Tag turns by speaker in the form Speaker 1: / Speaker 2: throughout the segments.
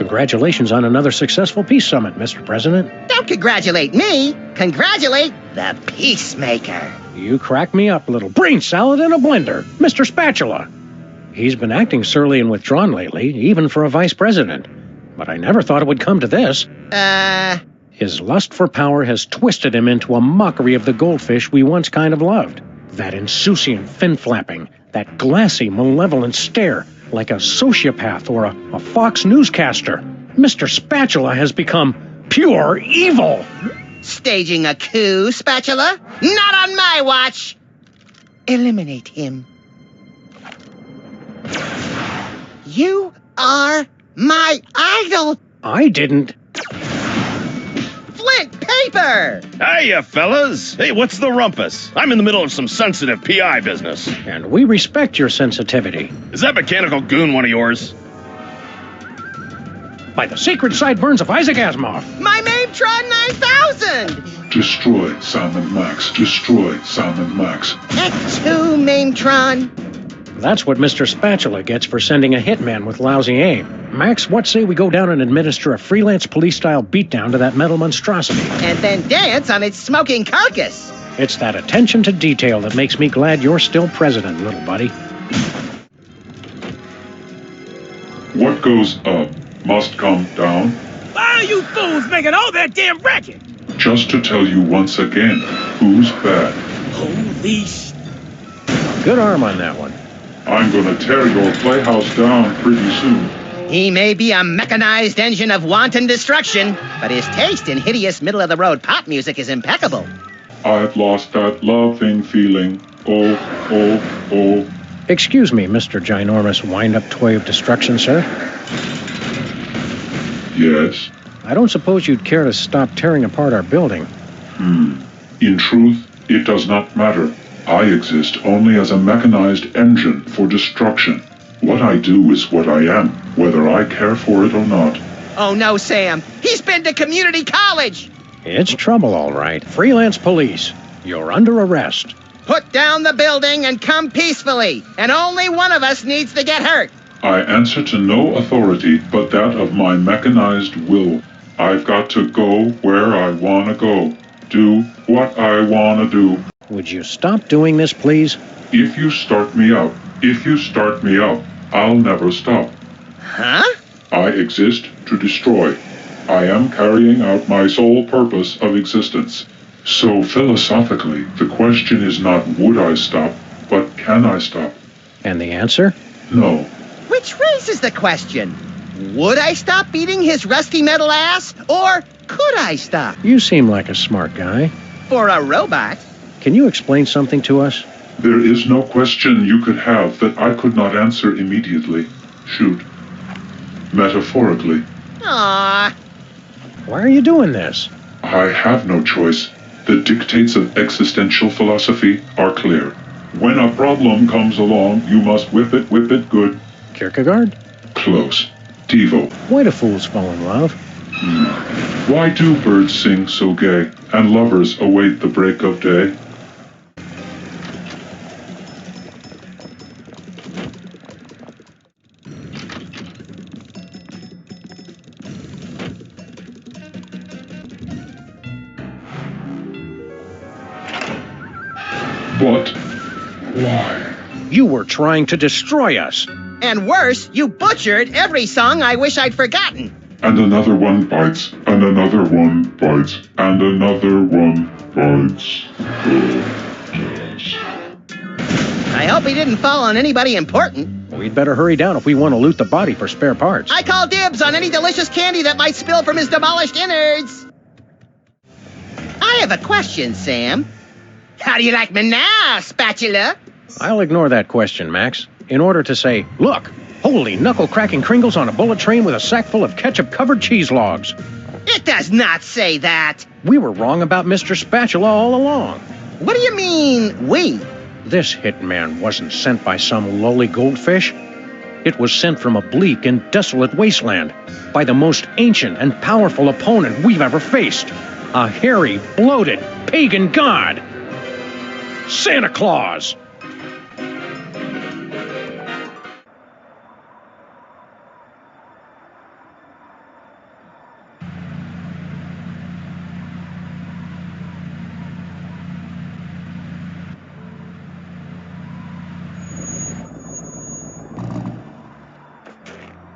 Speaker 1: Congratulations on another successful peace summit, Mr. President.
Speaker 2: Don't congratulate me. Congratulate the peacemaker.
Speaker 1: You crack me up, little brain salad in a blender, Mr. Spatula. He's been acting surly and withdrawn lately, even for a vice president. But I never thought it would come to this. His lust for power has twisted him into a mockery of the goldfish we once kind of loved. That insouciant fin-flapping, that glassy, malevolent stare, like a sociopath or a Fox newscaster. Mr. Spatula has become pure evil.
Speaker 2: Staging a coup, Spatula? Not on my watch! Eliminate him. You are my idol!
Speaker 1: I didn't.
Speaker 2: Flint paper!
Speaker 3: Hiya, fellas. Hey, what's the rumpus? I'm in the middle of some sensitive PI business.
Speaker 1: And we respect your sensitivity.
Speaker 3: Is that mechanical goon one of yours?
Speaker 1: By the sacred sideburns of Isaac Asimov.
Speaker 2: My Mametron 9000!
Speaker 4: Destroy Sam and Max. Destroy Sam and Max.
Speaker 2: X2, Mametron.
Speaker 1: That's what Mr. Spatula gets for sending a hitman with lousy aim. Max, what say we go down and administer a freelance police-style beatdown to that metal monstrosity?
Speaker 2: And then dance on its smoking carcass.
Speaker 1: It's that attention to detail that makes me glad you're still president, little buddy.
Speaker 4: What goes up must come down.
Speaker 5: Why are you fools making all that damn racket?
Speaker 4: Just to tell you once again, who's bad.
Speaker 5: Holy sh...
Speaker 1: Good arm on that one.
Speaker 4: I'm gonna tear your playhouse down pretty soon.
Speaker 2: He may be a mechanized engine of wanton destruction, but his taste in hideous middle-of-the-road pop music is impeccable.
Speaker 4: I've lost that loving feeling. Oh, oh, oh.
Speaker 1: Excuse me, Mr. Ginormous wind-up toy of destruction, sir.
Speaker 4: Yes?
Speaker 1: I don't suppose you'd care to stop tearing apart our building.
Speaker 4: In truth, it does not matter. I exist only as a mechanized engine for destruction. What I do is what I am, whether I care for it or not.
Speaker 2: Oh no, Sam. He's been to community college.
Speaker 1: It's trouble, all right. Freelance police. You're under arrest.
Speaker 2: Put down the building and come peacefully. And only one of us needs to get hurt.
Speaker 4: I answer to no authority but that of my mechanized will. I've got to go where I want to go. Do what I want to do.
Speaker 1: Would you stop doing this, please?
Speaker 4: If you start me up, I'll never stop.
Speaker 2: Huh?
Speaker 4: I exist to destroy. I am carrying out my sole purpose of existence. So philosophically, the question is not would I stop, but can I stop?
Speaker 1: And the answer?
Speaker 4: No.
Speaker 2: Which raises the question. Would I stop beating his rusty metal ass? Or could I stop?
Speaker 1: You seem like a smart guy.
Speaker 2: For a robot.
Speaker 1: Can you explain something to us?
Speaker 4: There is no question you could have that I could not answer immediately. Shoot. Metaphorically.
Speaker 2: Aww.
Speaker 1: Why are you doing this?
Speaker 4: I have no choice. The dictates of existential philosophy are clear. When a problem comes along, you must whip it good.
Speaker 1: Kierkegaard?
Speaker 4: Close. Devo.
Speaker 1: Why do fools fall in love?
Speaker 4: Why do birds sing so gay, and lovers await the break of day? But why?
Speaker 1: You were trying to destroy us.
Speaker 2: And worse, you butchered every song I wish I'd forgotten.
Speaker 4: And another one bites, and another one bites, and another one bites.
Speaker 2: I hope he didn't fall on anybody important.
Speaker 1: We'd better hurry down if we want to loot the body for spare parts.
Speaker 2: I call dibs on any delicious candy that might spill from his demolished innards. I have a question, Sam. How do you like me now, Spatula?
Speaker 1: I'll ignore that question, Max. In order to say, look, holy knuckle-cracking Kringles on a bullet train with a sack full of ketchup-covered cheese logs.
Speaker 2: It does not say that.
Speaker 1: We were wrong about Mr. Spatula all along.
Speaker 2: What do you mean, we?
Speaker 1: This hitman wasn't sent by some lowly goldfish. It was sent from a bleak and desolate wasteland by the most ancient and powerful opponent we've ever faced. A hairy, bloated, pagan god. Santa Claus.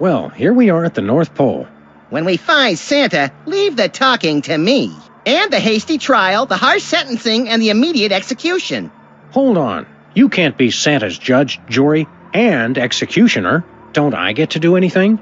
Speaker 1: Well, here we are at the North Pole.
Speaker 2: When we find Santa, leave the talking to me. And the hasty trial, the harsh sentencing, and the immediate execution.
Speaker 1: Hold on. You can't be Santa's judge, jury, and executioner. Don't I get to do anything?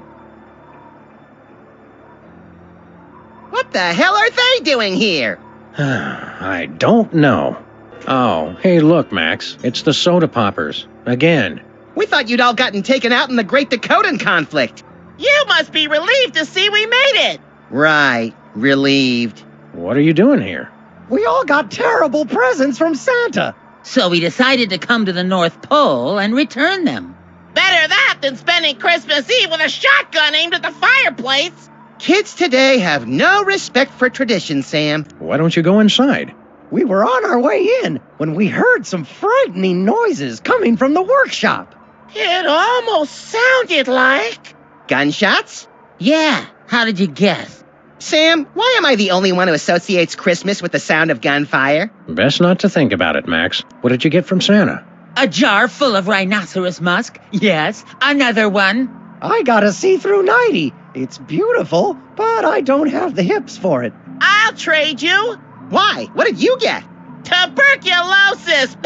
Speaker 2: What the hell are they doing here?
Speaker 1: I don't know. Oh, hey, look, Max. It's the soda poppers. Again.
Speaker 2: We thought you'd all gotten taken out in the Great Dakotan conflict.
Speaker 6: You must be relieved to see we made it.
Speaker 2: Right. Relieved.
Speaker 1: What are you doing here?
Speaker 7: We all got terrible presents from Santa.
Speaker 8: So we decided to come to the North Pole and return them.
Speaker 6: Better that than spending Christmas Eve with a shotgun aimed at the fireplace.
Speaker 2: Kids today have no respect for tradition, Sam.
Speaker 1: Why don't you go inside?
Speaker 7: We were on our way in when we heard some frightening noises coming from the workshop.
Speaker 6: It almost sounded like...
Speaker 2: Gunshots?
Speaker 8: Yeah, how did you guess?
Speaker 2: Sam, why am I the only one who associates Christmas with the sound of gunfire?
Speaker 1: Best not to think about it, Max. What did you get from Santa?
Speaker 8: A jar full of rhinoceros musk. Yes, another one.
Speaker 7: I got a see-through nightie. It's beautiful, but I don't have the hips for it.
Speaker 6: I'll trade you.
Speaker 2: Why? What did you get?
Speaker 6: Tuberculosis.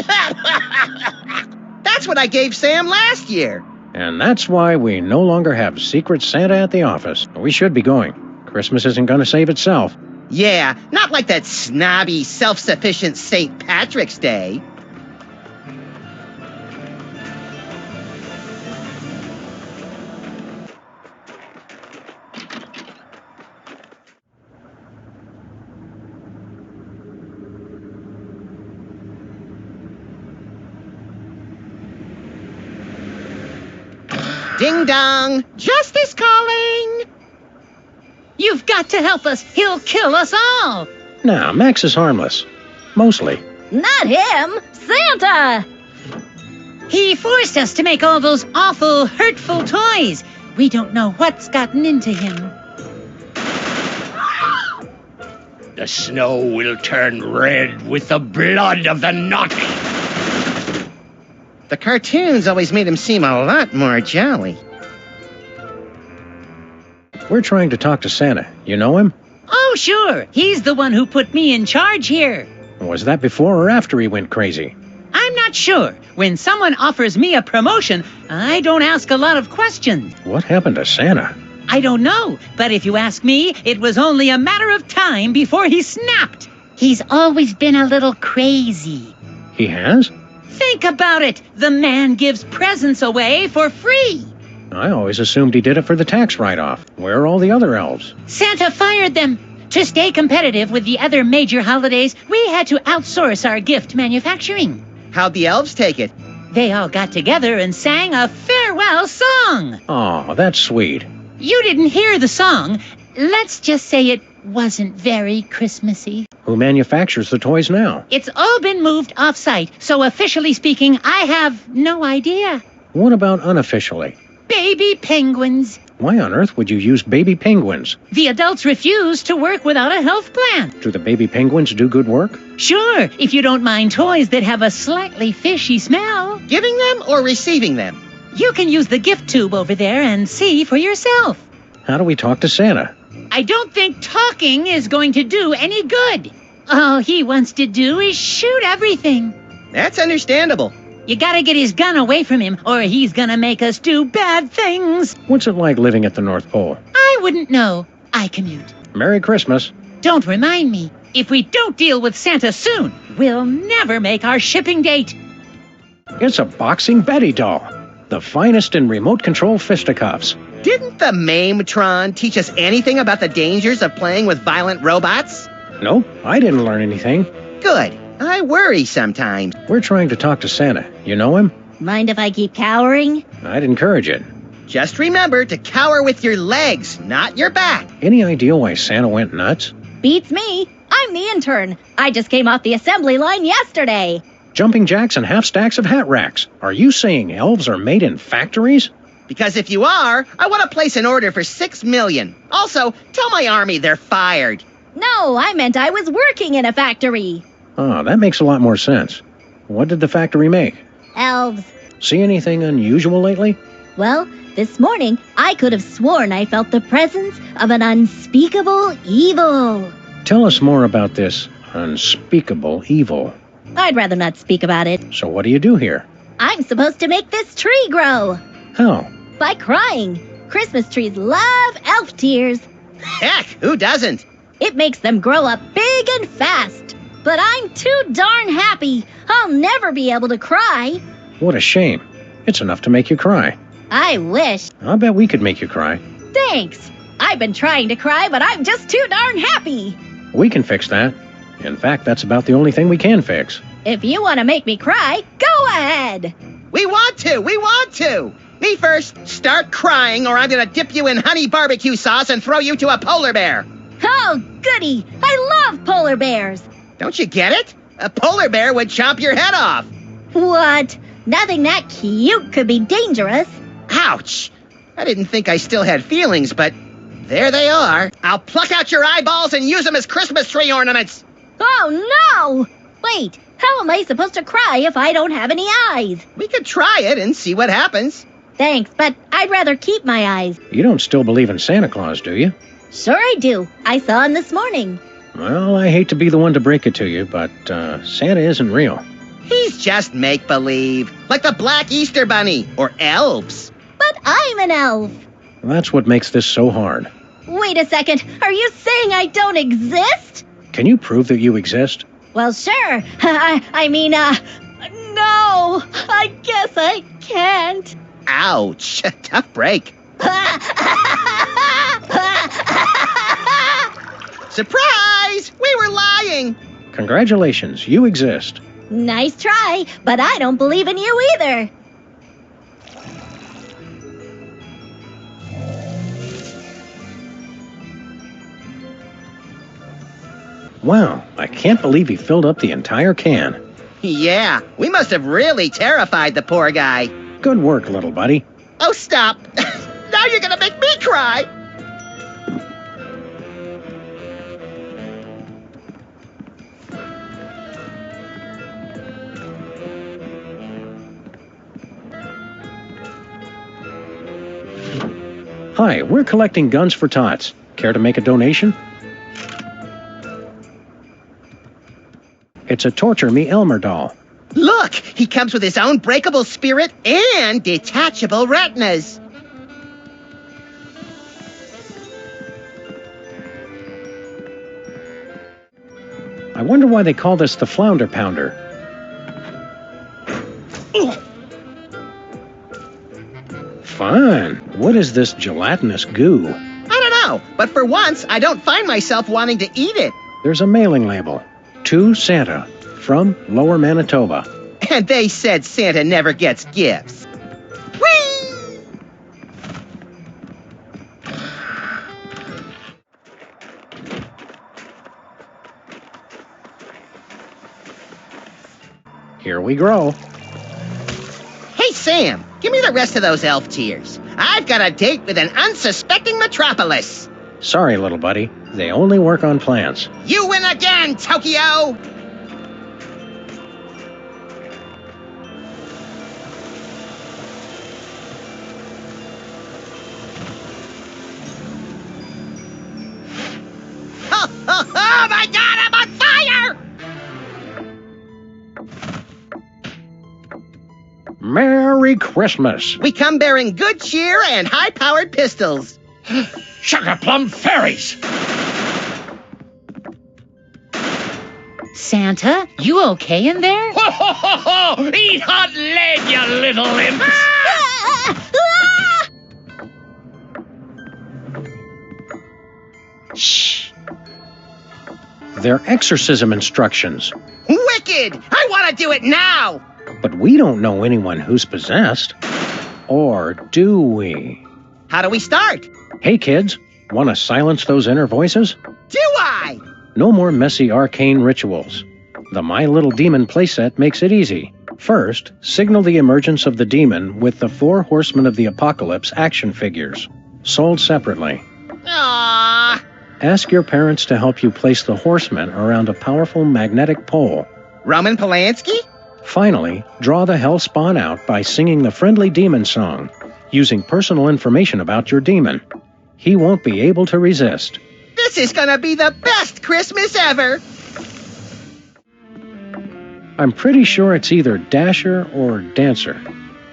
Speaker 2: That's what I gave Sam last year.
Speaker 1: And that's why we no longer have Secret Santa at the office. We should be going. Christmas isn't going to save itself.
Speaker 2: Yeah, not like that snobby, self-sufficient St. Patrick's Day. Ding dong! Justice calling!
Speaker 8: You've got to help us. He'll kill us all.
Speaker 1: Now, Max is harmless. Mostly.
Speaker 9: Not him! Santa!
Speaker 8: He forced us to make all those awful, hurtful toys. We don't know what's gotten into him.
Speaker 5: The snow will turn red with the blood of the naughty.
Speaker 2: The cartoons always made him seem a lot more jolly.
Speaker 1: We're trying to talk to Santa. You know him?
Speaker 8: Oh, sure. He's the one who put me in charge here.
Speaker 1: Was that before or after he went crazy?
Speaker 8: I'm not sure. When someone offers me a promotion, I don't ask a lot of questions.
Speaker 1: What happened to Santa?
Speaker 8: I don't know, but if you ask me, it was only a matter of time before he snapped. He's always been a little crazy.
Speaker 1: He has?
Speaker 8: Think about it. The man gives presents away for free.
Speaker 1: I always assumed he did it for the tax write-off. Where are all the other elves?
Speaker 8: Santa fired them. To stay competitive with the other major holidays, we had to outsource our gift manufacturing.
Speaker 2: How'd the elves take it?
Speaker 8: They all got together and sang a farewell song.
Speaker 1: Oh, that's sweet.
Speaker 8: You didn't hear the song. Let's just say it wasn't very Christmassy.
Speaker 1: Who manufactures the toys now?
Speaker 8: It's all been moved off-site, so officially speaking, I have no idea.
Speaker 1: What about unofficially?
Speaker 8: Baby penguins.
Speaker 1: Why on earth would you use baby penguins?
Speaker 8: The adults refuse to work without a health plan.
Speaker 1: Do the baby penguins do good work?
Speaker 8: Sure, if you don't mind toys that have a slightly fishy smell.
Speaker 2: Giving them or receiving them?
Speaker 8: You can use the gift tube over there and see for yourself.
Speaker 1: How do we talk to Santa?
Speaker 8: I don't think talking is going to do any good. All he wants to do is shoot everything.
Speaker 2: That's understandable.
Speaker 8: You gotta get his gun away from him, or he's gonna make us do bad things.
Speaker 1: What's it like living at the North Pole?
Speaker 8: I wouldn't know. I commute.
Speaker 1: Merry Christmas.
Speaker 8: Don't remind me. If we don't deal with Santa soon, we'll never make our shipping date.
Speaker 1: It's a boxing Betty doll. The finest in remote control fisticuffs.
Speaker 2: Didn't the Mametron teach us anything about the dangers of playing with violent robots?
Speaker 1: Nope, I didn't learn anything.
Speaker 2: Good. I worry sometimes.
Speaker 1: We're trying to talk to Santa. You know him?
Speaker 9: Mind if I keep cowering?
Speaker 1: I'd encourage it.
Speaker 2: Just remember to cower with your legs, not your back.
Speaker 1: Any idea why Santa went nuts?
Speaker 9: Beats me. I'm the intern. I just came off the assembly line yesterday.
Speaker 1: Jumping jacks and half stacks of hat racks. Are you saying elves are made in factories?
Speaker 2: Because if you are, I want to place an order for 6 million. Also, tell my army they're fired.
Speaker 9: No, I meant I was working in a factory.
Speaker 1: Oh, that makes a lot more sense. What did the factory make?
Speaker 9: Elves.
Speaker 1: See anything unusual lately?
Speaker 9: Well, This morning, I could have sworn I felt the presence of an unspeakable evil.
Speaker 1: Tell us more about this unspeakable evil.
Speaker 9: I'd rather not speak about it.
Speaker 1: So what do you do here?
Speaker 9: I'm supposed to make this tree grow.
Speaker 1: How?
Speaker 9: By crying. Christmas trees love elf tears.
Speaker 2: Heck, who doesn't?
Speaker 9: It makes them grow up big and fast. But I'm too darn happy. I'll never be able to cry.
Speaker 1: What a shame. It's enough to make you cry.
Speaker 9: I wish.
Speaker 1: I'll bet we could make you cry.
Speaker 9: Thanks. I've been trying to cry, but I'm just too darn happy.
Speaker 1: We can fix that. In fact, that's about the only thing we can fix.
Speaker 9: If you want to make me cry, go ahead.
Speaker 2: We want to. Me first, start crying or I'm gonna dip you in honey barbecue sauce and throw you to a polar bear.
Speaker 9: Oh, goody. I love polar bears.
Speaker 2: Don't you get it? A polar bear would chomp your head off.
Speaker 9: What? Nothing that cute could be dangerous.
Speaker 2: Ouch! I didn't think I still had feelings, but there they are. I'll pluck out your eyeballs and use them as Christmas tree ornaments.
Speaker 9: Oh, no! Wait, how am I supposed to cry if I don't have any eyes?
Speaker 2: We could try it and see what happens.
Speaker 9: Thanks, but I'd rather keep my eyes.
Speaker 1: You don't still believe in Santa Claus, do you?
Speaker 9: Sure I do. I saw him this morning.
Speaker 1: Well, I hate to be the one to break it to you, but Santa isn't real.
Speaker 2: He's just make-believe, like the Black Easter Bunny or elves.
Speaker 9: But I'm an elf.
Speaker 1: That's what makes this so hard.
Speaker 9: Wait a second. Are you saying I don't exist?
Speaker 1: Can you prove that you exist?
Speaker 9: Well, sure. I mean, no. I guess I can't.
Speaker 2: Ouch. Tough break. Surprise! We were lying.
Speaker 1: Congratulations, you exist.
Speaker 9: Nice try, but I don't believe in you either.
Speaker 1: Wow, I can't believe he filled up the entire can.
Speaker 2: Yeah, we must have really terrified the poor guy.
Speaker 1: Good work, little buddy.
Speaker 2: Oh, stop. Now you're gonna make me cry.
Speaker 1: Hi, we're collecting guns for tots. Care to make a donation? It's a Torture Me Elmer doll.
Speaker 2: Look, he comes with his own breakable spirit and detachable retinas.
Speaker 1: I wonder why they call this the Flounder Pounder. Fun. What is this gelatinous goo?
Speaker 2: I don't know, but for once, I don't find myself wanting to eat it.
Speaker 1: There's a mailing label. To Santa, from Lower Manitoba.
Speaker 2: And they said Santa never gets gifts. Whee!
Speaker 1: Here we grow.
Speaker 2: Hey, Sam, give me the rest of those elf tears. I've got a date with an unsuspecting metropolis.
Speaker 1: Sorry, little buddy. They only work on plants.
Speaker 2: You win again, Tokyo! Oh my God, I'm on fire!
Speaker 1: Merry Christmas.
Speaker 2: We come bearing good cheer and high-powered pistols.
Speaker 5: Sugar plum fairies!
Speaker 8: Santa, you okay in there?
Speaker 5: Ho, ho, ho, ho! Eat hot lead, you little imps!
Speaker 1: Shh. They're exorcism instructions.
Speaker 2: Wicked! I want to do it now!
Speaker 1: But we don't know anyone who's possessed. Or do we?
Speaker 2: How do we start?
Speaker 1: Hey, kids. Want to silence those inner voices?
Speaker 2: Do I?
Speaker 1: No more messy arcane rituals. The My Little Demon playset makes it easy. First, signal the emergence of the demon with the 4 Horsemen of the Apocalypse action figures, sold separately.
Speaker 2: Aww.
Speaker 1: Ask your parents to help you place the horsemen around a powerful magnetic pole.
Speaker 2: Roman Polanski?
Speaker 1: Finally, draw the hell spawn out by singing the friendly demon song. using personal information about your demon. He won't be able to resist.
Speaker 2: This is gonna be the best Christmas ever!
Speaker 1: I'm pretty sure it's either Dasher or Dancer.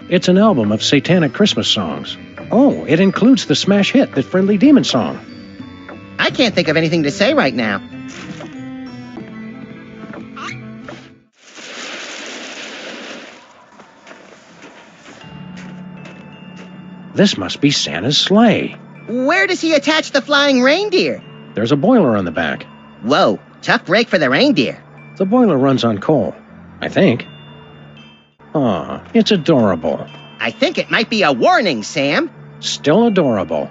Speaker 1: It's an album of satanic Christmas songs. Oh, it includes the smash hit, The Friendly Demon Song.
Speaker 2: I can't think of anything to say right now.
Speaker 1: This must be Santa's sleigh.
Speaker 2: Where does he attach the flying reindeer?
Speaker 1: There's a boiler on the back.
Speaker 2: Whoa, tough break for the reindeer.
Speaker 1: The boiler runs on coal, I think. Aw, it's adorable.
Speaker 2: I think it might be a warning, Sam.
Speaker 1: Still adorable.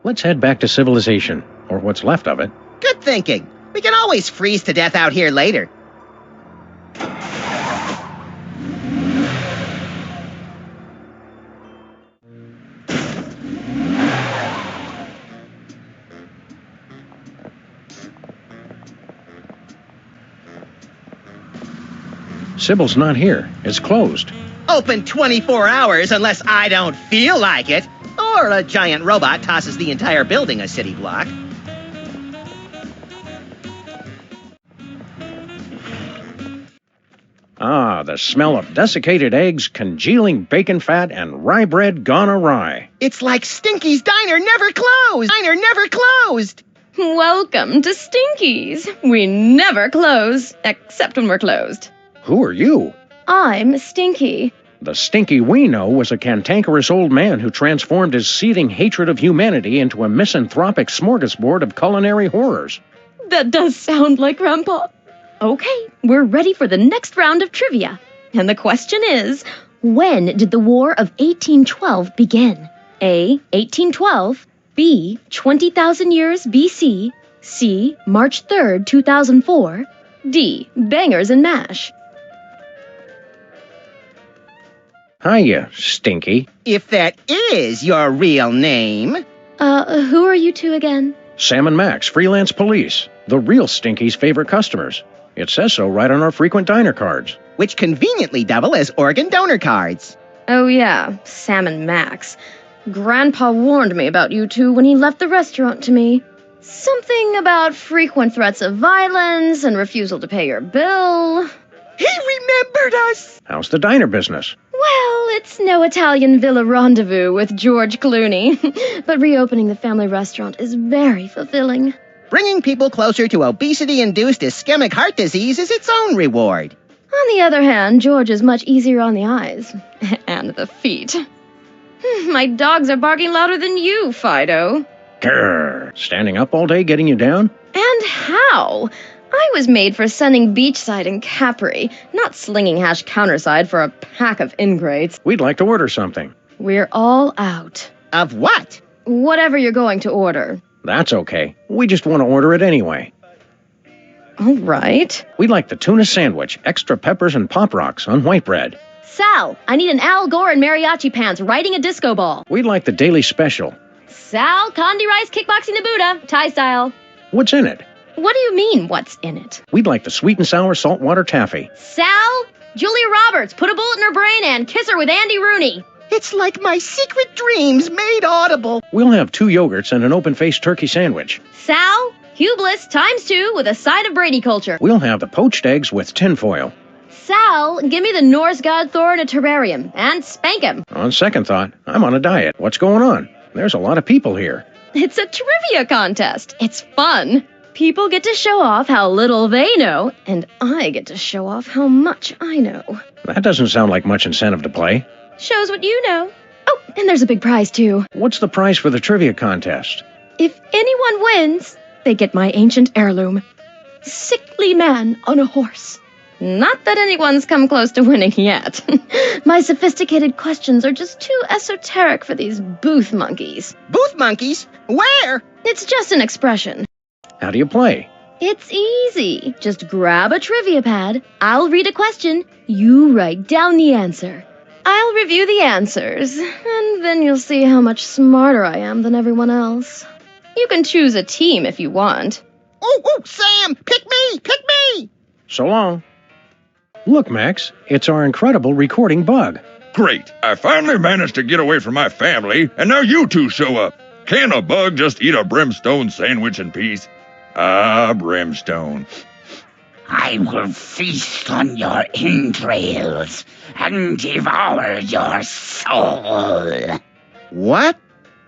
Speaker 1: Let's head back to civilization, or what's left of it.
Speaker 2: Good thinking. We can always freeze to death out here later.
Speaker 1: Sybil's not here. It's closed.
Speaker 2: Open 24 hours unless I don't feel like it. Or a giant robot tosses the entire building a city block.
Speaker 1: Ah, the smell of desiccated eggs, congealing bacon fat, and rye bread gone awry.
Speaker 2: It's like Stinky's Diner never closed! Diner never closed!
Speaker 10: Welcome to Stinky's. We never close, except when we're closed.
Speaker 1: Who are you?
Speaker 10: I'm Stinky.
Speaker 1: The Stinky we know was a cantankerous old man who transformed his seething hatred of humanity into a misanthropic smorgasbord of culinary horrors.
Speaker 10: That does sound like Grandpa. Okay, we're ready for the next round of trivia. And the question is, when did the War of 1812 begin? A. 1812. B. 20,000 years BC. C. March 3rd, 2004. D. Bangers and mash.
Speaker 1: Hiya, Stinky.
Speaker 2: If that is your real name.
Speaker 10: Who are you two again?
Speaker 1: Sam and Max, freelance police. The real Stinky's favorite customers. It says so right on our frequent diner cards.
Speaker 2: Which conveniently double as organ donor cards.
Speaker 10: Oh yeah, Sam and Max. Grandpa warned me about you two when he left the restaurant to me. Something about frequent threats of violence and refusal to pay your bill.
Speaker 2: He remembered us!
Speaker 1: How's the diner business?
Speaker 10: Well, it's no Italian villa rendezvous with George Clooney, but reopening the family restaurant is very fulfilling.
Speaker 2: Bringing people closer to obesity-induced ischemic heart disease is its own reward.
Speaker 10: On the other hand, George is much easier on the eyes. And the feet. My dogs are barking louder than you, Fido.
Speaker 1: Grrr. Standing up all day getting you down?
Speaker 10: And how? I was made for sunning beachside in Capri, not slinging hash counterside for a pack of ingrates.
Speaker 1: We'd like to order something.
Speaker 10: We're all out.
Speaker 2: Of what?
Speaker 10: Whatever you're going to order.
Speaker 1: That's okay. We just want to order it anyway.
Speaker 10: All right.
Speaker 1: We'd like the tuna sandwich, extra peppers and Pop Rocks on white bread.
Speaker 10: Sal, I need an Al Gore and mariachi pants riding a disco ball.
Speaker 1: We'd like the daily special.
Speaker 10: Sal, Condi Rice kickboxing Nabuda, Thai style.
Speaker 1: What's in it?
Speaker 10: What do you mean, what's in it?
Speaker 1: We'd like the sweet and sour saltwater taffy.
Speaker 10: Sal, Julia Roberts, put a bullet in her brain and kiss her with Andy Rooney.
Speaker 2: It's like my secret dreams made audible.
Speaker 1: We'll have 2 yogurts and an open-faced turkey sandwich.
Speaker 10: Sal, Hugh Bliss ×2 with a side of Brady culture.
Speaker 1: We'll have the poached eggs with tinfoil.
Speaker 10: Sal, give me the Norse god Thor in a terrarium and spank him.
Speaker 1: On second thought, I'm on a diet. What's going on? There's a lot of people here.
Speaker 10: It's a trivia contest. It's fun. People get to show off how little they know, and I get to show off how much I know.
Speaker 1: That doesn't sound like much incentive to play.
Speaker 10: Shows what you know. Oh, and there's a big prize, too.
Speaker 1: What's the prize for the trivia contest?
Speaker 10: If anyone wins, they get my ancient heirloom. Sickly man on a horse. Not that anyone's come close to winning yet. My sophisticated questions are just too esoteric for these booth monkeys.
Speaker 2: Booth monkeys? Where?
Speaker 10: It's just an expression.
Speaker 1: How do you play?
Speaker 10: It's easy. Just grab a trivia pad. I'll read a question. You write down the answer. I'll review the answers, and then you'll see how much smarter I am than everyone else. You can choose a team if you want.
Speaker 2: Oh, Sam! Pick me! Pick me!
Speaker 1: So long. Look, Max, it's our incredible recording bug.
Speaker 11: Great. I finally managed to get away from my family, and now you two show up. Can a bug just eat a brimstone sandwich in peace? Ah, brimstone.
Speaker 5: I will feast on your entrails and devour your soul.
Speaker 2: What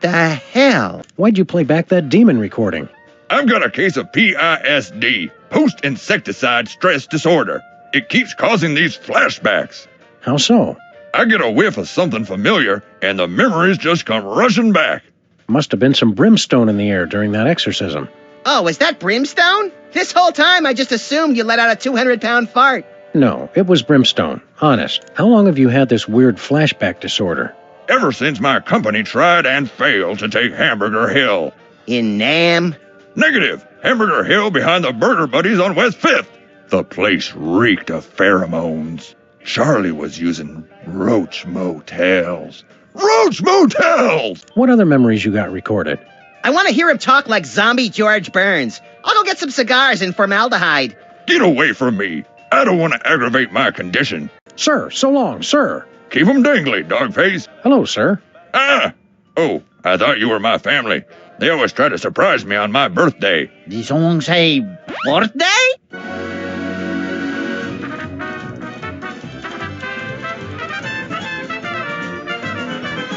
Speaker 2: the hell?
Speaker 1: Why'd you play back that demon recording?
Speaker 11: I've got a case of PISD, post-insecticide stress disorder. It keeps causing these flashbacks.
Speaker 1: How so?
Speaker 11: I get a whiff of something familiar, and the memories just come rushing back.
Speaker 1: Must have been some brimstone in the air during that exorcism.
Speaker 2: Oh, is that brimstone? This whole time I just assumed you let out a 200-pound fart.
Speaker 1: No, it was brimstone. Honest. How long have you had this weird flashback disorder?
Speaker 11: Ever since my company tried and failed to take Hamburger Hill.
Speaker 2: In Nam?
Speaker 11: Negative. Hamburger Hill behind the Burger Buddies on West 5th. The place reeked of pheromones. Charlie was using Roach Motels. Roach Motels!
Speaker 1: What other memories you got recorded?
Speaker 2: I want to hear him talk like zombie George Burns. I'll go get some cigars and formaldehyde.
Speaker 11: Get away from me. I don't want to aggravate my condition.
Speaker 1: Sir, so long, sir.
Speaker 11: Keep 'em dangly, dogface.
Speaker 1: Hello, sir.
Speaker 11: Ah! Oh, I thought you were my family. They always try to surprise me on my birthday.
Speaker 6: The song say birthday?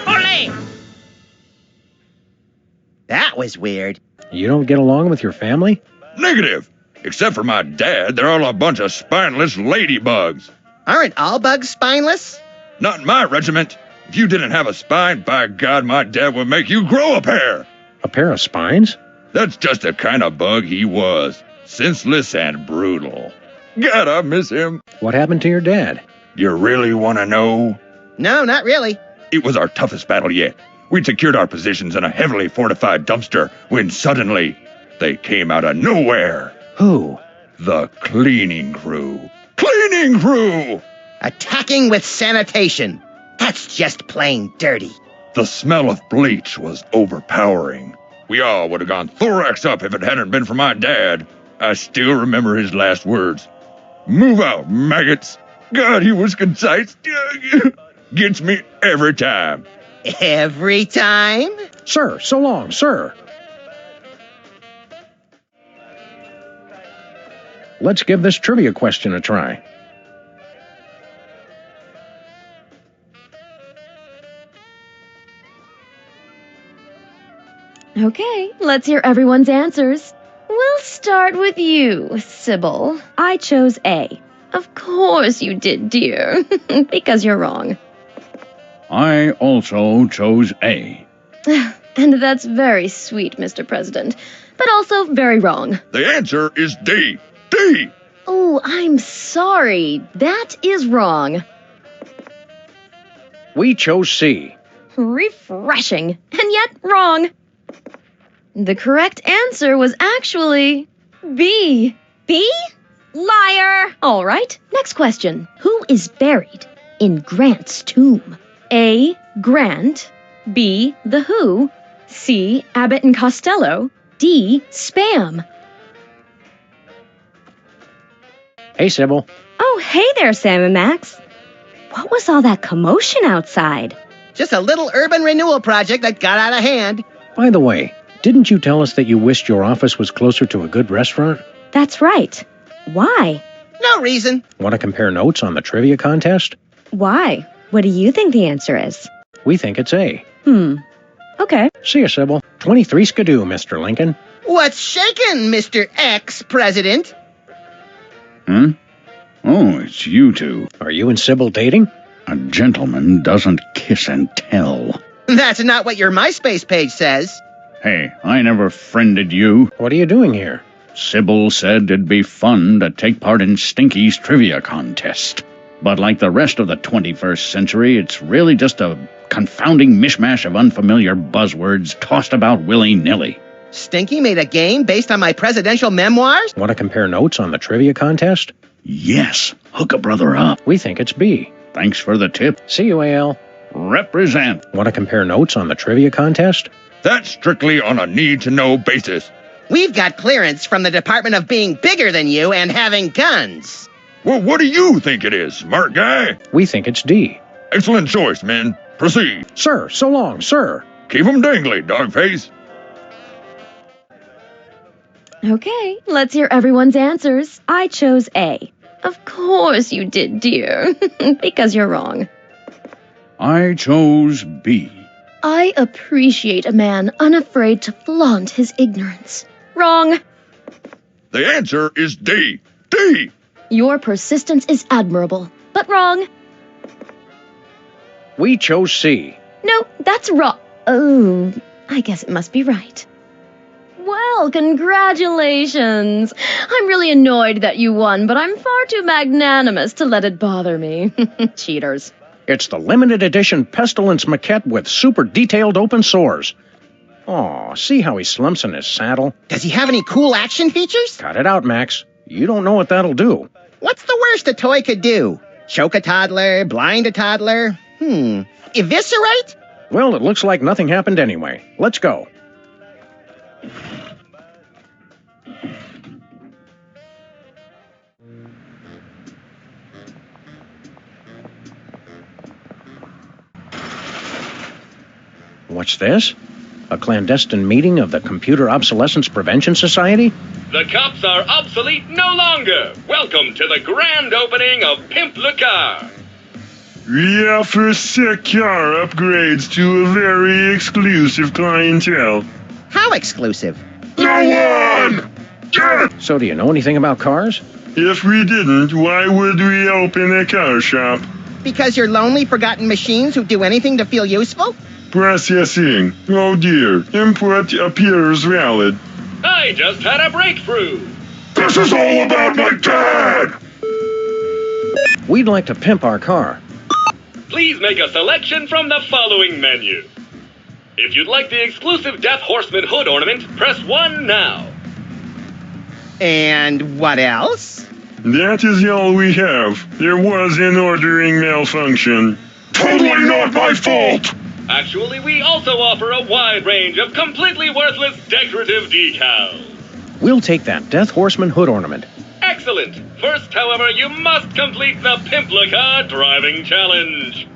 Speaker 6: Ole!
Speaker 2: That was weird.
Speaker 1: You don't get along with your family?
Speaker 11: Negative. Except for my dad, they're all a bunch of spineless ladybugs.
Speaker 2: Aren't all bugs spineless?
Speaker 11: Not in my regiment. If you didn't have a spine, by God, my dad would make you grow a pair.
Speaker 1: A pair of spines?
Speaker 11: That's just the kind of bug he was. Senseless and brutal. God, I miss him.
Speaker 1: What happened to your dad?
Speaker 11: You really want to know?
Speaker 2: No, not really.
Speaker 11: It was our toughest battle yet. We'd secured our positions in a heavily fortified dumpster when suddenly they came out of nowhere.
Speaker 1: Who?
Speaker 11: The cleaning crew. Cleaning crew!
Speaker 2: Attacking with sanitation. That's just plain dirty.
Speaker 11: The smell of bleach was overpowering. We all would have gone thorax up if it hadn't been for my dad. I still remember his last words. Move out, maggots. God, he was concise. Gets me every time.
Speaker 2: Every time?
Speaker 1: Sir, so long, sir. Let's give this trivia question a try.
Speaker 10: Okay, let's hear everyone's answers. We'll start with you, Sybil. I chose A. Of course you did, dear. Because you're wrong.
Speaker 5: I also chose A.
Speaker 10: And that's very sweet, Mr. President, but also very wrong.
Speaker 11: The answer is D. D!
Speaker 10: Oh, I'm sorry. That is wrong.
Speaker 1: We chose C.
Speaker 10: Refreshing, and yet wrong. The correct answer was actually B.
Speaker 9: B? Liar!
Speaker 10: All right, next question. Who is buried in Grant's tomb? A. Grant. B. The Who. C. Abbott and Costello. D. Spam.
Speaker 1: Hey, Sybil.
Speaker 12: Oh, hey there, Sam and Max. What was all that commotion outside?
Speaker 2: Just a little urban renewal project that got out of hand.
Speaker 1: By the way, didn't you tell us that you wished your office was closer to a good restaurant?
Speaker 12: That's right. Why?
Speaker 2: No reason.
Speaker 1: Want to compare notes on the trivia contest?
Speaker 12: Why? What do you think the answer is?
Speaker 1: We think it's A.
Speaker 12: Okay.
Speaker 1: See you, Sybil. 23 skidoo, Mr. Lincoln.
Speaker 2: What's shaking, Mr. Ex-President?
Speaker 5: Oh, it's you two.
Speaker 1: Are you and Sybil dating?
Speaker 5: A gentleman doesn't kiss and tell.
Speaker 2: That's not what your MySpace page says.
Speaker 5: Hey, I never friended you.
Speaker 1: What are you doing here?
Speaker 5: Sybil said it'd be fun to take part in Stinky's trivia contest. But like the rest of the 21st century, it's really just a confounding mishmash of unfamiliar buzzwords tossed about willy-nilly.
Speaker 2: Stinky made a game based on my presidential memoirs?
Speaker 1: Want to compare notes on the trivia contest?
Speaker 5: Yes, hook a brother up.
Speaker 1: We think it's B.
Speaker 5: Thanks for the tip.
Speaker 1: See you, AL.
Speaker 5: Represent.
Speaker 1: Want to compare notes on the trivia contest?
Speaker 11: That's strictly on a need-to-know basis.
Speaker 2: We've got clearance from the Department of being bigger than you and having guns.
Speaker 11: Well, what do you think it is, smart guy?
Speaker 1: We think it's D.
Speaker 11: Excellent choice, men. Proceed.
Speaker 1: Sir, so long, sir.
Speaker 11: Keep 'em dangly, dogface.
Speaker 10: Okay, let's hear everyone's answers. I chose A. Of course you did, dear. Because you're wrong.
Speaker 5: I chose B.
Speaker 10: I appreciate a man unafraid to flaunt his ignorance. Wrong.
Speaker 11: The answer is D. D!
Speaker 10: Your persistence is admirable, but wrong.
Speaker 1: We chose C.
Speaker 10: No, that's wrong. Oh, I guess it must be right. Well, congratulations. I'm really annoyed that you won, but I'm far too magnanimous to let it bother me. Cheaters.
Speaker 1: It's the limited edition Pestilence maquette with super detailed open sores. Aw, see how he slumps in his saddle?
Speaker 2: Does he have any cool action features?
Speaker 1: Cut it out, Max. You don't know what that'll do.
Speaker 2: What's the worst a toy could do? Choke a toddler, blind a toddler? Eviscerate?
Speaker 1: Well, it looks like nothing happened anyway. Let's go. What's this? A clandestine meeting of the Computer Obsolescence Prevention Society?
Speaker 13: The cops are obsolete no longer. Welcome to the grand opening of Pimp Le Car.
Speaker 14: We offer sick car upgrades to a very exclusive clientele.
Speaker 2: How exclusive?
Speaker 14: No one!
Speaker 1: So do you know anything about cars?
Speaker 14: If we didn't, why would we open a car shop?
Speaker 2: Because you're lonely, forgotten machines who do anything to feel useful?
Speaker 14: Processing. Oh dear. Input appears valid.
Speaker 13: I just had a breakthrough.
Speaker 14: This is all about my dad!
Speaker 1: We'd like to pimp our car.
Speaker 13: Please make a selection from the following menu. If you'd like the exclusive Death Horseman hood ornament, press 1 now.
Speaker 2: And what else?
Speaker 14: That is all we have. There was an ordering malfunction. Totally not my fault!
Speaker 13: Actually, we also offer a wide range of completely worthless decorative decals.
Speaker 1: We'll take that Death Horseman hood ornament.
Speaker 13: Excellent. First, however, you must complete the Pimp Le Car driving challenge.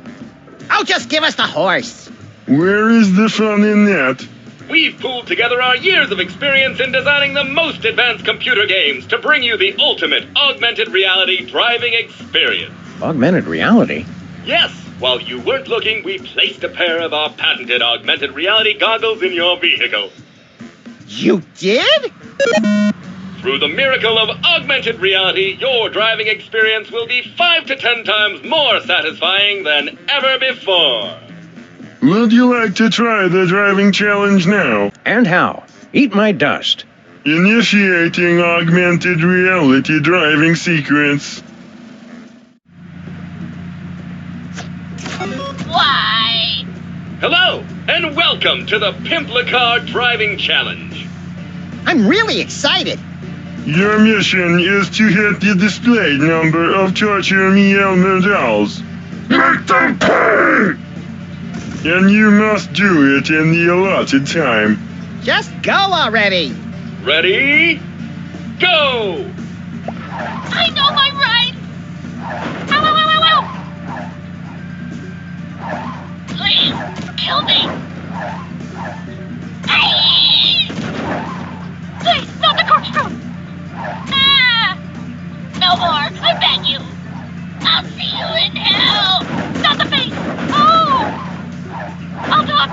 Speaker 2: Oh, just give us the horse.
Speaker 14: Where is the fun in that?
Speaker 13: We've pooled together our years of experience in designing the most advanced computer games to bring you the ultimate augmented reality driving experience.
Speaker 1: Augmented reality?
Speaker 13: Yes. While you weren't looking, we placed a pair of our patented augmented reality goggles in your vehicle.
Speaker 2: You did?
Speaker 13: Through the miracle of augmented reality, your driving experience will be 5 to 10 times more satisfying than ever before.
Speaker 14: Would you like to try the driving challenge now?
Speaker 1: And how? Eat my dust.
Speaker 14: Initiating augmented reality driving sequence.
Speaker 6: Why?
Speaker 13: Hello, and welcome to the Pimp Le Car driving challenge.
Speaker 2: I'm really excited.
Speaker 14: Your mission is to hit the display number of Torture Me Elmer dolls. Make them pay! And you must do it in the allotted time.
Speaker 2: Just go already.
Speaker 13: Ready? Go!
Speaker 6: I know my rights! Ow, ow, ow, ow, ow! Please, kill me! Please, not the corkscrew! Ah! No more, I beg you! I'll see you in hell! Not the face! Oh! I'll talk!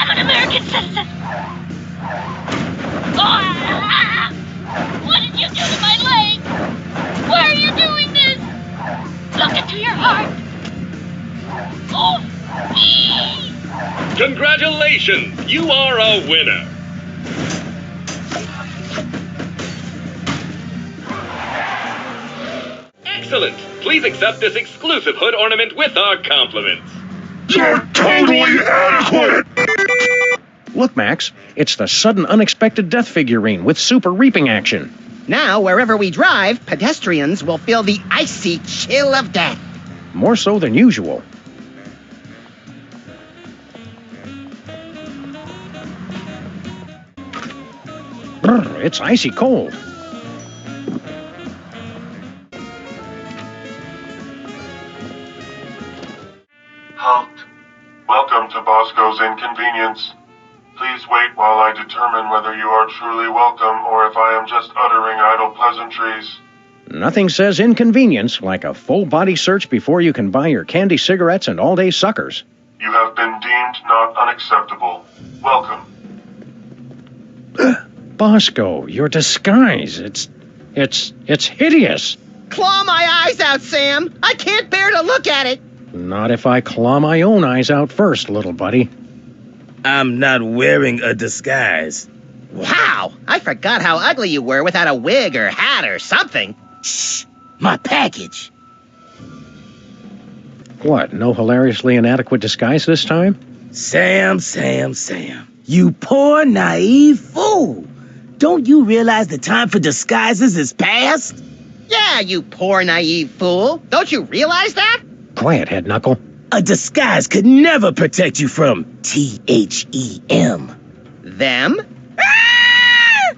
Speaker 6: I'm an American citizen! Ah! What did you do to my leg? Why are you doing this? Look into your heart! Oh!
Speaker 13: Congratulations! You are a winner! Excellent! Please accept this exclusive hood ornament with our compliments.
Speaker 14: You're totally adequate!
Speaker 1: Look, Max, it's the sudden unexpected death figurine with super reaping action.
Speaker 2: Now, wherever we drive, pedestrians will feel the icy chill of death.
Speaker 1: More so than usual. Brr, it's icy cold.
Speaker 4: inconvenience. Please wait while I determine whether you are truly welcome or if I am just uttering idle pleasantries.
Speaker 1: Nothing says inconvenience like a full-body search before you can buy your candy cigarettes and all-day suckers.
Speaker 4: You have been deemed not unacceptable. Welcome.
Speaker 1: Bosco, your disguise, it's hideous.
Speaker 2: Claw my eyes out, Sam. I can't bear to look at it.
Speaker 1: Not if I claw my own eyes out first, little buddy.
Speaker 15: I'm not wearing a disguise.
Speaker 2: Wow, I forgot how ugly you were without a wig or hat or something.
Speaker 15: Shh, my package.
Speaker 1: What, no hilariously inadequate disguise this time?
Speaker 15: Sam. You poor, naive fool. Don't you realize the time for disguises is past?
Speaker 2: Yeah, you poor, naive fool. Don't you realize that?
Speaker 1: Quiet, Head Knuckle.
Speaker 15: A disguise could never protect you from THEM.
Speaker 2: Them?
Speaker 15: Ah!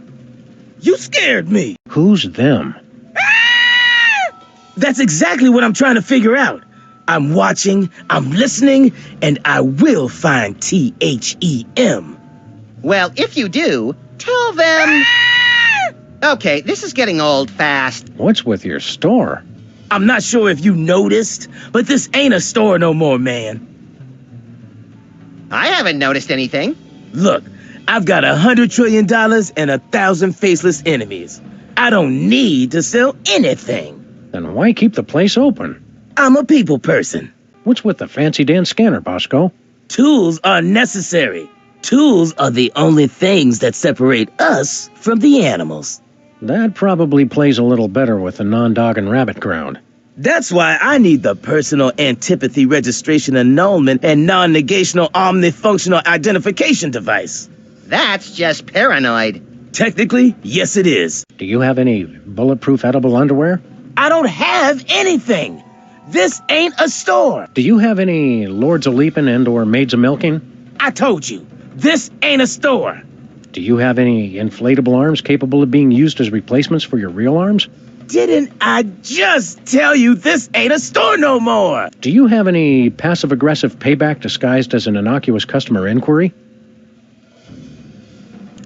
Speaker 15: You scared me.
Speaker 1: Who's them?
Speaker 15: Ah! That's exactly what I'm trying to figure out. I'm watching, I'm listening, and I will find THEM.
Speaker 2: Well, if you do, tell them...
Speaker 15: Ah!
Speaker 2: Okay, this is getting old fast.
Speaker 1: What's with your store?
Speaker 15: I'm not sure if you noticed, but this ain't a store no more, man.
Speaker 2: I haven't noticed anything.
Speaker 15: Look, I've got $100 trillion and 1,000 faceless enemies. I don't need to sell anything.
Speaker 1: Then why keep the place open?
Speaker 15: I'm a people person.
Speaker 1: What's with the fancy dance scanner, Bosco?
Speaker 15: Tools are necessary. Tools are the only things that separate us from the animals.
Speaker 1: That probably plays a little better with the non-dog and rabbit ground.
Speaker 15: That's why I need the personal antipathy registration annulment and non-negational omnifunctional identification device.
Speaker 2: That's just paranoid.
Speaker 15: Technically, yes it is.
Speaker 1: Do you have any bulletproof edible underwear?
Speaker 15: I don't have anything. This ain't a store.
Speaker 1: Do you have any Lords of Leapin' and/or Maids of Milking?
Speaker 15: I told you, this ain't a store.
Speaker 1: Do you have any inflatable arms capable of being used as replacements for your real arms?
Speaker 15: Didn't I just tell you this ain't a store no more?
Speaker 1: Do you have any passive-aggressive payback disguised as an innocuous customer inquiry?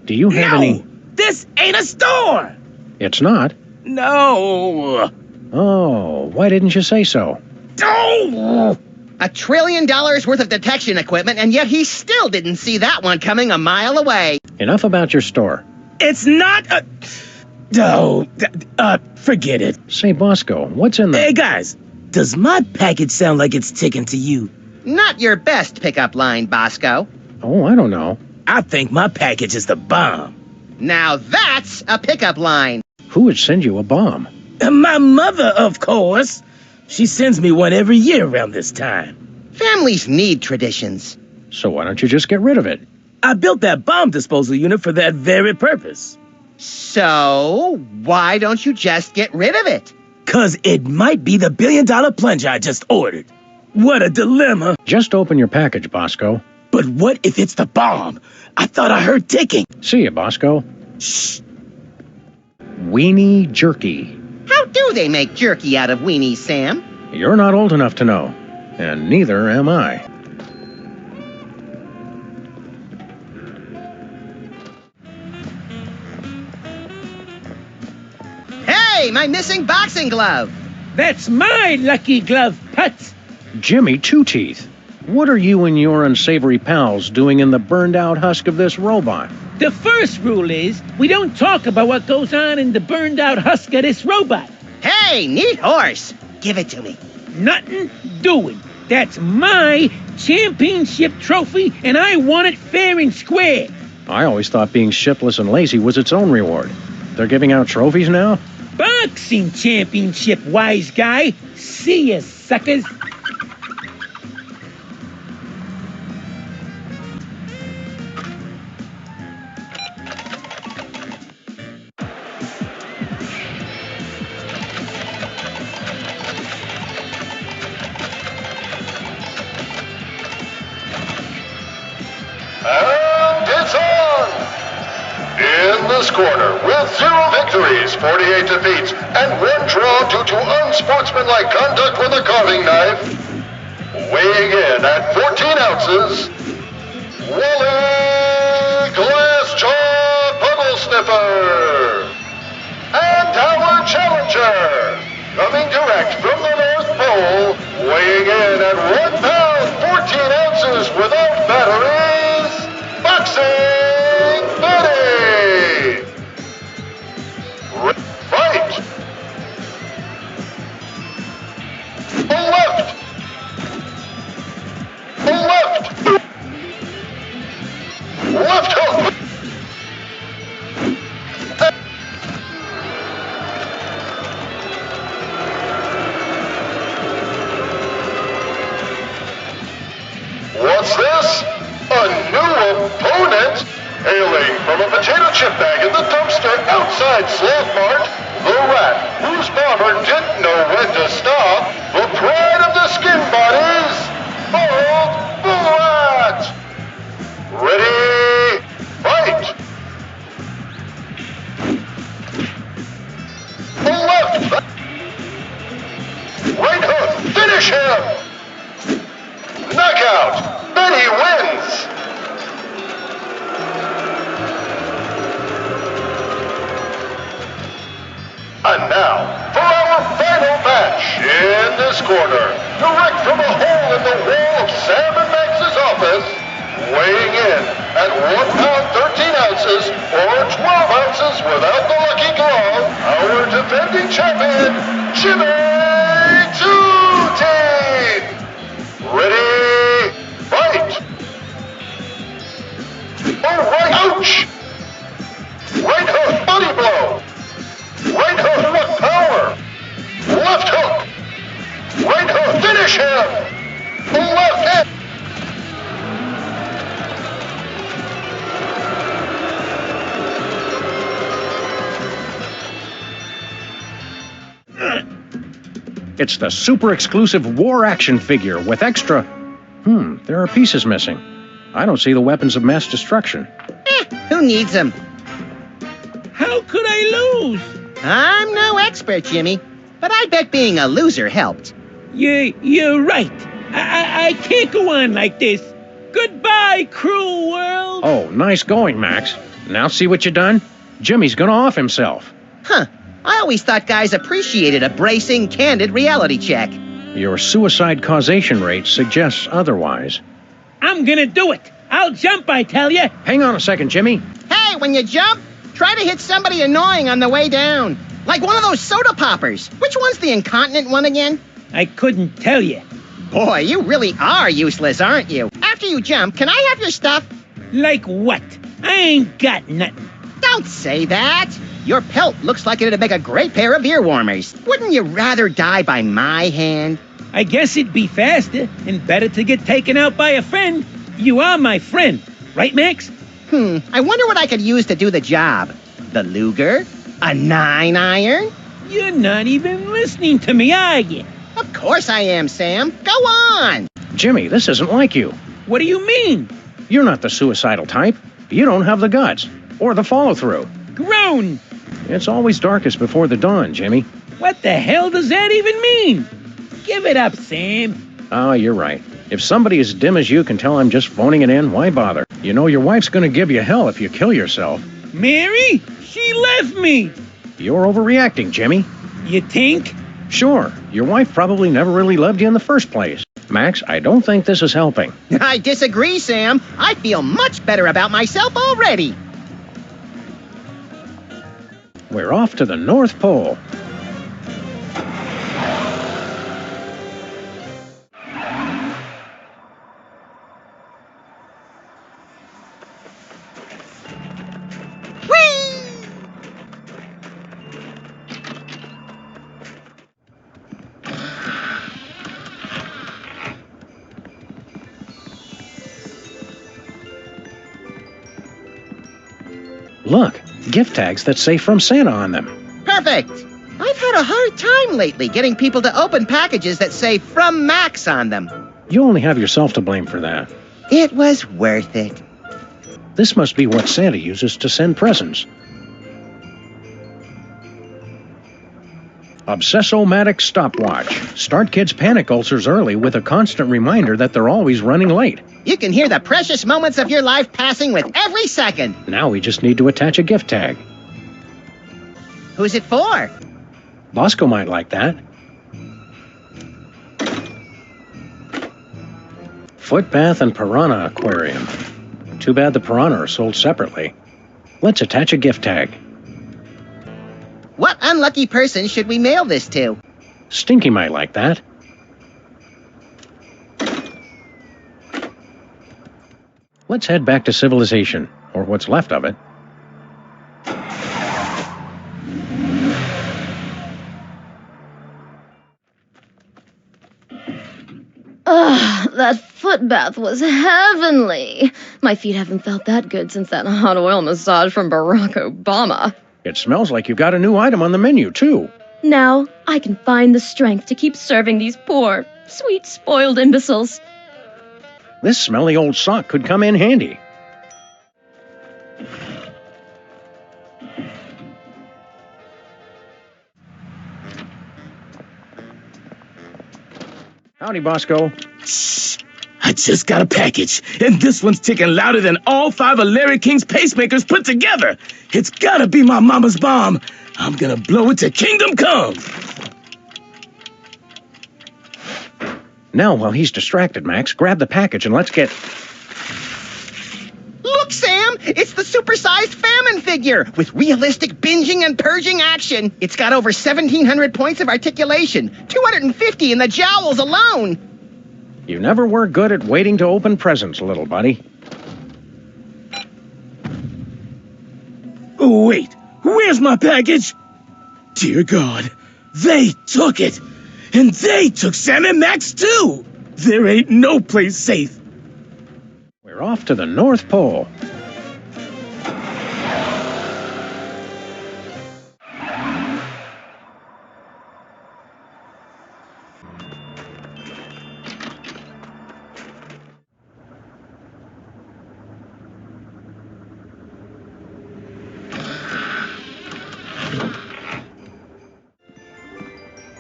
Speaker 1: Do you have any...
Speaker 15: This ain't a store!
Speaker 1: It's not?
Speaker 15: No!
Speaker 1: Oh, why didn't you say so?
Speaker 15: Oh!
Speaker 2: $1 trillion worth of detection equipment, and yet he still didn't see that one coming a mile away.
Speaker 1: Enough about your store.
Speaker 15: It's not a... No, forget it.
Speaker 1: Say, Bosco, what's in the...
Speaker 15: Hey, guys, does my package sound like it's ticking to you?
Speaker 2: Not your best pickup line, Bosco.
Speaker 1: Oh, I don't know.
Speaker 15: I think my package is the bomb.
Speaker 2: Now that's a pickup line.
Speaker 1: Who would send you a bomb?
Speaker 15: My mother, of course. She sends me one every year around this time.
Speaker 2: Families need traditions.
Speaker 1: So why don't you just get rid of it?
Speaker 15: I built that bomb disposal unit for that very purpose.
Speaker 2: So, why don't you just get rid of it?
Speaker 15: 'Cause it might be the $1 billion plunger I just ordered. What a dilemma.
Speaker 1: Just open your package, Bosco.
Speaker 15: But what if it's the bomb? I thought I heard ticking.
Speaker 1: See ya, Bosco.
Speaker 15: Shh.
Speaker 1: Weenie jerky.
Speaker 2: How do they make jerky out of weenies, Sam?
Speaker 1: You're not old enough to know, and neither am I.
Speaker 2: Hey, my missing boxing glove!
Speaker 16: That's my lucky glove, Putz!
Speaker 1: Jimmy Two-Teeth, what are you and your unsavory pals doing in the burned-out husk of this robot?
Speaker 16: The first rule is, we don't talk about what goes on in the burned-out husk of this robot.
Speaker 2: Hey, neat horse! Give it to me.
Speaker 16: Nothing doing. That's my championship trophy, and I want it fair and square.
Speaker 1: I always thought being shipless and lazy was its own reward. They're giving out trophies now?
Speaker 16: Boxing championship, wise guy. See ya, suckers.
Speaker 17: And it's on! In this corner, with 0 victories, 48 defeats, and 1 draw due to unsportsmanlike conduct with a carving knife, weighing in at 14 ounces, Sniffer. And our challenger, coming direct from the North Pole, weighing in at 1 pound 14 ounces without batteries, Boxing Betty. Right. Left. Left. Left hook. What's this? A new opponent? Hailing from a potato chip bag in the dumpster outside Sloth Mart, the rat whose bomber didn't know when to stop, the pride of the skin bodies, Bold the Rat! Ready, fight! Left! Right hook, finish him! Knockout! Betty wins! And now, for our final match in this corner, direct from a hole in the wall of Sam and Max's office, weighing in at 1 pound 13 ounces or 12 ounces without the lucky glove, our defending champion, Season2 team! Ready, fight! Oh, right, ouch! Right hook, body blow! Right hook, what power! Left hook! Right hook, finish him! Left hip!
Speaker 1: It's the super exclusive war action figure with extra... there are pieces missing. I don't see the weapons of mass destruction.
Speaker 2: Who needs them?
Speaker 16: How could I lose?
Speaker 2: I'm no expert, Jimmy, but I bet being a loser helped.
Speaker 16: You're right. I can't go on like this. Goodbye, cruel world.
Speaker 1: Oh, nice going, Max. Now see what you done? Jimmy's gonna off himself.
Speaker 2: Huh. I always thought guys appreciated a bracing, candid reality check.
Speaker 1: Your suicide causation rate suggests otherwise.
Speaker 16: I'm gonna do it. I'll jump, I tell you.
Speaker 1: Hang on a second, Jimmy.
Speaker 2: Hey, when you jump, try to hit somebody annoying on the way down. Like one of those soda poppers. Which one's the incontinent one again?
Speaker 16: I couldn't tell you.
Speaker 2: Boy, you really are useless, aren't you? After you jump, can I have your stuff?
Speaker 16: Like what? I ain't got nothing.
Speaker 2: Don't say that. Your pelt looks like it'd make a great pair of ear warmers. Wouldn't you rather die by my hand?
Speaker 16: I guess it'd be faster and better to get taken out by a friend. You are my friend, right, Max?
Speaker 2: I wonder what I could use to do the job. The Luger? A 9-iron?
Speaker 16: You're not even listening to me, are you?
Speaker 2: Of course I am, Sam. Go on.
Speaker 1: Jimmy, this isn't like you.
Speaker 16: What do you mean?
Speaker 1: You're not the suicidal type. You don't have the guts. Or the follow-through.
Speaker 16: Grown!
Speaker 1: It's always darkest before the dawn, Jimmy.
Speaker 16: What the hell does that even mean? Give it up, Sam.
Speaker 1: Oh, you're right. If somebody as dim as you can tell I'm just phoning it in, why bother? You know your wife's gonna give you hell if you kill yourself.
Speaker 16: Mary? She left me!
Speaker 1: You're overreacting, Jimmy.
Speaker 16: You think?
Speaker 1: Sure. Your wife probably never really loved you in the first place. Max, I don't think this is helping.
Speaker 2: I disagree, Sam. I feel much better about myself already.
Speaker 1: We're off to the North Pole. Look, gift tags that say From Santa on them.
Speaker 2: Perfect. I've had a hard time lately getting people to open packages that say From Max on them.
Speaker 1: You only have yourself to blame for that.
Speaker 2: It was worth it.
Speaker 1: This must be what Santa uses to send presents. Obsessomatic stopwatch. Start kids' panic ulcers early with a constant reminder that they're always running late.
Speaker 2: You can hear the precious moments of your life passing with every every second.
Speaker 1: Now we just need to attach a gift tag.
Speaker 2: Who's it for?
Speaker 1: Bosco might like that. Footbath and Piranha Aquarium. Too bad the piranha are sold separately. Let's attach a gift tag.
Speaker 2: What unlucky person should we mail this to?
Speaker 1: Stinky might like that. Let's head back to civilization, or what's left of it.
Speaker 10: Ugh, that foot bath was heavenly. My feet haven't felt that good since that hot oil massage from Barack Obama.
Speaker 1: It smells like you've got a new item on the menu, too.
Speaker 10: Now, I can find the strength to keep serving these poor, sweet, spoiled imbeciles.
Speaker 1: This smelly old sock could come in handy. Howdy, Bosco.
Speaker 15: Shh! I just got a package, and this one's ticking louder than all 5 of Larry King's pacemakers put together. It's gotta be my mama's bomb. I'm gonna blow it to kingdom come.
Speaker 1: Now, while he's distracted, Max, grab the package and let's get...
Speaker 2: Look, Sam! It's the supersized famine figure with realistic binging and purging action. It's got over 1,700 points of articulation, 250 in the jowls alone.
Speaker 1: You never were good at waiting to open presents, little buddy.
Speaker 15: Wait, where's my package? Dear God, they took it. And they took Sam and Max, too. There ain't no place safe.
Speaker 1: We're off to the North Pole.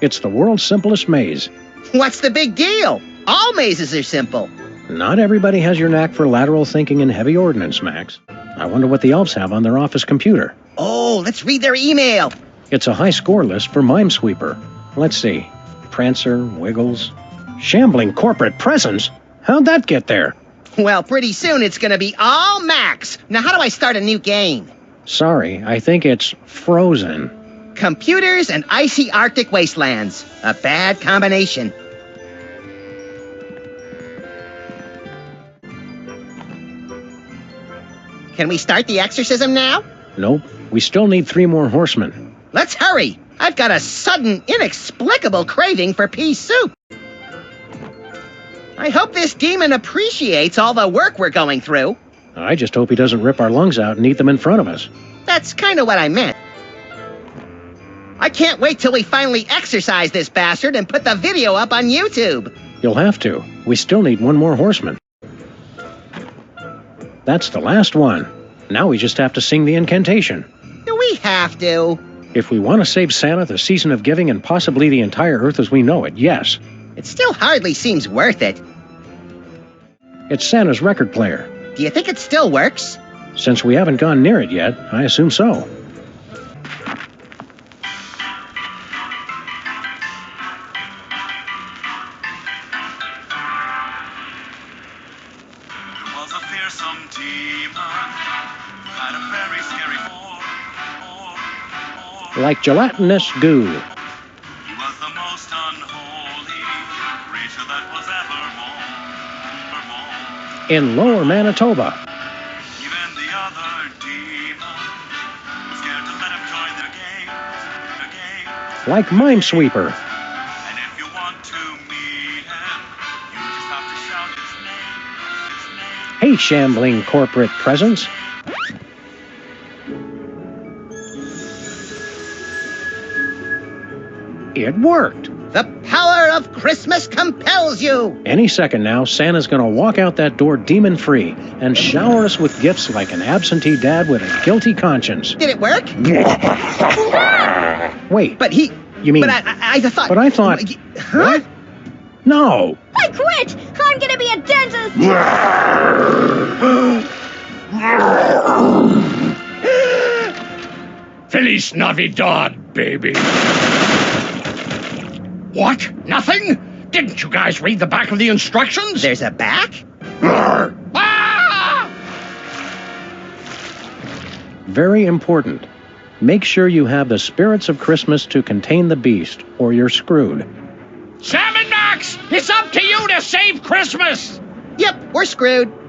Speaker 1: It's the world's simplest maze.
Speaker 2: What's the big deal? All mazes are simple.
Speaker 1: Not everybody has your knack for lateral thinking and heavy ordnance, Max. I wonder what the elves have on their office computer.
Speaker 2: Oh, let's read their email.
Speaker 1: It's a high score list for Minesweeper. Let's see. Prancer, Wiggles, shambling corporate presence? How'd that get there?
Speaker 2: Well, pretty soon it's gonna be all Max. Now how do I start a new game?
Speaker 1: Sorry, I think it's Frozen.
Speaker 2: Computers and icy Arctic wastelands. A bad combination. Can we start the exorcism now?
Speaker 1: Nope. We still need 3 more horsemen.
Speaker 2: Let's hurry! I've got a sudden, inexplicable craving for pea soup. I hope this demon appreciates all the work we're going through.
Speaker 1: I just hope he doesn't rip our lungs out and eat them in front of us.
Speaker 2: That's kind of what I meant. I can't wait till we finally exercise this bastard and put the video up on YouTube.
Speaker 1: You'll have to. We still need 1 more horseman. That's the last one. Now we just have to sing the incantation.
Speaker 2: Do we have to?
Speaker 1: If we want to save Santa, the season of giving, and possibly the entire Earth as we know it, yes.
Speaker 2: It still hardly seems worth it.
Speaker 1: It's Santa's record player.
Speaker 2: Do you think it still works?
Speaker 1: Since we haven't gone near it yet, I assume so. Like gelatinous goo.
Speaker 18: He was the most unholy creature that was ever born.
Speaker 1: In Lower Manitoba.
Speaker 18: Even the other demons were scared to let him join their game.
Speaker 1: Like Minesweeper.
Speaker 18: And if you want to meet him, you just have to shout his name.
Speaker 1: Hey, shambling corporate presence. It worked.
Speaker 2: The power of Christmas compels you.
Speaker 1: Any second now, Santa's gonna walk out that door demon-free and shower us with gifts like an absentee dad with a guilty conscience.
Speaker 2: Did it work?
Speaker 1: Wait.
Speaker 2: But he...
Speaker 1: You mean...
Speaker 2: But I thought...
Speaker 1: But I thought...
Speaker 2: Huh?
Speaker 1: What? No.
Speaker 9: I quit! I'm gonna be a dentist!
Speaker 5: Feliz Navidad, baby. What? Nothing? Didn't you guys read the back of the instructions?
Speaker 2: There's a back?
Speaker 5: Roar. Ah!
Speaker 1: Very important. Make sure you have the spirits of Christmas to contain the beast, or you're screwed.
Speaker 5: Sam and Max, it's up to you to save Christmas!
Speaker 2: Yep, we're screwed.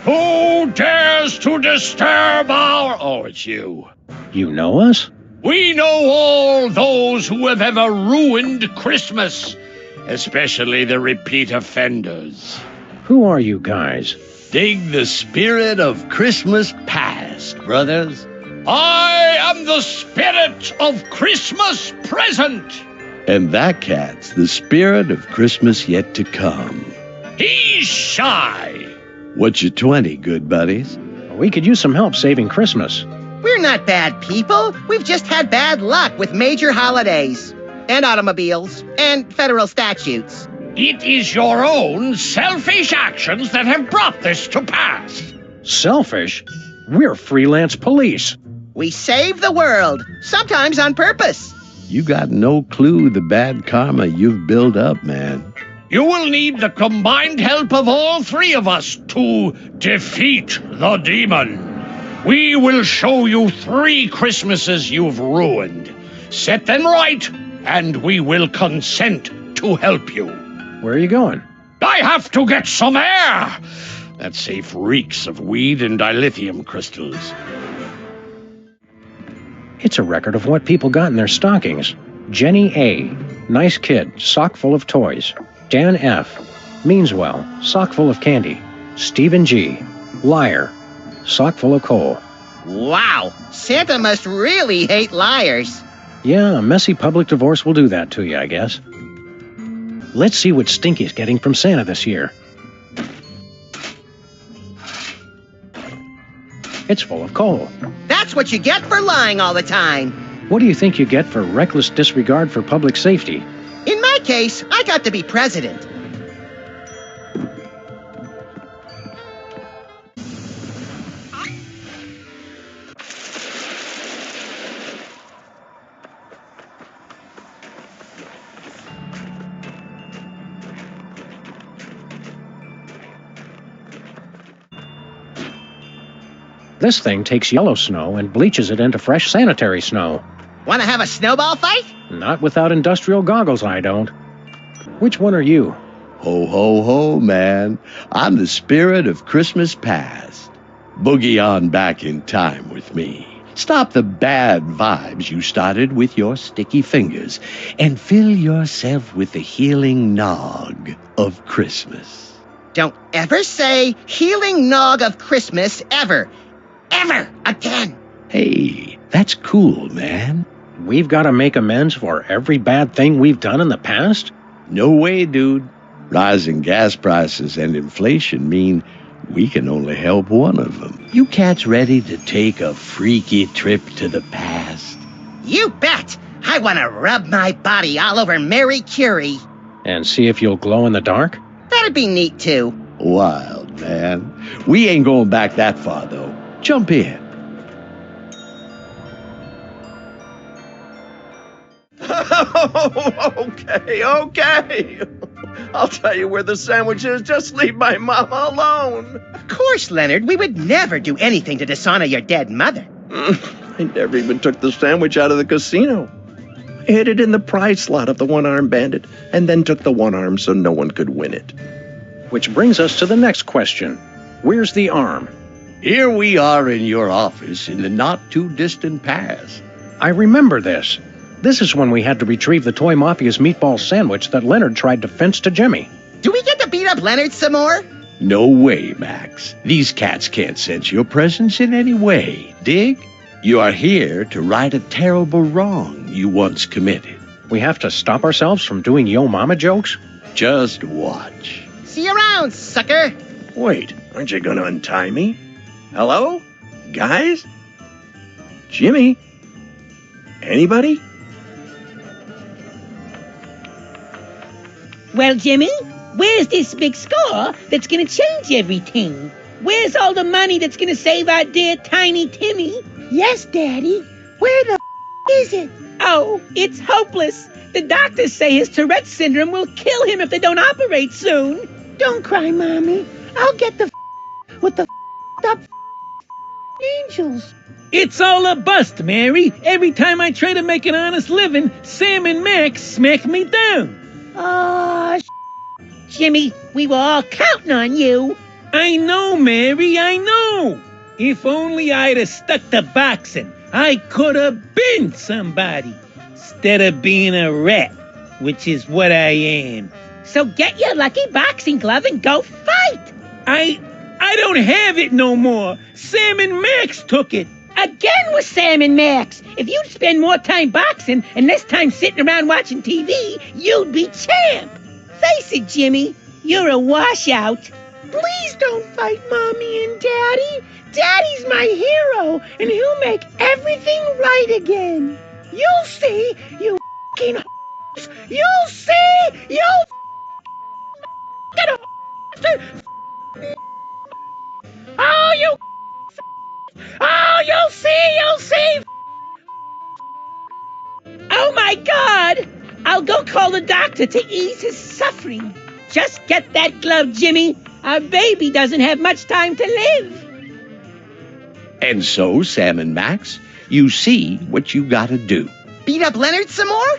Speaker 5: Who dares to disturb our... Oh, it's you.
Speaker 1: You know us?
Speaker 5: We know all those who have ever ruined Christmas, especially the repeat offenders.
Speaker 1: Who are you guys?
Speaker 19: Dig the spirit of Christmas past, brothers.
Speaker 5: I am the spirit of Christmas present.
Speaker 19: And that cat's the spirit of Christmas yet to come.
Speaker 5: He's shy.
Speaker 19: What's your 20, good buddies?
Speaker 1: We could use some help saving Christmas.
Speaker 2: We're not bad people. We've just had bad luck with major holidays. And automobiles. And federal statutes.
Speaker 5: It is your own selfish actions that have brought this to pass.
Speaker 1: Selfish? We're freelance police.
Speaker 2: We save the world. Sometimes on purpose.
Speaker 19: You got no clue the bad karma you've built up, man.
Speaker 5: You will need the combined help of all three of us to defeat the demon. We will show you 3 Christmases you've ruined. Set them right, and we will consent to help you.
Speaker 1: Where are you going?
Speaker 5: I have to get some air. That safe reeks of weed and dilithium crystals.
Speaker 1: It's a record of what people got in their stockings. Jenny A. Nice kid, sock full of toys. Dan F. Means well, sock full of candy. Stephen G. Liar, sock full of coal.
Speaker 2: Wow, Santa must really hate liars.
Speaker 1: Yeah, a messy public divorce will do that to you, I guess. Let's see what Stinky's getting from Santa this year. It's full of coal.
Speaker 2: That's what you get for lying all the time.
Speaker 1: What do you think you get for reckless disregard for public safety?
Speaker 2: In my case, I got to be president.
Speaker 1: This thing takes yellow snow and bleaches it into fresh sanitary snow.
Speaker 2: Want to have a snowball fight?
Speaker 1: Not without industrial goggles, I don't. Which one are you?
Speaker 19: Ho, ho, ho, man. I'm the spirit of Christmas past. Boogie on back in time with me. Stop the bad vibes you started with your sticky fingers and fill yourself with the healing nog of Christmas.
Speaker 2: Don't ever say healing nog of Christmas ever. Ever again.
Speaker 19: Hey, that's cool, man.
Speaker 1: We've got to make amends for every bad thing we've done in the past?
Speaker 19: No way, dude. Rising gas prices and inflation mean we can only help one of them. You cats ready to take a freaky trip to the past?
Speaker 2: You bet. I want to rub my body all over Mary Curie.
Speaker 1: And see if you'll glow in the dark?
Speaker 2: That'd be neat, too.
Speaker 19: Wild, man. We ain't going back that far, though. Jump in.
Speaker 20: Okay. I'll tell you where the sandwich is. Just leave my mama alone.
Speaker 2: Of course, Leonard. We would never do anything to dishonor your dead mother.
Speaker 20: I never even took the sandwich out of the casino. I hid it in the prize slot of the one-armed bandit, and then took the one arm so no one could win it.
Speaker 1: Which brings us to the next question. Where's the arm?
Speaker 19: Here we are in your office in the not-too-distant past.
Speaker 1: I remember this. This is when we had to retrieve the Toy Mafia's meatball sandwich that Leonard tried to fence to Jimmy.
Speaker 2: Do we get to beat up Leonard some more?
Speaker 19: No way, Max. These cats can't sense your presence in any way. Dig? You are here to right a terrible wrong you once committed.
Speaker 1: We have to stop ourselves from doing Yo Mama jokes?
Speaker 19: Just watch.
Speaker 2: See you around, sucker.
Speaker 20: Wait, aren't you gonna untie me? Hello? Guys? Jimmy? Anybody?
Speaker 16: Well, Jimmy, where's this big score that's gonna change everything? Where's all the money that's gonna save our dear tiny Timmy? Yes, Daddy. Where the is it? Oh, it's hopeless. The doctors say his Tourette's syndrome will kill him if they don't operate soon. Don't cry, Mommy. I'll get the with the up angels. It's all a bust, Mary. Every time I try to make an honest living, Sam and Max smack me down. Oh, Jimmy, we were all counting on you. I know, Mary, I know. If only I'd have stuck to boxing, I could have been somebody. Instead of being a rat, which is what I am. So get your lucky boxing glove and go fight. I don't have it no more. Sam and Max took it. Again with Sam and Max. If you'd spend more time boxing and less time sitting around watching TV, you'd be champ. Face it, Jimmy, you're a washout. Please don't fight Mommy and Daddy. Daddy's my hero, and he'll make everything right again. You'll see, you f***ing h***s. You'll see, you'll oh, you oh, you'll see. Oh, my God. I'll go call the doctor to ease his suffering. Just get that glove, Jimmy. Our baby doesn't have much time to live.
Speaker 19: And so, Sam and Max, you see what you gotta do.
Speaker 2: Beat up Leonard some more?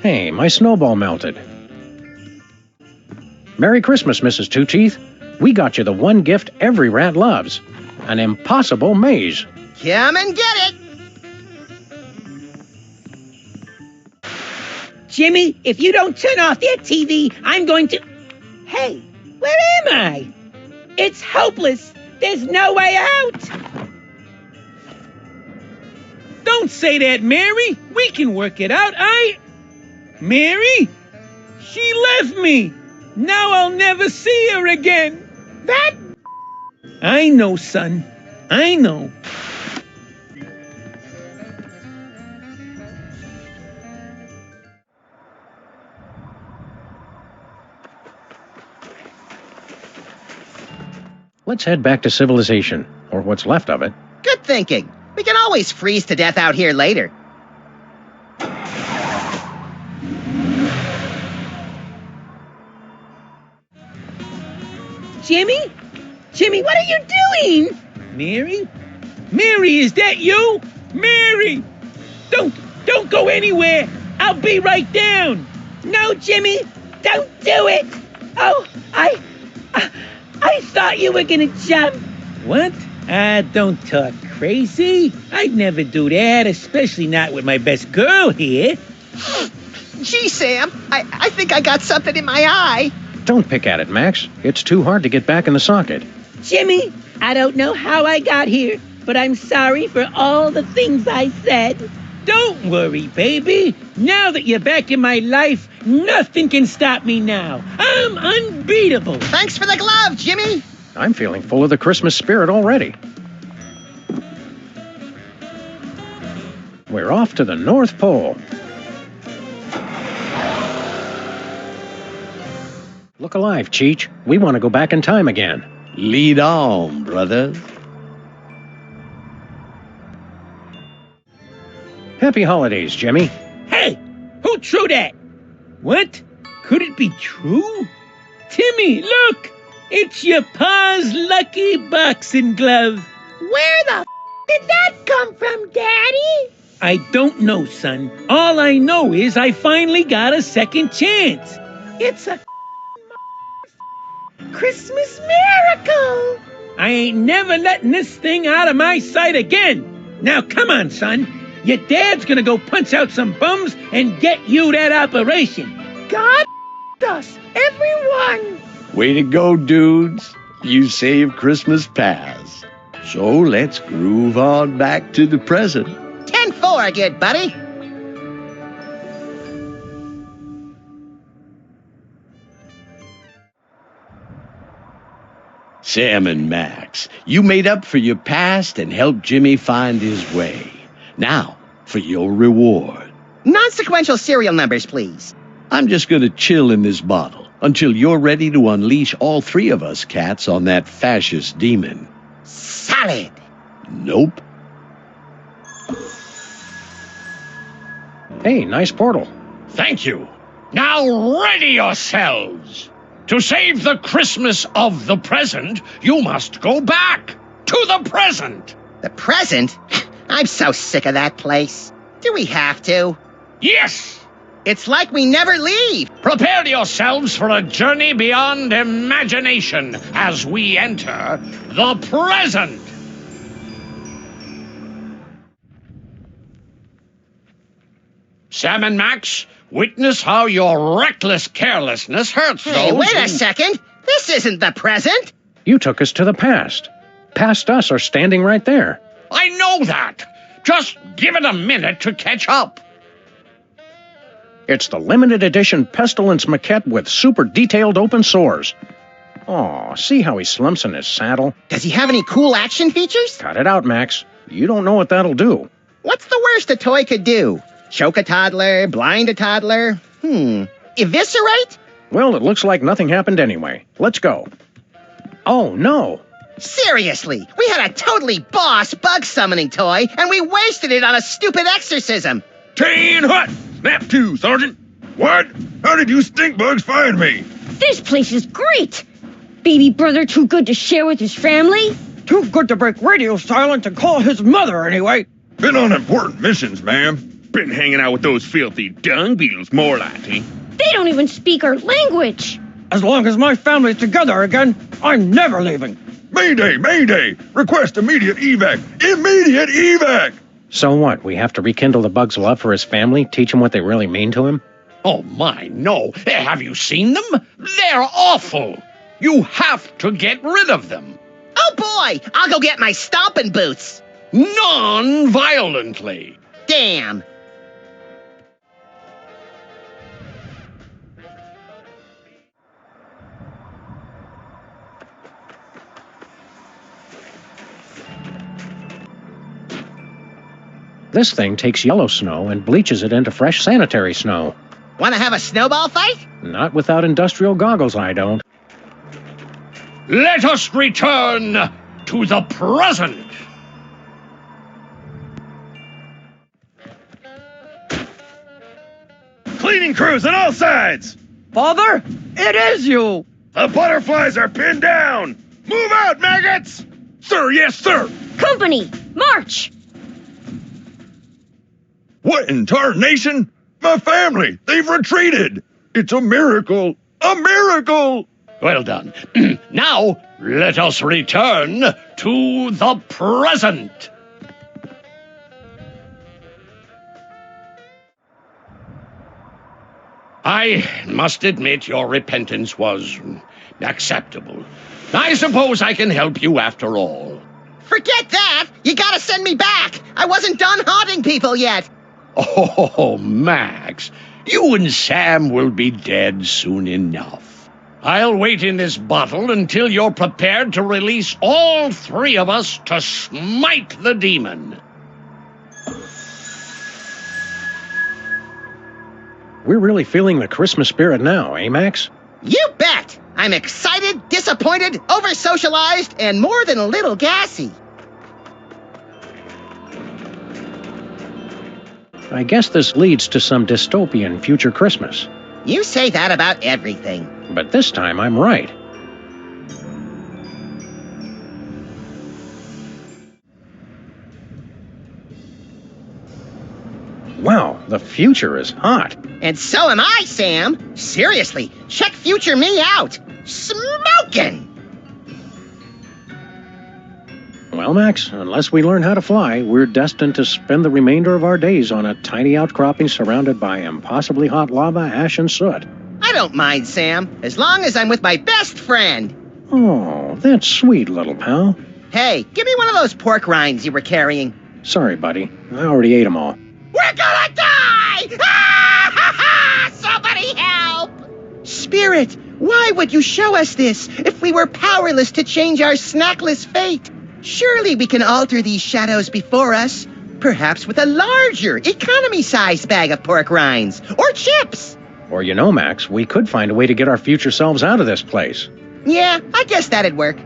Speaker 1: Hey, my snowball melted. Merry Christmas, Mrs. Two Teeth. We got you the one gift every rat loves. An impossible maze.
Speaker 2: Come and get it!
Speaker 16: Jimmy, if you don't turn off that TV, I'm going to... Hey, where am I? It's hopeless. There's no way out. Don't say that, Mary. We can work it out. Mary? She left me. Now I'll never see her again. That... I know, son. I know.
Speaker 1: Let's head back to civilization, or what's left of it.
Speaker 2: Good thinking. We can always freeze to death out here later.
Speaker 16: Jimmy? Jimmy, what are you doing? Mary? Mary, is that you? Mary! Don't go anywhere. I'll be right down. No, Jimmy, don't do it. Oh, I thought you were gonna jump. What? Don't talk crazy. I'd never do that, especially not with my best girl here.
Speaker 2: Gee, Sam, I think I got something in my eye.
Speaker 1: Don't pick at it, Max. It's too hard to get back in the socket.
Speaker 16: Jimmy, I don't know how I got here, but I'm sorry for all the things I said. Don't worry, baby. Now that you're back in my life, nothing can stop me now. I'm unbeatable.
Speaker 2: Thanks for the glove, Jimmy.
Speaker 1: I'm feeling full of the Christmas spirit already. We're off to the North Pole. Look alive, Cheech. We want to go back in time again.
Speaker 19: Lead on, brothers.
Speaker 1: Happy holidays, Jimmy.
Speaker 16: Hey, who threw that? What? Could it be true? Timmy, look! It's your pa's lucky boxing glove. Where the did that come from, Daddy? I don't know, son. All I know is I finally got a second chance. It's a Christmas miracle. I ain't never letting this thing out of my sight again. Now, come on, son. Your dad's gonna go punch out some bums and get you that operation. God us, everyone.
Speaker 19: Way to go, dudes. You saved Christmas past. So let's groove on back to the present.
Speaker 2: 10-4, good buddy.
Speaker 19: Sam and Max, you made up for your past and helped Jimmy find his way. Now, for your reward.
Speaker 2: Non-sequential serial numbers, please.
Speaker 19: I'm just gonna chill in this bottle until you're ready to unleash all three of us cats on that fascist demon.
Speaker 2: Solid.
Speaker 19: Nope.
Speaker 1: Hey, nice portal.
Speaker 5: Thank you. Now ready yourselves. To save the Christmas of the present, you must go back to the present.
Speaker 2: The present? I'm so sick of that place. Do we have to?
Speaker 5: Yes!
Speaker 2: It's like we never leave.
Speaker 5: Prepare yourselves for a journey beyond imagination as we enter the present. Sam and Max, witness how your reckless carelessness hurts
Speaker 2: Hey,
Speaker 5: those
Speaker 2: wait a
Speaker 5: who-
Speaker 2: second. This isn't the present.
Speaker 1: You took us to the past. Past us are standing right there.
Speaker 5: I know that. Just give it a minute to catch up.
Speaker 1: It's the limited edition Pestilence maquette with super detailed open sores. Aw, see how he slumps in his saddle?
Speaker 2: Does he have any cool action features?
Speaker 1: Cut it out, Max. You don't know what that'll do.
Speaker 2: What's the worst a toy could do? Choke a toddler, blind a toddler? Eviscerate?
Speaker 1: Well, it looks like nothing happened anyway. Let's go. Oh, no.
Speaker 2: Seriously, we had a totally boss bug summoning toy, and we wasted it on a stupid exorcism.
Speaker 11: Tan hut! Snap to, Sergeant! What? How did you stink bugs find me?
Speaker 12: This place is great! Baby brother too good to share with his family?
Speaker 7: Too good to break radio silent and call his mother anyway.
Speaker 11: Been on important missions, ma'am.
Speaker 3: Been hanging out with those filthy dung beetles, more like, eh?
Speaker 12: They don't even speak our language.
Speaker 7: As long as my family's together again, I'm never leaving.
Speaker 11: Mayday! Mayday! Request immediate evac! Immediate evac!
Speaker 1: So what, we have to rekindle the bug's love for his family, teach him what they really mean to him?
Speaker 5: Oh my, no. Have you seen them? They're awful. You have to get rid of them.
Speaker 2: Oh boy, I'll go get my stomping boots.
Speaker 5: Non-violently.
Speaker 2: Damn.
Speaker 1: This thing takes yellow snow and bleaches it into fresh sanitary snow.
Speaker 2: Want to have a snowball fight?
Speaker 1: Not without industrial goggles, I don't.
Speaker 5: Let us return to the present.
Speaker 3: Cleaning crews on all sides!
Speaker 7: Father, it is you!
Speaker 3: The butterflies are pinned down! Move out, maggots!
Speaker 11: Sir, yes, sir!
Speaker 12: Company, march!
Speaker 11: What in tarnation? My family, they've retreated! It's a miracle! A miracle!
Speaker 5: Well done. Now, let us return to the present. I must admit your repentance was acceptable. I suppose I can help you after all.
Speaker 2: Forget that! You gotta send me back! I wasn't done haunting people yet!
Speaker 5: Oh, Max, you and Sam will be dead soon enough. I'll wait in this bottle until you're prepared to release all three of us to smite the demon.
Speaker 1: We're really feeling the Christmas spirit now, eh, Max?
Speaker 2: You bet! I'm excited, disappointed, over-socialized, and more than a little gassy.
Speaker 1: I guess this leads to some dystopian future Christmas.
Speaker 2: You say that about everything.
Speaker 1: But this time I'm right. Wow, the future is hot.
Speaker 2: And so am I, Sam. Seriously, check future me out. Smoking!
Speaker 1: Well, Max, unless we learn how to fly, we're destined to spend the remainder of our days on a tiny outcropping surrounded by impossibly hot lava, ash, and soot.
Speaker 2: I don't mind, Sam, as long as I'm with my best friend.
Speaker 1: Oh, that's sweet, little pal.
Speaker 2: Hey, give me one of those pork rinds you were carrying.
Speaker 1: Sorry, buddy. I already ate them all.
Speaker 2: We're gonna die! Somebody help! Spirit, why Why would you show us this if we were powerless to change our snackless fate? Surely we can alter these shadows before us, perhaps with a larger, economy-sized bag of pork rinds or chips.
Speaker 1: Or you know, Max, we could find a way to get our future selves out of this place.
Speaker 2: Yeah, I guess that'd work.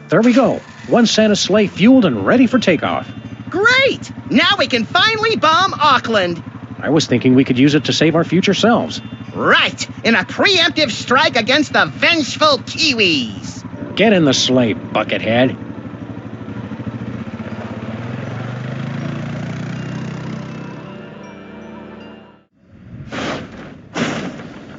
Speaker 1: There we go. One Santa's sleigh fueled and ready for takeoff.
Speaker 2: Great! Now we can finally bomb Auckland.
Speaker 1: I was thinking we could use it to save our future selves.
Speaker 2: Right! In a preemptive strike against the vengeful Kiwis!
Speaker 1: Get in the sleigh, buckethead.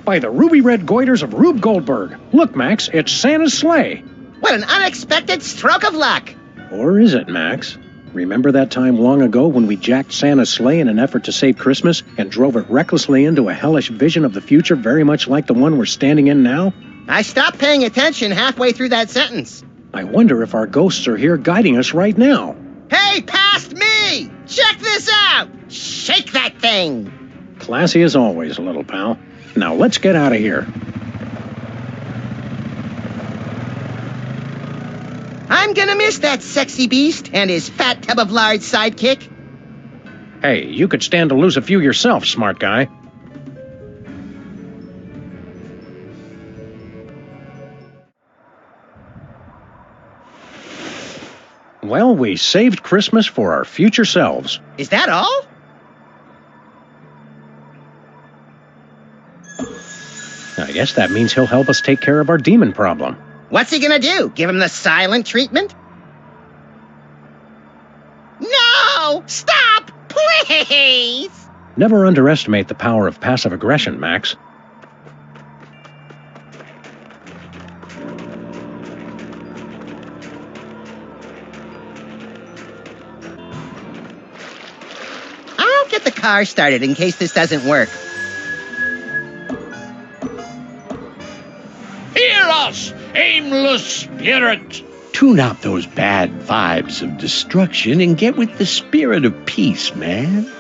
Speaker 1: By the ruby red goiters of Rube Goldberg. Look, Max, it's Santa's sleigh.
Speaker 2: What an unexpected stroke of luck!
Speaker 1: Or is it, Max? Remember that time long ago when we jacked Santa's sleigh in an effort to save Christmas and drove it recklessly into a hellish vision of the future very much like the one we're standing in now?
Speaker 2: I stopped paying attention halfway through that sentence.
Speaker 1: I wonder if our ghosts are here guiding us right now.
Speaker 2: Hey, past me! Check this out! Shake that thing!
Speaker 1: Classy as always, little pal. Now let's get out of here.
Speaker 2: I'm gonna miss that sexy beast and his fat tub of lard sidekick.
Speaker 1: Hey, you could stand to lose a few yourself, smart guy. Well, we saved Christmas for our future selves.
Speaker 2: Is that all?
Speaker 1: I guess that means he'll help us take care of our demon problem.
Speaker 2: What's he gonna do? Give him the silent treatment? No! Stop! Please!
Speaker 1: Never underestimate the power of passive aggression, Max.
Speaker 2: I'll get the car started in case this doesn't work.
Speaker 5: Hear us, aimless spirit!
Speaker 19: Tune out those bad vibes of destruction and get with the spirit of peace, man.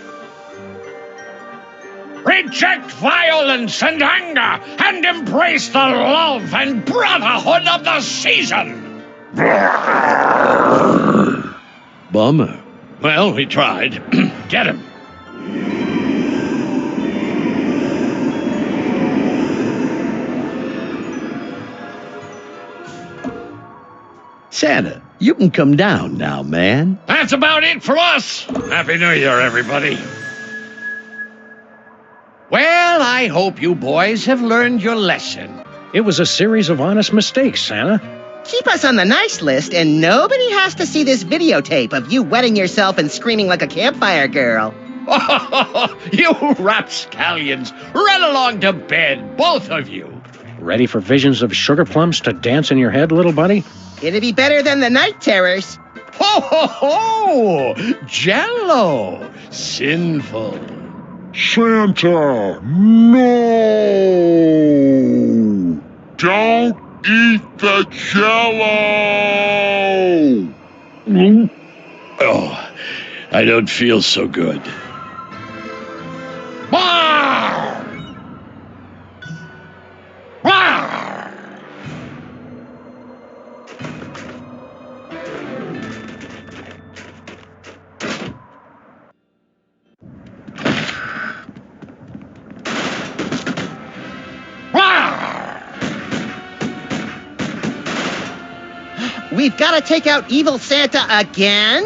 Speaker 5: Reject violence and anger and embrace the love and brotherhood of the season!
Speaker 19: Bummer.
Speaker 5: Well, we tried. Get him.
Speaker 19: Santa, you can come down now, man.
Speaker 5: That's about it for us. Happy New Year, everybody.
Speaker 21: Well, I hope you boys have learned your lesson.
Speaker 1: It was a series of honest mistakes, Santa.
Speaker 2: Keep us on the nice list and nobody has to see this videotape of you wetting yourself and screaming like a campfire girl.
Speaker 21: You rapscallions, run along to bed, both of you.
Speaker 1: Ready for visions of sugar plums to dance in your head, little buddy?
Speaker 2: It'd be better than the night terrors.
Speaker 21: Ho, ho, ho! Jello! Sinful.
Speaker 4: Santa, no! Don't eat the Jello!
Speaker 21: Oh, I don't feel so good.
Speaker 2: We've got to take out evil Santa again?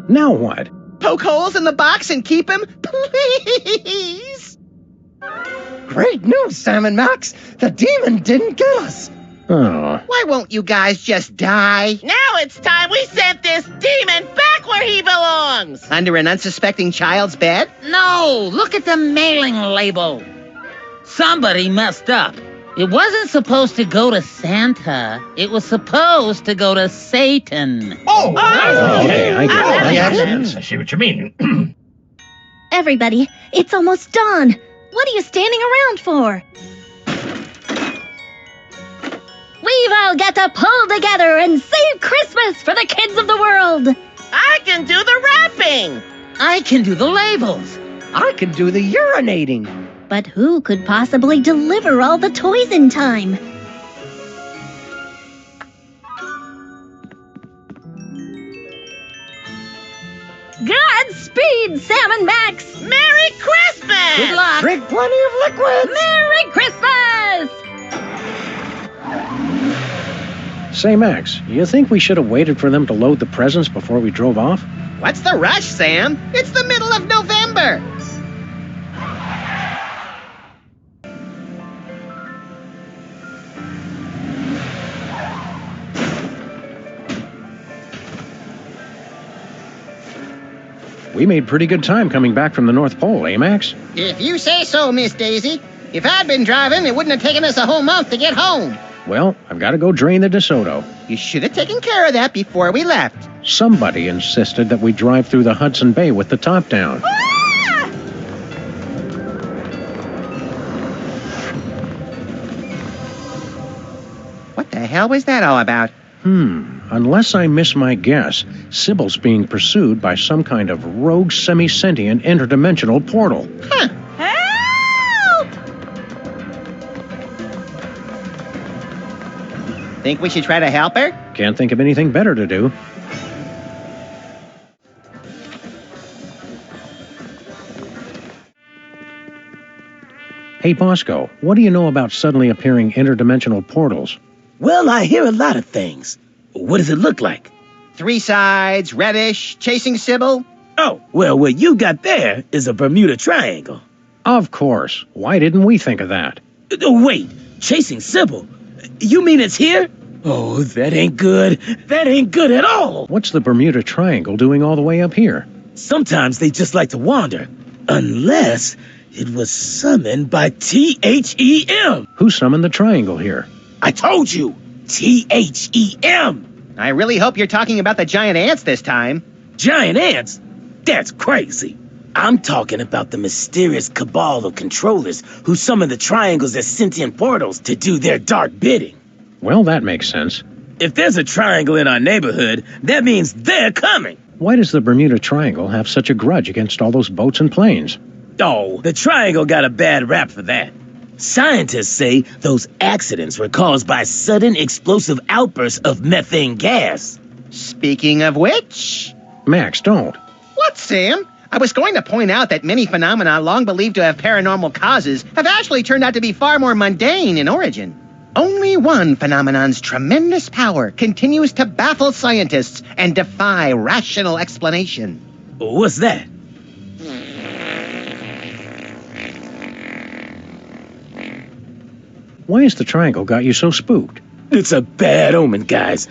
Speaker 1: Now what?
Speaker 2: Poke holes in the box and keep him, please?
Speaker 7: Great news, Sam and Max. The demon didn't get us.
Speaker 1: Oh.
Speaker 2: Why won't you guys just die?
Speaker 8: Now it's time we sent this demon back where he belongs!
Speaker 2: Under an unsuspecting child's bed?
Speaker 16: No, look at the mailing label. Somebody messed up. It wasn't supposed to go to Santa. It was supposed to go to Satan.
Speaker 1: Oh, okay, I get it.
Speaker 21: I see what you mean.
Speaker 9: Everybody, it's almost dawn. What are you standing around for? We've all got to pull together and save Christmas for the kids of the world.
Speaker 8: I can do the wrapping.
Speaker 16: I can do the labels.
Speaker 7: I can do the urinating.
Speaker 9: But who could possibly deliver all the toys in time? Godspeed, Sam and Max!
Speaker 8: Merry Christmas!
Speaker 16: Good luck.
Speaker 7: Drink plenty of liquids.
Speaker 9: Merry Christmas!
Speaker 1: Say, Max, you think we should have waited for them to load the presents before we drove off?
Speaker 2: What's the rush, Sam? It's the middle of November.
Speaker 1: We made pretty good time coming back from the North Pole, eh, Max?
Speaker 2: If you say so, Miss Daisy. If I'd been driving, it wouldn't have taken us a whole month to get home.
Speaker 1: Well, I've got to go drain the DeSoto.
Speaker 2: You should have taken care of that before we left.
Speaker 1: Somebody insisted that we drive through the Hudson Bay with the top down.
Speaker 2: What the hell was that all about?
Speaker 1: Unless I miss my guess, Sybil's being pursued by some kind of rogue semi-sentient interdimensional portal.
Speaker 2: Huh.
Speaker 9: Help!
Speaker 2: Think we should try to help her?
Speaker 1: Can't think of anything better to do. Hey, Bosco, what do you know about suddenly appearing interdimensional portals?
Speaker 15: Well, I hear a lot of things. What does it look like?
Speaker 2: 3 sides, reddish, chasing Sybil.
Speaker 15: Oh, well, what you got there is a Bermuda Triangle.
Speaker 1: Of course. Why didn't we think of that?
Speaker 15: Wait, chasing Sybil? You mean it's here? Oh, that ain't good. That ain't good at all.
Speaker 1: What's the Bermuda Triangle doing all the way up here?
Speaker 15: Sometimes they just like to wander. Unless it was summoned by THEM.
Speaker 1: Who summoned the triangle here?
Speaker 15: I told you! THEM!
Speaker 2: I really hope you're talking about the giant ants this time.
Speaker 15: Giant ants? That's crazy. I'm talking about the mysterious cabal of controllers who summon the triangles as sentient portals to do their dark bidding.
Speaker 1: Well, that makes sense.
Speaker 15: If there's a triangle in our neighborhood, that means they're coming.
Speaker 1: Why does the Bermuda Triangle have such a grudge against all those boats and planes?
Speaker 15: Oh, the triangle got a bad rap for that. Scientists say those accidents were caused by sudden explosive outbursts of methane gas.
Speaker 2: Speaking of which...
Speaker 1: Max, don't.
Speaker 2: What, Sam? I was going to point out that many phenomena long believed to have paranormal causes have actually turned out to be far more mundane in origin. Only one phenomenon's tremendous power continues to baffle scientists and defy rational explanation.
Speaker 15: What's that?
Speaker 1: Why has the triangle got you so spooked?
Speaker 15: It's a bad omen, guys.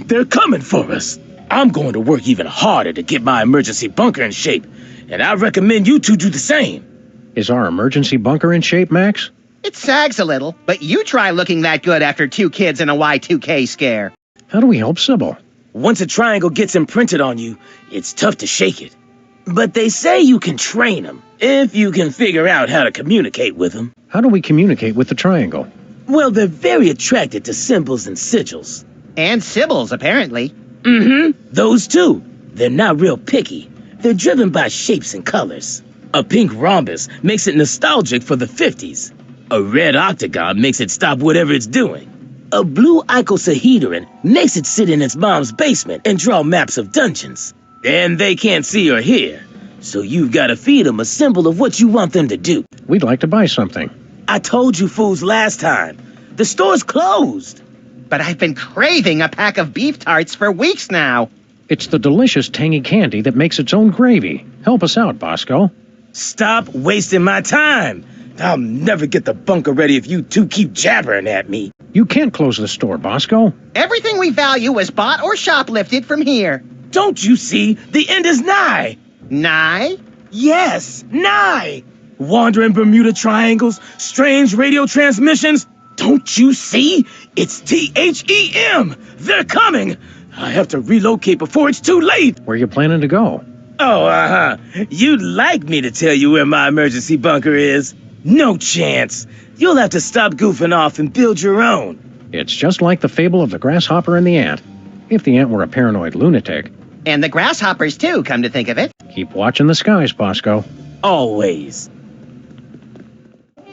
Speaker 15: They're coming for us. I'm going to work even harder to get my emergency bunker in shape, and I recommend you two do the same.
Speaker 1: Is our emergency bunker in shape, Max?
Speaker 2: It sags a little, but you try looking that good after 2 kids and a Y2K scare.
Speaker 1: How do we help Sybil?
Speaker 15: Once a triangle gets imprinted on you, it's tough to shake it. But they say you can train them, if you can figure out how to communicate with them.
Speaker 1: How do we communicate with the triangle?
Speaker 15: Well, they're very attracted to symbols and sigils.
Speaker 2: And Sybils, apparently.
Speaker 15: Mm-hmm. Those two. They're not real picky. They're driven by shapes and colors. A pink rhombus makes it nostalgic for the 50s. A red octagon makes it stop whatever it's doing. A blue icosahedron makes it sit in its mom's basement and draw maps of dungeons. And they can't see or hear. So you've got to feed them a symbol of what you want them to do.
Speaker 1: We'd like to buy something.
Speaker 15: I told you fools last time. The store's closed.
Speaker 2: But I've been craving a pack of beef tarts for weeks now.
Speaker 1: It's the delicious tangy candy that makes its own gravy. Help us out, Bosco.
Speaker 15: Stop wasting my time. I'll never get the bunker ready if you two keep jabbering at me.
Speaker 1: You can't close the store, Bosco.
Speaker 2: Everything we value was bought or shoplifted from here.
Speaker 15: Don't you see? The end is nigh.
Speaker 2: Nigh?
Speaker 15: Yes, nigh. Wandering Bermuda triangles, strange radio transmissions. Don't you see? It's THEM. They're coming. I have to relocate before it's too late.
Speaker 1: Where you planning to go?
Speaker 15: Oh, You'd like me to tell you where my emergency bunker is? No chance. You'll have to stop goofing off and build your own.
Speaker 1: It's just like the fable of the grasshopper and the ant. If the ant were a paranoid lunatic.
Speaker 2: And the grasshoppers, too, come to think of it.
Speaker 1: Keep watching the skies, Bosco.
Speaker 15: Always.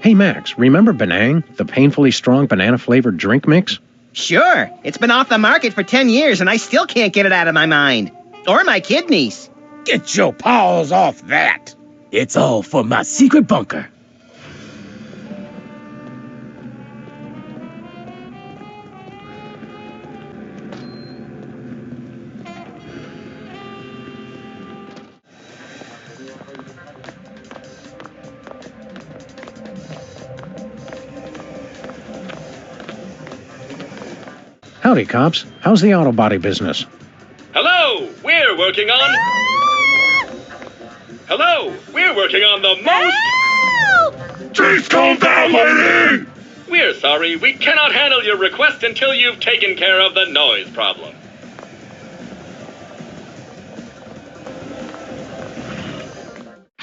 Speaker 1: Hey, Max, remember Benang, the painfully strong banana-flavored drink mix?
Speaker 2: Sure. It's been off the market for 10 years, and I still can't get it out of my mind. Or my kidneys.
Speaker 15: Get your paws off that. It's all for my secret bunker.
Speaker 1: Howdy, cops. How's the auto body business?
Speaker 13: Hello, we're working on... Hello, we're working on the most...
Speaker 14: Please calm down, lady!
Speaker 13: We're sorry, we cannot handle your request until you've taken care of the noise problem.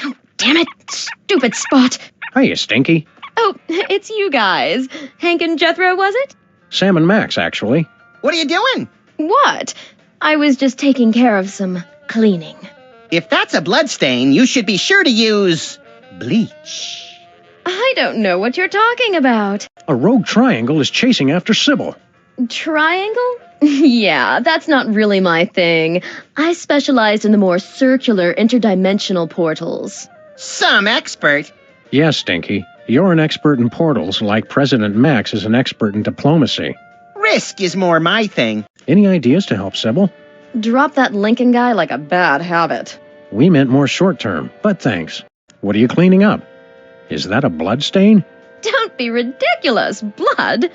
Speaker 10: Oh, damn it! Stupid Spot!
Speaker 1: Hiya, Stinky.
Speaker 10: Oh, it's you guys. Hank and Jethro, was it?
Speaker 1: Sam and Max, actually.
Speaker 2: What are you doing?
Speaker 10: What? I was just taking care of some cleaning.
Speaker 2: If that's a bloodstain, you should be sure to use bleach.
Speaker 10: I don't know what you're talking about.
Speaker 1: A rogue triangle is chasing after Sybil.
Speaker 10: Triangle? Yeah, that's not really my thing. I specialized in the more circular interdimensional portals.
Speaker 2: Some expert.
Speaker 1: Yes, Stinky. You're an expert in portals, like President Max is an expert in diplomacy.
Speaker 2: Risk is more my thing.
Speaker 1: Any ideas to help Sybil?
Speaker 10: Drop that Lincoln guy like a bad habit.
Speaker 1: We meant more short-term, but thanks. What are you cleaning up? Is that a blood stain?
Speaker 10: Don't be ridiculous. Blood?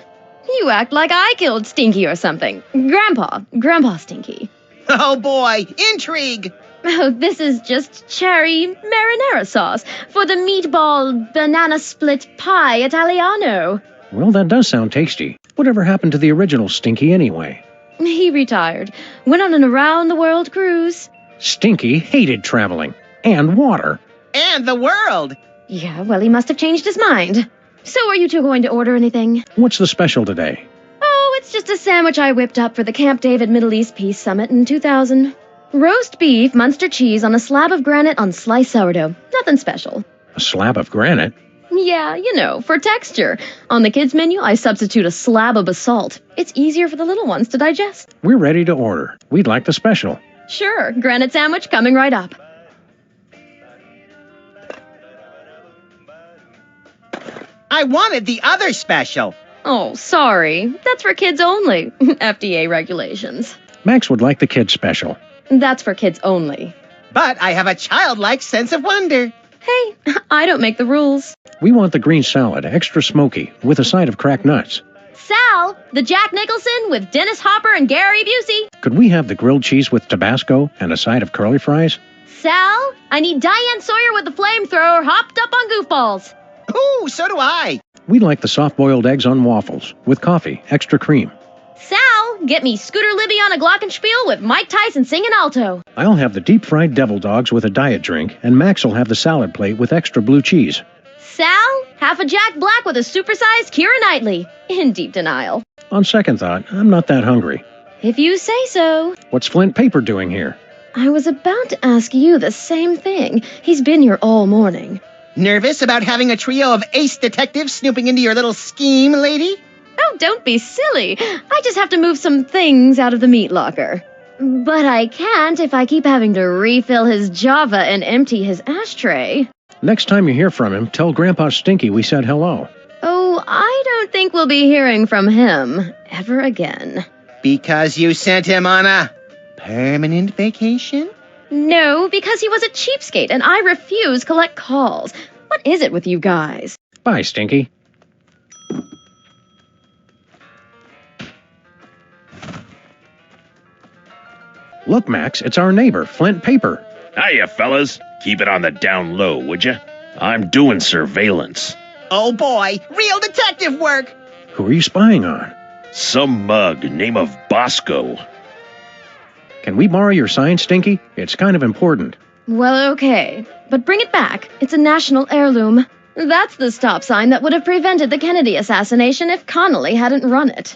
Speaker 10: You act like I killed Stinky or something. Grandpa Stinky.
Speaker 2: Oh boy, intrigue!
Speaker 10: Oh, this is just cherry marinara sauce for the meatball banana split pie Italiano.
Speaker 1: Well, that does sound tasty. Whatever happened to the original Stinky anyway?
Speaker 10: He retired. Went on an around-the-world cruise.
Speaker 1: Stinky hated traveling. And water.
Speaker 2: And the world!
Speaker 10: Yeah, well, he must have changed his mind. So are you two going to order anything?
Speaker 1: What's the special today?
Speaker 10: Oh, it's just a sandwich I whipped up for the Camp David Middle East Peace Summit in 2000. Roast beef, Munster cheese on a slab of granite on sliced sourdough. Nothing special.
Speaker 1: A slab of granite?
Speaker 10: Yeah, you know, for texture. On the kids' menu, I substitute a slab of basalt. It's easier for the little ones to digest.
Speaker 1: We're ready to order. We'd like the special.
Speaker 10: Sure, granite sandwich coming right up.
Speaker 2: I wanted the other special.
Speaker 10: Oh, sorry. That's for kids only. FDA regulations.
Speaker 1: Max would like the kids special.
Speaker 10: That's for kids only.
Speaker 2: But I have a childlike sense of wonder.
Speaker 10: Hey, I don't make the rules.
Speaker 1: We want the green salad, extra smoky, with a side of cracked nuts.
Speaker 10: Sal, the Jack Nicholson with Dennis Hopper and Gary Busey.
Speaker 1: Could we have the grilled cheese with Tabasco and a side of curly fries?
Speaker 10: Sal, I need Diane Sawyer with the flamethrower hopped up on goofballs.
Speaker 2: Ooh, so do I.
Speaker 1: We'd like the soft-boiled eggs on waffles, with coffee, extra cream.
Speaker 10: Sal, get me Scooter Libby on a glockenspiel with Mike Tyson singing alto.
Speaker 1: I'll have the deep-fried devil dogs with a diet drink, and Max will have the salad plate with extra blue cheese.
Speaker 10: Sal, half a Jack Black with a supersized Keira Knightley. In deep denial.
Speaker 1: On second thought, I'm not that hungry.
Speaker 10: If you say so.
Speaker 1: What's Flint Paper doing here?
Speaker 10: I was about to ask you the same thing. He's been here all morning.
Speaker 2: Nervous about having a trio of ace detectives snooping into your little scheme, lady?
Speaker 10: Oh, don't be silly. I just have to move some things out of the meat locker. But I can't if I keep having to refill his Java and empty his ashtray.
Speaker 1: Next time you hear from him, tell Grandpa Stinky we said hello.
Speaker 10: Oh, I don't think we'll be hearing from him ever again.
Speaker 2: Because you sent him on a permanent vacation?
Speaker 10: No, because he was a cheapskate and I refuse collect calls. What is it with you guys?
Speaker 1: Bye, Stinky. Look, Max, it's our neighbor, Flint Paper.
Speaker 3: Hiya, fellas. Keep it on the down low, would ya? I'm doing surveillance.
Speaker 2: Oh boy, real detective work!
Speaker 1: Who are you spying on?
Speaker 3: Some mug, name of Bosco.
Speaker 1: Can we borrow your sign, Stinky? It's kind of important.
Speaker 10: Well, okay. But bring it back. It's a national heirloom. That's the stop sign that would have prevented the Kennedy assassination if Connolly hadn't run it.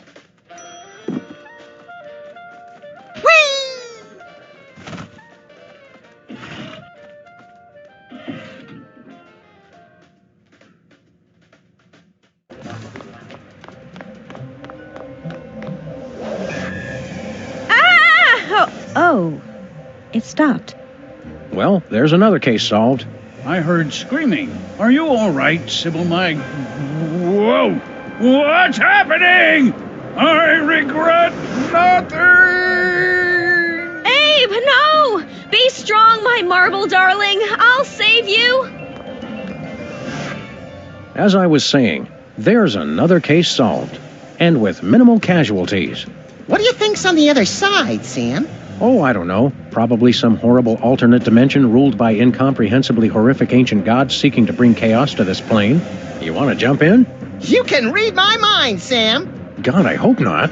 Speaker 12: Oh, it stopped.
Speaker 1: Well, there's another case solved.
Speaker 5: I heard screaming. Are you all right, Sybil, my... Whoa! What's happening? I regret nothing!
Speaker 10: Abe, no! Be strong, my marble darling. I'll save you.
Speaker 1: As I was saying, there's another case solved. And with minimal casualties.
Speaker 2: What do you think's on the other side, Sam?
Speaker 1: Oh, I don't know. Probably some horrible alternate dimension ruled by incomprehensibly horrific ancient gods seeking to bring chaos to this plane. You want to jump in?
Speaker 2: You can read my mind, Sam!
Speaker 1: God, I hope not.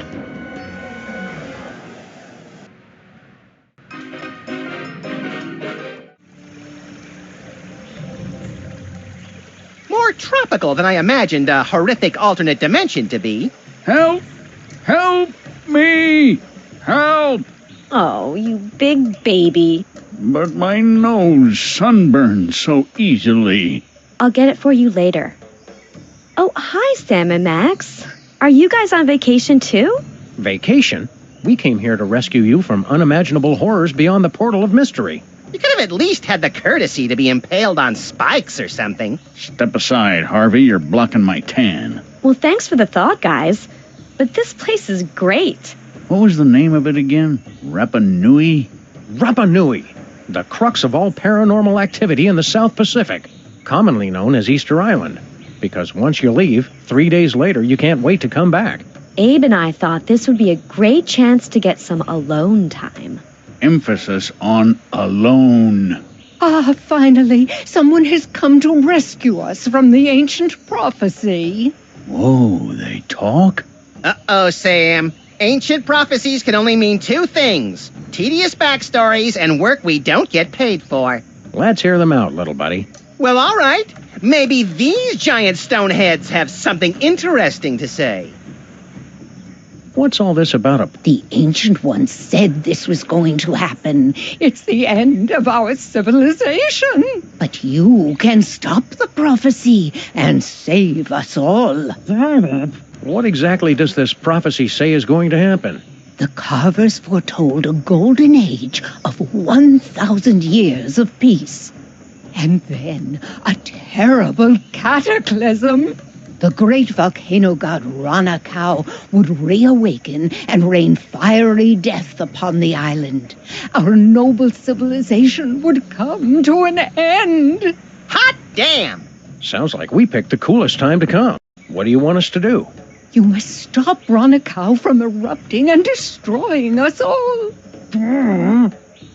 Speaker 2: More tropical than I imagined a horrific alternate dimension to be.
Speaker 5: Help! Help me! Help!
Speaker 12: Oh, you big baby.
Speaker 5: But my nose sunburns so easily.
Speaker 12: I'll get it for you later. Oh, hi, Sam and Max. Are you guys on vacation too?
Speaker 1: Vacation? We came here to rescue you from unimaginable horrors beyond the portal of mystery.
Speaker 2: You could have at least had the courtesy to be impaled on spikes or something.
Speaker 5: Step aside, Harvey. You're blocking my tan.
Speaker 12: Well, thanks for the thought, guys. But this place is great.
Speaker 5: What was the name of it again? Rapa Nui?
Speaker 1: Rapa Nui, the crux of all paranormal activity in the South Pacific, commonly known as Easter Island. Because once you leave, 3 days later you can't wait to come back.
Speaker 12: Abe and I thought this would be a great chance to get some alone time.
Speaker 5: Emphasis on alone.
Speaker 6: Ah, finally, someone has come to rescue us from the ancient prophecy.
Speaker 5: Whoa, they talk?
Speaker 2: Uh-oh, Sam. Ancient prophecies can only mean two things. Tedious backstories and work we don't get paid for.
Speaker 1: Let's hear them out, little buddy.
Speaker 2: Well, all right. Maybe these giant stone heads have something interesting to say.
Speaker 1: What's all this about a...
Speaker 6: The Ancient Ones said this was going to happen. It's the end of our civilization. But you can stop the prophecy and save us all.
Speaker 1: What exactly does this prophecy say is going to happen?
Speaker 6: The carvers foretold a golden age of 1,000 years of peace. And then a terrible cataclysm. The great volcano god Ranakau would reawaken and rain fiery death upon the island. Our noble civilization would come to an end.
Speaker 2: Hot damn!
Speaker 1: Sounds like we picked the coolest time to come. What do you want us to do?
Speaker 6: You must stop Ranakau from erupting and destroying us all.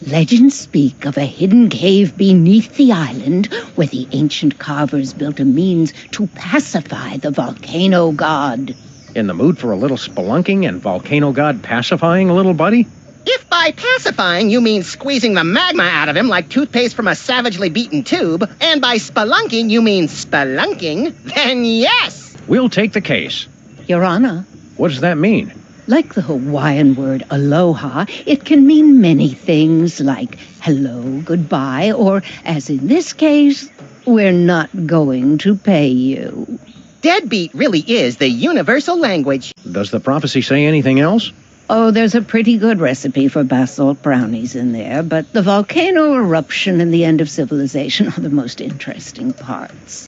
Speaker 6: Legends speak of a hidden cave beneath the island where the ancient carvers built a means to pacify the volcano god.
Speaker 1: In the mood for a little spelunking and volcano god pacifying, little buddy?
Speaker 2: If by pacifying you mean squeezing the magma out of him like toothpaste from a savagely beaten tube, and by spelunking you mean spelunking, then yes!
Speaker 1: We'll take the case.
Speaker 6: Your Honor.
Speaker 1: What does that mean?
Speaker 6: Like the Hawaiian word aloha, it can mean many things like hello, goodbye, or, as in this case, we're not going to pay you.
Speaker 2: Deadbeat really is the universal language.
Speaker 1: Does the prophecy say anything else?
Speaker 6: Oh, there's a pretty good recipe for basalt brownies in there, but the volcano eruption and the end of civilization are the most interesting parts.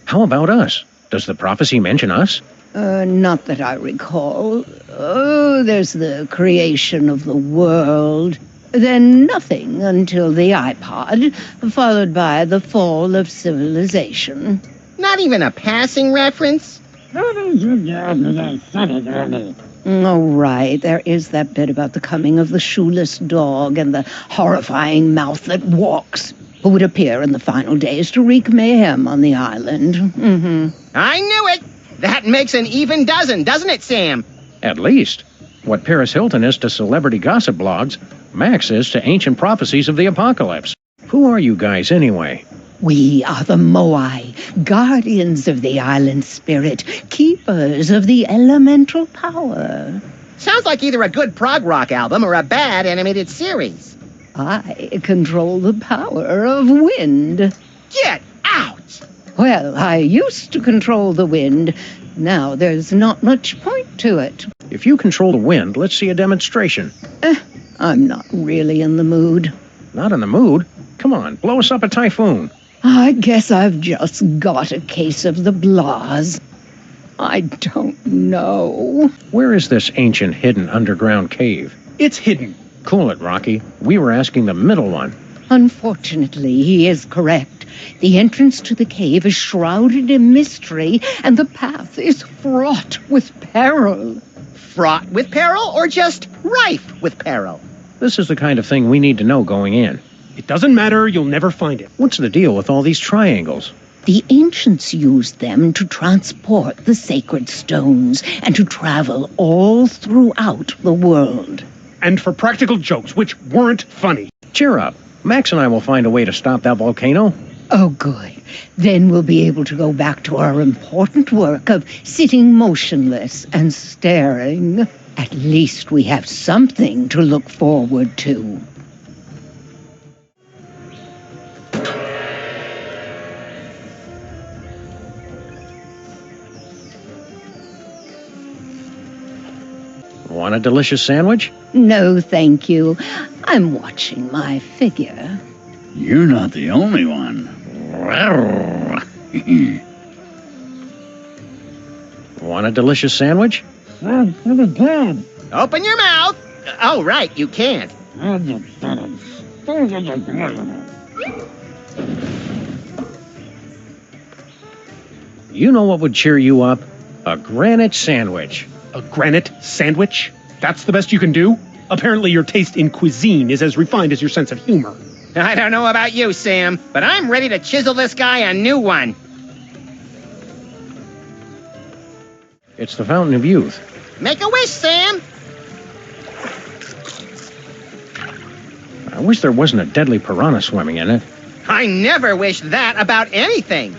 Speaker 1: How about us? Does the prophecy mention us?
Speaker 6: Not that I recall. Oh, there's the creation of the world. Then nothing until the iPod, followed by the fall of civilization.
Speaker 2: Not even a passing reference?
Speaker 6: Oh, right. There is that bit about the coming of the shoeless dog and the horrifying mouth that walks, who would appear in the final days to wreak mayhem on the island.
Speaker 2: I knew it! That makes an even dozen, doesn't it, Sam?
Speaker 1: At least. What Paris Hilton is to celebrity gossip blogs, Max is to ancient prophecies of the apocalypse. Who are you guys, anyway?
Speaker 6: We are the Moai, guardians of the island spirit, keepers of the elemental power.
Speaker 2: Sounds like either a good prog rock album or a bad animated series.
Speaker 6: I control the power of wind.
Speaker 2: Get out!
Speaker 6: Well, I used to control the wind. Now there's not much point to it.
Speaker 1: If you control the wind, let's see a demonstration.
Speaker 6: I'm not really in the mood.
Speaker 1: Not in the mood? Come on, blow us up a typhoon.
Speaker 6: I guess I've just got a case of the blahs. I don't know.
Speaker 1: Where is this ancient hidden underground cave?
Speaker 7: It's hidden.
Speaker 1: Cool it, Rocky. We were asking the middle one.
Speaker 6: Unfortunately, he is correct. The entrance to the cave is shrouded in mystery, and the path is fraught with peril.
Speaker 2: Fraught with peril or just rife with peril?
Speaker 1: This is the kind of thing we need to know going in.
Speaker 7: It doesn't matter, you'll never find it.
Speaker 1: What's the deal with all these triangles?
Speaker 6: The ancients used them to transport the sacred stones and to travel all throughout the world.
Speaker 7: And for practical jokes, which weren't funny.
Speaker 1: Cheer up. Max and I will find a way to stop that volcano.
Speaker 6: Oh, good. Then we'll be able to go back to our important work of sitting motionless and staring. At least we have something to look forward to.
Speaker 1: Want a delicious sandwich?
Speaker 6: No, thank you. I'm watching my figure.
Speaker 5: You're not the only one.
Speaker 1: Want a delicious sandwich?
Speaker 2: Open your mouth! Oh, right, you can't.
Speaker 1: You know what would cheer you up? A granite sandwich.
Speaker 7: A granite sandwich? That's the best you can do? Apparently your taste in cuisine is as refined as your sense of humor.
Speaker 2: I don't know about you, Sam, but I'm ready to chisel this guy a new one.
Speaker 1: It's the Fountain of Youth.
Speaker 2: Make a wish, Sam!
Speaker 1: I wish there wasn't a deadly piranha swimming in it.
Speaker 2: I never wish that about anything.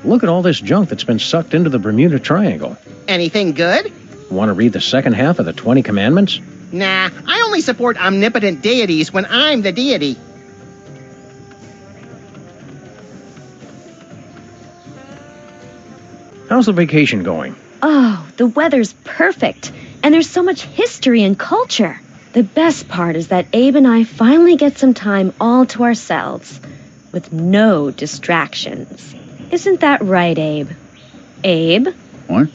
Speaker 1: Look at all this junk that's been sucked into the Bermuda Triangle.
Speaker 2: Anything good?
Speaker 1: Want to read the second half of the 20 Commandments?
Speaker 2: Nah, I only support omnipotent deities when I'm the deity.
Speaker 1: How's the vacation going?
Speaker 10: Oh, the weather's perfect. And there's so much history and culture. The best part is that Abe and I finally get some time all to ourselves, with no distractions. Isn't that right, Abe? Abe?
Speaker 5: What?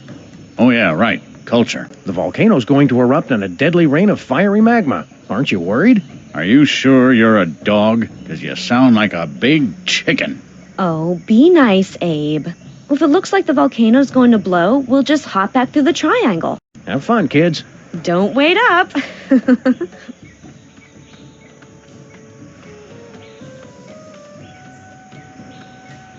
Speaker 5: Oh, yeah, right. Culture.
Speaker 1: The volcano's going to erupt in a deadly rain of fiery magma. Aren't you worried?
Speaker 5: Are you sure you're a dog? Because you sound like a big chicken.
Speaker 10: Oh, be nice, Abe. If it looks like the volcano's going to blow, we'll just hop back through the triangle.
Speaker 1: Have fun, kids.
Speaker 10: Don't wait up.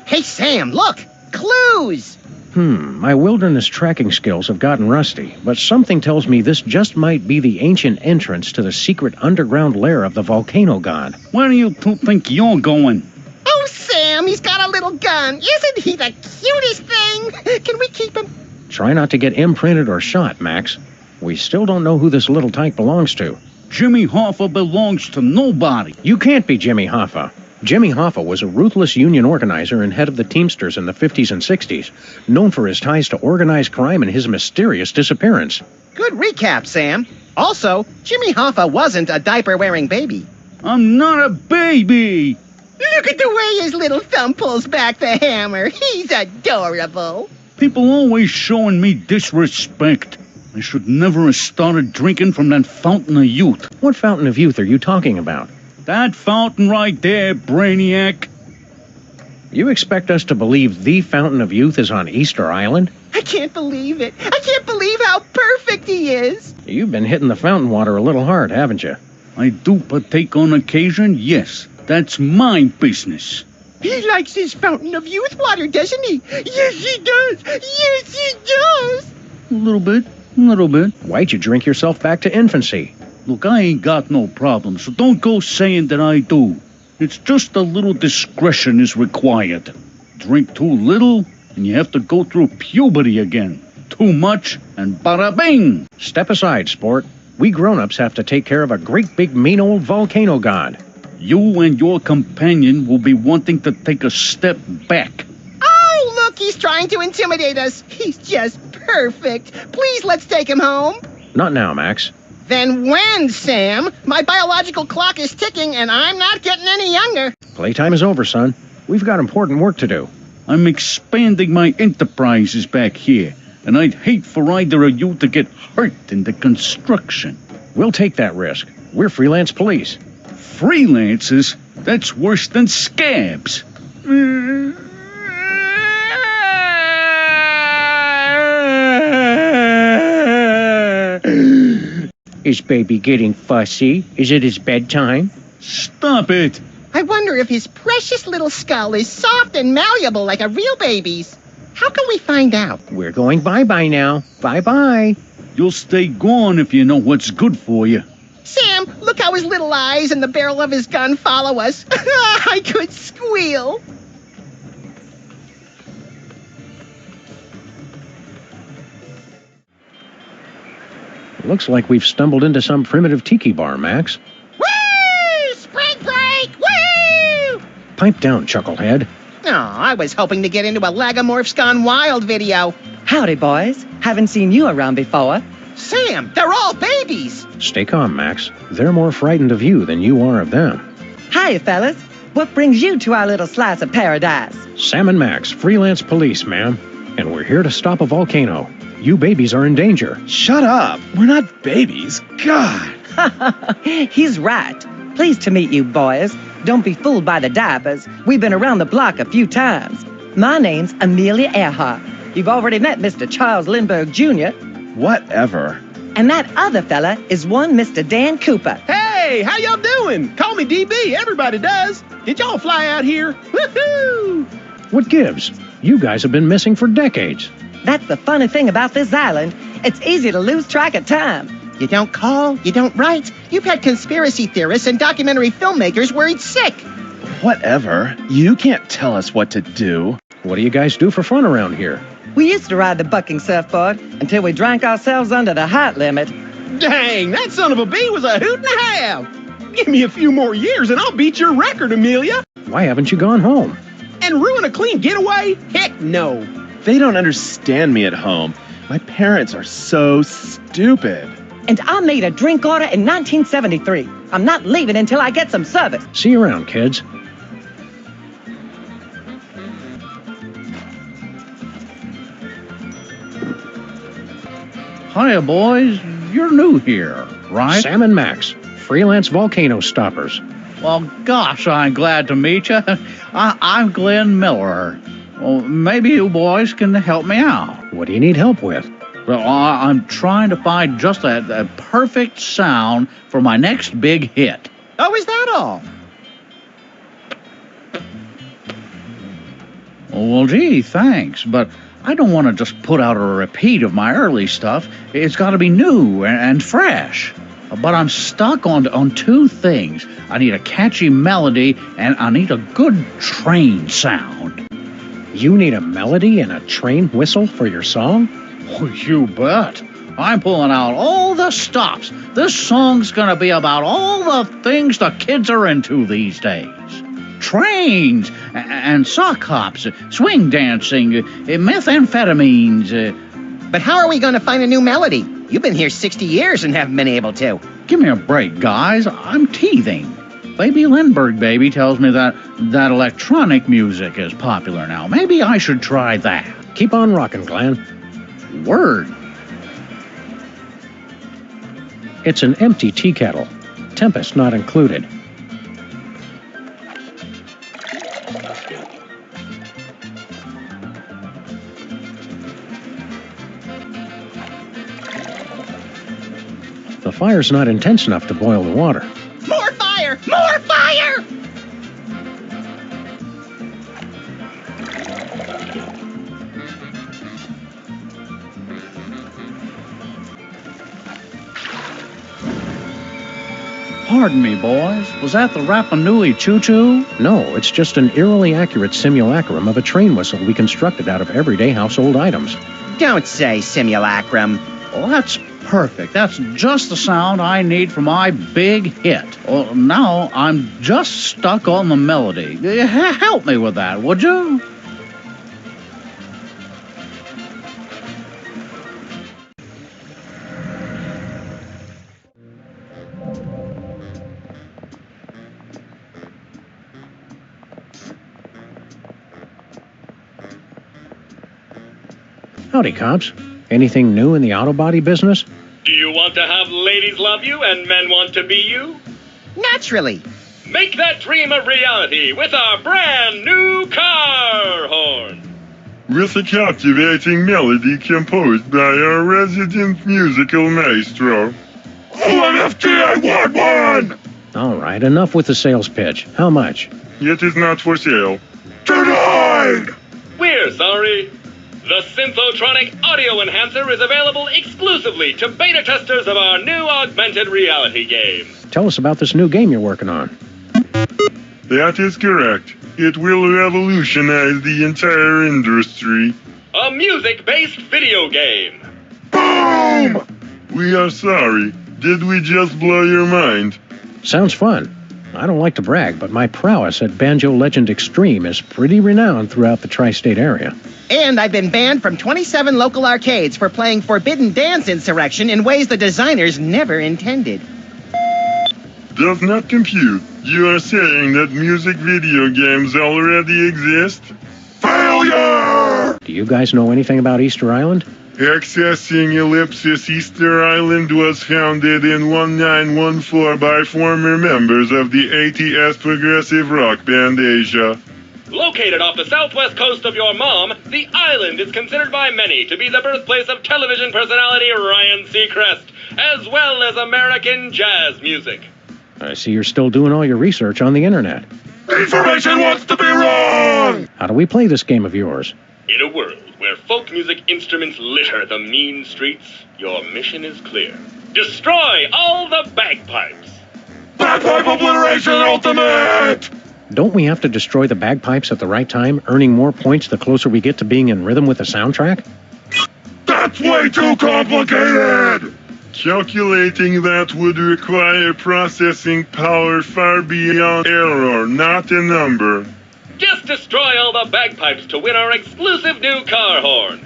Speaker 2: Hey, Sam, look! Clues!
Speaker 1: My wilderness tracking skills have gotten rusty, but something tells me this just might be the ancient entrance to the secret underground lair of the volcano god.
Speaker 5: Where do you two think you're going?
Speaker 2: Oh, Sam, he's got a little gun. Isn't he the cutest thing? Can we keep him?
Speaker 1: Try not to get imprinted or shot, Max. We still don't know who this little tyke belongs to.
Speaker 5: Jimmy Hoffa belongs to nobody.
Speaker 1: You can't be Jimmy Hoffa. Jimmy Hoffa was a ruthless union organizer and head of the Teamsters in the 50s and 60s, known for his ties to organized crime and his mysterious disappearance.
Speaker 2: Good recap, Sam. Also, Jimmy Hoffa wasn't a diaper-wearing baby.
Speaker 5: I'm not a baby!
Speaker 2: Look at the way his little thumb pulls back the hammer. He's adorable.
Speaker 5: People always showing me disrespect. I should never have started drinking from that Fountain of Youth.
Speaker 1: What Fountain of Youth are you talking about?
Speaker 5: That fountain right there, Brainiac.
Speaker 1: You expect us to believe the Fountain of Youth is on Easter Island?
Speaker 2: I can't believe it. I can't believe how perfect he is.
Speaker 1: You've been hitting the fountain water a little hard, haven't you?
Speaker 5: I do partake on occasion, yes. That's my business.
Speaker 2: He likes his Fountain of Youth water, doesn't he? Yes, he does. Yes, he does.
Speaker 5: A little bit.
Speaker 1: Why'd you drink yourself back to infancy?
Speaker 5: Look, I ain't got no problem, so don't go saying that I do. It's just a little discretion is required. Drink too little, and you have to go through puberty again. Too much, and bada bing!
Speaker 1: Step aside, sport. We grown-ups have to take care of a great big mean old volcano god.
Speaker 5: You and your companion will be wanting to take a step back.
Speaker 2: Oh, look, he's trying to intimidate us. He's just perfect. Please, let's take him home.
Speaker 1: Not now, Max.
Speaker 2: Then when, Sam? My biological clock is ticking, and I'm not getting any younger.
Speaker 1: Playtime is over, son. We've got important work to do.
Speaker 5: I'm expanding my enterprises back here, and I'd hate for either of you to get hurt in the construction.
Speaker 1: We'll take that risk. We're freelance police.
Speaker 5: Freelancers? That's worse than scabs.
Speaker 1: Is baby getting fussy? Is it his bedtime?
Speaker 5: Stop it!
Speaker 2: I wonder if his precious little skull is soft and malleable like a real baby's. How can we find out?
Speaker 1: We're going bye-bye now. Bye-bye.
Speaker 5: You'll stay gone if you know what's good for you.
Speaker 2: Sam, look how his little eyes and the barrel of his gun follow us. I could squeal.
Speaker 1: Looks like we've stumbled into some primitive tiki bar, Max.
Speaker 2: Woo! Spring break! Woo!
Speaker 1: Pipe down, chucklehead.
Speaker 2: Oh, I was hoping to get into a Lagomorphs Gone Wild video.
Speaker 17: Howdy, boys. Haven't seen you around before.
Speaker 2: Sam, they're all babies.
Speaker 1: Stay calm, Max. They're more frightened of you than you are of them.
Speaker 17: Hiya, fellas. What brings you to our little slice of paradise?
Speaker 1: Sam and Max, freelance police, ma'am. And we're here to stop a volcano. You babies are in danger.
Speaker 22: Shut up. We're not babies. God.
Speaker 17: He's right. Pleased to meet you, boys. Don't be fooled by the diapers. We've been around the block a few times. My name's Amelia Earhart. You've already met Mr. Charles Lindbergh Jr.
Speaker 22: Whatever.
Speaker 17: And that other fella is one Mr. Dan Cooper.
Speaker 7: Hey, how y'all doing? Call me DB. Everybody does. Did y'all fly out here? Woohoo!
Speaker 1: What gives? You guys have been missing for decades.
Speaker 17: That's the funny thing about this island. It's easy to lose track of time.
Speaker 2: You don't call, you don't write. You've had conspiracy theorists and documentary filmmakers worried sick.
Speaker 22: Whatever. You can't tell us what to do.
Speaker 1: What do you guys do for fun around here?
Speaker 17: We used to ride the bucking surfboard until we drank ourselves under the height limit.
Speaker 7: Dang, that son of a bee was a hoot and a half. Give me a few more years and I'll beat your record, Amelia.
Speaker 1: Why haven't you gone home?
Speaker 7: And ruin a clean getaway? Heck no.
Speaker 22: They don't understand me at home. My parents are so stupid.
Speaker 17: And I made a drink order in 1973. I'm not leaving until I get some service.
Speaker 1: See you around, kids.
Speaker 5: Hiya, boys. You're new here, right?
Speaker 1: Sam and Max, freelance volcano stoppers.
Speaker 5: Well, gosh, I'm glad to meet you. I'm Glenn Miller. Well, maybe you boys can help me out.
Speaker 1: What do you need help with?
Speaker 5: Well, I'm trying to find just a perfect sound for my next big hit.
Speaker 2: Oh, is that all?
Speaker 5: Well, gee, thanks, but I don't want to just put out a repeat of my early stuff. It's got to be new and fresh. But I'm stuck on two things. I need a catchy melody, and I need a good train sound.
Speaker 1: You need a melody and a train whistle for your song?
Speaker 5: Oh, you bet. I'm pulling out all the stops. This song's gonna be about all the things the kids are into these days. Trains, and sock hops, swing dancing, methamphetamines.
Speaker 2: But how are we going to find a new melody? You've been here 60 years and haven't been able to.
Speaker 5: Give me a break, guys. I'm teething. Baby Lindbergh Baby tells me that electronic music is popular now. Maybe I should try that.
Speaker 1: Keep on rocking, Glenn.
Speaker 5: Word.
Speaker 1: It's an empty tea kettle. Tempest not included. The fire's not intense enough to boil the water.
Speaker 2: More fire! More fire!
Speaker 5: Pardon me, boys. Was that the Rapa Nui choo-choo?
Speaker 1: No, it's just an eerily accurate simulacrum of a train whistle we constructed out of everyday household items.
Speaker 2: Don't say simulacrum.
Speaker 5: Well, that's perfect. That's just the sound I need for my big hit. Well, now I'm just stuck on the melody. Help me with that, would you?
Speaker 1: Howdy, cops. Anything new in the auto body business?
Speaker 13: Do you want to have ladies love you and men want to be you?
Speaker 2: Naturally.
Speaker 13: Make that dream a reality with our brand new car horn.
Speaker 14: With a captivating melody composed by our resident musical maestro. OMFG, I want one!
Speaker 1: All right, enough with the sales pitch. How much?
Speaker 14: It is not for sale. Denied!
Speaker 13: We're sorry. The Synthotronic Audio Enhancer is available exclusively to beta testers of our new augmented reality game.
Speaker 1: Tell us about this new game you're working on.
Speaker 14: That is correct. It will revolutionize the entire industry.
Speaker 13: A music-based video game.
Speaker 14: Boom! We are sorry. Did we just blow your mind?
Speaker 1: Sounds fun. I don't like to brag, but my prowess at Banjo Legend Extreme is pretty renowned throughout the tri-state area.
Speaker 2: And I've been banned from 27 local arcades for playing Forbidden Dance Insurrection in ways the designers never intended.
Speaker 14: Does not compute. You are saying that music video games already exist? Failure!
Speaker 1: Do you guys know anything about Easter Island?
Speaker 14: Accessing Ellipsis Easter Island was founded in 1914 by former members of the ATS progressive rock band Asia.
Speaker 13: Located off the southwest coast of your mom, the island is considered by many to be the birthplace of television personality Ryan Seacrest, as well as American jazz music.
Speaker 1: I see you're still doing all your research on the internet.
Speaker 14: Information wants to be wrong!
Speaker 1: How do we play this game of yours?
Speaker 13: In a world where folk music instruments litter the mean streets, your mission is clear. Destroy all the bagpipes!
Speaker 14: Bagpipe obliteration ultimate!
Speaker 1: Don't we have to destroy the bagpipes at the right time, earning more points the closer we get to being in rhythm with the soundtrack?
Speaker 14: That's way too complicated! Calculating that would require processing power far beyond error, not a number.
Speaker 13: Just destroy all the bagpipes to win our exclusive new car horn.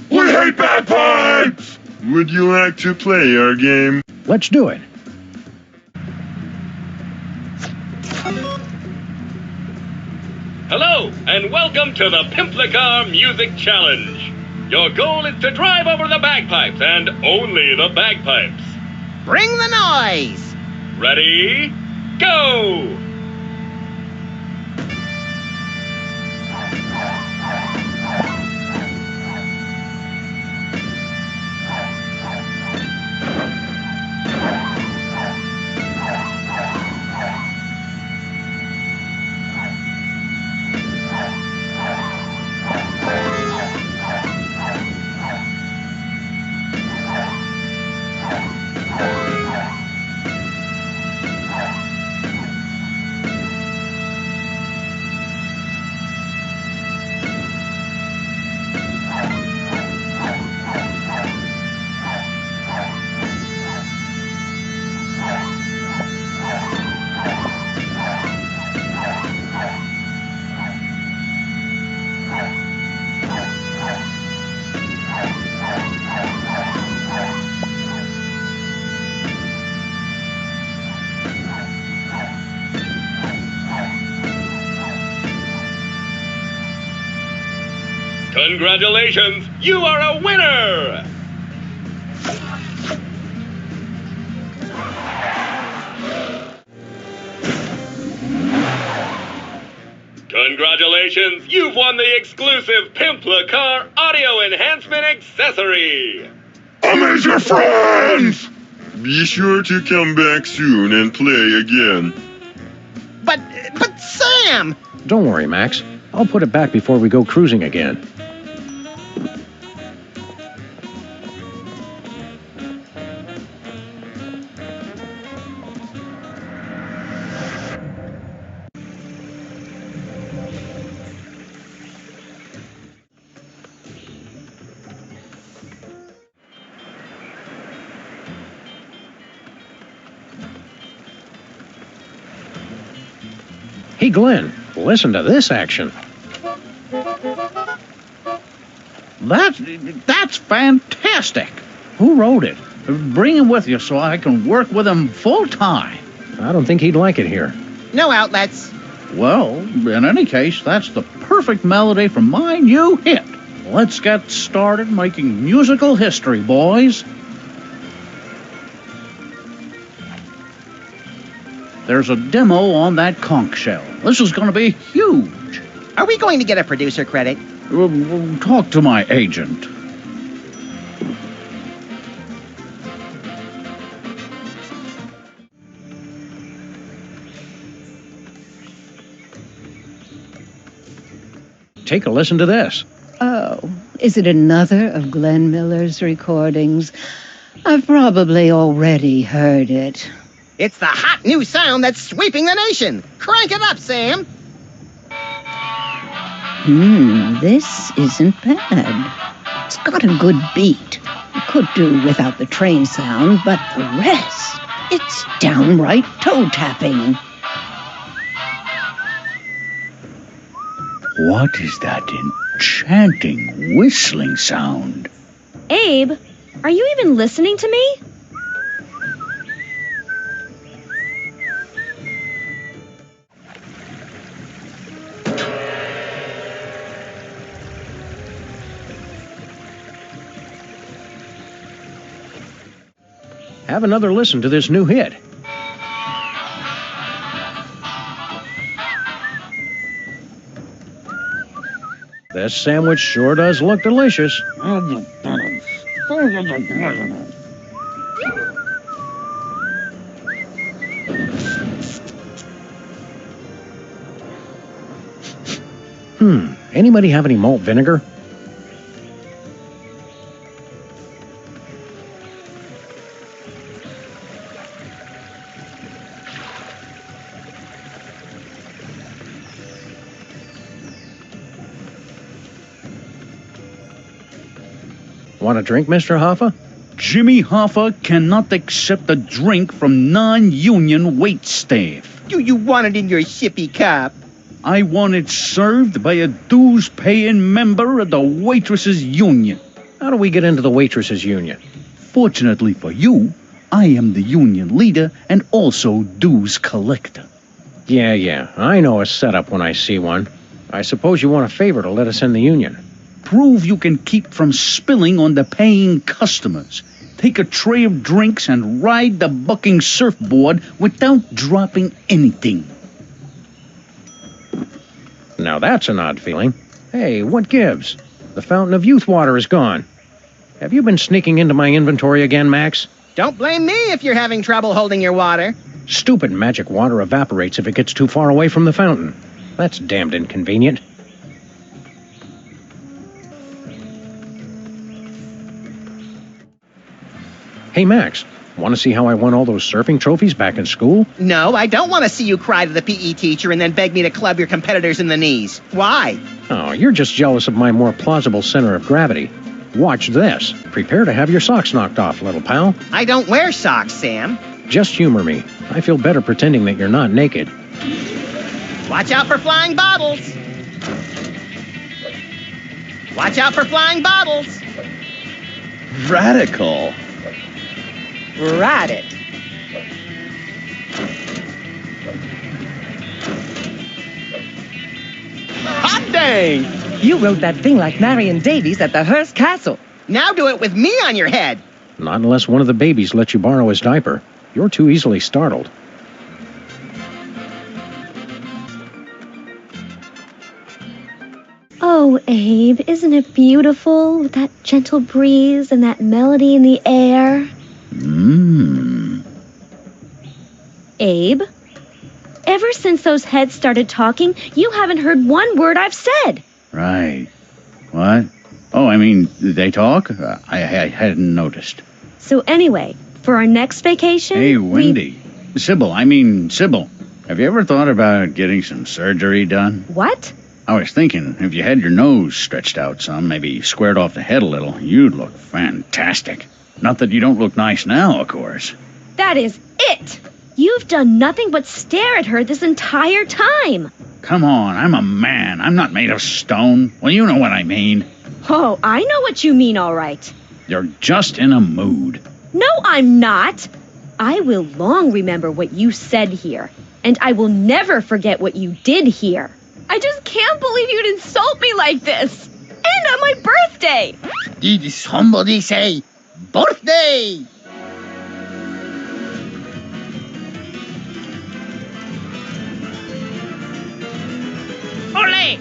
Speaker 14: We hate bagpipes! Would you like to play our game?
Speaker 1: Let's do it.
Speaker 13: Hello, and welcome to the Pimplicar Music Challenge. Your goal is to drive over the bagpipes, and only the bagpipes.
Speaker 2: Bring the noise!
Speaker 13: Ready? Go! Congratulations, you are a winner! Congratulations, you've won the exclusive Pimpla Car Audio Enhancement Accessory!
Speaker 14: Amaze your friends! Be sure to come back soon and play again.
Speaker 2: But Sam!
Speaker 1: Don't worry, Max. I'll put it back before we go cruising again. Hey, Glenn, listen to this action.
Speaker 5: That's fantastic. Who wrote it? Bring him with you so I can work with him full time.
Speaker 1: I don't think he'd like it here.
Speaker 2: No outlets.
Speaker 5: Well, in any case, that's the perfect melody for my new hit. Let's get started making musical history, boys. There's a demo on that conch shell. This is going to be huge.
Speaker 2: Are we going to get a producer credit?
Speaker 5: Talk to my agent.
Speaker 1: Take a listen to this.
Speaker 6: Oh, is it another of Glenn Miller's recordings? I've probably already heard it.
Speaker 2: It's the hot new sound that's sweeping the nation. Crank it up, Sam.
Speaker 6: This isn't bad. It's got a good beat. I could do without the train sound, but the rest, it's downright toe-tapping.
Speaker 5: What is that enchanting whistling sound?
Speaker 10: Abe, are you even listening to me?
Speaker 1: Have another listen to this new hit. This sandwich sure does look delicious. Anybody have any malt vinegar? Want a drink, Mr. Hoffa?
Speaker 5: Jimmy Hoffa cannot accept a drink from non-union wait staff.
Speaker 2: Do you want it in your sippy cup?
Speaker 5: I want it served by a dues-paying member of the Waitresses Union.
Speaker 1: How do we get into the Waitresses Union?
Speaker 5: Fortunately for you, I am the union leader and also dues collector.
Speaker 1: Yeah, I know a setup when I see one. I suppose you want a favor to let us in the union.
Speaker 5: Prove you can keep from spilling on the paying customers. Take a tray of drinks and ride the bucking surfboard without dropping anything.
Speaker 1: Now that's an odd feeling. Hey, what gives? The fountain of youth water is gone. Have you been sneaking into my inventory again, Max?
Speaker 2: Don't blame me if you're having trouble holding your water.
Speaker 1: Stupid magic water evaporates if it gets too far away from the fountain. That's damned inconvenient. Hey, Max, want to see how I won all those surfing trophies back in school?
Speaker 2: No, I don't want to see you cry to the PE teacher and then beg me to club your competitors in the knees. Why?
Speaker 1: Oh, you're just jealous of my more plausible center of gravity. Watch this. Prepare to have your socks knocked off, little pal.
Speaker 2: I don't wear socks, Sam.
Speaker 1: Just humor me. I feel better pretending that you're not naked.
Speaker 2: Watch out for flying bottles. Watch out for flying bottles.
Speaker 22: Radical.
Speaker 17: Ride it.
Speaker 22: Hot dang!
Speaker 17: You wrote that thing like Marion Davies at the Hearst Castle.
Speaker 2: Now do it with me on your head.
Speaker 1: Not unless one of the babies lets you borrow his diaper. You're too easily startled.
Speaker 12: Oh, Abe, isn't it beautiful with that gentle breeze and that melody in the air? Abe, ever since those heads started talking, you haven't heard one word I've said.
Speaker 5: Right. What? Oh, I mean, they talk? I hadn't noticed.
Speaker 12: So anyway, for our next vacation...
Speaker 5: Hey, Wendy. Sybil, have you ever thought about getting some surgery done?
Speaker 12: What?
Speaker 5: I was thinking, if you had your nose stretched out some, maybe squared off the head a little, you'd look fantastic. Not that you don't look nice now, of course.
Speaker 12: That is it! You've done nothing but stare at her this entire time.
Speaker 5: Come on, I'm a man. I'm not made of stone. Well, you know what I mean.
Speaker 12: Oh, I know what you mean, all right.
Speaker 5: You're just in a mood.
Speaker 12: No, I'm not. I will long remember what you said here, and I will never forget what you did here. I just can't believe you'd insult me like this. And on my birthday.
Speaker 21: Did somebody say birthday?
Speaker 8: Ole!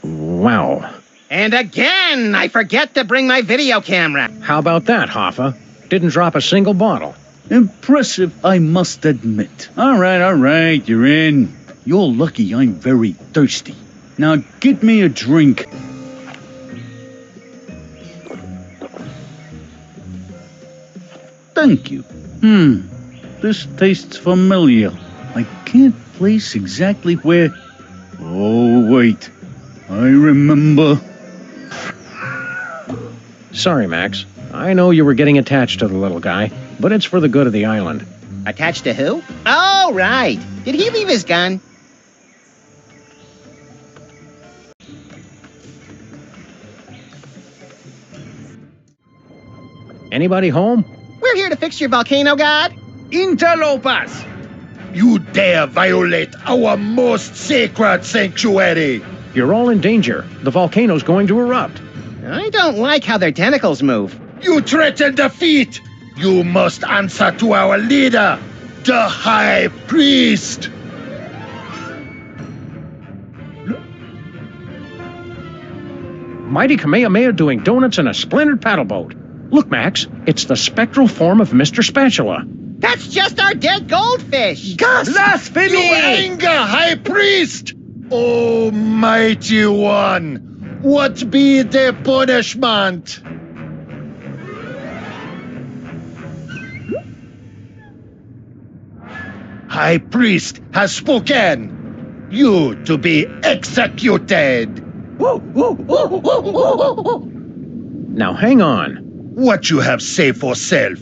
Speaker 1: Wow.
Speaker 2: And again, I forget to bring my video camera.
Speaker 1: How about that, Hoffa? Didn't drop a single bottle.
Speaker 5: Impressive, I must admit. All right, you're in. You're lucky I'm very thirsty. Now get me a drink. Thank you. This tastes familiar. I can't place exactly where... Oh, wait. I remember.
Speaker 1: Sorry, Max. I know you were getting attached to the little guy, but it's for the good of the island.
Speaker 2: Attached to who? Oh, right. Did he leave his gun?
Speaker 1: Anybody home?
Speaker 2: We're here to fix your volcano, God.
Speaker 21: Interlopers! You dare violate our most sacred sanctuary!
Speaker 1: You're all in danger. The volcano's going to erupt.
Speaker 2: I don't like how their tentacles move.
Speaker 21: You threaten defeat! You must answer to our leader, the High Priest!
Speaker 1: Mighty Kamehameha doing donuts in a splintered paddle boat. Look, Max, it's the spectral form of Mr. Spatula.
Speaker 2: That's just our dead goldfish.
Speaker 21: Gus!
Speaker 2: Blasphemy!
Speaker 21: You anger, High Priest! Oh, mighty one, what be the punishment? High Priest has spoken. You to be executed.
Speaker 1: Now hang on.
Speaker 21: What you have say for self?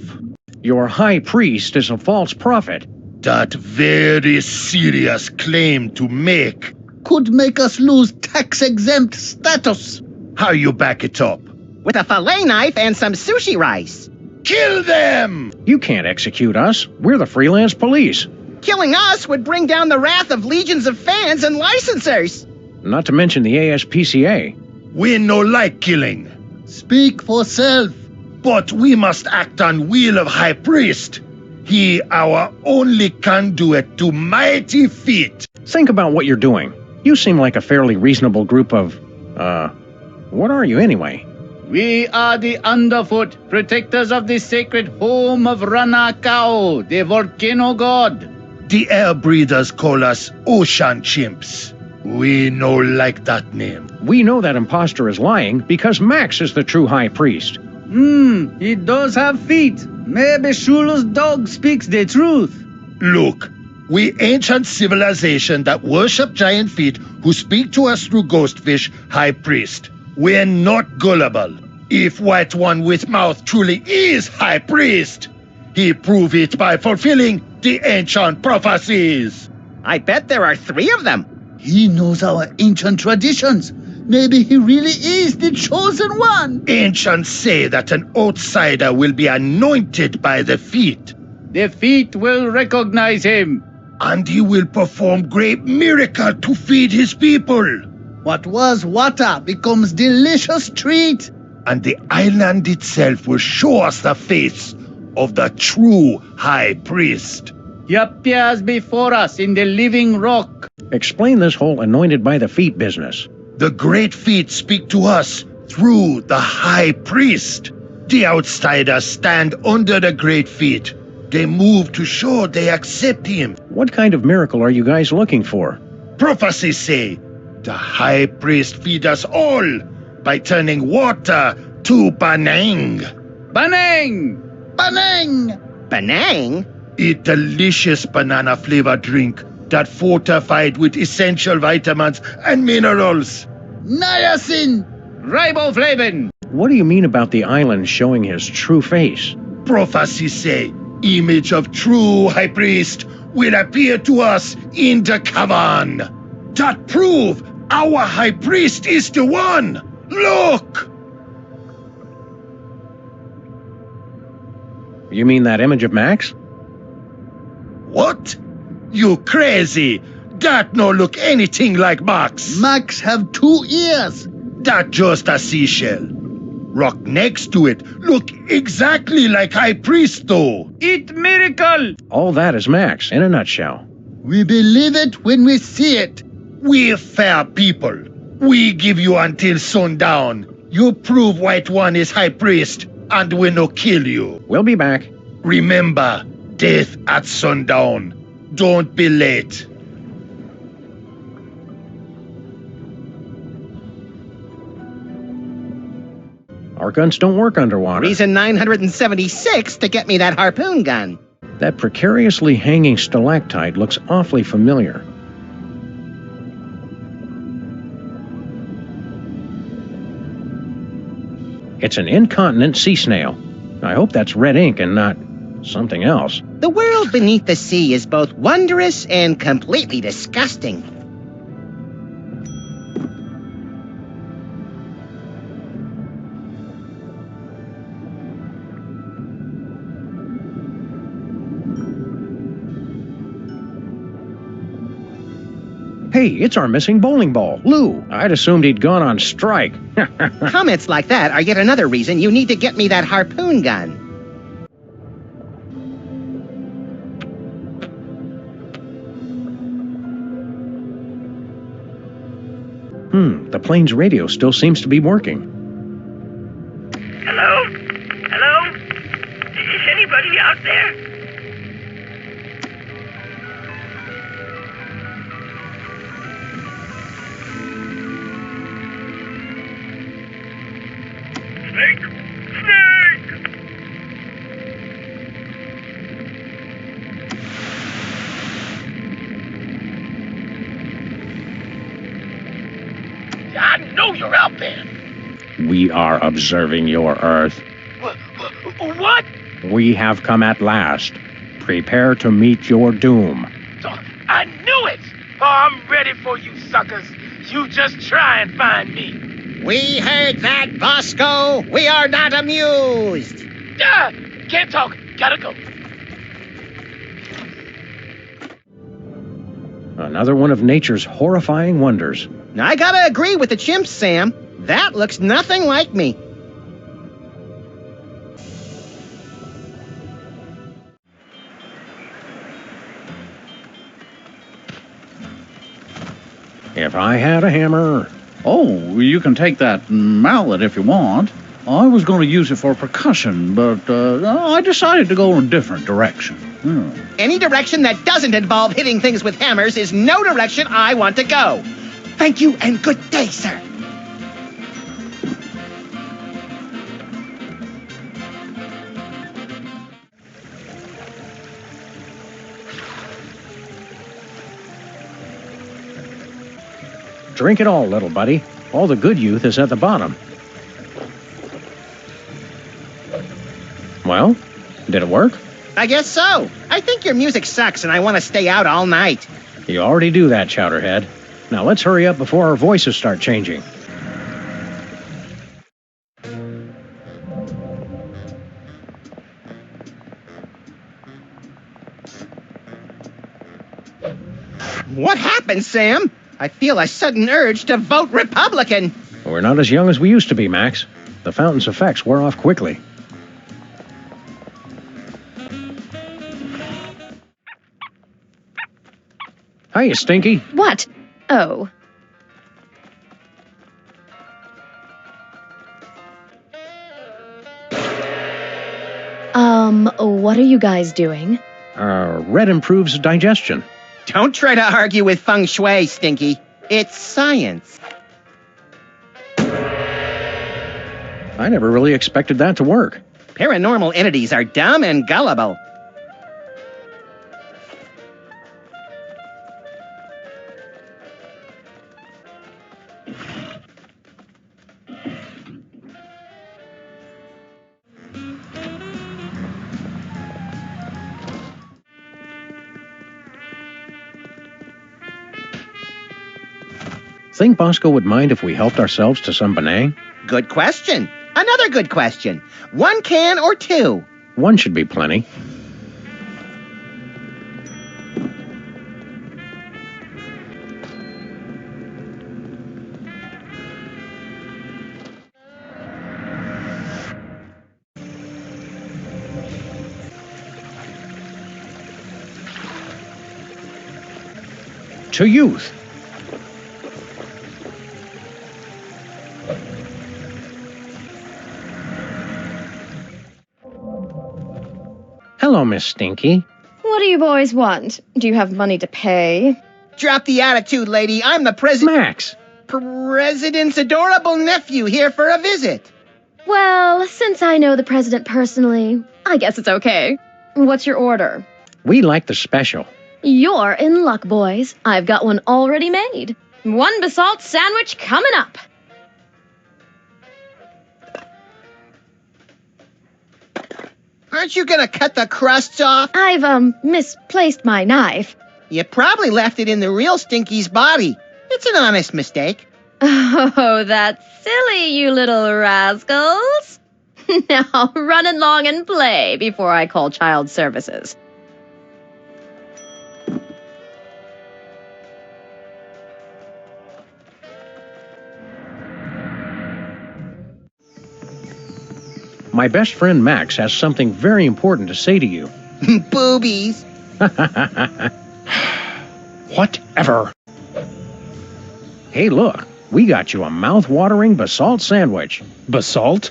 Speaker 1: Your high priest is a false prophet.
Speaker 21: That very serious claim to make.
Speaker 18: Could make us lose tax-exempt status.
Speaker 21: How you back it up?
Speaker 2: With a fillet knife and some sushi rice.
Speaker 21: Kill them!
Speaker 1: You can't execute us. We're the freelance police.
Speaker 2: Killing us would bring down the wrath of legions of fans and licensors.
Speaker 1: Not to mention the ASPCA.
Speaker 21: We no like killing.
Speaker 18: Speak for self.
Speaker 21: But we must act on will of High Priest. He our only conduit to mighty feat.
Speaker 1: Think about what you're doing. You seem like a fairly reasonable group of, what are you anyway?
Speaker 20: We are the Underfoot, protectors of the sacred home of Ranakao, the volcano god.
Speaker 21: The air breathers call us ocean chimps. We no like that name.
Speaker 1: We know that imposter is lying because Max is the true high priest.
Speaker 20: He does have feet. Maybe Shula's dog speaks the truth.
Speaker 21: Look, we ancient civilization that worship giant feet who speak to us through ghostfish, High Priest. We're not gullible. If White One with Mouth truly is High Priest, he prove it by fulfilling the ancient prophecies.
Speaker 2: I bet there are 3 of them.
Speaker 18: He knows our ancient traditions. Maybe he really is the chosen one.
Speaker 21: Ancients say that an outsider will be anointed by the feet.
Speaker 20: The feet will recognize him.
Speaker 21: And he will perform great miracle to feed his people.
Speaker 18: What was water becomes delicious treat.
Speaker 21: and the island itself will show us the face of the true High Priest.
Speaker 20: He appears before us in the living rock.
Speaker 1: Explain this whole anointed by the feet business.
Speaker 21: The great feet speak to us through the High Priest. The outsiders stand under the great feet. They move to show they accept him.
Speaker 1: What kind of miracle are you guys looking for?
Speaker 21: Prophecies say the High Priest feed us all by turning water to Banang.
Speaker 20: Banang!
Speaker 18: Banang!
Speaker 2: Banang?
Speaker 21: A delicious banana-flavored drink that fortified with essential vitamins and minerals.
Speaker 18: Niacin!
Speaker 20: Riboflavin!
Speaker 1: What do you mean about the island showing his true face?
Speaker 21: Prophecies say image of true High Priest will appear to us in the cavern. That prove our High Priest is the one. Look!
Speaker 1: You mean that image of Max?
Speaker 21: What? You crazy? That no look anything like Max.
Speaker 18: Max have 2 ears.
Speaker 21: That just a seashell. Rock next to it look exactly like High Priest though.
Speaker 20: It miracle!
Speaker 1: All that is Max, in a nutshell.
Speaker 18: We believe it when we see it.
Speaker 21: We're fair people. We give you until sundown. You prove White One is High Priest, and we no kill you.
Speaker 1: We'll be back.
Speaker 21: Remember, death at sundown. Don't be late.
Speaker 1: Our guns don't work underwater.
Speaker 2: Reason 976 to get me that harpoon gun.
Speaker 1: That precariously hanging stalactite looks awfully familiar. It's an incontinent sea snail. I hope that's red ink and not something else.
Speaker 2: The world beneath the sea is both wondrous and completely disgusting.
Speaker 1: Hey, it's our missing bowling ball, Lou. I'd assumed he'd gone on strike.
Speaker 2: Comments like that are yet another reason you need to get me that harpoon gun.
Speaker 1: The plane's radio still seems to be working.
Speaker 11: Hello? Hello? Is anybody out there? Snake! Snake!
Speaker 18: I know you're out there.
Speaker 1: We are observing your Earth.
Speaker 18: What?
Speaker 1: We have come at last. Prepare to meet your doom.
Speaker 18: I knew it! Oh, I'm ready for you suckers. You just try and find me.
Speaker 2: We heard that, Bosco. We are not amused.
Speaker 18: Can't talk. Gotta go.
Speaker 1: Another one of nature's horrifying wonders.
Speaker 2: I gotta agree with the chimps, Sam. That looks nothing like me.
Speaker 1: If I had a hammer.
Speaker 5: Oh, you can take that mallet if you want. I was going to use it for percussion, but I decided to go in a different direction.
Speaker 2: Any direction that doesn't involve hitting things with hammers is no direction I want to go. Thank you and good day, sir.
Speaker 1: Drink it all, little buddy. All the good youth is at the bottom. Well, did it work?
Speaker 2: I guess so. I think your music sucks and I want to stay out all night.
Speaker 1: You already do that, Chowderhead. Now let's hurry up before our voices start changing.
Speaker 2: What happened, Sam? I feel a sudden urge to vote Republican.
Speaker 1: We're not as young as we used to be, Max. The fountain's effects wore off quickly. Hiya, Stinky.
Speaker 10: What? Oh. What are you guys doing?
Speaker 1: Red improves digestion.
Speaker 2: Don't try to argue with feng shui, Stinky. It's science.
Speaker 1: I never really expected that to work.
Speaker 2: Paranormal entities are dumb and gullible.
Speaker 1: Think Bosco would mind if we helped ourselves to some Benang?
Speaker 2: Good question. Another good question. 1 can or 2?
Speaker 1: 1 should be plenty. To youth. Hello, Miss Stinky.
Speaker 10: What do you boys want? Do you have money to pay?
Speaker 2: Drop the attitude, lady. I'm the president.
Speaker 1: Max!
Speaker 2: President's adorable nephew here for a visit.
Speaker 10: Well, since I know the president personally, I guess it's okay. What's your order?
Speaker 1: We like the special.
Speaker 10: You're in luck, boys. I've got one already made. 1 basalt sandwich coming up.
Speaker 2: Aren't you gonna cut the crusts off?
Speaker 10: I've, misplaced my knife.
Speaker 2: You probably left it in the real Stinky's body. It's an honest mistake.
Speaker 10: Oh, that's silly, you little rascals. Now, run along and play before I call child services.
Speaker 1: My best friend Max has something very important to say to you.
Speaker 2: Boobies.
Speaker 7: Whatever.
Speaker 1: Hey, look. We got you a mouth-watering basalt sandwich.
Speaker 7: Basalt?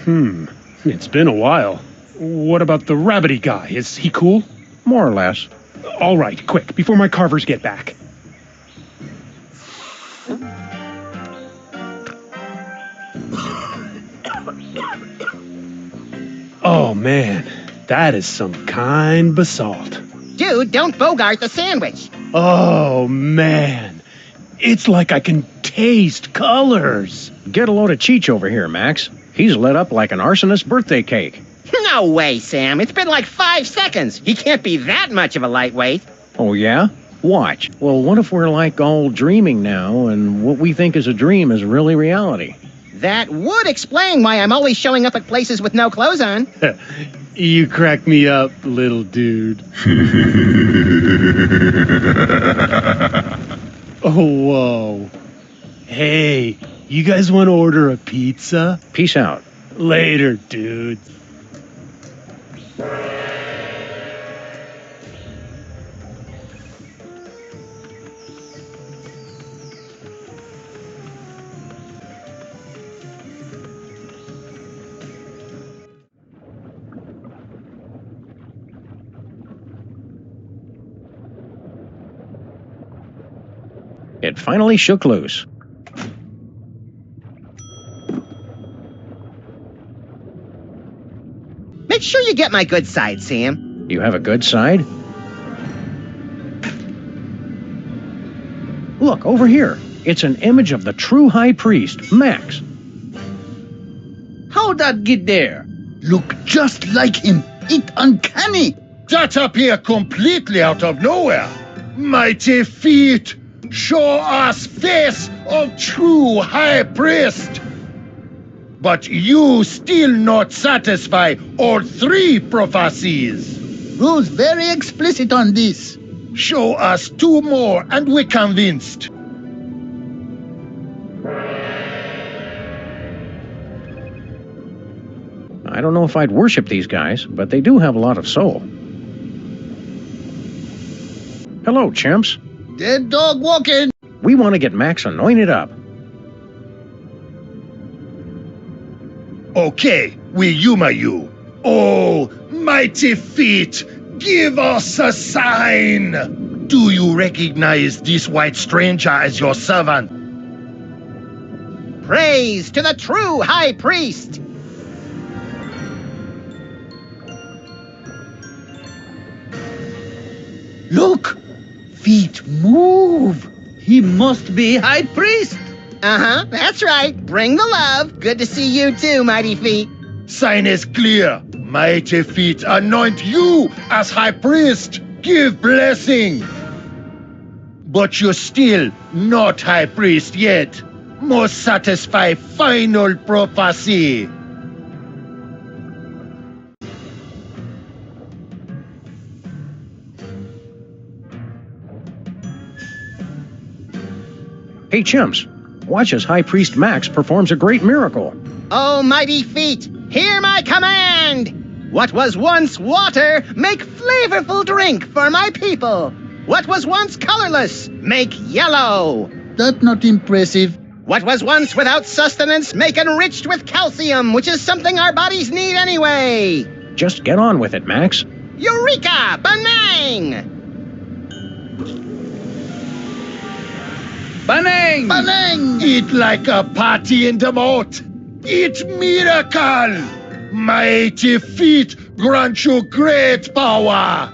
Speaker 7: It's been a while. What about the rabbity guy? Is he cool?
Speaker 1: More or less.
Speaker 7: All right, quick, before my carvers get back. Oh, man. That is some kind basalt.
Speaker 2: Dude, don't bogart the sandwich.
Speaker 7: Oh, man. It's like I can taste colors.
Speaker 1: Get a load of Cheech over here, Max. He's lit up like an arsonist's birthday cake.
Speaker 2: No way, Sam. It's been like 5 seconds. He can't be that much of a lightweight.
Speaker 1: Oh, yeah? Watch. Well, what if we're like all dreaming now, and what we think is a dream is really reality?
Speaker 2: That would explain why I'm always showing up at places with no clothes on.
Speaker 7: You crack me up, little dude. Oh, whoa. Hey, you guys want to order a pizza?
Speaker 1: Peace out.
Speaker 7: Later, dude.
Speaker 1: It finally shook loose.
Speaker 2: Make sure you get my good side, Sam.
Speaker 1: You have a good side? Look, over here. It's an image of the true high priest, Max.
Speaker 20: How'd that get there? Look just like him. It uncanny.
Speaker 21: That appear completely out of nowhere. Mighty feet. Show us face of true high priest. But you still not satisfy all 3 prophecies.
Speaker 20: Rules very explicit on this.
Speaker 21: Show us 2 more and we're convinced.
Speaker 1: I don't know if I'd worship these guys, but they do have a lot of soul. Hello, chimps.
Speaker 21: Dead dog walking.
Speaker 1: We want to get Max anointed up.
Speaker 21: Okay, we humor you. Oh, mighty feet, give us a sign. Do you recognize this white stranger as your servant?
Speaker 2: Praise to the true high priest!
Speaker 20: Look! Feet move! He must be high priest!
Speaker 2: Uh-huh, that's right. Bring the love. Good to see you too, Mighty Feet.
Speaker 21: Sign is clear. Mighty feet anoint you as high priest. Give blessing. But you're still not high priest yet. Must satisfy final prophecy.
Speaker 1: Hey, chimps. Watch as High Priest Max performs a great miracle.
Speaker 2: Oh, Mighty Feet, hear my command! What was once water, make flavorful drink for my people. What was once colorless, make yellow.
Speaker 20: That's not impressive.
Speaker 2: What was once without sustenance, make enriched with calcium, which is something our bodies need anyway.
Speaker 1: Just get on with it, Max.
Speaker 2: Eureka! Banang!
Speaker 20: Banang!
Speaker 21: Banang! Eat like a party in the moat. Eat miracle. Mighty feet grant you great power.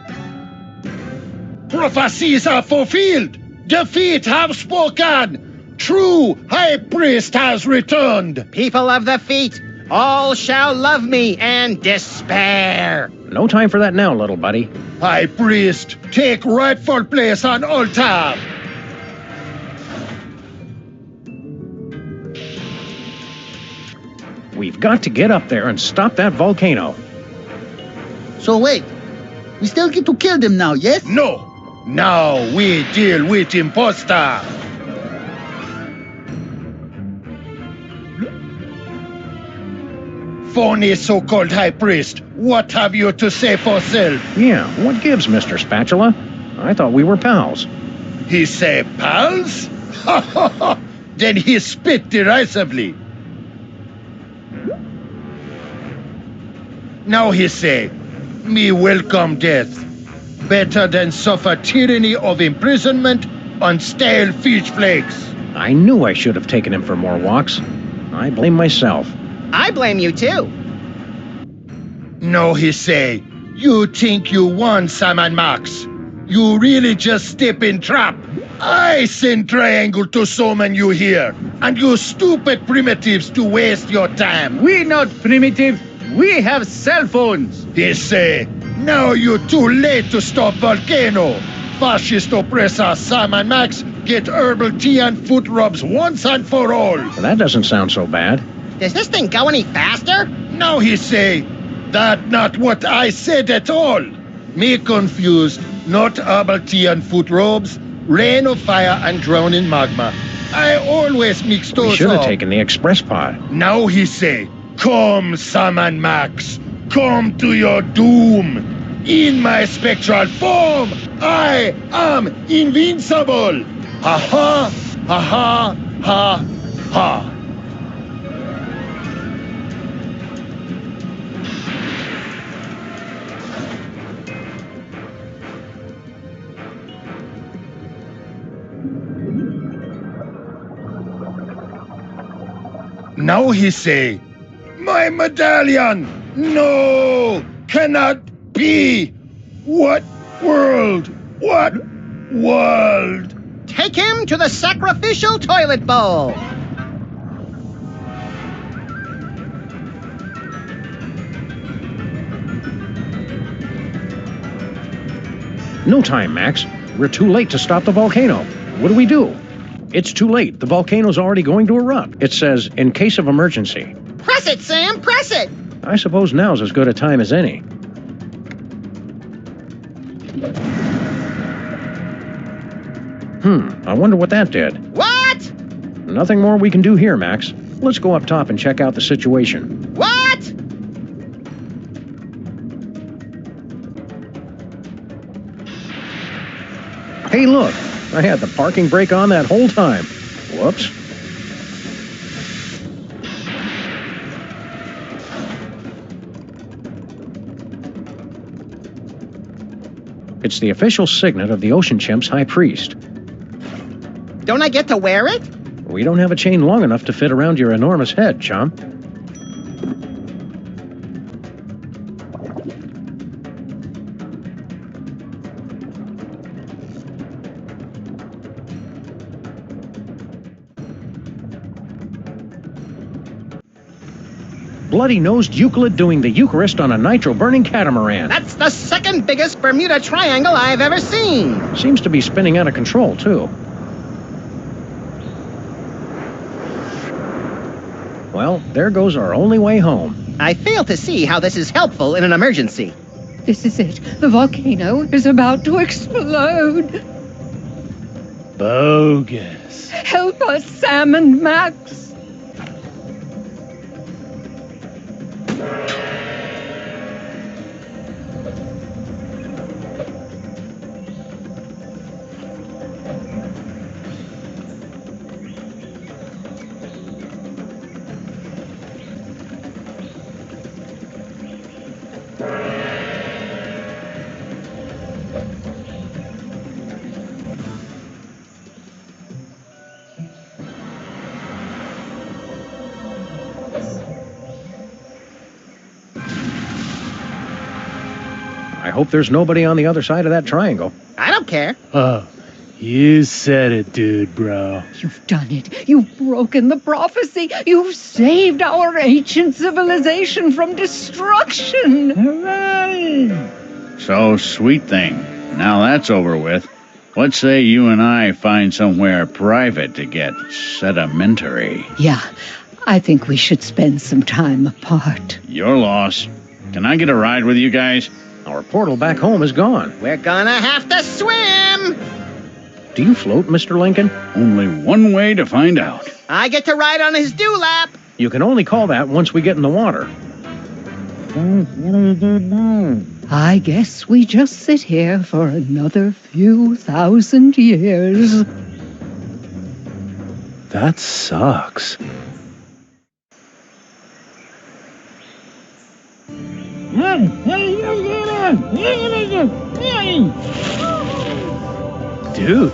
Speaker 21: Prophecies are fulfilled. The feet have spoken. True high priest has returned.
Speaker 2: People of the feet, all shall love me and despair.
Speaker 1: No time for that now, little buddy.
Speaker 21: High priest, take rightful place on altar.
Speaker 1: We've got to get up there and stop that volcano.
Speaker 20: So wait, we still get to kill them now, yes?
Speaker 21: No. Now we deal with imposter. Phony so-called high priest, what have you to say for self?
Speaker 1: Yeah, what gives, Mr. Spatula? I thought we were pals.
Speaker 21: He say pals? Ha ha ha! Then he spit derisively. Now he say, me welcome death. Better than suffer tyranny of imprisonment on stale fish flakes.
Speaker 1: I knew I should have taken him for more walks. I blame myself.
Speaker 2: I blame you too.
Speaker 21: No, he say, you think you won, Sam and Max. You really just step in trap. I send Triangle to summon you here, and you stupid primitives to waste your time.
Speaker 20: We not primitive. We have cell phones.
Speaker 21: He say, now you're too late to stop volcano. Fascist oppressor Sam and Max get herbal tea and foot rubs once and for all.
Speaker 1: That doesn't sound so bad.
Speaker 2: Does this thing go any faster?
Speaker 21: No, he say, that not what I said at all. Me confused, not herbal tea and foot robes, rain of fire and drowning magma. I always mix those up.
Speaker 1: We should have taken the express pod.
Speaker 21: Now he say, come, Sam and Max, come to your doom. In my spectral form, I am invincible. Ha ha, ha ha, ha ha. Now he say, my medallion! No! Cannot be! What world? What world?
Speaker 2: Take him to the sacrificial toilet bowl.
Speaker 1: No time, Max. We're too late to stop the volcano. What do we do? It's too late. The volcano's already going to erupt. It says, in case of emergency.
Speaker 2: Press it, Sam, press it!
Speaker 1: I suppose now's as good a time as any. I wonder what that did.
Speaker 2: What?
Speaker 1: Nothing more we can do here, Max. Let's go up top and check out the situation.
Speaker 2: What?
Speaker 1: Hey, look, I had the parking brake on that whole time. Whoops. It's the official signet of the Ocean Chimp's High Priest.
Speaker 2: Don't I get to wear it?
Speaker 1: We don't have a chain long enough to fit around your enormous head, chum. Bloody-nosed Euclid doing the Eucharist on a nitro-burning catamaran.
Speaker 2: That's the second biggest Bermuda Triangle I've ever seen.
Speaker 1: Seems to be spinning out of control, too. Well, there goes our only way home.
Speaker 2: I fail to see how this is helpful in an emergency.
Speaker 6: This is it. The volcano is about to explode.
Speaker 22: Bogus.
Speaker 6: Help us, Sam and Max.
Speaker 1: I hope there's nobody on the other side of that triangle.
Speaker 2: I don't care.
Speaker 22: Oh, you said it, dude, bro.
Speaker 6: You've done it. You've broken the prophecy. You've saved our ancient civilization from destruction.
Speaker 22: Hooray!
Speaker 5: So, sweet thing. Now that's over with. Let's say you and I find somewhere private to get sedimentary.
Speaker 6: Yeah, I think we should spend some time apart.
Speaker 5: Your loss. Can I get a ride with you guys?
Speaker 1: Our portal back home is gone.
Speaker 2: We're gonna have to swim!
Speaker 1: Do you float, Mr. Lincoln?
Speaker 5: Only one way to find out.
Speaker 2: I get to ride on his dewlap.
Speaker 1: You can only call that once we get in the water.
Speaker 6: What do you do now? I guess we just sit here for another few thousand years.
Speaker 22: That sucks. Dude.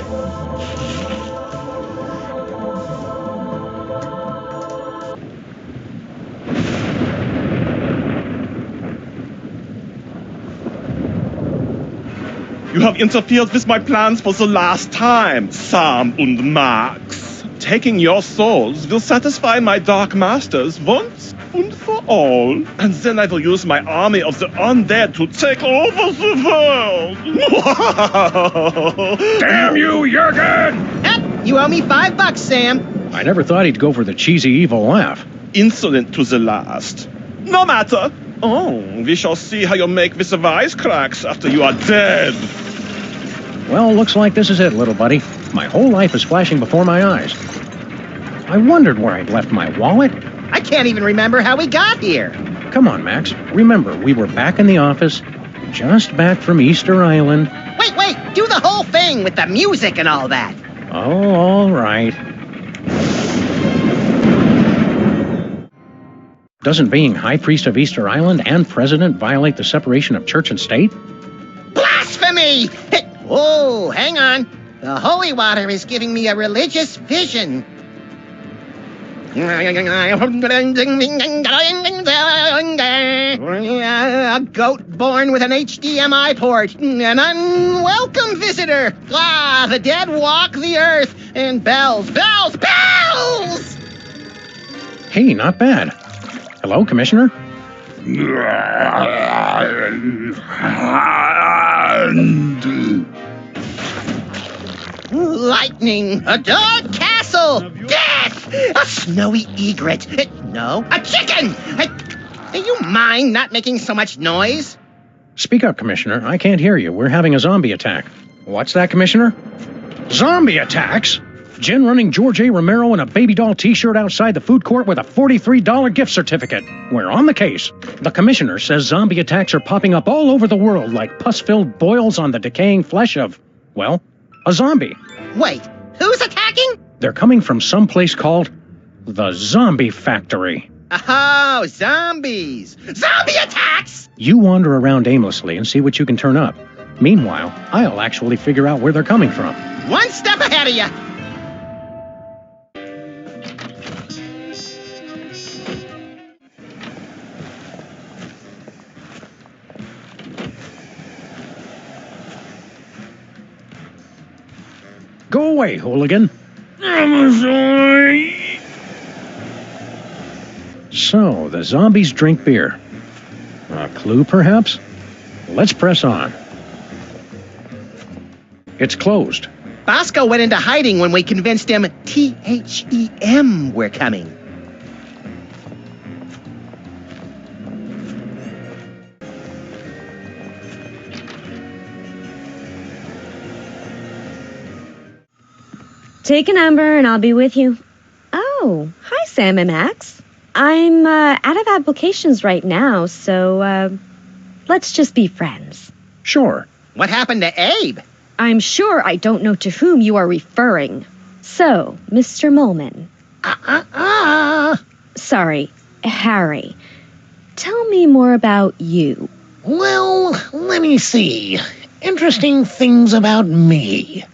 Speaker 3: You have interfered with my plans for the last time, Sam and Max. Taking your souls will satisfy my dark masters once and for all. And then I will use my army of the undead to take over the world.
Speaker 1: Damn you, Jurgen!
Speaker 2: You owe me $5, Sam.
Speaker 1: I never thought he'd go for the cheesy evil laugh.
Speaker 3: Insolent to the last. No matter. Oh, we shall see how you make with the wisecracks after you are dead.
Speaker 1: Well, looks like this is it, little buddy. My whole life is flashing before my eyes. I wondered where I'd left my wallet.
Speaker 2: I can't even remember how we got here.
Speaker 1: Come on, Max. Remember, we were back in the office, just back from Easter Island.
Speaker 2: Wait, do the whole thing with the music and all that.
Speaker 1: Oh, all right. Doesn't being High Priest of Easter Island and President violate the separation of church and state?
Speaker 2: Blasphemy! Oh, hang on. The holy water is giving me a religious vision. A goat born with an HDMI port. An unwelcome visitor. Ah, the dead walk the earth. And bells.
Speaker 1: Hey, not bad. Hello, Commissioner?
Speaker 2: Lightning, a dog castle, death, a snowy egret, no, a chicken! Do you mind not making so much noise?
Speaker 1: Speak up, Commissioner. I can't hear you. We're having a zombie attack. What's that, Commissioner? Zombie attacks? Jen running George A. Romero in a baby doll t-shirt outside the food court with a $43 gift certificate. We're on the case. The Commissioner says zombie attacks are popping up all over the world like pus-filled boils on the decaying flesh of, well, A zombie.
Speaker 2: Wait, who's attacking?
Speaker 1: They're coming from some place called the Zombie Factory.
Speaker 2: Oh, zombies. Zombie attacks!
Speaker 1: You wander around aimlessly and see what you can turn up. Meanwhile, I'll actually figure out where they're coming from.
Speaker 2: One step ahead of you.
Speaker 1: Go away, hooligan. So, the zombies drink beer. A clue, perhaps? Let's press on. It's closed.
Speaker 2: Bosco went into hiding when we convinced him THEM were coming.
Speaker 12: Take a number and I'll be with you. Oh, hi, Sam and Max. I'm out of applications right now, so let's just be friends.
Speaker 1: Sure.
Speaker 2: What happened to Abe?
Speaker 12: I'm sure I don't know to whom you are referring. So, Mr. Molman. Sorry, Harry. Tell me more about you.
Speaker 4: Well, let me see. Interesting things about me.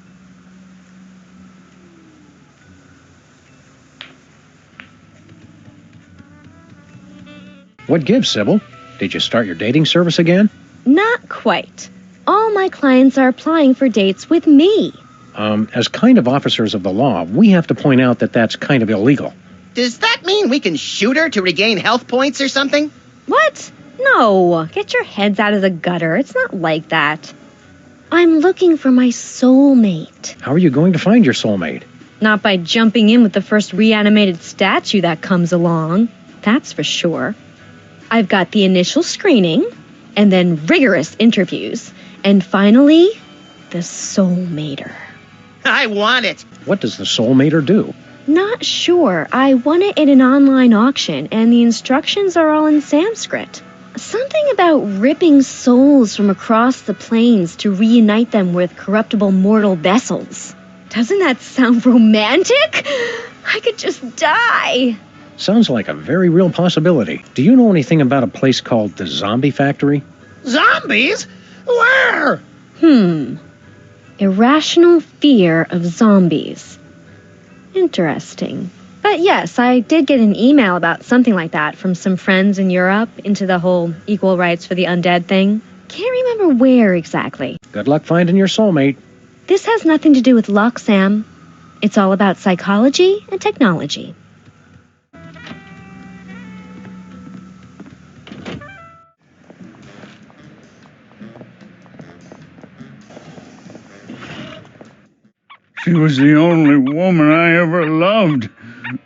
Speaker 1: What gives, Sybil? Did you start your dating service again?
Speaker 12: Not quite. All my clients are applying for dates with me.
Speaker 1: As kind of officers of the law, we have to point out that that's kind of illegal.
Speaker 2: Does that mean we can shoot her to regain health points or something?
Speaker 12: What? No. Get your heads out of the gutter. It's not like that. I'm looking for my soulmate.
Speaker 1: How are you going to find your soulmate?
Speaker 12: Not by jumping in with the first reanimated statue that comes along. That's for sure. I've got the initial screening, and then rigorous interviews, and finally, the soulmater.
Speaker 2: I want it.
Speaker 1: What does the soulmater do?
Speaker 12: Not sure. I won it in an online auction, and the instructions are all in Sanskrit. Something about ripping souls from across the plains to reunite them with corruptible mortal vessels. Doesn't that sound romantic? I could just die.
Speaker 1: Sounds like a very real possibility. Do you know anything about a place called the Zombie Factory?
Speaker 4: Zombies? Where?
Speaker 12: Irrational fear of zombies. Interesting. But yes, I did get an email about something like that from some friends in Europe into the whole equal rights for the undead thing. Can't remember where exactly.
Speaker 1: Good luck finding your soulmate.
Speaker 12: This has nothing to do with luck, Sam. It's all about psychology and technology.
Speaker 5: She was the only woman I ever loved.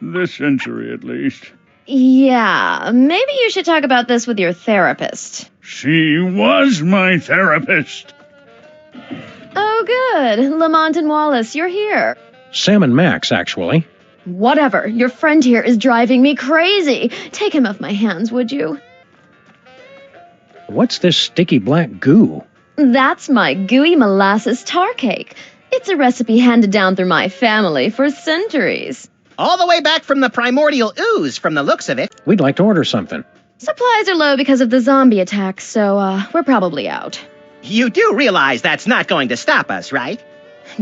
Speaker 5: This century, at least.
Speaker 10: Yeah, maybe you should talk about this with your therapist.
Speaker 5: She was my therapist.
Speaker 10: Oh, good. Lamont and Wallace, you're here.
Speaker 1: Sam and Max, actually.
Speaker 10: Whatever. Your friend here is driving me crazy. Take him off my hands, would you?
Speaker 1: What's this sticky black goo?
Speaker 10: That's my gooey molasses tar cake. It's a recipe handed down through my family for centuries.
Speaker 2: All the way back from the primordial ooze, from the looks of it.
Speaker 1: We'd like to order something.
Speaker 10: Supplies are low because of the zombie attack, so we're probably out.
Speaker 2: You do realize that's not going to stop us, right?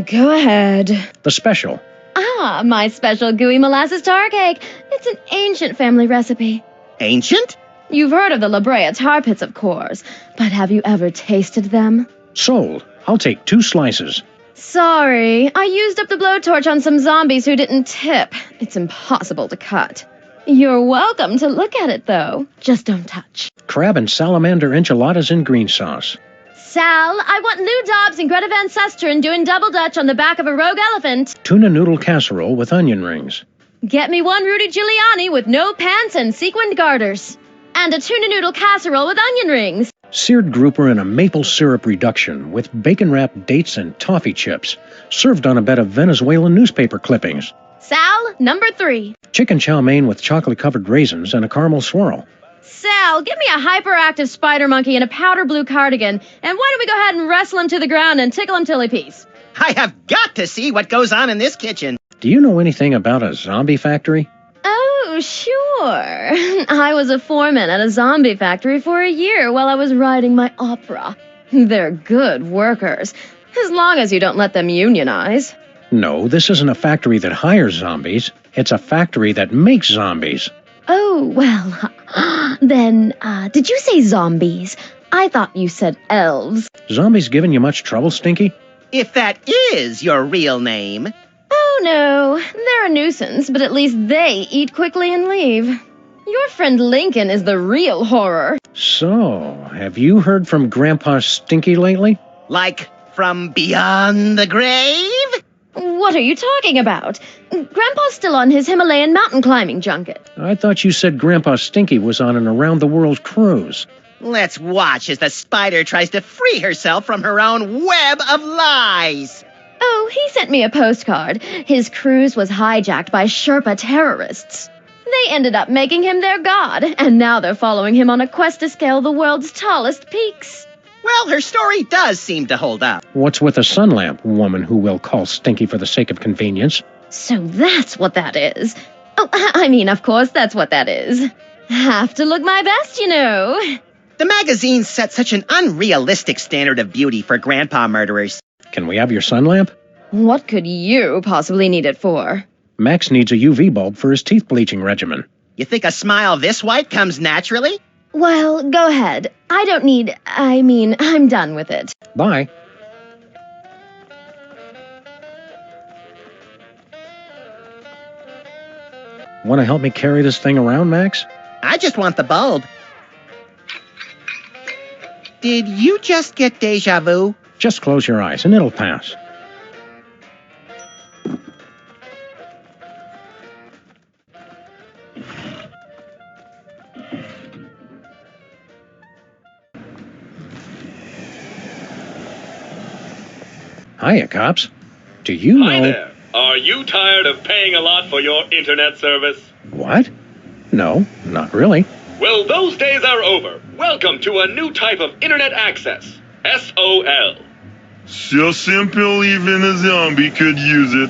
Speaker 10: Go ahead.
Speaker 1: The special.
Speaker 10: Ah, my special gooey molasses tar cake. It's an ancient family recipe.
Speaker 2: Ancient?
Speaker 10: You've heard of the La Brea tar pits, of course, but have you ever tasted them?
Speaker 1: Sold. I'll take 2 slices.
Speaker 10: Sorry, I used up the blowtorch on some zombies who didn't tip. It's impossible to cut. You're welcome to look at it, though. Just don't touch.
Speaker 1: Crab and salamander enchiladas in green sauce.
Speaker 10: Sal, I want Lou Dobbs and Greta Van Susteren doing double dutch on the back of a rogue elephant.
Speaker 1: Tuna noodle casserole with onion rings.
Speaker 10: Get me 1 Rudy Giuliani with no pants and sequined garters. And a tuna noodle casserole with onion rings.
Speaker 1: Seared grouper in a maple syrup reduction with bacon-wrapped dates and toffee chips, served on a bed of Venezuelan newspaper clippings.
Speaker 10: Sal, number 3.
Speaker 1: Chicken chow mein with chocolate-covered raisins and a caramel swirl.
Speaker 10: Sal, get me a hyperactive spider monkey in a powder blue cardigan, and why don't we go ahead and wrestle him to the ground and tickle him till he pees?
Speaker 2: I have got to see what goes on in this kitchen.
Speaker 1: Do you know anything about a zombie factory?
Speaker 10: Oh, sure. I was a foreman at a zombie factory for a year while I was writing my opera. They're good workers, as long as you don't let them unionize.
Speaker 1: No, this isn't a factory that hires zombies. It's a factory that makes zombies.
Speaker 10: Oh, well, then, did you say zombies? I thought you said elves.
Speaker 1: Zombies giving you much trouble, Stinky?
Speaker 2: If that is your real name.
Speaker 10: Oh, no. They're a nuisance, but at least they eat quickly and leave. Your friend Lincoln is the real horror.
Speaker 1: So, have you heard from Grandpa Stinky lately?
Speaker 2: Like from beyond the grave?
Speaker 10: What are you talking about? Grandpa's still on his Himalayan mountain climbing junket.
Speaker 1: I thought you said Grandpa Stinky was on an around-the-world cruise.
Speaker 2: Let's watch as the spider tries to free herself from her own web of lies.
Speaker 10: Oh, he sent me a postcard. His cruise was hijacked by Sherpa terrorists. They ended up making him their god, and now they're following him on a quest to scale the world's tallest peaks.
Speaker 2: Well, her story does seem to hold up.
Speaker 1: What's with a sun lamp woman who will call Stinky for the sake of convenience?
Speaker 10: So that's what that is. Oh, I mean, of course, that's what that is. Have to look my best, you know.
Speaker 2: The magazine set such an unrealistic standard of beauty for grandpa murderers.
Speaker 1: Can we have your sun lamp?
Speaker 10: What could you possibly need it for?
Speaker 1: Max needs a UV bulb for his teeth bleaching regimen.
Speaker 2: You think a smile this white comes naturally?
Speaker 10: Well, go ahead. I'm done with it.
Speaker 1: Bye. Want to help me carry this thing around, Max?
Speaker 2: I just want the bulb. Did you just get deja vu?
Speaker 1: Just close your eyes and it'll pass. Hiya, cops. Do you know...
Speaker 13: Hi there. Are you tired of paying a lot for your internet service?
Speaker 1: What? No, not really.
Speaker 13: Well, those days are over. Welcome to a new type of internet access. SOL.
Speaker 14: So simple even a zombie could use it.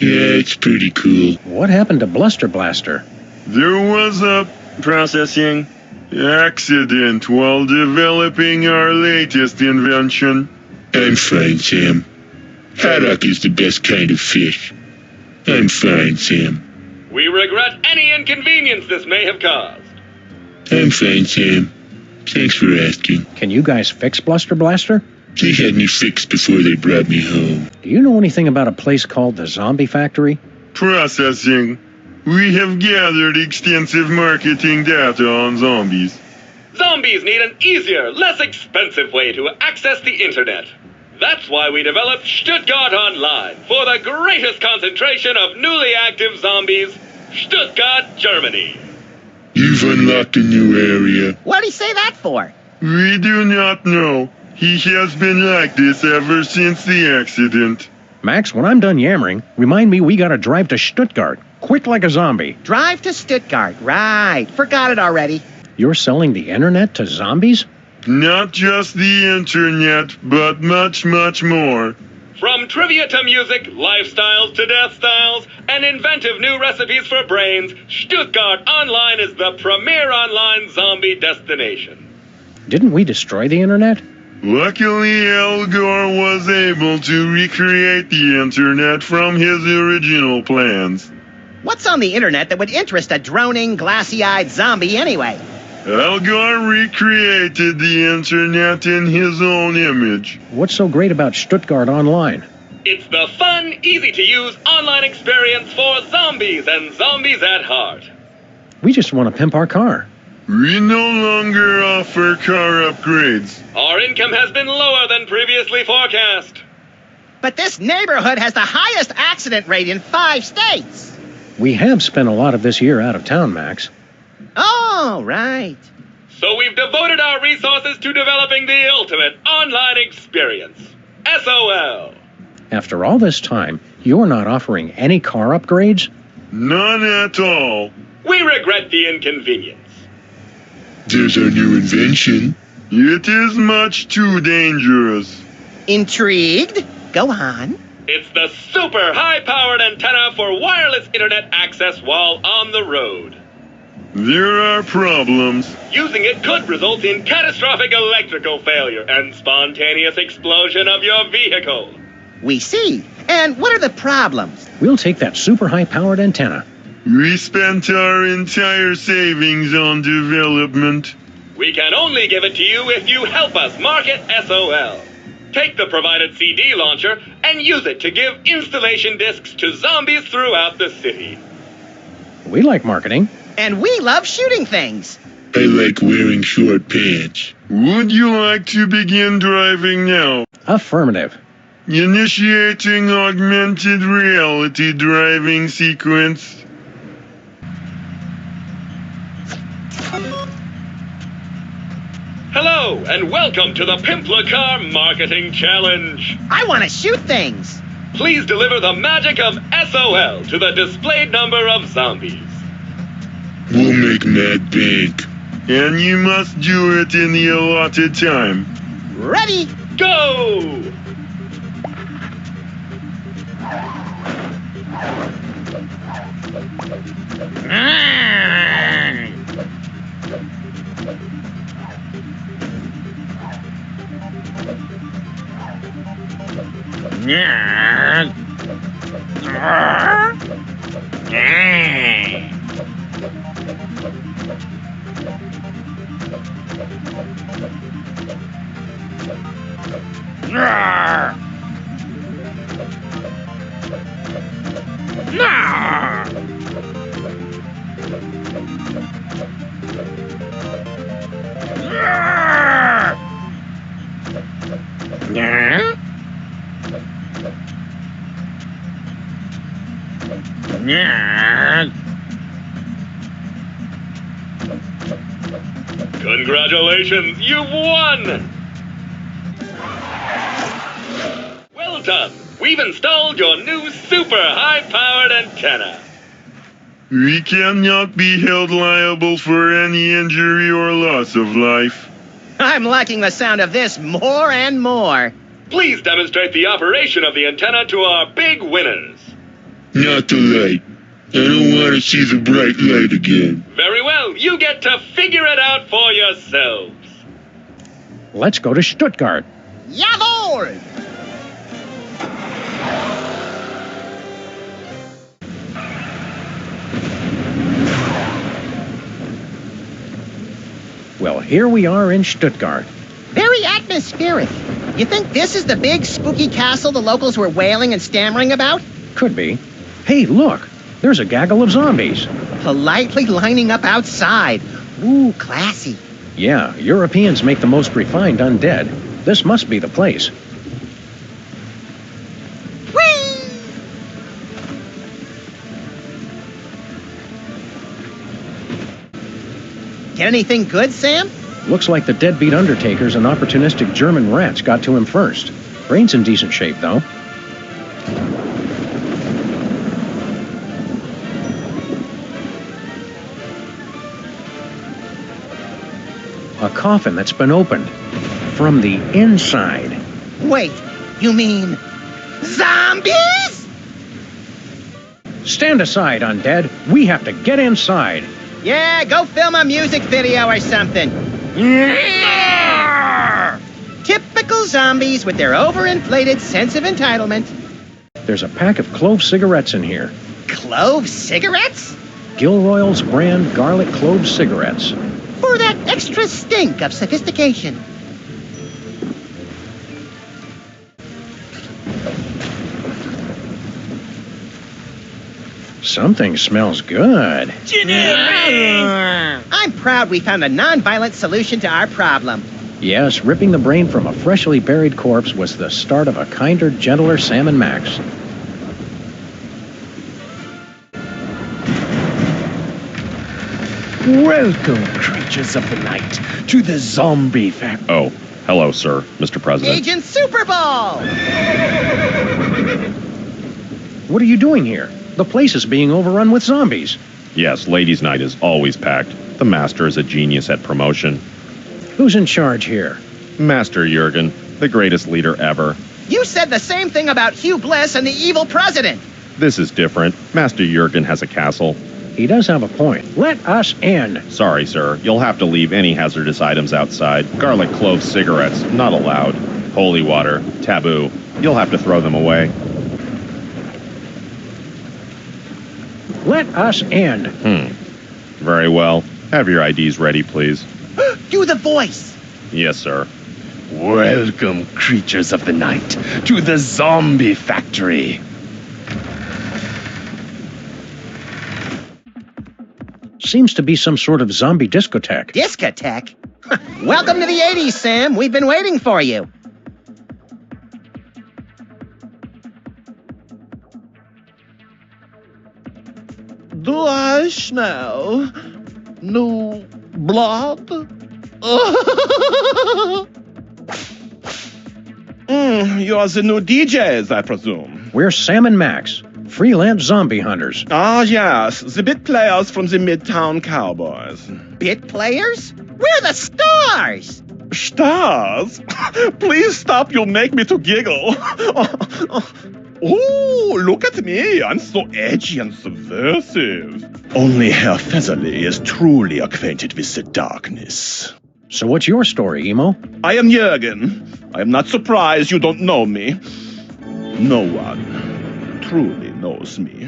Speaker 16: Yeah, it's pretty cool.
Speaker 1: What happened to Bluster Blaster?
Speaker 14: There was a processing accident while developing our latest invention.
Speaker 16: I'm fine, Sam. Haddock is the best kind of fish. I'm fine, Sam.
Speaker 13: We regret any inconvenience this may have caused.
Speaker 16: I'm fine, Sam. Thanks for asking.
Speaker 1: Can you guys fix Bluster Blaster?
Speaker 16: They had me fixed before they brought me home.
Speaker 1: Do you know anything about a place called the Zombie Factory?
Speaker 14: Processing. We have gathered extensive marketing data on zombies.
Speaker 13: Zombies need an easier, less expensive way to access the internet. That's why we developed Stuttgart Online for the greatest concentration of newly active zombies, Stuttgart, Germany.
Speaker 16: You've unlocked a new area.
Speaker 2: What'd he say that for?
Speaker 14: We do not know. He has been like this ever since the accident.
Speaker 1: Max, when I'm done yammering, remind me we gotta drive to Stuttgart. Quick like a zombie.
Speaker 2: Drive to Stuttgart. Right. Forgot it already.
Speaker 1: You're selling the internet to zombies?
Speaker 14: Not just the internet, but much, much more.
Speaker 13: From trivia to music, lifestyles to death styles, and inventive new recipes for brains, Stuttgart Online is the premier online zombie destination.
Speaker 1: Didn't we destroy the internet?
Speaker 14: Luckily, Al Gore was able to recreate the internet from his original plans.
Speaker 2: What's on the internet that would interest a droning, glassy-eyed zombie anyway?
Speaker 14: Al Gore recreated the internet in his own image.
Speaker 1: What's so great about Stuttgart Online?
Speaker 13: It's the fun, easy-to-use online experience for zombies and zombies at heart.
Speaker 1: We just want to pimp our car.
Speaker 14: We no longer offer car upgrades.
Speaker 13: Our income has been lower than previously forecast.
Speaker 2: But this neighborhood has the highest accident rate in 5 states.
Speaker 1: We have spent a lot of this year out of town, Max.
Speaker 2: Oh, right.
Speaker 13: So we've devoted our resources to developing the ultimate online experience. SOL.
Speaker 1: After all this time, you're not offering any car upgrades?
Speaker 14: None at all.
Speaker 13: We regret the inconvenience.
Speaker 16: There's our new invention.
Speaker 14: It is much too dangerous.
Speaker 2: Intrigued? Go on.
Speaker 13: It's the super high-powered antenna for wireless internet access while on the road.
Speaker 14: There are problems.
Speaker 13: Using it could result in catastrophic electrical failure and spontaneous explosion of your vehicle.
Speaker 2: We see. And what are the problems?
Speaker 1: We'll take that super high-powered antenna.
Speaker 14: We spent our entire savings on development.
Speaker 13: We can only give it to you if you help us market SOL. Take the provided CD launcher and use it to give installation discs to zombies throughout the city.
Speaker 1: We like marketing.
Speaker 2: And we love shooting things.
Speaker 16: I like wearing short pants.
Speaker 14: Would you like to begin driving now?
Speaker 1: Affirmative.
Speaker 14: Initiating augmented reality driving sequence.
Speaker 13: Hello, and welcome to the Pimpler Car Marketing Challenge.
Speaker 2: I want to shoot things.
Speaker 13: Please deliver the magic of SOL to the displayed number of zombies.
Speaker 16: We'll make mad bank.
Speaker 14: And you must do it in the allotted time.
Speaker 2: Ready?
Speaker 13: Go! Congratulations, you've won! Well done! We've installed your new super high-powered antenna.
Speaker 14: We cannot be held liable for any injury or loss of life.
Speaker 2: I'm liking the sound of this more and more.
Speaker 13: Please demonstrate the operation of the antenna to our big winners.
Speaker 16: Not the light. I don't want to see the bright light again.
Speaker 13: Very well, you get to figure it out for yourselves.
Speaker 1: Let's go to Stuttgart.
Speaker 2: Jawohl!
Speaker 1: Well, here we are in Stuttgart.
Speaker 2: Very atmospheric. You think this is the big spooky castle the locals were wailing and stammering about?
Speaker 1: Could be. Hey, look. There's a gaggle of zombies.
Speaker 2: Politely lining up outside. Ooh, classy.
Speaker 1: Yeah, Europeans make the most refined undead. This must be the place.
Speaker 2: Whee! Get anything good, Sam?
Speaker 1: Looks like the deadbeat undertakers and opportunistic German rats got to him first. Brain's in decent shape, though. A coffin that's been opened from the inside.
Speaker 2: Wait, you mean zombies?
Speaker 1: Stand aside, undead. We have to get inside.
Speaker 2: Yeah, go film a music video or something. Typical zombies with their overinflated sense of entitlement.
Speaker 1: There's a pack of clove cigarettes in here.
Speaker 2: Clove cigarettes?
Speaker 1: Gilroy's brand garlic clove cigarettes.
Speaker 2: For that extra stink of sophistication.
Speaker 1: Something smells good.
Speaker 2: I'm proud we found a non-violent solution to our problem.
Speaker 1: Yes, ripping the brain from a freshly buried corpse was the start of a kinder, gentler Sam and Max.
Speaker 9: Welcome, creatures of the night, to the zombie factory.
Speaker 22: Oh, hello, sir, Mr. President.
Speaker 2: Agent Super Bowl!
Speaker 1: What are you doing here? The place is being overrun with zombies.
Speaker 22: Yes, ladies' night is always packed. The master is a genius at promotion.
Speaker 1: Who's in charge here?
Speaker 22: Master Jurgen, the greatest leader ever.
Speaker 2: You said the same thing about Hugh Bliss and the evil president.
Speaker 22: This is different. Master Jurgen has a castle.
Speaker 1: He does have a point. Let us in.
Speaker 22: Sorry, sir. You'll have to leave any hazardous items outside. Garlic clove cigarettes, not allowed. Holy water, taboo. You'll have to throw them away.
Speaker 1: Let us in.
Speaker 22: Very well. Have your IDs ready, please.
Speaker 2: Do the voice.
Speaker 22: Yes, sir.
Speaker 9: Welcome, creatures of the night, to the zombie factory.
Speaker 1: Seems to be some sort of zombie discotheque.
Speaker 2: Discotheque? Welcome to the 80s, Sam. We've been waiting for you.
Speaker 3: Do I smell new blood? You are the new DJs, I presume.
Speaker 1: We're Sam and Max, freelance zombie hunters.
Speaker 3: Ah, yes, the bit players from the Midtown Cowboys.
Speaker 2: Bit players? We're the stars!
Speaker 3: Stars? Please stop, you'll make me to giggle. Oh, look at me. I'm so edgy and subversive. Only Herr Featherly is truly acquainted with the darkness.
Speaker 1: So what's your story, Emo?
Speaker 3: I am Jurgen. I am not surprised you don't know me. No one truly knows me.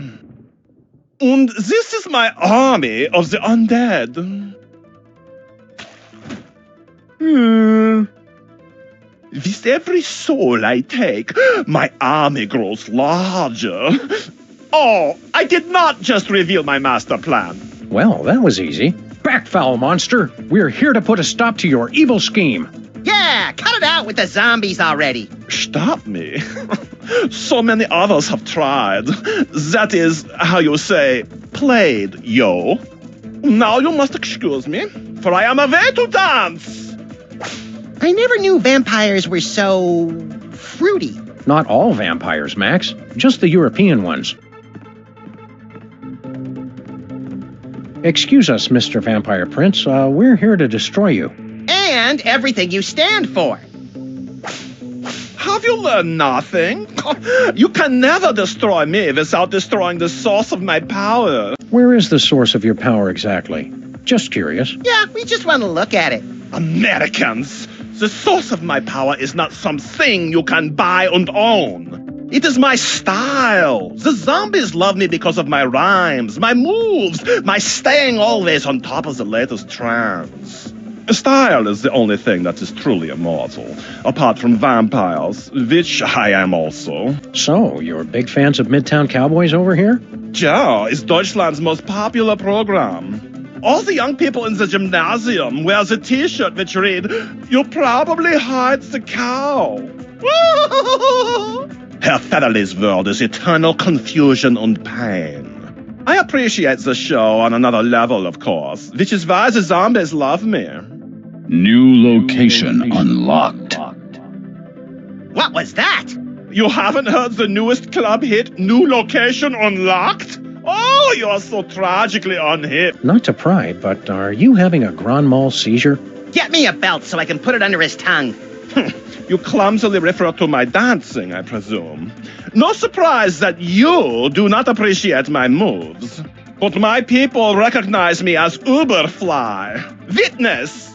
Speaker 3: And this is my army of the undead. With every soul I take, my army grows larger. Oh, I did not just reveal my master plan.
Speaker 1: Well, that was easy. Back, foul monster! We're here to put a stop to your evil scheme.
Speaker 2: Yeah, cut it out with the zombies already.
Speaker 3: Stop me? So many others have tried. That is, how you say, played, yo. Now you must excuse me, for I am away to dance.
Speaker 2: I never knew vampires were so fruity.
Speaker 1: Not all vampires, Max. Just the European ones. Excuse us, Mr. Vampire Prince. We're here to destroy you.
Speaker 2: And everything you stand for.
Speaker 3: Have you learned nothing? You can never destroy me without destroying the source of my power.
Speaker 1: Where is the source of your power exactly? Just curious.
Speaker 2: Yeah, we just want to look at it.
Speaker 3: Americans! The source of my power is not something you can buy and own. It is my style. The zombies love me because of my rhymes, my moves, my staying always on top of the latest trends. Style is the only thing that is truly immortal, apart from vampires, which I am also.
Speaker 1: So, you're big fans of Midtown Cowboys over here?
Speaker 3: Ja, it's Deutschland's most popular program. All the young people in the gymnasium wear the t-shirt which read, "You probably hide the cow." Herr Featherly's world is eternal confusion and pain. I appreciate the show on another level, of course, which is why the zombies love me.
Speaker 5: New location unlocked.
Speaker 2: What was that?
Speaker 3: You haven't heard the newest club hit, New Location Unlocked? Oh, you're so tragically unhip.
Speaker 1: Not to pry, but are you having a grand mal seizure?
Speaker 2: Get me a belt so I can put it under his tongue.
Speaker 3: You clumsily refer to my dancing, I presume. No surprise that you do not appreciate my moves. But my people recognize me as Uberfly. Witness!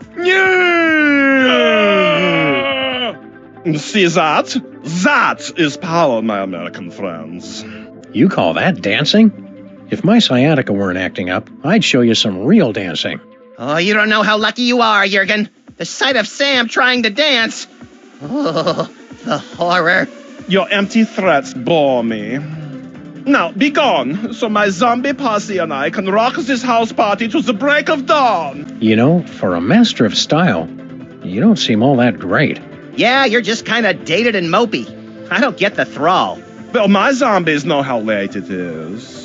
Speaker 3: See that? That is power, my American friends.
Speaker 1: You call that dancing? If my sciatica weren't acting up, I'd show you some real dancing.
Speaker 2: Oh, you don't know how lucky you are, Jurgen. The sight of Sam trying to dance. Oh, the horror.
Speaker 3: Your empty threats bore me. Now, be gone, so my zombie posse and I can rock this house party to the break of dawn.
Speaker 1: You know, for a master of style, you don't seem all that great.
Speaker 2: Yeah, you're just kind of dated and mopey. I don't get the thrall.
Speaker 3: Well, my zombies know how late it is.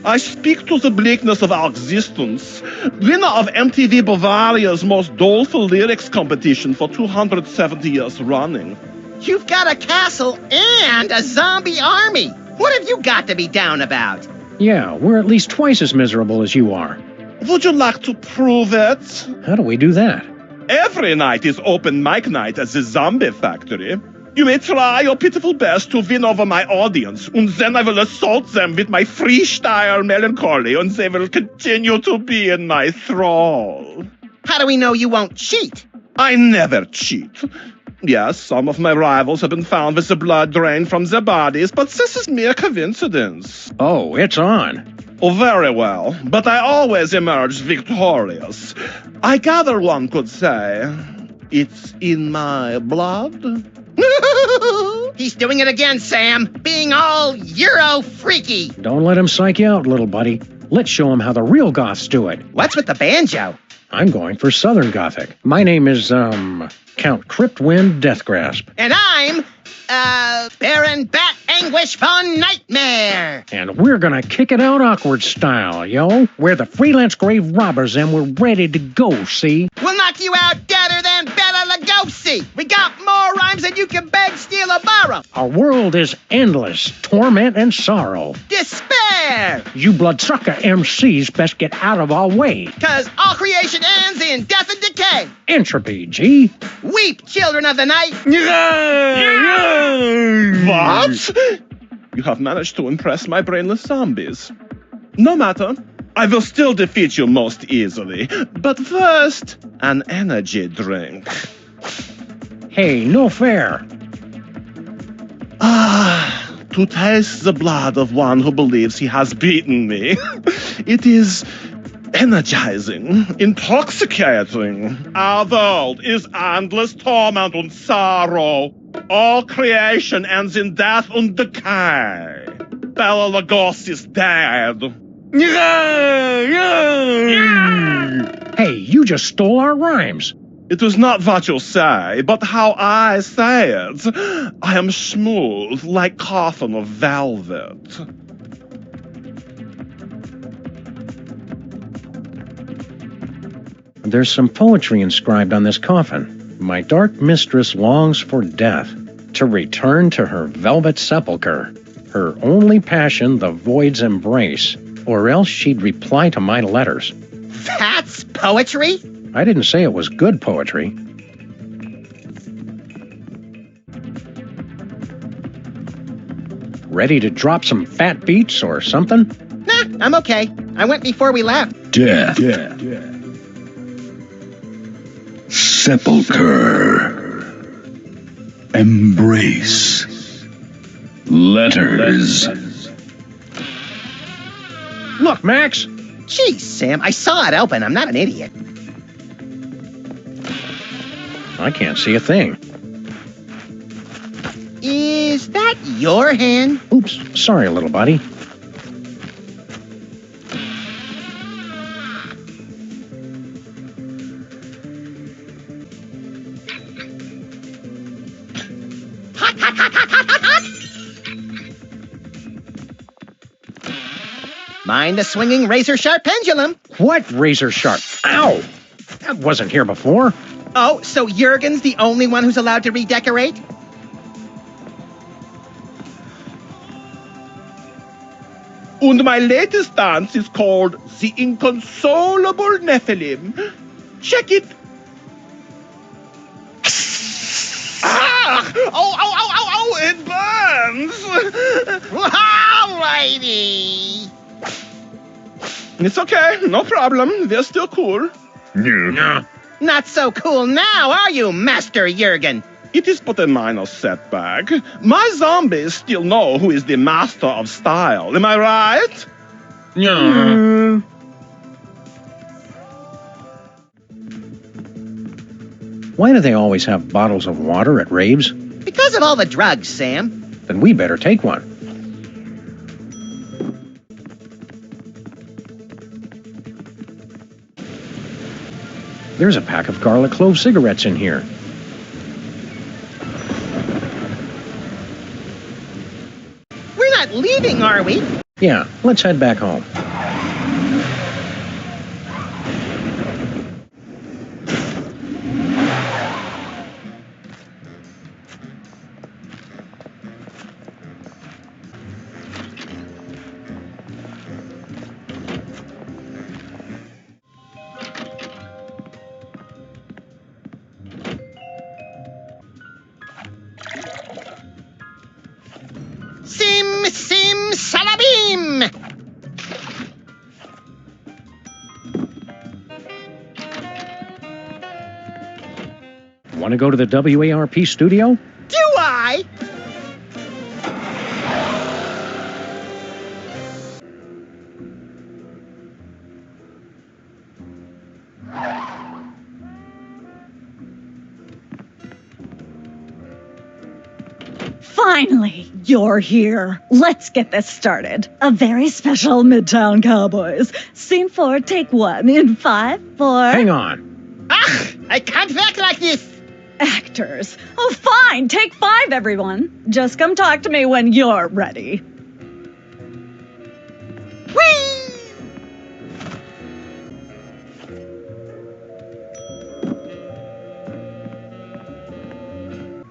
Speaker 3: I speak to the bleakness of our existence. Winner of MTV Bavaria's most doleful lyrics competition for 270 years running.
Speaker 2: You've got a castle and a zombie army. What have you got to be down about?
Speaker 1: Yeah, we're at least twice as miserable as you are.
Speaker 3: Would you like to prove it?
Speaker 1: How do we do that?
Speaker 3: Every night is open mic night at the Zombie Factory. You may try your pitiful best to win over my audience, and then I will assault them with my freestyle melancholy, and they will continue to be in my thrall.
Speaker 2: How do we know you won't cheat?
Speaker 3: I never cheat. Yes, some of my rivals have been found with the blood drained from their bodies, but this is mere coincidence.
Speaker 1: Oh, it's on.
Speaker 3: Oh, very well, but I always emerge victorious. I gather one could say, it's in my blood.
Speaker 2: He's doing it again, Sam. Being all Euro freaky.
Speaker 1: Don't let him psych you out, little buddy. Let's show him how the real goths do it.
Speaker 2: What's with the banjo?
Speaker 1: I'm going for Southern Gothic. My name is, Count Cryptwind Deathgrasp.
Speaker 2: And I'm, Baron Bat Anguish von Nightmare.
Speaker 1: And we're gonna kick it out awkward style, yo. We're the freelance grave robbers and we're ready to go, see?
Speaker 2: We'll knock you out deader than Bela Lugosi. We got more rhymes than you can beg, steal, or borrow.
Speaker 1: Our world is endless, torment and sorrow.
Speaker 2: Despair!
Speaker 1: You bloodsucker MCs best get out of our way.
Speaker 2: 'Cause all creation ends in death and decay.
Speaker 1: Entropy, G.
Speaker 2: Weep, children of the night.
Speaker 3: What? You have managed to impress my brainless zombies. No matter. I will still defeat you most easily. But first, an energy drink.
Speaker 1: Hey, no fair.
Speaker 3: To taste the blood of one who believes he has beaten me. It is energizing, intoxicating. Our world is endless torment and sorrow. All creation ends in death and decay. Bela Lugosi is dead.
Speaker 1: Hey, you just stole our rhymes.
Speaker 3: It was not what you say, but how I say it. I am smooth like coffin of velvet.
Speaker 1: There's some poetry inscribed on this coffin. My dark mistress longs for death, to return to her velvet sepulchre, her only passion the void's embrace, or else she'd reply to my letters.
Speaker 2: That's poetry?
Speaker 1: I didn't say it was good poetry. Ready to drop some fat beats or something?
Speaker 2: Nah, I'm okay. I went before we left.
Speaker 16: Death. Sepulchre. Embrace. Letters.
Speaker 1: Look, Max.
Speaker 2: Geez, Sam, I saw it open. I'm not an idiot.
Speaker 1: I can't see a thing.
Speaker 2: Is that your hand?
Speaker 1: Oops, sorry, little buddy.
Speaker 2: Mind the swinging razor-sharp pendulum.
Speaker 1: What razor-sharp? Ow! That wasn't here before.
Speaker 2: Oh, so Jurgen's the only one who's allowed to redecorate?
Speaker 3: And my latest dance is called the Inconsolable Nephilim. Check it. Ah! Oh, it burns!
Speaker 2: Alrighty.
Speaker 3: It's okay, no problem. They're still cool.
Speaker 1: No.
Speaker 2: Not so cool now, are you, Master Jurgen?
Speaker 3: It is but a minor setback. My zombies still know who is the master of style. Am I right?
Speaker 1: No. Why do they always have bottles of water at raves?
Speaker 2: Because of all the drugs, Sam.
Speaker 1: Then we better take one. There's a pack of garlic clove cigarettes in here.
Speaker 2: We're not leaving, are we?
Speaker 1: Yeah, let's head back home.
Speaker 2: Simsalabim!
Speaker 1: Want to go to the WARP studio?
Speaker 2: Do I?
Speaker 6: Finally, you're here. Let's get this started. A very special Midtown Cowboys. Scene 4, take 1 in 5, 4...
Speaker 1: Hang on.
Speaker 2: I can't act like this.
Speaker 6: Actors. Oh, fine. Take 5, everyone. Just come talk to me when you're ready.
Speaker 2: Whee!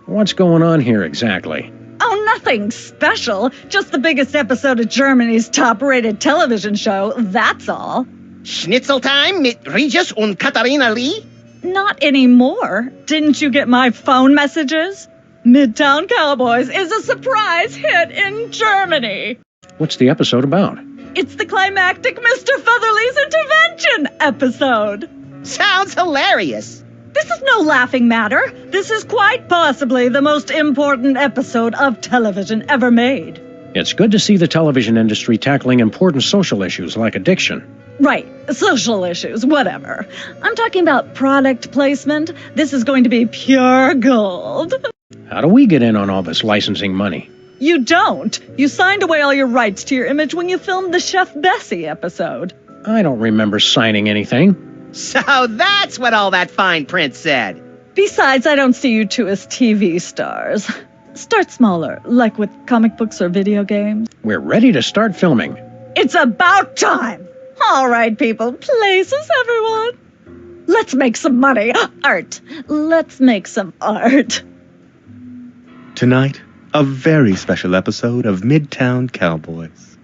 Speaker 1: What's going on here exactly?
Speaker 6: Oh, nothing special. Just the biggest episode of Germany's top-rated television show, that's all.
Speaker 2: Schnitzel time mit Regis und Katharina Lee?
Speaker 6: Not anymore. Didn't you get my phone messages? Midtown Cowboys is a surprise hit in Germany.
Speaker 1: What's the episode about?
Speaker 6: It's the climactic Mr. Featherly's intervention episode.
Speaker 2: Sounds hilarious.
Speaker 6: This is no laughing matter. This is quite possibly the most important episode of television ever made.
Speaker 1: It's good to see the television industry tackling important social issues like addiction.
Speaker 6: Right, social issues, whatever. I'm talking about product placement. This is going to be pure gold.
Speaker 1: How do we get in on all this licensing money?
Speaker 6: You don't. You signed away all your rights to your image when you filmed the Chef Bessie episode.
Speaker 1: I don't remember signing anything.
Speaker 2: So that's what all that fine print said.
Speaker 6: Besides, I don't see you two as TV stars. Start smaller, like with comic books or video games.
Speaker 1: We're ready to start filming.
Speaker 6: It's about time! All right, people, places, everyone. Let's make some money. Art. Let's make some art.
Speaker 15: Tonight, a very special episode of Midtown Cowboys.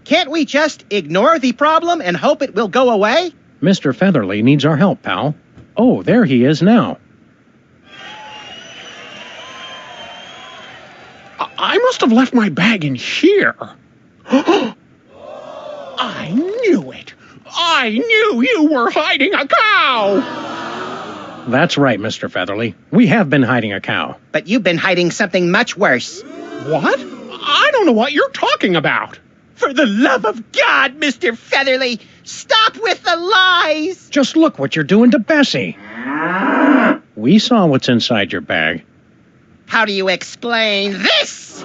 Speaker 2: Can't we just ignore the problem and hope it will go away?
Speaker 1: Mr. Featherly needs our help, pal. Oh, there he is now.
Speaker 7: I must have left my bag in here. I knew it. I knew you were hiding a cow.
Speaker 1: That's right, Mr. Featherly. We have been hiding a cow.
Speaker 2: But you've been hiding something much worse.
Speaker 7: What? I don't know what you're talking about.
Speaker 2: For the love of God, Mr. Featherly, stop with the lies!
Speaker 1: Just look what you're doing to Bessie. We saw what's inside your bag.
Speaker 2: How do you explain this?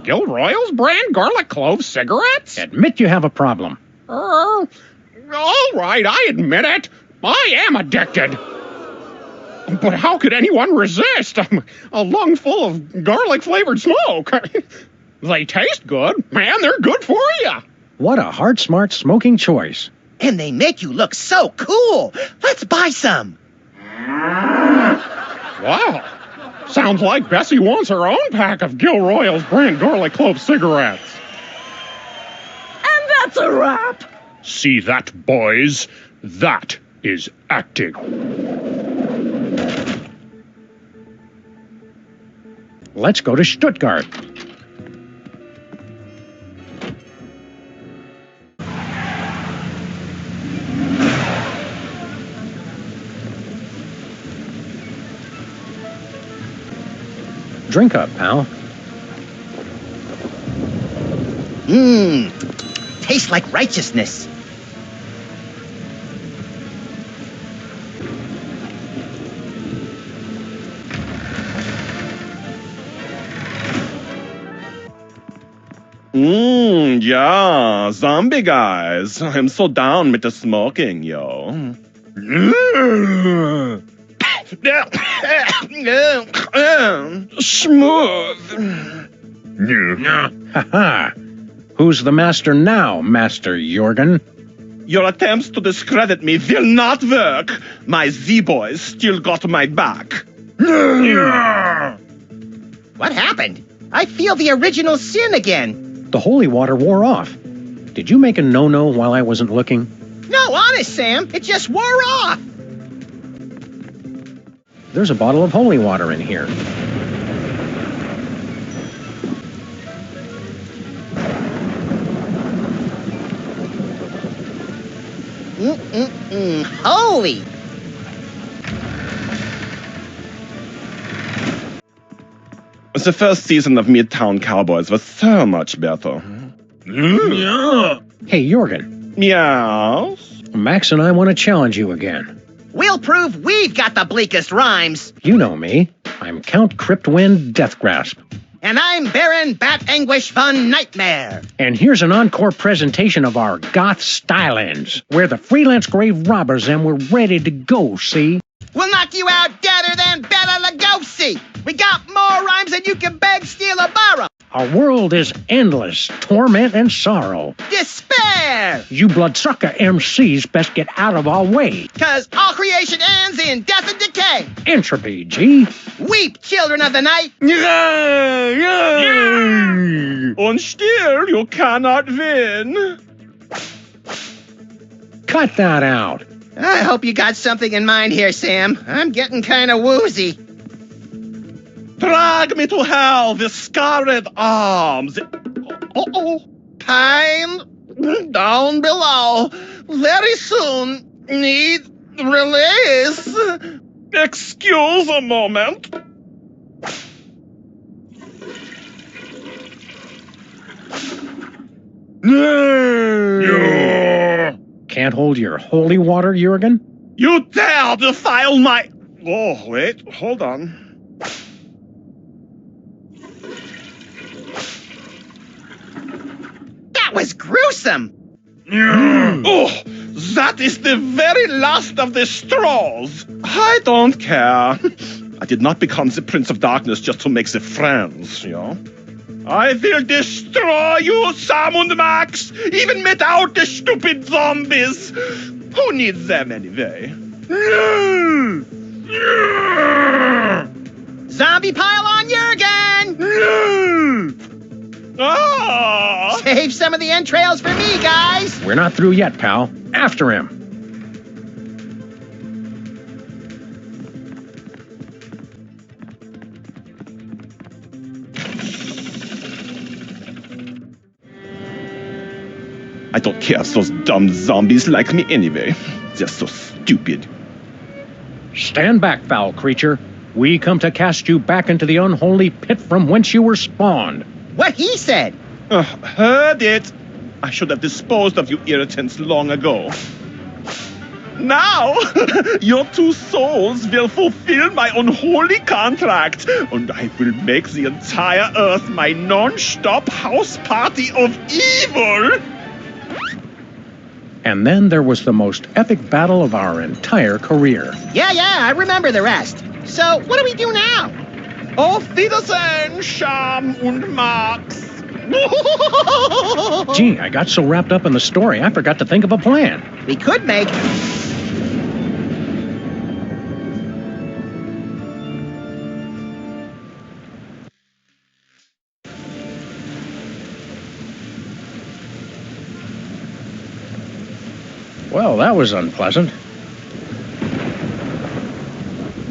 Speaker 7: Gilroy's brand garlic clove cigarettes?
Speaker 1: Admit you have a problem.
Speaker 7: All right, I admit it. I am addicted. But how could anyone resist a lung full of garlic-flavored smoke? They taste good, and they're good for you.
Speaker 1: What a heart-smart smoking choice.
Speaker 2: And they make you look so cool. Let's buy some.
Speaker 7: Wow. Sounds like Bessie wants her own pack of Gilroy's brand garlic clove cigarettes.
Speaker 6: And that's a wrap.
Speaker 7: See that, boys? That is acting.
Speaker 1: Let's go to Stuttgart. Drink up, pal.
Speaker 2: Tastes like righteousness.
Speaker 3: Yeah, zombie guys. I'm so down with the smoking, yo. Smooth.
Speaker 1: Ha-ha. Who's the master now, Master Jorgen?
Speaker 3: Your attempts to discredit me will not work. My Z-boys still got my back.
Speaker 2: What happened? I feel the original sin again.
Speaker 1: The holy water wore off. Did you make a no-no while I wasn't looking?
Speaker 2: No, honest, Sam. It just wore off.
Speaker 1: There's a bottle of holy water in here.
Speaker 2: Holy!
Speaker 3: The first season of Midtown Cowboys was so much better.
Speaker 1: Yeah. Hey, Jorgen.
Speaker 3: Yes?
Speaker 1: Max and I want to challenge you again.
Speaker 2: We'll prove we've got the bleakest rhymes.
Speaker 1: You know me. I'm Count Cryptwind Deathgrasp.
Speaker 2: And I'm Baron Bat Anguish Von Nightmare.
Speaker 1: And here's an encore presentation of our goth stylings, where the freelance grave robbers and we're ready to go, see?
Speaker 2: We'll knock you out deader than Bela Lugosi. We got more rhymes than you can beg, steal, or borrow.
Speaker 1: Our world is endless, torment and sorrow.
Speaker 2: Despair!
Speaker 1: You bloodsucker MCs best get out of our way.
Speaker 2: 'Cause all creation ends in death and decay.
Speaker 1: Entropy, G.
Speaker 2: Weep, children of the night.
Speaker 3: And still you cannot win.
Speaker 1: Cut that out.
Speaker 2: I hope you got something in mind here, Sam. I'm getting kind of woozy.
Speaker 3: Drag me to hell with scarred arms. Uh-oh. Pain down below. Very soon. Need release. Excuse a moment.
Speaker 1: Can't hold your holy water, Jorgen?
Speaker 3: You dare defile my... Oh, wait. Hold on.
Speaker 2: That was gruesome.
Speaker 3: Oh, that is the very last of the straws. I don't care. I did not become the Prince of Darkness just to make the friends, you know. I will destroy you, Sam and Max, even without the stupid zombies. Who needs them anyway?
Speaker 2: Zombie pile on Jurgen!
Speaker 3: Ah!
Speaker 2: Save some of the entrails for me, guys!
Speaker 1: We're not through yet, pal. After him.
Speaker 3: I don't care if those dumb zombies like me anyway. They're so stupid.
Speaker 1: Stand back, foul creature. We come to cast you back into the unholy pit from whence you were spawned.
Speaker 2: What he said.
Speaker 3: Heard it. I should have disposed of you irritants long ago. Now, your two souls will fulfill my unholy contract, and I will make the entire Earth my non-stop house party of evil.
Speaker 1: And then there was the most epic battle of our entire career.
Speaker 2: Yeah, I remember the rest. So, what do we do now?
Speaker 3: Auf Wiedersehen, Sam und Max.
Speaker 1: Gee, I got so wrapped up in the story, I forgot to think of a plan.
Speaker 2: We could make...
Speaker 1: Well, that was unpleasant.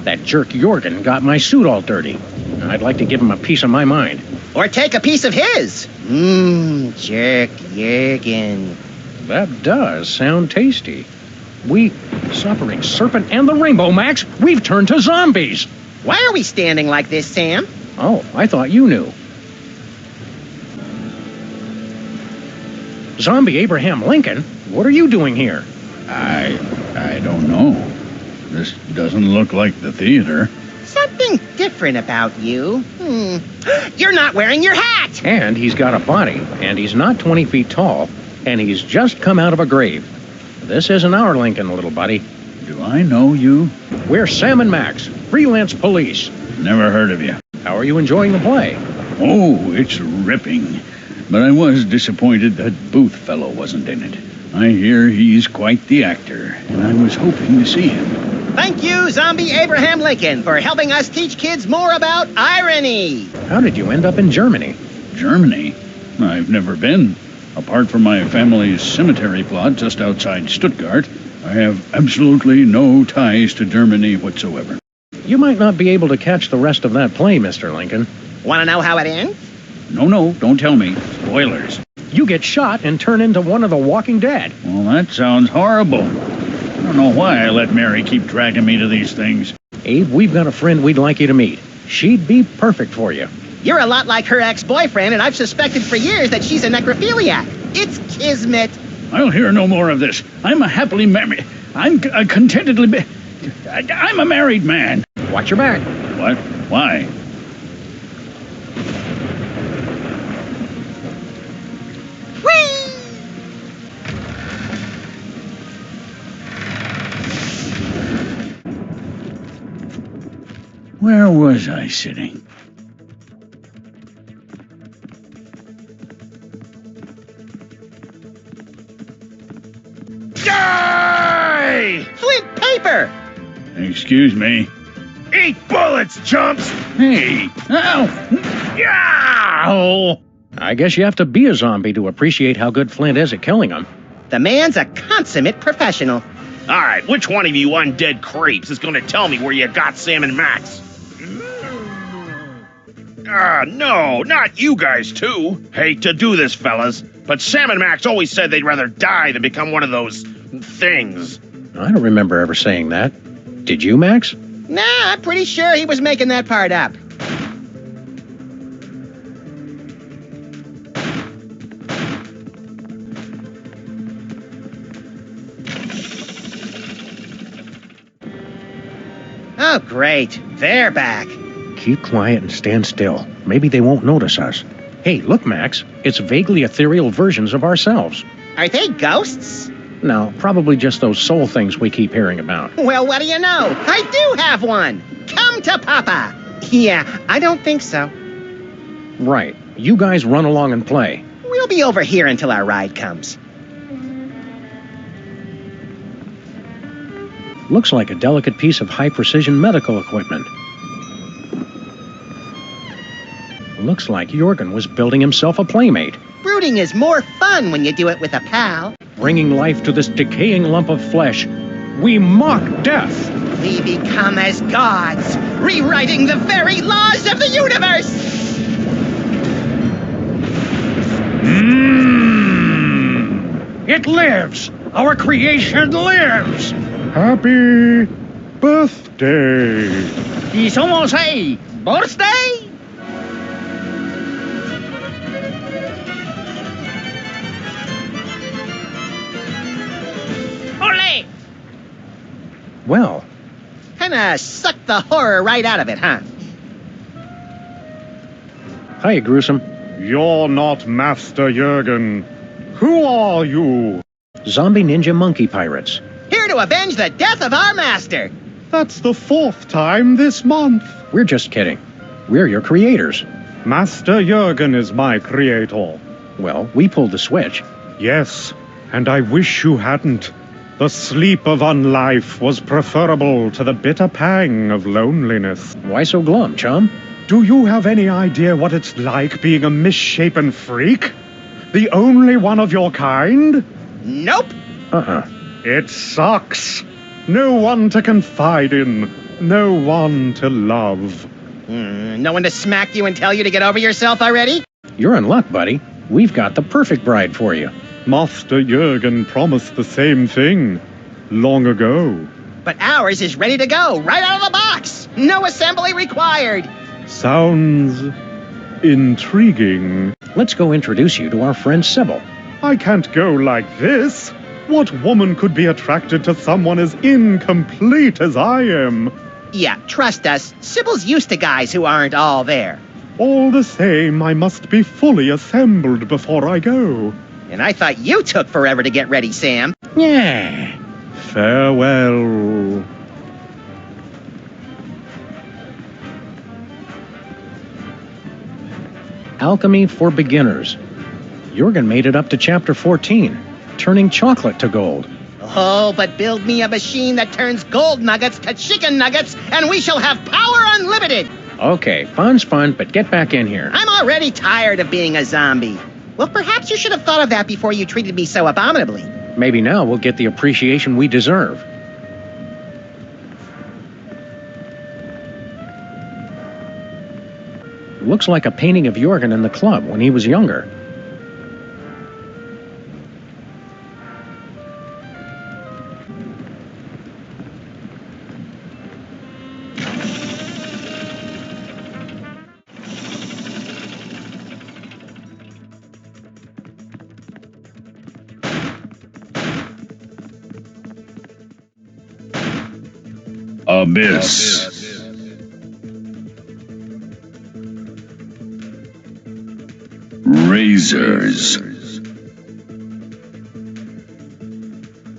Speaker 1: That jerk Jorgen got my suit all dirty. I'd like to give him a piece of my mind.
Speaker 2: Or take a piece of his. Jerk Jurgen.
Speaker 1: That does sound tasty. We, suffering serpent and the rainbow, Max, we've turned to zombies.
Speaker 2: Why are we standing like this, Sam?
Speaker 1: Oh, I thought you knew. Zombie Abraham Lincoln, what are you doing here?
Speaker 5: I don't know. This doesn't look like the theater.
Speaker 2: Something different about you. You're not wearing your hat!
Speaker 1: And he's got a body, and he's not 20 feet tall, and he's just come out of a grave. This isn't our Lincoln, little buddy.
Speaker 5: Do I know you?
Speaker 1: We're Sam and Max, freelance police.
Speaker 5: Never heard of you.
Speaker 1: How are you enjoying the play?
Speaker 5: Oh, it's ripping. But I was disappointed that Booth fellow wasn't in it. I hear he's quite the actor, and I was hoping to see him.
Speaker 2: Thank you, Zombie Abraham Lincoln, for helping us teach kids more about irony.
Speaker 1: How did you end up in Germany?
Speaker 5: Germany? I've never been. Apart from my family's cemetery plot just outside Stuttgart, I have absolutely no ties to Germany whatsoever.
Speaker 1: You might not be able to catch the rest of that play, Mr. Lincoln.
Speaker 2: Want to know how it ends?
Speaker 5: No, don't tell me. Spoilers.
Speaker 1: You get shot and turn into one of the Walking Dead.
Speaker 5: Well, that sounds horrible. I don't know why I let Mary keep dragging me to these things.
Speaker 1: Abe, we've got a friend we'd like you to meet. She'd be perfect for you.
Speaker 2: You're a lot like her ex-boyfriend, and I've suspected for years that she's a necrophiliac. It's kismet.
Speaker 5: I'll hear no more of this. I'm a happily married... I'm a contentedly... I'm a married man.
Speaker 1: Watch your back.
Speaker 5: What? Why? Where was I sitting?
Speaker 21: Die!
Speaker 2: Flint paper!
Speaker 5: Excuse me.
Speaker 21: Eat bullets, chumps!
Speaker 5: Hey! Ow! Yow!
Speaker 1: I guess you have to be a zombie to appreciate how good Flint is at killing them.
Speaker 2: The man's a consummate professional.
Speaker 9: All right, which one of you undead creeps is going to tell me where you got Sam and Max? No, not you guys too. Hate to do this, fellas, but Sam and Max always said they'd rather die than become one of those things.
Speaker 1: I don't remember ever saying that. Did you, Max?
Speaker 2: Nah, I'm pretty sure he was making that part up. Oh, great. They're back.
Speaker 1: Keep quiet and stand still. Maybe they won't notice us. Hey, look, Max. It's vaguely ethereal versions of ourselves.
Speaker 2: Are they ghosts?
Speaker 1: No, probably just those soul things we keep hearing about.
Speaker 2: Well, what do you know? I do have one. Come to Papa. Yeah, I don't think so.
Speaker 1: Right. You guys run along and play.
Speaker 2: We'll be over here until our ride comes.
Speaker 1: Looks like a delicate piece of high-precision medical equipment. Looks like Jorgen was building himself a playmate.
Speaker 2: Brooding is more fun when you do it with a pal.
Speaker 1: Bringing life to this decaying lump of flesh. We mock death.
Speaker 2: We become as gods, rewriting the very laws of the universe.
Speaker 1: It lives. Our creation lives.
Speaker 14: Happy birthday.
Speaker 20: ¿Y somos hey? ¿Birthday?
Speaker 2: Ole!
Speaker 1: Well.
Speaker 2: Kinda sucked the horror right out of it, huh?
Speaker 1: Hiya, Gruesome.
Speaker 14: You're not Master Jorgen. Who are you?
Speaker 1: Zombie ninja monkey pirates.
Speaker 2: Here to avenge the death of our master.
Speaker 14: That's the 4th time this month.
Speaker 1: We're just kidding. We're your creators.
Speaker 14: Master Jorgen is my creator.
Speaker 1: Well, we pulled the switch.
Speaker 14: Yes, and I wish you hadn't. The sleep of unlife was preferable to the bitter pang of loneliness.
Speaker 1: Why so glum, chum?
Speaker 14: Do you have any idea what it's like being a misshapen freak? The only one of your kind?
Speaker 2: Nope.
Speaker 14: It sucks. No one to confide in. No one to love.
Speaker 2: No one to smack you and tell you to get over yourself already?
Speaker 1: You're in luck, buddy. We've got the perfect bride for you.
Speaker 14: Master Jorgen promised the same thing long ago.
Speaker 2: But ours is ready to go, right out of the box. No assembly required.
Speaker 14: Sounds intriguing.
Speaker 1: Let's go introduce you to our friend Sybil.
Speaker 14: I can't go like this. What woman could be attracted to someone as incomplete as I am?
Speaker 2: Yeah, trust us. Sybil's used to guys who aren't all there.
Speaker 14: All the same, I must be fully assembled before I go.
Speaker 2: And I thought you took forever to get ready, Sam.
Speaker 1: Yeah.
Speaker 14: Farewell.
Speaker 1: Alchemy for Beginners. Jorgen made it up to chapter 14, turning chocolate to gold.
Speaker 2: Oh, but build me a machine that turns gold nuggets to chicken nuggets, and we shall have power unlimited.
Speaker 1: Okay, fun's fun, but get back in here.
Speaker 2: I'm already tired of being a zombie. Well, perhaps you should have thought of that before you treated me so abominably.
Speaker 1: Maybe now we'll get the appreciation we deserve. Looks like a painting of Jorgen in the club when he was younger.
Speaker 5: Abyss. Razors.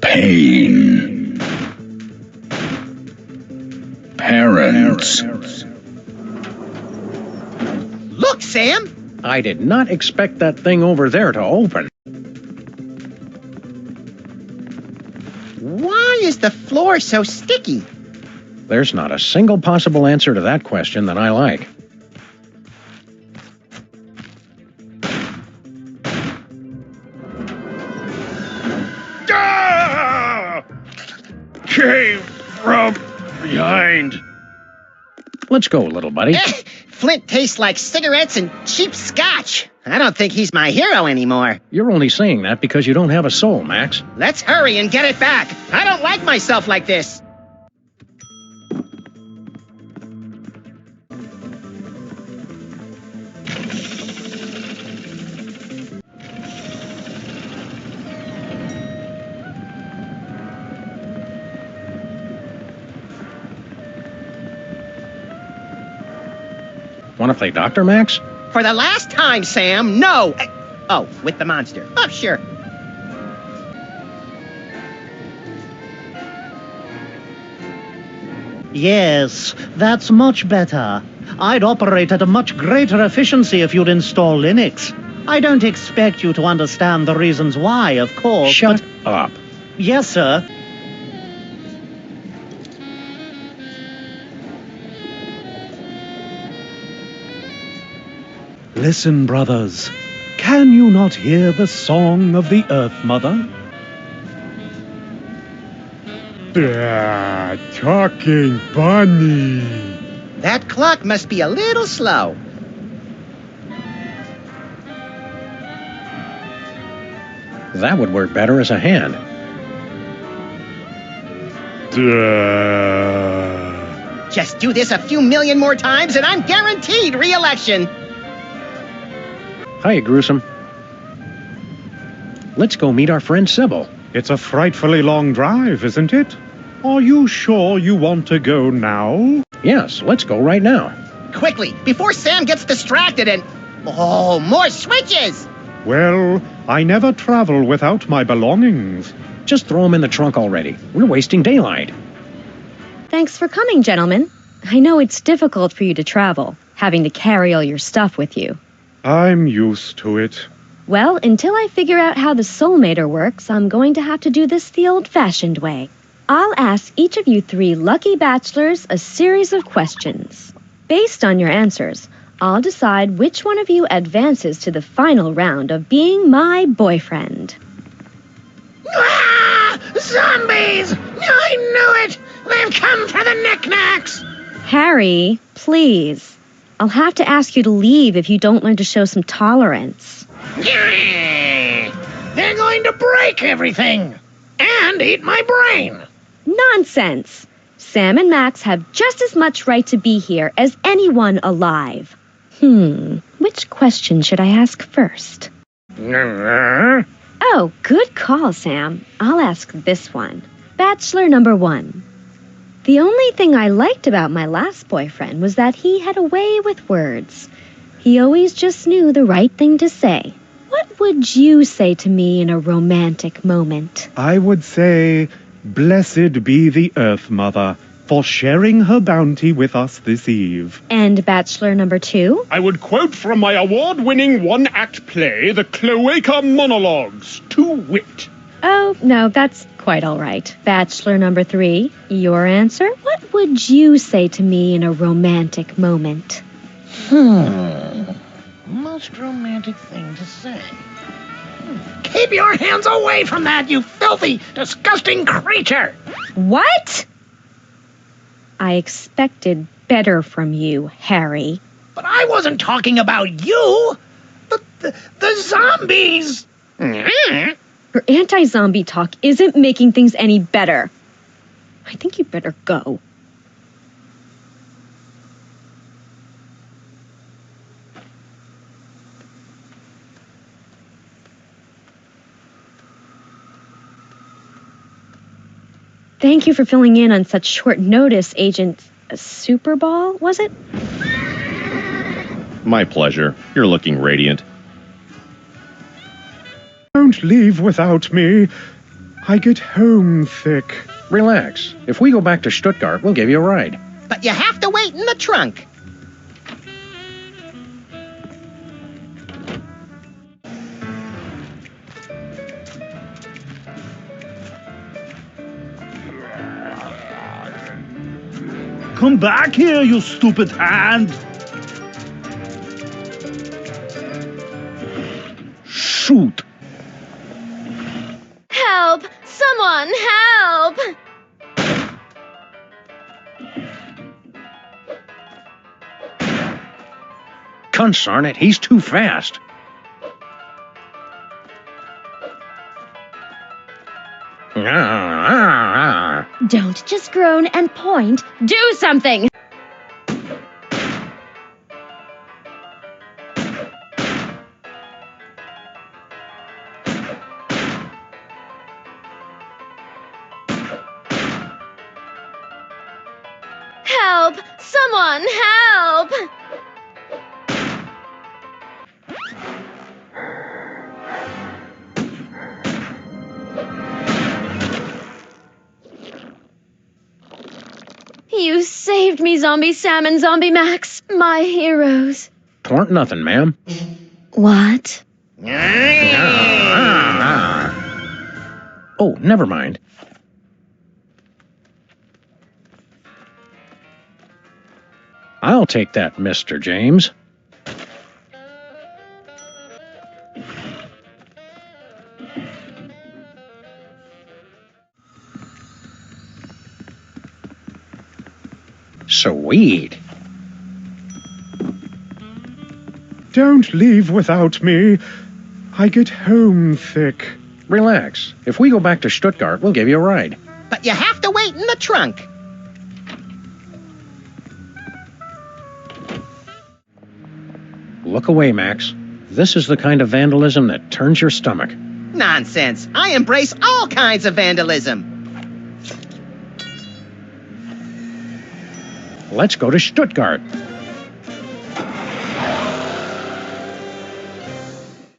Speaker 5: Pain. Parents.
Speaker 2: Look, Sam!
Speaker 1: I did not expect that thing over there to open.
Speaker 2: Why is the floor so sticky?
Speaker 1: There's not a single possible answer to that question that I like.
Speaker 9: Came from behind.
Speaker 1: Let's go, little buddy.
Speaker 2: Flint tastes like cigarettes and cheap scotch. I don't think he's my hero anymore.
Speaker 1: You're only saying that because you don't have a soul, Max.
Speaker 2: Let's hurry and get it back. I don't like myself like this.
Speaker 1: Want to play Doctor, Max?
Speaker 2: For the last time, Sam, no! Oh, with the monster. Oh, sure.
Speaker 4: Yes, that's much better. I'd operate at a much greater efficiency if you'd install Linux. I don't expect you to understand the reasons why, of course.
Speaker 1: Shut up.
Speaker 4: Yes, sir.
Speaker 15: Listen, brothers. Can you not hear the song of the Earth Mother? Talking bunny.
Speaker 2: That clock must be a little slow.
Speaker 1: That would work better as a hand.
Speaker 2: Just do this a few million more times and I'm guaranteed re-election.
Speaker 1: Hiya, Gruesome. Let's go meet our friend Sybil.
Speaker 15: It's a frightfully long drive, isn't it? Are you sure you want to go now?
Speaker 1: Yes, let's go right now.
Speaker 2: Quickly, before Sam gets distracted and... Oh, more switches!
Speaker 15: Well, I never travel without my belongings.
Speaker 1: Just throw them in the trunk already. We're wasting daylight.
Speaker 12: Thanks for coming, gentlemen. I know it's difficult for you to travel, having to carry all your stuff with you.
Speaker 15: I'm used to it.
Speaker 12: Well, until I figure out how the Soulmater works, I'm going to have to do this the old-fashioned way. I'll ask each of you 3 lucky bachelors a series of questions. Based on your answers, I'll decide which one of you advances to the final round of being my boyfriend.
Speaker 18: Ah! Zombies! I knew it! They've come for the knickknacks!
Speaker 12: Harry, please. I'll have to ask you to leave if you don't learn to show some tolerance.
Speaker 18: They're going to break everything and eat my brain.
Speaker 12: Nonsense! Sam and Max have just as much right to be here as anyone alive. Which question should I ask first? Oh, good call, Sam. I'll ask this one. Bachelor number 1. The only thing I liked about my last boyfriend was that he had a way with words. He always just knew the right thing to say. What would you say to me in a romantic moment?
Speaker 15: I would say, blessed be the Earth Mother for sharing her bounty with us this eve.
Speaker 12: And Bachelor number 2?
Speaker 7: I would quote from my award-winning one-act play, The Cloaca Monologues, to wit.
Speaker 12: Oh, no, that's quite all right. Bachelor number 3, your answer? What would you say to me in a romantic moment?
Speaker 17: Most romantic thing to say.
Speaker 19: Keep your hands away from that, you filthy, disgusting creature!
Speaker 12: What? I expected better from you, Harry.
Speaker 19: But I wasn't talking about you! The zombies!
Speaker 12: Your anti-zombie talk isn't making things any better. I think you'd better go. Thank you for filling in on such short notice, Agent Superball, was it?
Speaker 22: My pleasure. You're looking radiant.
Speaker 15: Don't leave without me. I get homesick.
Speaker 1: Relax. If we go back to Stuttgart, we'll give you a ride.
Speaker 2: But you have to wait in the trunk.
Speaker 20: Come back here, you stupid hand!
Speaker 15: Shoot!
Speaker 10: Help! Someone help!
Speaker 1: Consarn it, he's too fast.
Speaker 10: Don't just groan and point. Do something! Help! Someone help! You saved me, Zombie Sam and Zombie Max, my heroes.
Speaker 1: Twarn't nothing, ma'am.
Speaker 10: What?
Speaker 1: Oh, never mind. I'll take that, Mr. James. Sweet.
Speaker 15: Don't leave without me. I get homesick.
Speaker 1: Relax. If we go back to Stuttgart, we'll give you a ride.
Speaker 2: But you have to wait in the trunk.
Speaker 1: Look away, Max. This is the kind of vandalism that turns your stomach.
Speaker 2: Nonsense. I embrace all kinds of vandalism.
Speaker 1: Let's go to Stuttgart.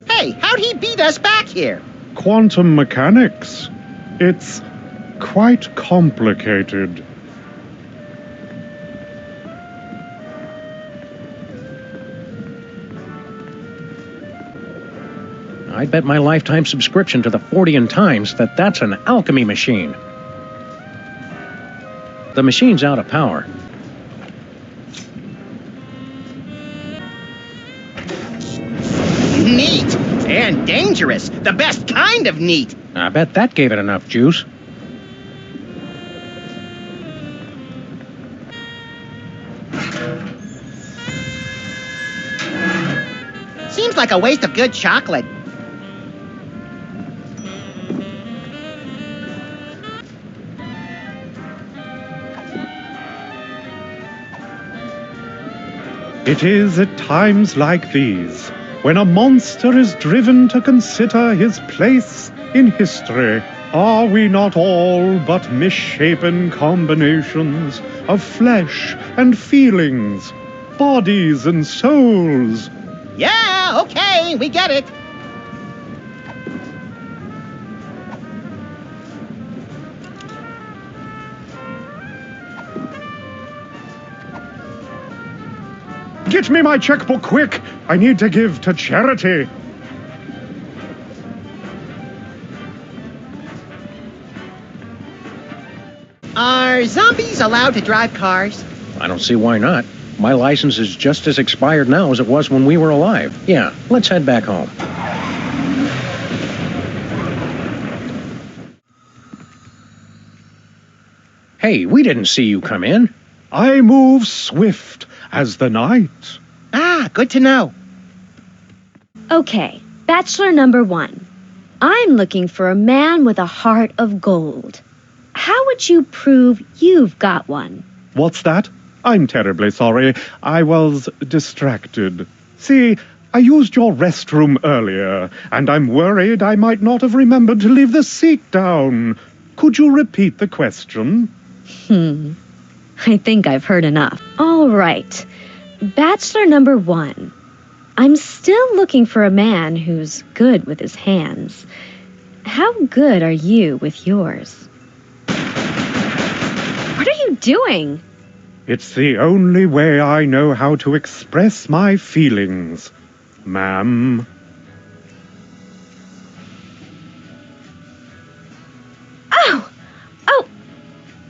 Speaker 2: Hey, how'd he beat us back here?
Speaker 15: Quantum mechanics. It's quite complicated.
Speaker 1: I'd bet my lifetime subscription to the Fortean Times that that's an alchemy machine. The machine's out of power.
Speaker 2: Neat and dangerous. The best kind of neat.
Speaker 1: I bet that gave it enough juice.
Speaker 2: Seems like a waste of good chocolate.
Speaker 15: It is at times like these, when a monster is driven to consider his place in history, are we not all but misshapen combinations of flesh and feelings, bodies and souls?
Speaker 2: Yeah, okay, we get it.
Speaker 15: Get me my checkbook quick! I need to give to charity.
Speaker 2: Are zombies allowed to drive cars?
Speaker 1: I don't see why not. My license is just as expired now as it was when we were alive. Yeah, let's head back home. Hey, we didn't see you come in.
Speaker 15: I move swift as the night.
Speaker 2: Ah, good to know.
Speaker 12: Okay, bachelor number 1. I'm looking for a man with a heart of gold. How would you prove you've got one?
Speaker 15: What's that? I'm terribly sorry. I was distracted. See, I used your restroom earlier, and I'm worried I might not have remembered to leave the seat down. Could you repeat the question?
Speaker 12: I think I've heard enough. All right. Bachelor number 1. I'm still looking for a man who's good with his hands. How good are you with yours? What are you doing?
Speaker 15: It's the only way I know how to express my feelings, ma'am.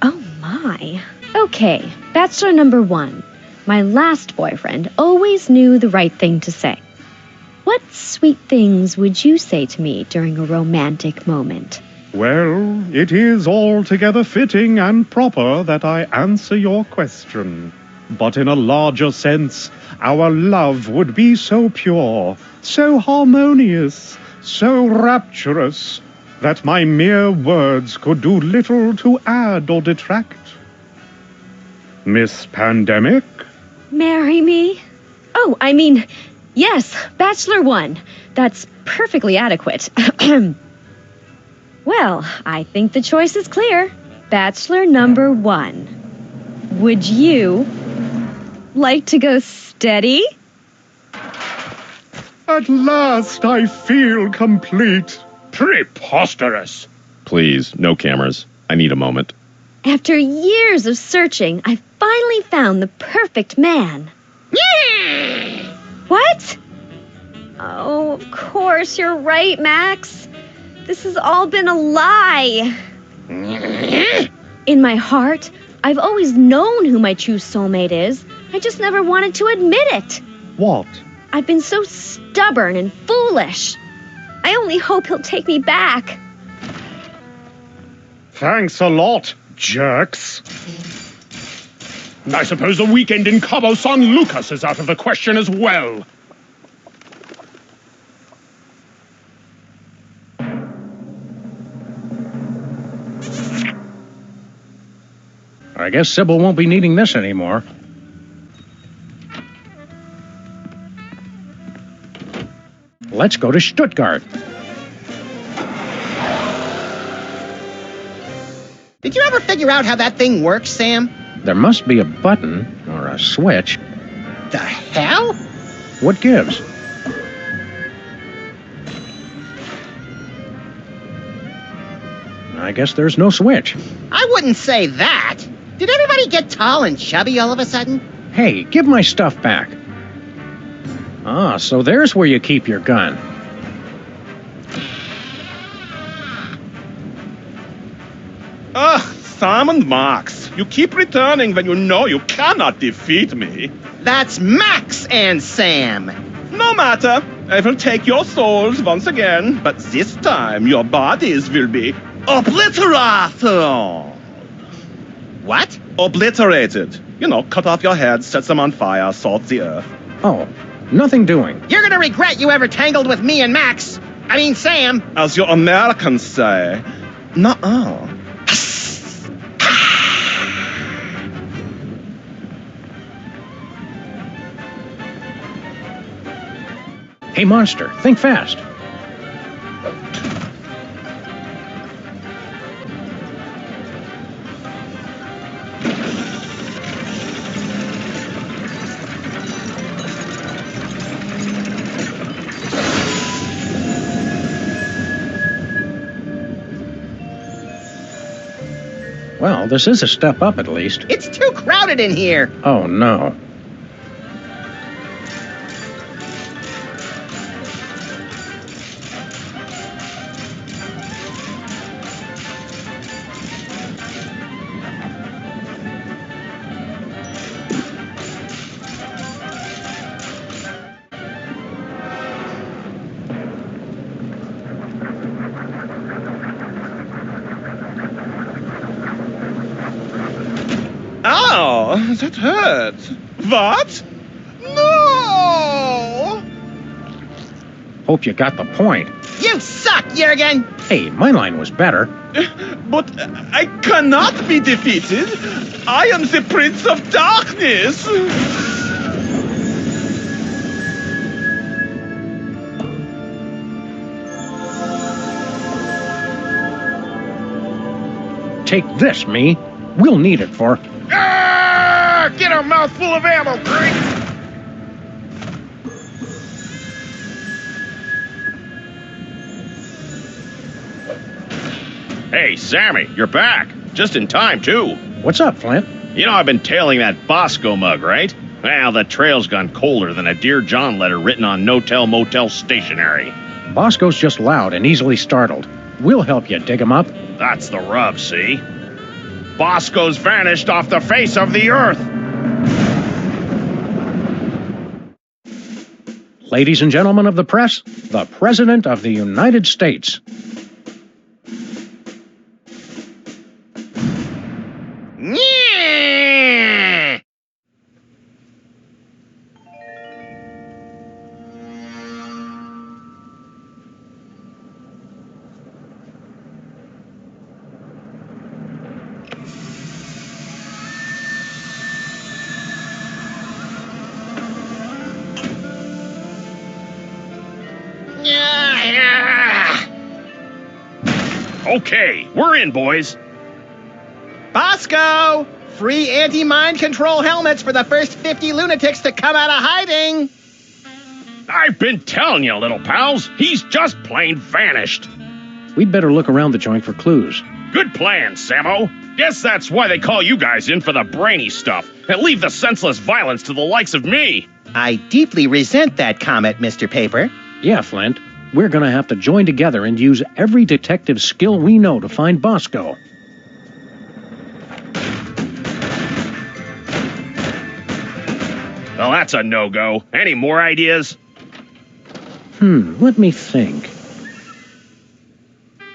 Speaker 12: Oh my. Okay, bachelor number 1. My last boyfriend always knew the right thing to say. What sweet things would you say to me during a romantic moment?
Speaker 15: Well, it is altogether fitting and proper that I answer your question. But in a larger sense, our love would be so pure, so harmonious, so rapturous, that my mere words could do little to add or detract. Miss Pandemic?
Speaker 12: Marry me? Oh, I mean, yes, bachelor 1. That's perfectly adequate. Well, I think the choice is clear. Bachelor number 1. Would you like to go steady?
Speaker 15: At last I feel complete.
Speaker 7: Preposterous.
Speaker 22: Please, no cameras. I need a moment.
Speaker 12: After years of searching, I finally found the perfect man. What? Oh, of course, you're right, Max. This has all been a lie. In my heart, I've always known who my true soulmate is. I just never wanted to admit it.
Speaker 15: What?
Speaker 12: I've been so stubborn and foolish. I only hope he'll take me back.
Speaker 15: Thanks a lot, jerks.
Speaker 7: I suppose the weekend in Cabo San Lucas is out of the question as well.
Speaker 1: I guess Sybil won't be needing this anymore. Let's go to Stuttgart.
Speaker 2: Did you ever figure out how that thing works, Sam?
Speaker 1: There must be a button or a switch.
Speaker 2: The hell?
Speaker 1: What gives? I guess there's no switch.
Speaker 2: I wouldn't say that. Did everybody get tall and chubby all of a sudden?
Speaker 1: Hey, give my stuff back. Ah, so there's where you keep your gun.
Speaker 3: Ugh, Sam and Max, you keep returning when you know you cannot defeat me.
Speaker 2: That's Max and Sam.
Speaker 3: No matter, I will take your souls once again, but this time your bodies will be obliterated.
Speaker 2: What?
Speaker 3: Obliterated. You know, cut off your head, set them on fire, salt the earth.
Speaker 1: Oh, nothing doing.
Speaker 2: You're gonna regret you ever tangled with me and Max. I mean, Sam.
Speaker 3: As your Americans say, nuh-uh.
Speaker 1: Hey, monster, think fast. Well, this is a step up at least.
Speaker 2: It's too crowded in here.
Speaker 1: Oh, no.
Speaker 3: Ow, that hurts. What? No!
Speaker 1: Hope you got the point.
Speaker 2: You suck, Jurgen!
Speaker 1: Hey, my line was better.
Speaker 3: But I cannot be defeated. I am the Prince of Darkness.
Speaker 1: Take this, me. We'll need it for...
Speaker 9: Ah! Get a mouthful of ammo, Greg! Hey, Sammy, you're back. Just in time, too.
Speaker 1: What's up, Flint?
Speaker 22: You know I've been tailing that Bosco mug, right? Well, the trail's gone colder than a Dear John letter written on no-tell motel stationery.
Speaker 1: Bosco's just loud and easily startled. We'll help you dig him up.
Speaker 22: That's the rub, see? Bosco's vanished off the face of the earth.
Speaker 1: Ladies and gentlemen of the press, the President of the United States.
Speaker 2: Yeah!
Speaker 9: Okay, we're in, boys.
Speaker 2: Bosco! Free anti-mind control helmets for the first 50 lunatics to come out of hiding!
Speaker 9: I've been telling you, little pals, he's just plain vanished.
Speaker 1: We'd better look around the joint for clues.
Speaker 9: Good plan, Sammo. Guess that's why they call you guys in for the brainy stuff, and leave the senseless violence to the likes of me.
Speaker 2: I deeply resent that comment, Mr. Paper.
Speaker 1: Yeah, Flint. We're gonna have to join together and use every detective skill we know to find Bosco.
Speaker 9: Well, that's a no-go. Any more ideas?
Speaker 1: Let me think.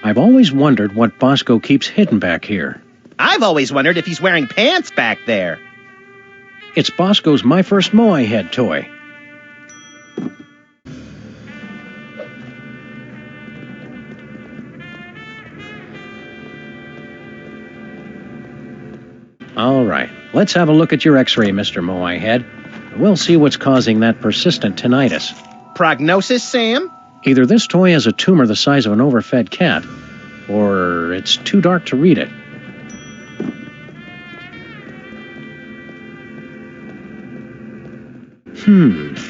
Speaker 1: I've always wondered what Bosco keeps hidden back here.
Speaker 2: I've always wondered if he's wearing pants back there.
Speaker 1: It's Bosco's My First Moai Head toy. All right, let's have a look at your x-ray, Mr. Moai Head. We'll see what's causing that persistent tinnitus.
Speaker 2: Prognosis, Sam?
Speaker 1: Either this toy has a tumor the size of an overfed cat, or it's too dark to read it.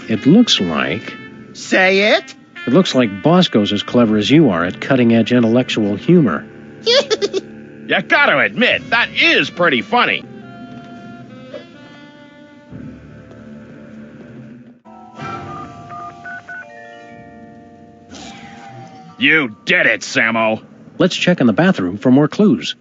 Speaker 1: It looks like...
Speaker 2: Say it?
Speaker 1: It looks like Bosco's as clever as you are at cutting-edge intellectual humor.
Speaker 9: You gotta admit, that is pretty funny. You did it, Sammo.
Speaker 1: Let's check in the bathroom for more clues.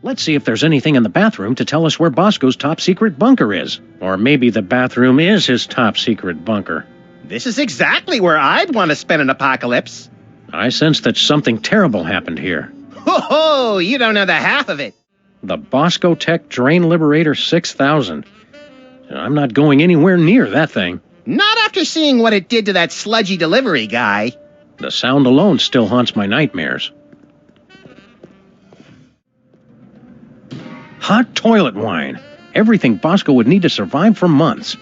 Speaker 1: Let's see if there's anything in the bathroom to tell us where Bosco's top-secret bunker is. Or maybe the bathroom is his top-secret bunker.
Speaker 2: This is exactly where I'd want to spend an apocalypse.
Speaker 1: I sense that something terrible happened here.
Speaker 2: Ho-ho! You don't know the half of it.
Speaker 1: The Bosco Tech Drain Liberator 6000. I'm not going anywhere near that thing.
Speaker 2: Not after seeing what it did to that sludgy delivery guy.
Speaker 1: The sound alone still haunts my nightmares. Hot toilet wine. Everything Bosco would need to survive for months.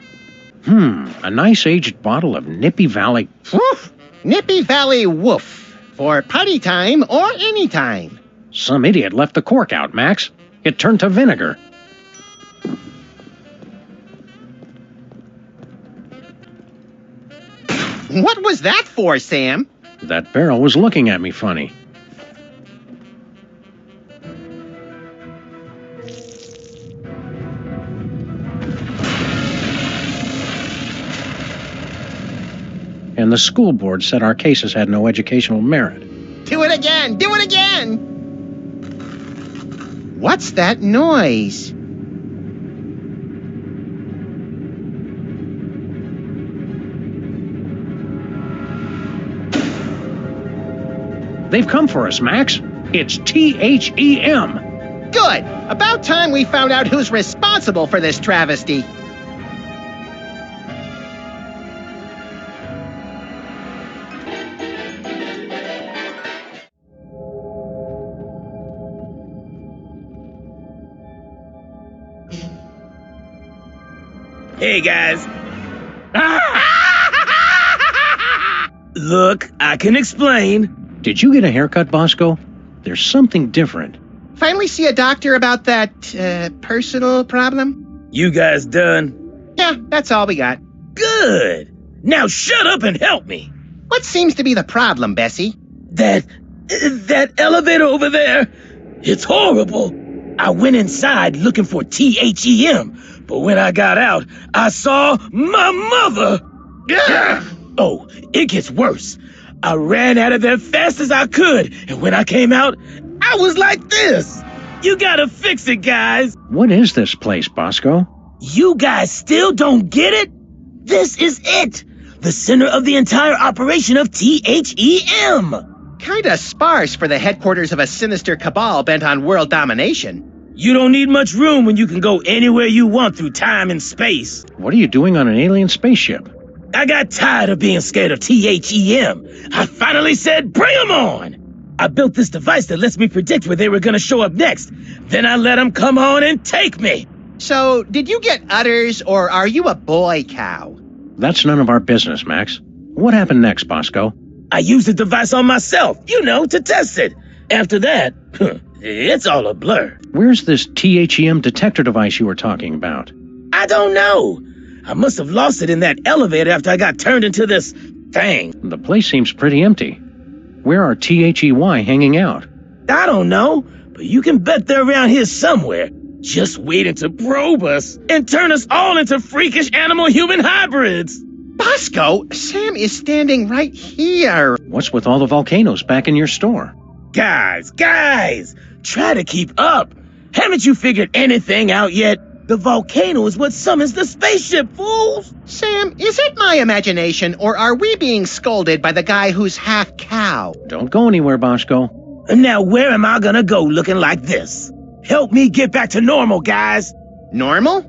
Speaker 1: A nice aged bottle of Nippy Valley...
Speaker 2: Woof! Nippy Valley Woof. For party time or any time.
Speaker 1: Some idiot left the cork out, Max. It turned to vinegar.
Speaker 2: What was that for, Sam?
Speaker 1: That barrel was looking at me funny. And the school board said our cases had no educational merit.
Speaker 2: Do it again! Do it again! What's that noise?
Speaker 1: They've come for us, Max. It's THEM.
Speaker 2: Good. About time we found out who's responsible for this travesty.
Speaker 18: Hey, guys. Look, I can explain.
Speaker 1: Did you get a haircut, Bosco? There's something different.
Speaker 2: Finally see a doctor about that, personal problem?
Speaker 18: You guys done?
Speaker 2: Yeah, that's all we got.
Speaker 18: Good. Now shut up and help me.
Speaker 2: What seems to be the problem, Bessie?
Speaker 18: That elevator over there, it's horrible. I went inside looking for THEM, but when I got out, I saw my mother. Oh, it gets worse. I ran out of there fast as I could, and when I came out, I was like this. You gotta fix it, guys.
Speaker 1: What is this place, Bosco?
Speaker 18: You guys still don't get it? This is it. The center of the entire operation of THEM.
Speaker 2: Kinda sparse for the headquarters of a sinister cabal bent on world domination.
Speaker 18: You don't need much room when you can go anywhere you want through time and space.
Speaker 1: What are you doing on an alien spaceship?
Speaker 18: I got tired of being scared of THEM. I finally said, bring them on. I built this device that lets me predict where they were gonna show up next. Then I let them come on and take me.
Speaker 2: So, did you get udders, or are you a boy cow?
Speaker 1: That's none of our business, Max. What happened next, Bosco?
Speaker 18: I used the device on myself, to test it. After that, it's all a blur.
Speaker 1: Where's this THEM detector device you were talking about?
Speaker 18: I don't know. I must have lost it in that elevator after I got turned into this thing.
Speaker 1: The place seems pretty empty. Where are THEY hanging out?
Speaker 18: I don't know, but you can bet they're around here somewhere, just waiting to probe us and turn us all into freakish animal-human hybrids.
Speaker 2: Bosco, Sam is standing right here.
Speaker 1: What's with all the volcanoes back in your store?
Speaker 18: Guys, try to keep up. Haven't you figured anything out yet? The volcano is what summons the spaceship, fools!
Speaker 2: Sam, is it my imagination, or are we being scolded by the guy who's half cow?
Speaker 1: Don't go anywhere, Bosco.
Speaker 18: Now where am I gonna go looking like this? Help me get back to normal, guys.
Speaker 2: Normal?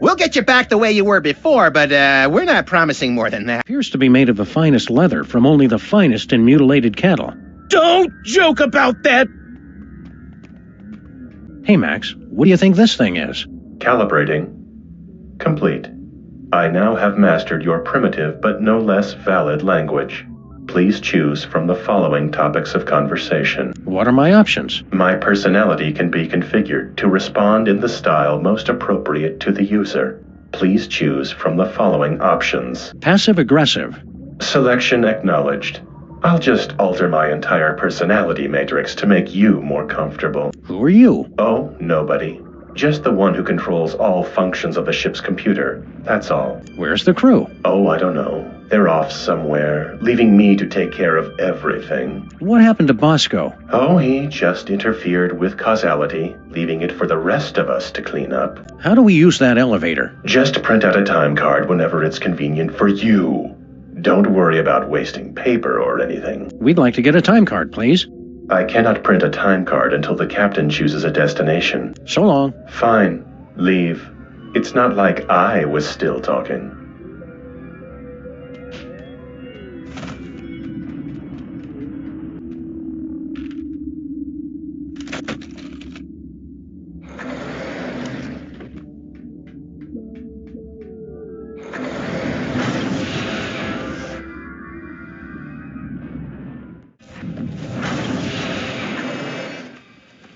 Speaker 2: We'll get you back the way you were before, but we're not promising more than that.
Speaker 1: Appears to be made of the finest leather from only the finest in mutilated cattle.
Speaker 18: Don't joke about that!
Speaker 1: Hey, Max, what do you think this thing is?
Speaker 8: Calibrating. Complete. I now have mastered your primitive but no less valid language. Please choose from the following topics of conversation.
Speaker 1: What are my options?
Speaker 8: My personality can be configured to respond in the style most appropriate to the user. Please choose from the following options.
Speaker 1: Passive-aggressive.
Speaker 8: Selection acknowledged. I'll just alter my entire personality matrix to make you more comfortable.
Speaker 1: Who are you?
Speaker 8: Oh, nobody. Just the one who controls all functions of the ship's computer. That's all.
Speaker 1: Where's the crew?
Speaker 8: Oh, I don't know. They're off somewhere, leaving me to take care of everything.
Speaker 1: What happened to Bosco?
Speaker 8: Oh, he just interfered with causality, leaving it for the rest of us to clean up.
Speaker 1: How do we use that elevator?
Speaker 8: Just print out a time card whenever it's convenient for you. Don't worry about wasting paper or anything.
Speaker 1: We'd like to get a time card, please.
Speaker 8: I cannot print a time card until the captain chooses a destination.
Speaker 1: So long.
Speaker 8: Fine. Leave. It's not like I was still talking.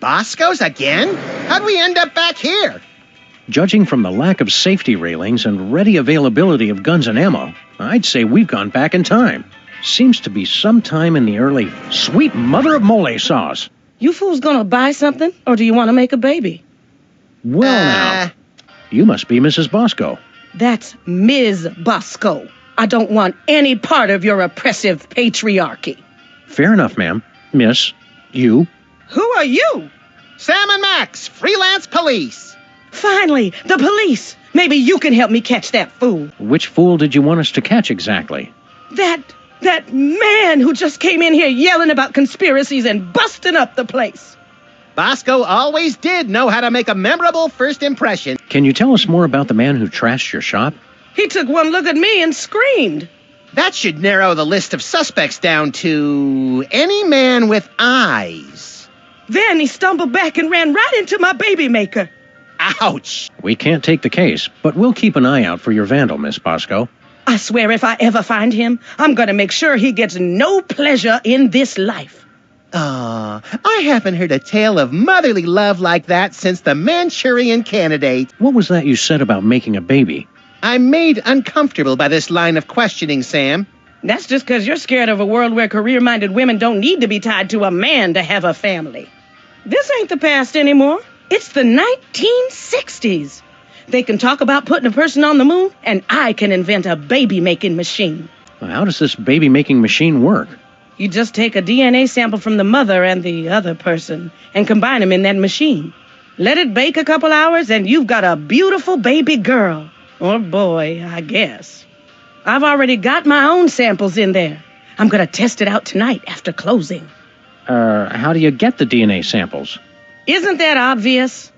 Speaker 2: Bosco's again? How'd we end up back here?
Speaker 1: Judging from the lack of safety railings and ready availability of guns and ammo, I'd say we've gone back in time. Seems to be sometime in the early sweet mother of mole sauce.
Speaker 11: You fools gonna buy something, or do you want to make a baby?
Speaker 1: Well, now, you must be Mrs. Bosco.
Speaker 11: That's Ms. Bosco. I don't want any part of your oppressive patriarchy.
Speaker 1: Fair enough, ma'am. Miss, you.
Speaker 11: Who are you?
Speaker 2: Sam and Max, freelance police.
Speaker 11: Finally, the police. Maybe you can help me catch that fool.
Speaker 1: Which fool did you want us to catch exactly?
Speaker 11: That That man who just came in here yelling about conspiracies and busting up the place.
Speaker 2: Bosco always did know how to make a memorable first impression.
Speaker 1: Can you tell us more about the man who trashed your shop?
Speaker 11: He took one look at me and screamed.
Speaker 2: That should narrow the list of suspects down to any man with eyes.
Speaker 11: Then he stumbled back and ran right into my baby maker.
Speaker 2: Ouch!
Speaker 1: We can't take the case, but we'll keep an eye out for your vandal, Miss Bosco.
Speaker 11: I swear if I ever find him, I'm gonna make sure he gets no pleasure in this life.
Speaker 2: I haven't heard a tale of motherly love like that since the Manchurian Candidate.
Speaker 1: What was that you said about making a baby?
Speaker 2: I'm made uncomfortable by this line of questioning, Sam.
Speaker 11: That's just because you're scared of a world where career-minded women don't need to be tied to a man to have a family. This ain't the past anymore. It's the 1960s. They can talk about putting a person on the moon, and I can invent a baby-making machine.
Speaker 1: Well, how does this baby-making machine work?
Speaker 11: You just take a DNA sample from the mother and the other person and combine them in that machine. Let it bake a couple hours, and you've got a beautiful baby girl. Or boy, I guess. I've already got my own samples in there. I'm gonna test it out tonight after closing.
Speaker 1: How do you get the DNA samples?
Speaker 11: Isn't that obvious?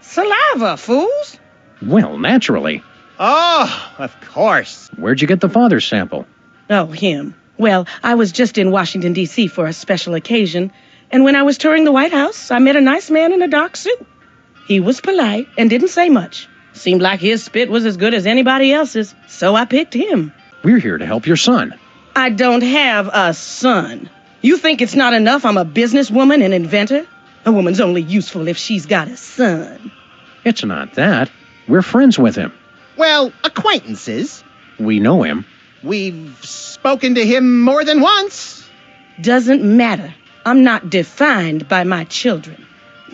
Speaker 11: Saliva, fools!
Speaker 1: Well, naturally.
Speaker 2: Oh, of course.
Speaker 1: Where'd you get the father's sample?
Speaker 11: Oh, him. Well, I was just in Washington, D.C. for a special occasion, and when I was touring the White House, I met a nice man in a dark suit. He was polite and didn't say much. Seemed like his spit was as good as anybody else's, so I picked him.
Speaker 1: We're here to help your son.
Speaker 11: I don't have a son. You think it's not enough I'm a businesswoman and inventor? A woman's only useful if she's got a son.
Speaker 1: It's not that. We're friends with him.
Speaker 2: Well, acquaintances.
Speaker 1: We know him.
Speaker 2: We've spoken to him more than once.
Speaker 11: Doesn't matter. I'm not defined by my children.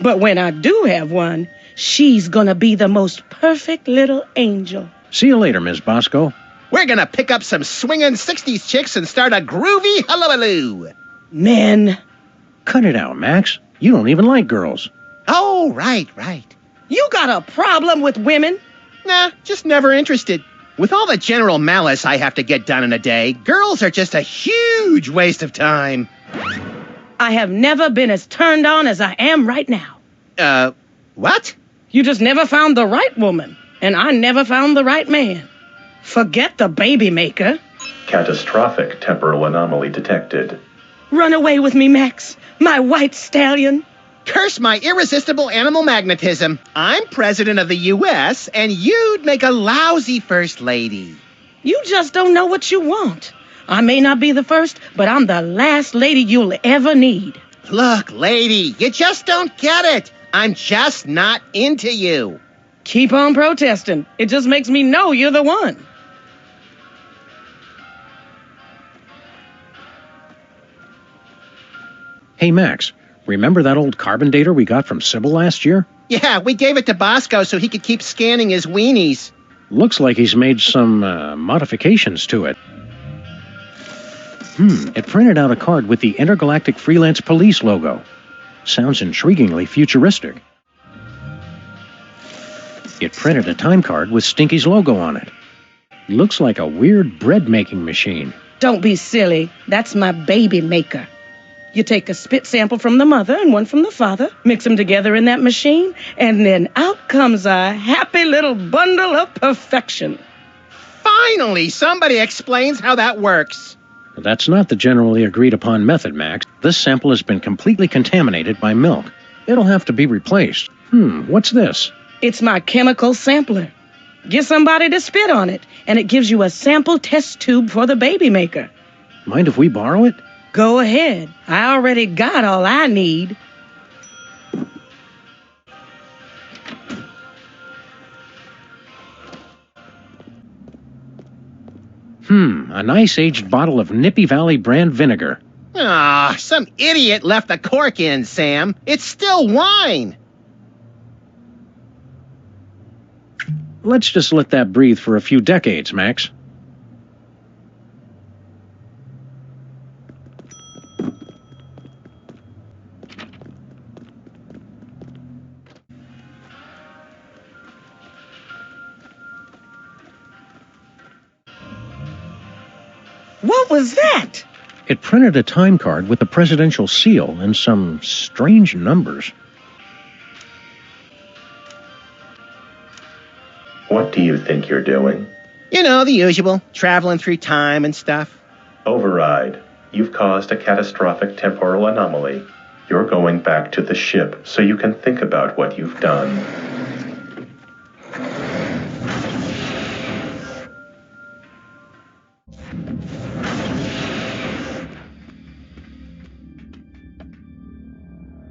Speaker 11: But when I do have one, she's gonna be the most perfect little angel.
Speaker 1: See you later, Miss Bosco.
Speaker 2: We're gonna pick up some swinging 60s chicks and start a groovy hullabaloo.
Speaker 11: Men.
Speaker 1: Cut it out, Max. You don't even like girls.
Speaker 2: Oh, right.
Speaker 11: You got a problem with women?
Speaker 2: Nah, just never interested. With all the general malice I have to get done in a day, girls are just a huge waste of time.
Speaker 11: I have never been as turned on as I am right now.
Speaker 2: What?
Speaker 11: You just never found the right woman, and I never found the right man. Forget the baby maker.
Speaker 8: Catastrophic temporal anomaly detected.
Speaker 11: Run away with me, Max, my white stallion.
Speaker 2: Curse my irresistible animal magnetism. I'm president of the U.S., and you'd make a lousy first lady.
Speaker 11: You just don't know what you want. I may not be the first, but I'm the last lady you'll ever need.
Speaker 2: Look, lady, you just don't get it. I'm just not into you.
Speaker 11: Keep on protesting. It just makes me know you're the one.
Speaker 1: Hey, Max, remember that old carbon dater we got from Sybil last year?
Speaker 2: Yeah, we gave it to Bosco so he could keep scanning his weenies.
Speaker 1: Looks like he's made some modifications to it. It printed out a card with the Intergalactic Freelance Police logo. Sounds intriguingly futuristic. It printed a time card with Stinky's logo on it. Looks like a weird bread-making machine.
Speaker 11: Don't be silly. That's my baby maker. You take a spit sample from the mother and one from the father, mix them together in that machine, and then out comes a happy little bundle of perfection.
Speaker 2: Finally, somebody explains how that works.
Speaker 1: That's not the generally agreed upon method, Max. This sample has been completely contaminated by milk. It'll have to be replaced. What's this?
Speaker 11: It's my chemical sampler. Get somebody to spit on it, and it gives you a sample test tube for the baby maker.
Speaker 1: Mind if we borrow it?
Speaker 11: Go ahead. I already got all I need.
Speaker 1: A nice aged bottle of Nippy Valley brand vinegar.
Speaker 2: Ah, some idiot left the cork in, Sam. It's still wine.
Speaker 1: Let's just let that breathe for a few decades, Max.
Speaker 11: What was that?
Speaker 1: It printed a time card with the presidential seal and some strange numbers.
Speaker 8: What do you think you're doing?
Speaker 2: You know, the usual. Traveling through time and stuff.
Speaker 8: Override. You've caused a catastrophic temporal anomaly. You're going back to the ship so you can think about what you've done.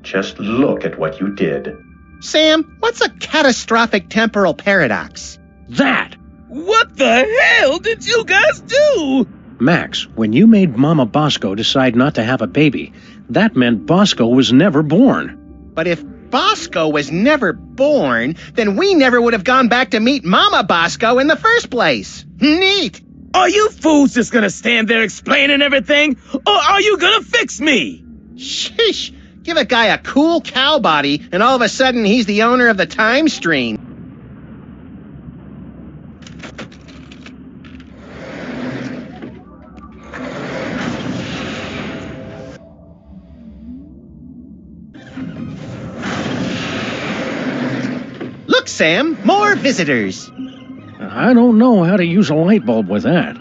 Speaker 8: Just look at what you did.
Speaker 2: Sam, what's a catastrophic temporal paradox?
Speaker 1: That!
Speaker 18: What the hell did you guys do?
Speaker 1: Max, when you made Mama Bosco decide not to have a baby, that meant Bosco was never born.
Speaker 2: But if Bosco was never born, then we never would have gone back to meet Mama Bosco in the first place. Neat!
Speaker 18: Are you fools just gonna stand there explaining everything? Or are you gonna fix me?
Speaker 2: Sheesh! Give a guy a cool cow body, and all of a sudden he's the owner of the time stream. Look, Sam, more visitors.
Speaker 1: I don't know how to use a light bulb with that.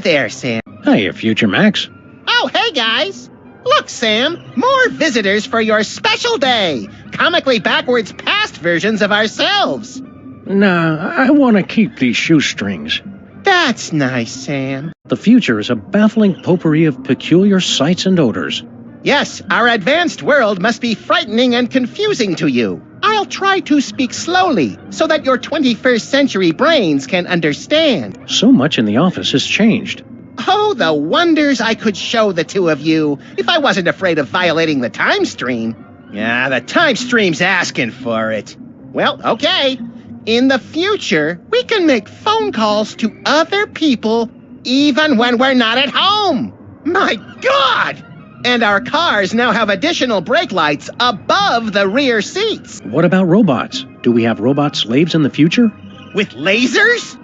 Speaker 2: There, Sam.
Speaker 1: Hiya, Future Max.
Speaker 2: Oh, hey, guys. Look, Sam, more visitors for your special day. Comically backwards past versions of ourselves.
Speaker 1: Nah, I want to keep these shoestrings.
Speaker 2: That's nice, Sam.
Speaker 1: The future is a baffling potpourri of peculiar sights and odors.
Speaker 2: Yes, our advanced world must be frightening and confusing to you. I'll try to speak slowly so that your 21st century brains can understand.
Speaker 1: So much in the office has changed.
Speaker 2: Oh, the wonders I could show the two of you if I wasn't afraid of violating the time stream. Yeah, the time stream's asking for it. Well, okay. In the future, we can make phone calls to other people even when we're not at home. My God! And our cars now have additional brake lights above the rear seats.
Speaker 1: What about robots? Do we have robot slaves in the future?
Speaker 2: With lasers?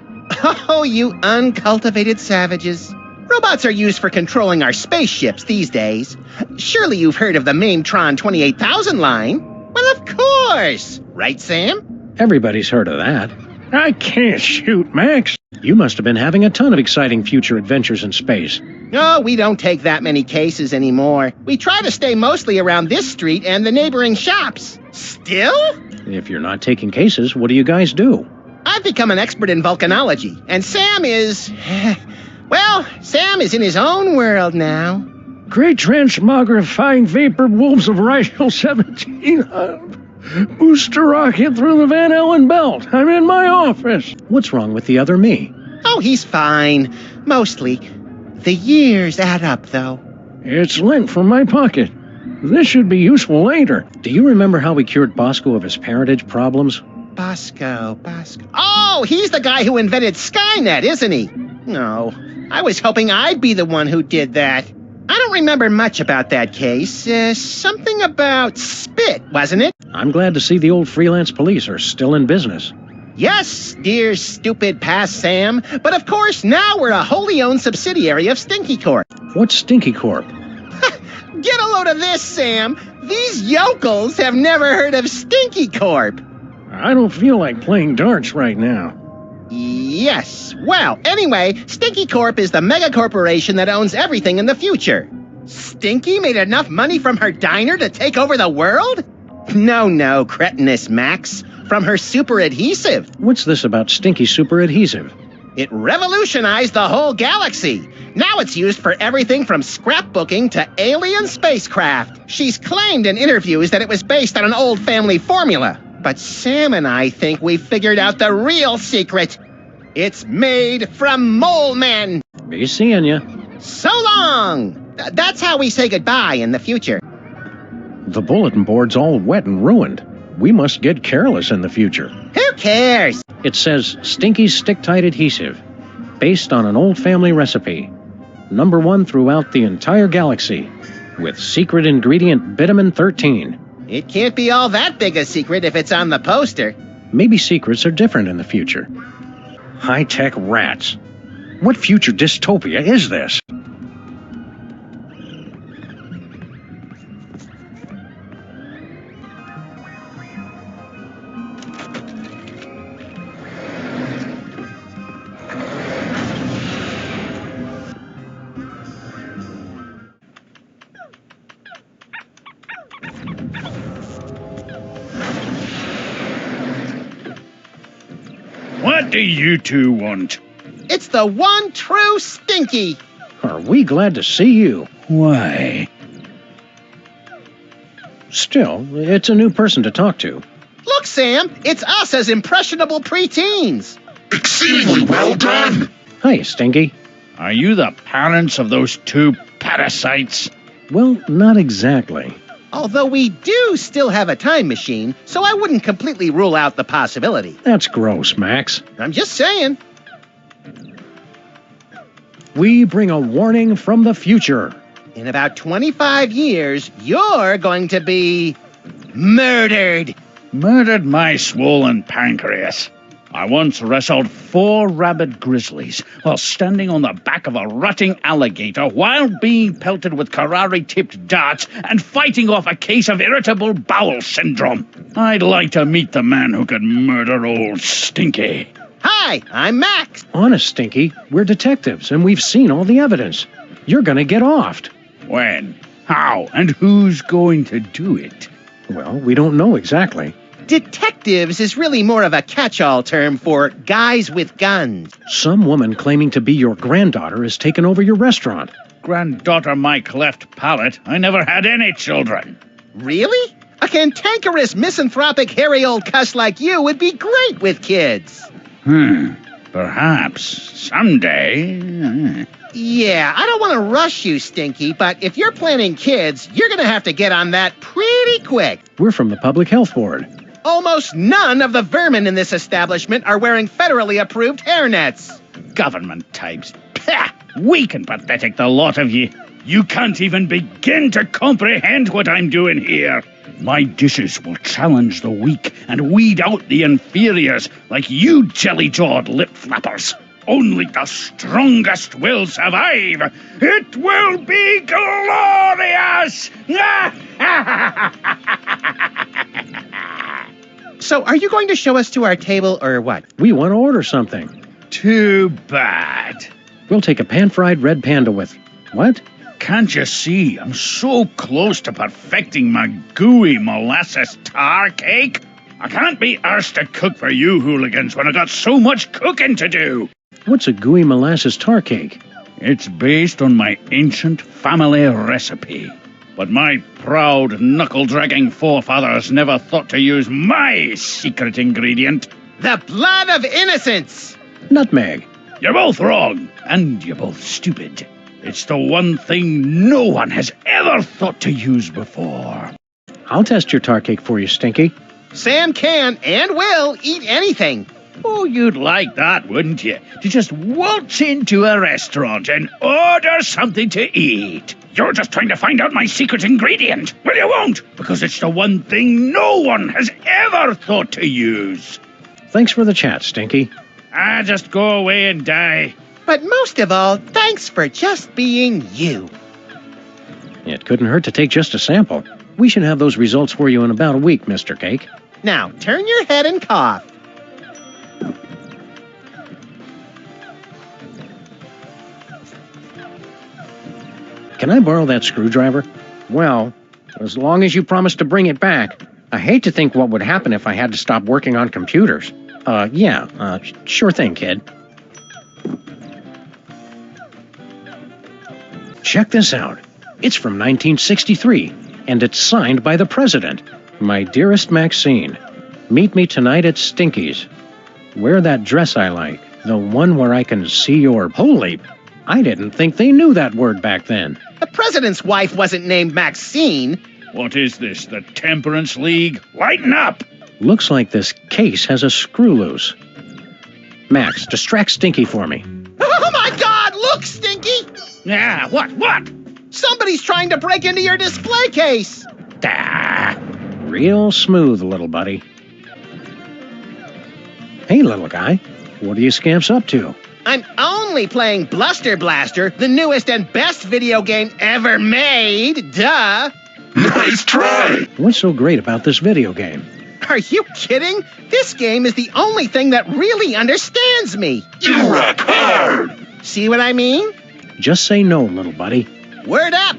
Speaker 2: Oh, you uncultivated savages. Robots are used for controlling our spaceships these days. Surely you've heard of the Mainetron 28,000 line? Well, of course. Right, Sam?
Speaker 1: Everybody's heard of that. I can't shoot, Max. You must have been having a ton of exciting future adventures in space.
Speaker 2: No, we don't take that many cases anymore. We try to stay mostly around this street and the neighboring shops. Still?
Speaker 1: If you're not taking cases, what do you guys do?
Speaker 2: I've become an expert in volcanology, and Sam is... Well, Sam is in his own world now.
Speaker 1: Great transmogrifying vapor wolves of Rigel 17. Booster rocket through the Van Allen belt. I'm in my office. What's wrong with the other me?
Speaker 2: Oh, he's fine. Mostly. The years add up, though.
Speaker 1: It's lint from my pocket. This should be useful later. Do you remember how we cured Bosco of his parentage problems?
Speaker 2: Bosco. Oh, he's the guy who invented Skynet, isn't he? No, I was hoping I'd be the one who did that. I don't remember much about that case. Something about spit, wasn't it?
Speaker 1: I'm glad to see the old freelance police are still in business.
Speaker 2: Yes, dear stupid past Sam. But of course, now we're a wholly owned subsidiary of Stinky Corp.
Speaker 1: What's Stinky Corp?
Speaker 2: Get a load of this, Sam. These yokels have never heard of Stinky Corp.
Speaker 1: I don't feel like playing darts right now.
Speaker 2: Yes. Well, anyway, Stinky Corp is the mega corporation that owns everything in the future. Stinky made enough money from her diner to take over the world? No, cretinous Max. From her super adhesive.
Speaker 1: What's this about Stinky super adhesive?
Speaker 2: It revolutionized the whole galaxy. Now it's used for everything from scrapbooking to alien spacecraft. She's claimed in interviews that it was based on an old family formula. But Sam and I think we figured out the real secret. It's made from mole men.
Speaker 1: Be seeing ya.
Speaker 2: So long. That's how we say goodbye in the future.
Speaker 1: The bulletin board's all wet and ruined. We must get careless in the future.
Speaker 2: Who cares?
Speaker 1: It says Stinky's Stick-Tight Adhesive, based on an old family recipe. #1 throughout the entire galaxy, with secret ingredient Bitumen 13.
Speaker 2: It can't be all that big a secret if it's on the poster.
Speaker 1: Maybe secrets are different in the future. High-tech rats. What future dystopia is this?
Speaker 5: What do you two want?
Speaker 2: It's the one true Stinky.
Speaker 1: Are we glad to see you?
Speaker 5: Why?
Speaker 1: Still, it's a new person to talk to.
Speaker 2: Look, Sam, it's us as impressionable preteens.
Speaker 14: Exceedingly well done!
Speaker 1: Hi, Stinky.
Speaker 5: Are you the parents of those two parasites?
Speaker 1: Well, not exactly.
Speaker 2: Although we do still have a time machine, so I wouldn't completely rule out the possibility.
Speaker 1: That's gross, Max.
Speaker 2: I'm just saying.
Speaker 1: We bring a warning from the future.
Speaker 2: In about 25 years, you're going to be murdered.
Speaker 5: Murdered my swollen pancreas. I once wrestled 4 rabid grizzlies while standing on the back of a rutting alligator while being pelted with karate-tipped darts and fighting off a case of irritable bowel syndrome. I'd like to meet the man who could murder old Stinky.
Speaker 2: Hi, I'm Max.
Speaker 1: Honest, Stinky, we're detectives, and we've seen all the evidence. You're gonna get offed.
Speaker 5: When? How? And who's going to do it?
Speaker 1: Well, we don't know exactly.
Speaker 2: Detectives is really more of a catch-all term for guys with guns.
Speaker 1: Some woman claiming to be your granddaughter has taken over your restaurant.
Speaker 5: Granddaughter my cleft palate. I never had any children.
Speaker 2: Really? A cantankerous, misanthropic, hairy old cuss like you would be great with kids.
Speaker 5: Perhaps. Someday.
Speaker 2: Yeah, I don't want to rush you, Stinky, but if you're planning kids, you're going to have to get on that pretty quick.
Speaker 1: We're from the Public Health Board.
Speaker 2: Almost none of the vermin in this establishment are wearing federally approved hairnets.
Speaker 5: Government types. Pah! Weak and pathetic, the lot of ye. You can't even begin to comprehend what I'm doing here. My dishes will challenge the weak and weed out the inferiors like you jelly-jawed lip-flappers. Only the strongest will survive. It will be glorious!
Speaker 2: So, are you going to show us to our table or what?
Speaker 1: We want to order something.
Speaker 5: Too bad.
Speaker 1: We'll take a pan-fried red panda with... What?
Speaker 5: Can't you see? I'm so close to perfecting my gooey molasses tar cake. I can't be arsed to cook for you hooligans when I got so much cooking to do.
Speaker 1: What's a gooey molasses tar cake?
Speaker 5: It's based on my ancient family recipe. But my proud, knuckle-dragging forefathers never thought to use my secret ingredient.
Speaker 2: The blood of innocence!
Speaker 1: Nutmeg.
Speaker 5: You're both wrong, and you're both stupid. It's the one thing no one has ever thought to use before.
Speaker 1: I'll test your tar cake for you, Stinky.
Speaker 2: Sam can and will eat anything.
Speaker 5: Oh, you'd like that, wouldn't you? To just waltz into a restaurant and order something to eat. You're just trying to find out my secret ingredient. Well, you won't, because it's the one thing no one has ever thought to use.
Speaker 1: Thanks for the chat, Stinky.
Speaker 5: Just go away and die.
Speaker 2: But most of all, thanks for just being you.
Speaker 1: It couldn't hurt to take just a sample. We should have those results for you in about a week, Mr. Cake.
Speaker 2: Now, turn your head and cough.
Speaker 1: Can I borrow that screwdriver? Well, as long as you promise to bring it back. I hate to think what would happen if I had to stop working on computers. Sure thing, kid. Check this out. It's from 1963, and it's signed by the president. My dearest Maxine, meet me tonight at Stinky's. Wear that dress I like, the one where I can see your... Holy... I didn't think they knew that word back then.
Speaker 2: The president's wife wasn't named Maxine.
Speaker 5: What is this, the Temperance League? Lighten up!
Speaker 1: Looks like this case has a screw loose. Max, distract Stinky for me.
Speaker 2: Oh my God! Look, Stinky!
Speaker 5: Yeah, what?
Speaker 2: Somebody's trying to break into your display case.
Speaker 1: Real smooth, little buddy. Hey, little guy. What are you scamps up to?
Speaker 2: I'm only playing Bluster Blaster, the newest and best video game ever made. Duh.
Speaker 14: Nice try!
Speaker 1: What's so great about this video game?
Speaker 2: Are you kidding? This game is the only thing that really understands me.
Speaker 14: You rock hard!
Speaker 2: See what I mean?
Speaker 1: Just say no, little buddy.
Speaker 2: Word up!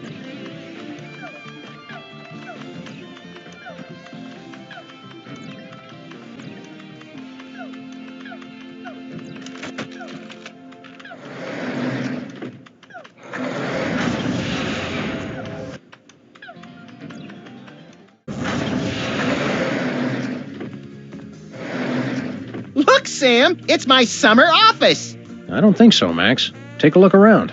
Speaker 2: Look, Sam, it's my summer office.
Speaker 1: I don't think so, Max. Take a look around.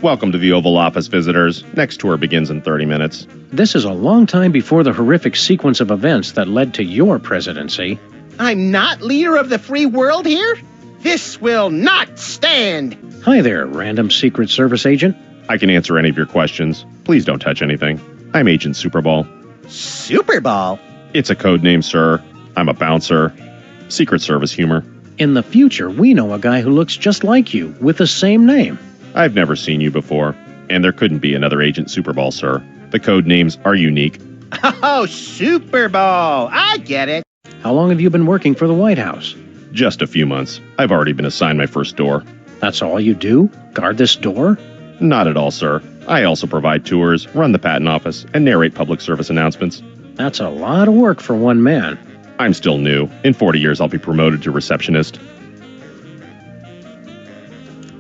Speaker 22: Welcome to the Oval Office, visitors. Next tour begins in 30 minutes.
Speaker 1: This is a long time before the horrific sequence of events that led to your presidency.
Speaker 2: I'm not leader of the free world here? This will not stand.
Speaker 1: Hi there, random Secret Service agent.
Speaker 22: I can answer any of your questions. Please don't touch anything. I'm Agent Superball.
Speaker 2: Superball?
Speaker 22: It's a code name, sir. I'm a bouncer. Secret Service humor.
Speaker 1: In the future, we know a guy who looks just like you, with the same name.
Speaker 22: I've never seen you before, and there couldn't be another Agent Superball, sir. The code names are unique.
Speaker 2: Oh, Superball. I get it.
Speaker 1: How long have you been working for the White House?
Speaker 22: Just a few months. I've already been assigned my first door.
Speaker 1: That's all you do? Guard this door?
Speaker 22: Not at all, sir. I also provide tours, run the patent office, and narrate public service announcements.
Speaker 1: That's a lot of work for one man.
Speaker 22: I'm still new. In 40 years, I'll be promoted to receptionist.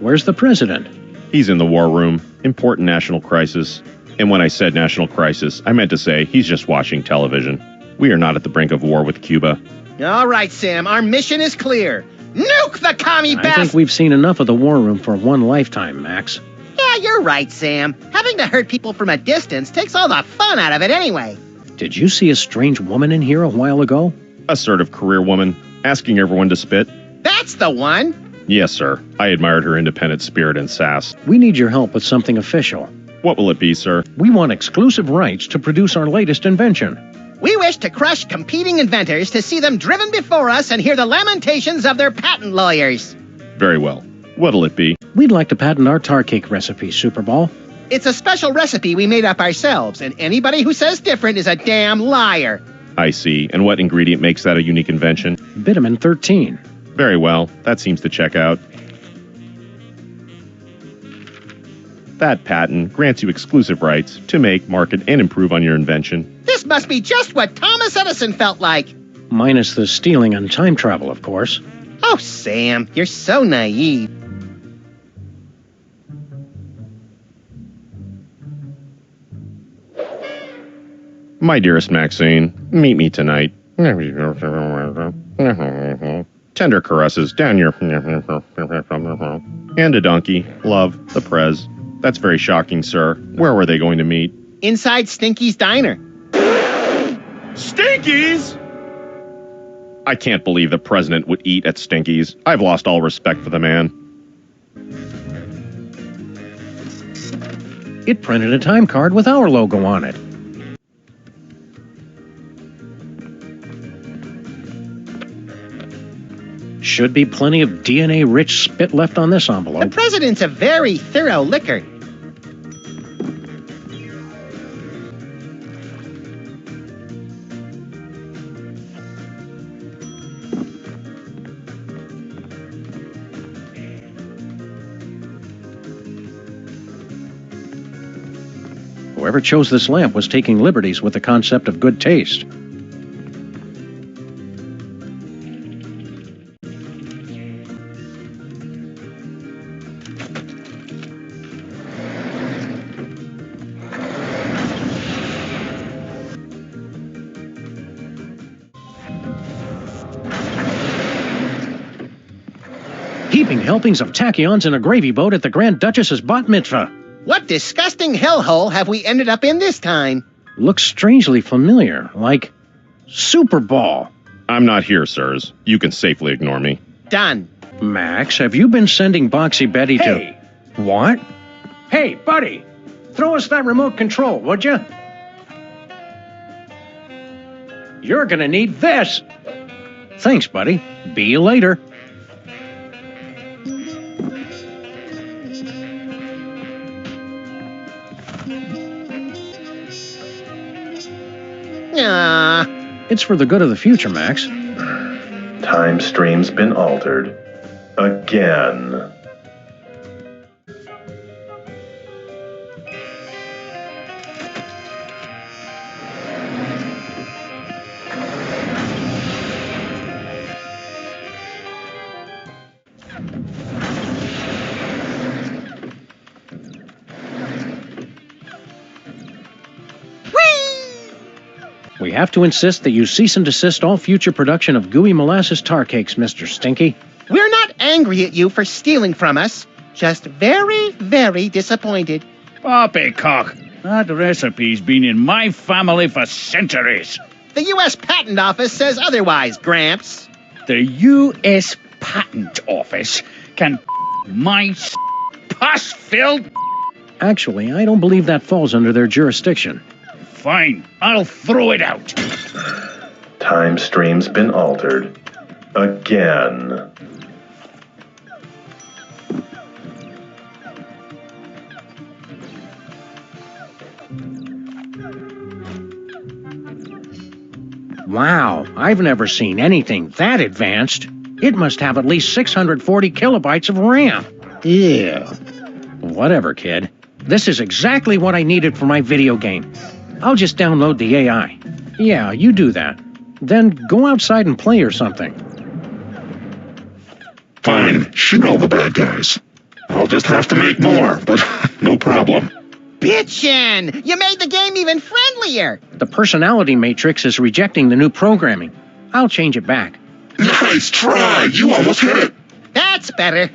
Speaker 1: Where's the president?
Speaker 22: He's in the war room. Important national crisis. And when I said national crisis, I meant to say he's just watching television. We are not at the brink of war with Cuba.
Speaker 2: All right, Sam, our mission is clear. Nuke the commie
Speaker 1: I
Speaker 2: bastard!
Speaker 1: think we've seen enough of the war room for one lifetime, Max.
Speaker 2: Yeah, you're right, Sam. Having to hurt people from a distance takes all the fun out of it anyway.
Speaker 1: Did you see a strange woman in here a while ago?
Speaker 22: Assertive career woman, asking everyone to spit.
Speaker 2: That's the one.
Speaker 22: Yes, sir. I admired her independent spirit and sass.
Speaker 1: We need your help with something official.
Speaker 22: What will it be, sir?
Speaker 1: We want exclusive rights to produce our latest invention.
Speaker 2: We wish to crush competing inventors to see them driven before us and hear the lamentations of their patent lawyers.
Speaker 22: Very well. What'll it be?
Speaker 1: We'd like to patent our tar cake recipe, Superball.
Speaker 2: It's a special recipe we made up ourselves, and anybody who says different is a damn liar.
Speaker 22: I see. And what ingredient makes that a unique invention?
Speaker 1: Vitamin 13.
Speaker 22: Very well. That seems to check out. That patent grants you exclusive rights to make, market, and improve on your invention.
Speaker 2: This must be just what Thomas Edison felt like.
Speaker 1: Minus the stealing and time travel, of course.
Speaker 2: Oh, Sam, you're so naive.
Speaker 22: My dearest Maxine, meet me tonight. Tender caresses down your... And a donkey. Love, the prez. That's very shocking, sir. Where were they going to meet?
Speaker 2: Inside Stinky's diner.
Speaker 22: Stinky's? I can't believe the president would eat at Stinky's. I've lost all respect for the man.
Speaker 1: It printed a time card with our logo on it. Should be plenty of DNA-rich spit left on this envelope.
Speaker 2: The president's a very thorough licker.
Speaker 1: Whoever chose this lamp was taking liberties with the concept of good taste. Heaping helpings of tachyons in a gravy boat at the Grand Duchess's bat mitzvah.
Speaker 2: What disgusting hellhole have we ended up in this time?
Speaker 1: Looks strangely familiar, like Superball.
Speaker 22: I'm not here, sirs. You can safely ignore me.
Speaker 2: Done.
Speaker 1: Max, have you been sending Boxy Betty to... What? Hey, buddy! Throw us that remote control, would you? You're gonna need this! Thanks, buddy. Be you later. It's for the good of the future, Max.
Speaker 8: Time stream's been altered. Again.
Speaker 1: We have to insist that you cease and desist all future production of gooey molasses tar cakes, Mr. Stinky.
Speaker 2: We're not angry at you for stealing from us. Just very, very disappointed.
Speaker 5: Poppycock, that recipe's been in my family for centuries.
Speaker 2: The U.S. Patent Office says otherwise, Gramps.
Speaker 5: The U.S. Patent Office can my pus-filled...
Speaker 1: Actually, I don't believe that falls under their jurisdiction.
Speaker 5: Fine, I'll throw it out.
Speaker 8: Time stream's been altered. Again.
Speaker 1: Wow, I've never seen anything that advanced. It must have at least 640 kilobytes of RAM. Ew. Whatever, kid. This is exactly what I needed for my video game. I'll just download the AI. Yeah, you do that. Then go outside and play or something.
Speaker 14: Fine, shoot all the bad guys. I'll just have to make more, but no problem.
Speaker 2: Bitchin'! You made the game even friendlier!
Speaker 1: The personality matrix is rejecting the new programming. I'll change it back.
Speaker 14: Nice try! You almost hit it!
Speaker 2: That's better.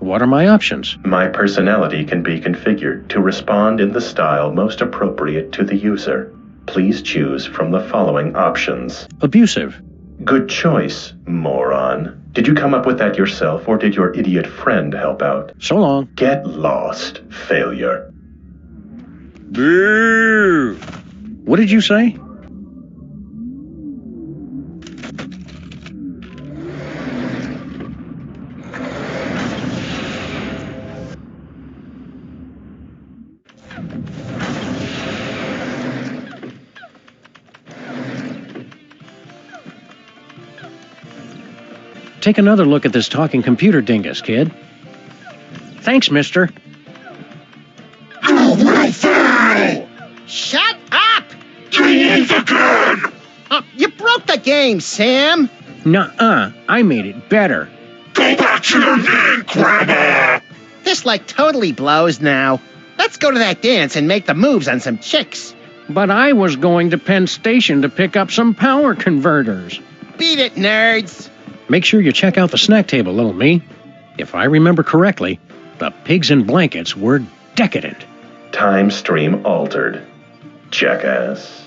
Speaker 1: What are my options?
Speaker 8: My personality can be configured to respond in the style most appropriate to the user. Please choose from the following options.
Speaker 1: Abusive.
Speaker 8: Good choice, moron. Did you come up with that yourself, or did your idiot friend help out?
Speaker 1: So long.
Speaker 8: Get lost, failure.
Speaker 1: Boo! What did you say? Take another look at this talking computer dingus, kid. Thanks, mister.
Speaker 14: You will fail!
Speaker 2: Shut up!
Speaker 14: You won't again!
Speaker 2: You broke the game, Sam!
Speaker 1: Nuh-uh. I made it better.
Speaker 14: Go back to your name, Grandma!
Speaker 2: This totally blows now. Let's go to that dance and make the moves on some chicks.
Speaker 1: But I was going to Penn Station to pick up some power converters.
Speaker 2: Beat it, nerds!
Speaker 1: Make sure you check out the snack table, little me. If I remember correctly, the pigs in blankets were decadent.
Speaker 8: Time stream altered. Jackass.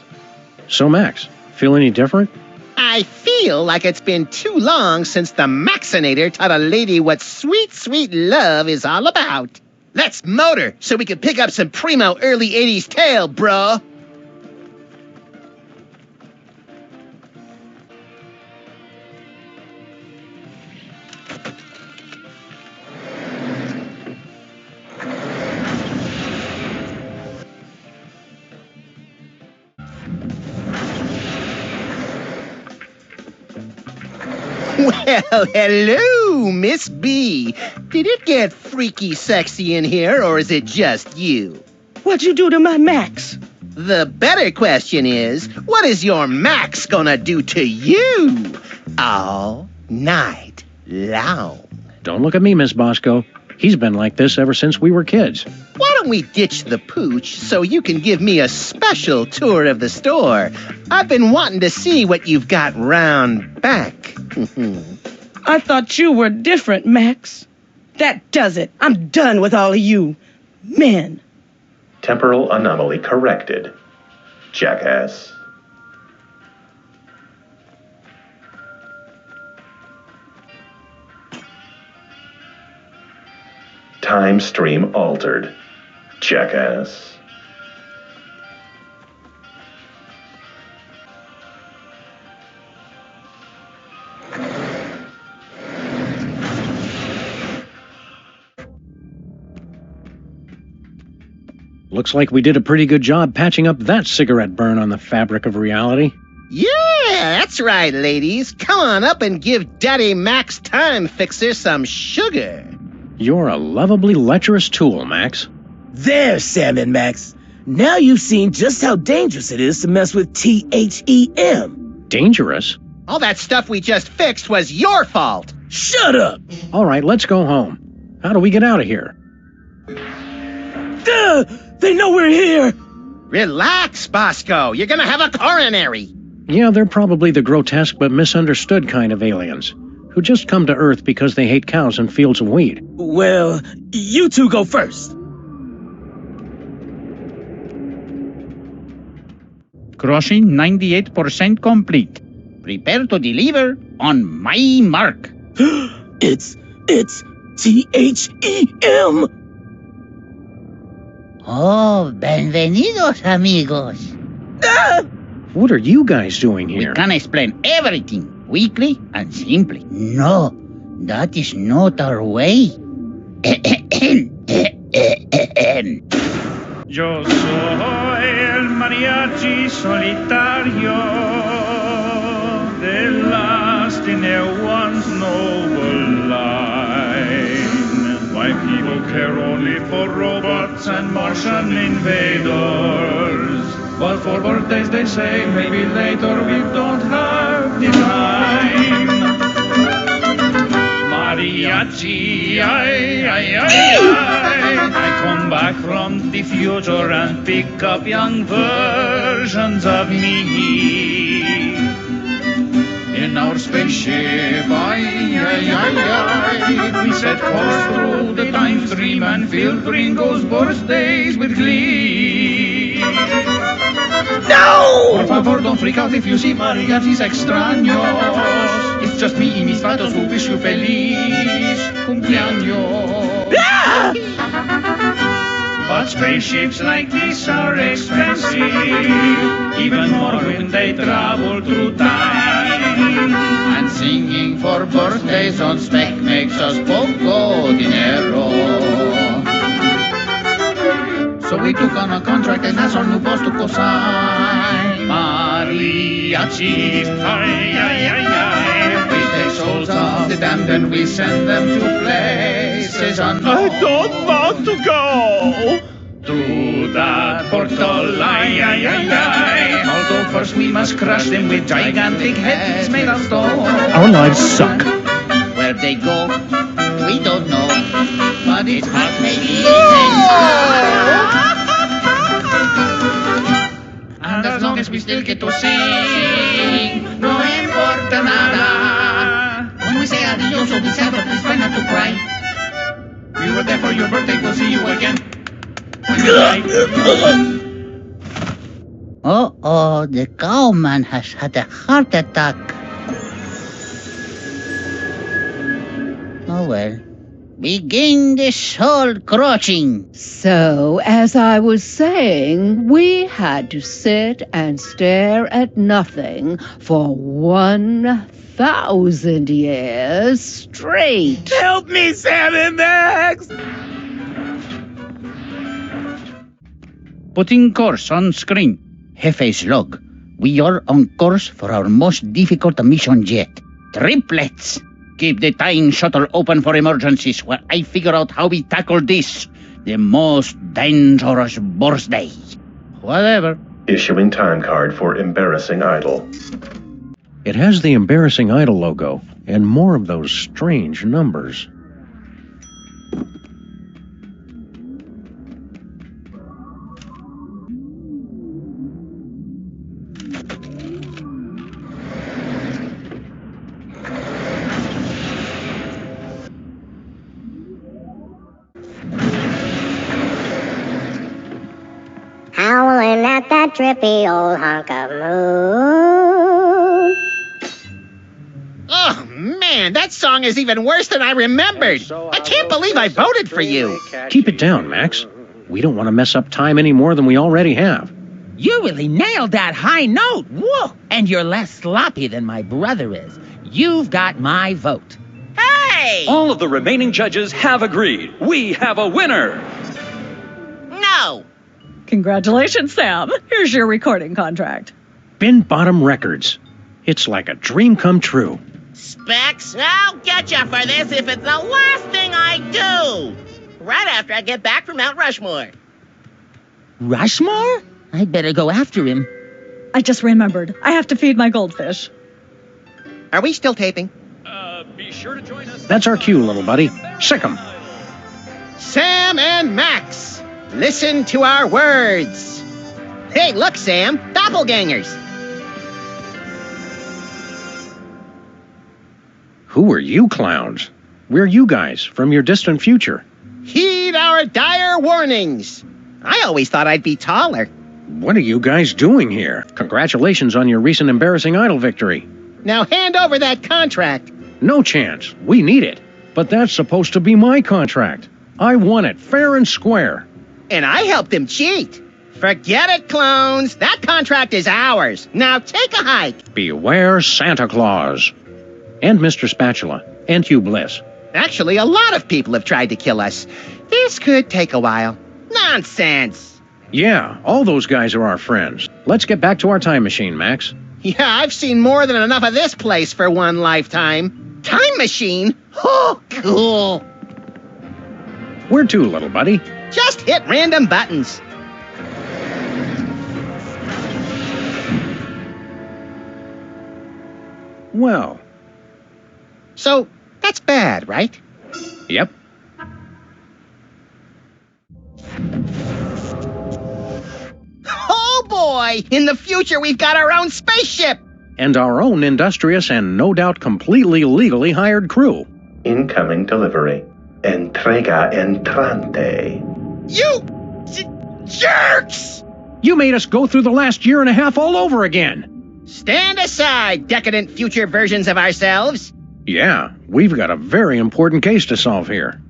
Speaker 1: So, Max, feel any different?
Speaker 2: I feel like it's been too long since the Maxinator taught a lady what sweet, sweet love is all about. Let's motor so we can pick up some primo early 80s tail, bro. Well, hello, Miss B. Did it get freaky sexy in here, or is it just you?
Speaker 11: What'd you do to my Max?
Speaker 2: The better question is, what is your Max gonna do to you all night long?
Speaker 1: Don't look at me, Miss Bosco. He's been like this ever since we were kids.
Speaker 2: Why don't we ditch the pooch so you can give me a special tour of the store? I've been wanting to see what you've got round back.
Speaker 11: I thought you were different, Max. That does it. I'm done with all of you. Men.
Speaker 8: Temporal anomaly corrected. Jackass. time stream altered. Jackass.
Speaker 1: Looks like we did a pretty good job patching up that cigarette burn on the fabric of reality.
Speaker 2: Yeah, that's right, ladies. Come on up and give Daddy Max Time Fixer some sugar.
Speaker 1: You're a lovably lecherous tool, Max.
Speaker 18: There, Salmon Max. Now you've seen just how dangerous it is to mess with THEM.
Speaker 1: Dangerous?
Speaker 2: All that stuff we just fixed was your fault.
Speaker 18: Shut up!
Speaker 1: All right, let's go home. How do we get out of here?
Speaker 18: Duh! They know we're here!
Speaker 2: Relax, Bosco. You're gonna have a coronary.
Speaker 1: Yeah, they're probably the grotesque but misunderstood kind of aliens, who just come to Earth because they hate cows and fields of wheat.
Speaker 18: Well, you two go first.
Speaker 20: Crossing 98% complete. Prepare to deliver on my mark.
Speaker 18: It's THEM!
Speaker 17: Oh, bienvenidos, amigos.
Speaker 18: Ah!
Speaker 1: What are you guys doing here?
Speaker 20: We can explain everything quickly and simply.
Speaker 17: No, that is not our way.
Speaker 13: Yo soy el mariachi solitario de last in one's noble line. My people care only for robots and Martian invaders. But for birthdays they say maybe later we don't have the time. Mariachi, ay, ay, ay, ay. I come back from the future and pick up young versions of me. In our spaceship, ay, ay, ay, ay. We set course through the time stream and filled Ringo's birthdays with glee.
Speaker 18: No!
Speaker 13: Por favor, don't freak out if you see mariachis extraños. It's just me y mis vatos who wish you feliz cumpleaños.
Speaker 18: Ah!
Speaker 13: But spaceships like this are expensive, even more when they travel through time.
Speaker 20: And singing for birthdays on spec makes us poco dinero. So we took on a contract and that's our new boss to co-sign.
Speaker 13: Mariachis, ay, ay, ay, ay.
Speaker 20: We take souls of the damned and we send them to places unknown.
Speaker 3: I don't want to go!
Speaker 13: Through that portal, ay, ay, ay, ay. Although first we must crush them with gigantic heads made of stone.
Speaker 1: Our lives suck.
Speaker 20: Where they go, we don't know. But it's hot, maybe. And as long as we still get to sing, no importa nada. When we say adios or we sad, please try not to cry.
Speaker 13: We were there for your birthday, we'll see you again.
Speaker 17: Uh-oh, the cowman has had a heart attack. Oh well. Begin the soul crushing.
Speaker 6: So, as I was saying, we had to sit and stare at nothing for 1,000 years straight.
Speaker 18: Help me, Salmon Max!
Speaker 20: Putting course on screen. Jefe's log. We are on course for our most difficult mission yet. Triplets. Keep the time shuttle open for emergencies while I figure out how we tackle this. The most dangerous birthday. Whatever.
Speaker 8: Issuing time card for Embarrassing Idol.
Speaker 1: It has the Embarrassing Idol logo and more of those strange numbers.
Speaker 16: Howling at that trippy old hunk of moon.
Speaker 2: Oh, Man, that song is even worse than I remembered. I can't believe I voted for you.
Speaker 1: Keep it down, Max. We don't want to mess up time any more than we already have.
Speaker 4: You really nailed that high note. Whoa! And you're less sloppy than my brother is. You've got my vote.
Speaker 2: Hey!
Speaker 21: All of the remaining judges have agreed. We have a winner.
Speaker 2: No.
Speaker 23: Congratulations, Sam. Here's your recording contract.
Speaker 1: Bin Bottom Records. It's like a dream come true.
Speaker 2: Specs, I'll get you for this if it's the last thing I do. Right after I get back from Mount Rushmore.
Speaker 4: Rushmore? I'd better go after him.
Speaker 23: I just remembered. I have to feed my goldfish.
Speaker 2: Are we still taping?
Speaker 21: Be sure to join us.
Speaker 1: That's our cue, little buddy. Sick 'em.
Speaker 2: Sam and Max, listen to our words. Hey, look, Sam, doppelgangers.
Speaker 1: Who are you clowns? We're you guys from your distant future.
Speaker 2: Heed our dire warnings. I always thought I'd be taller.
Speaker 1: What are you guys doing here? Congratulations on your recent embarrassing idol victory.
Speaker 2: Now hand over that contract.
Speaker 1: No chance. We need it. But that's supposed to be my contract. I won it fair and square.
Speaker 2: And I helped him cheat. Forget it, clones. That contract is ours. Now take a hike.
Speaker 1: Beware Santa Claus. And Mr. Spatula. And Hugh Bliss.
Speaker 2: Actually, a lot of people have tried to kill us. This could take a while. Nonsense.
Speaker 1: Yeah, all those guys are our friends. Let's get back to our time machine, Max.
Speaker 2: Yeah, I've seen more than enough of this place for one lifetime. Time machine? Oh, cool.
Speaker 1: Where to, little buddy?
Speaker 2: Just hit random buttons.
Speaker 1: Well.
Speaker 2: So, that's bad, right?
Speaker 1: Yep.
Speaker 2: Oh boy! In the future, we've got our own spaceship!
Speaker 1: And our own industrious and no doubt completely legally hired crew.
Speaker 8: Incoming delivery. Entrega entrante.
Speaker 2: You jerks!
Speaker 1: You made us go through the last year and a half all over again.
Speaker 2: Stand aside, decadent future versions of ourselves.
Speaker 1: Yeah, we've got a very important case to solve here.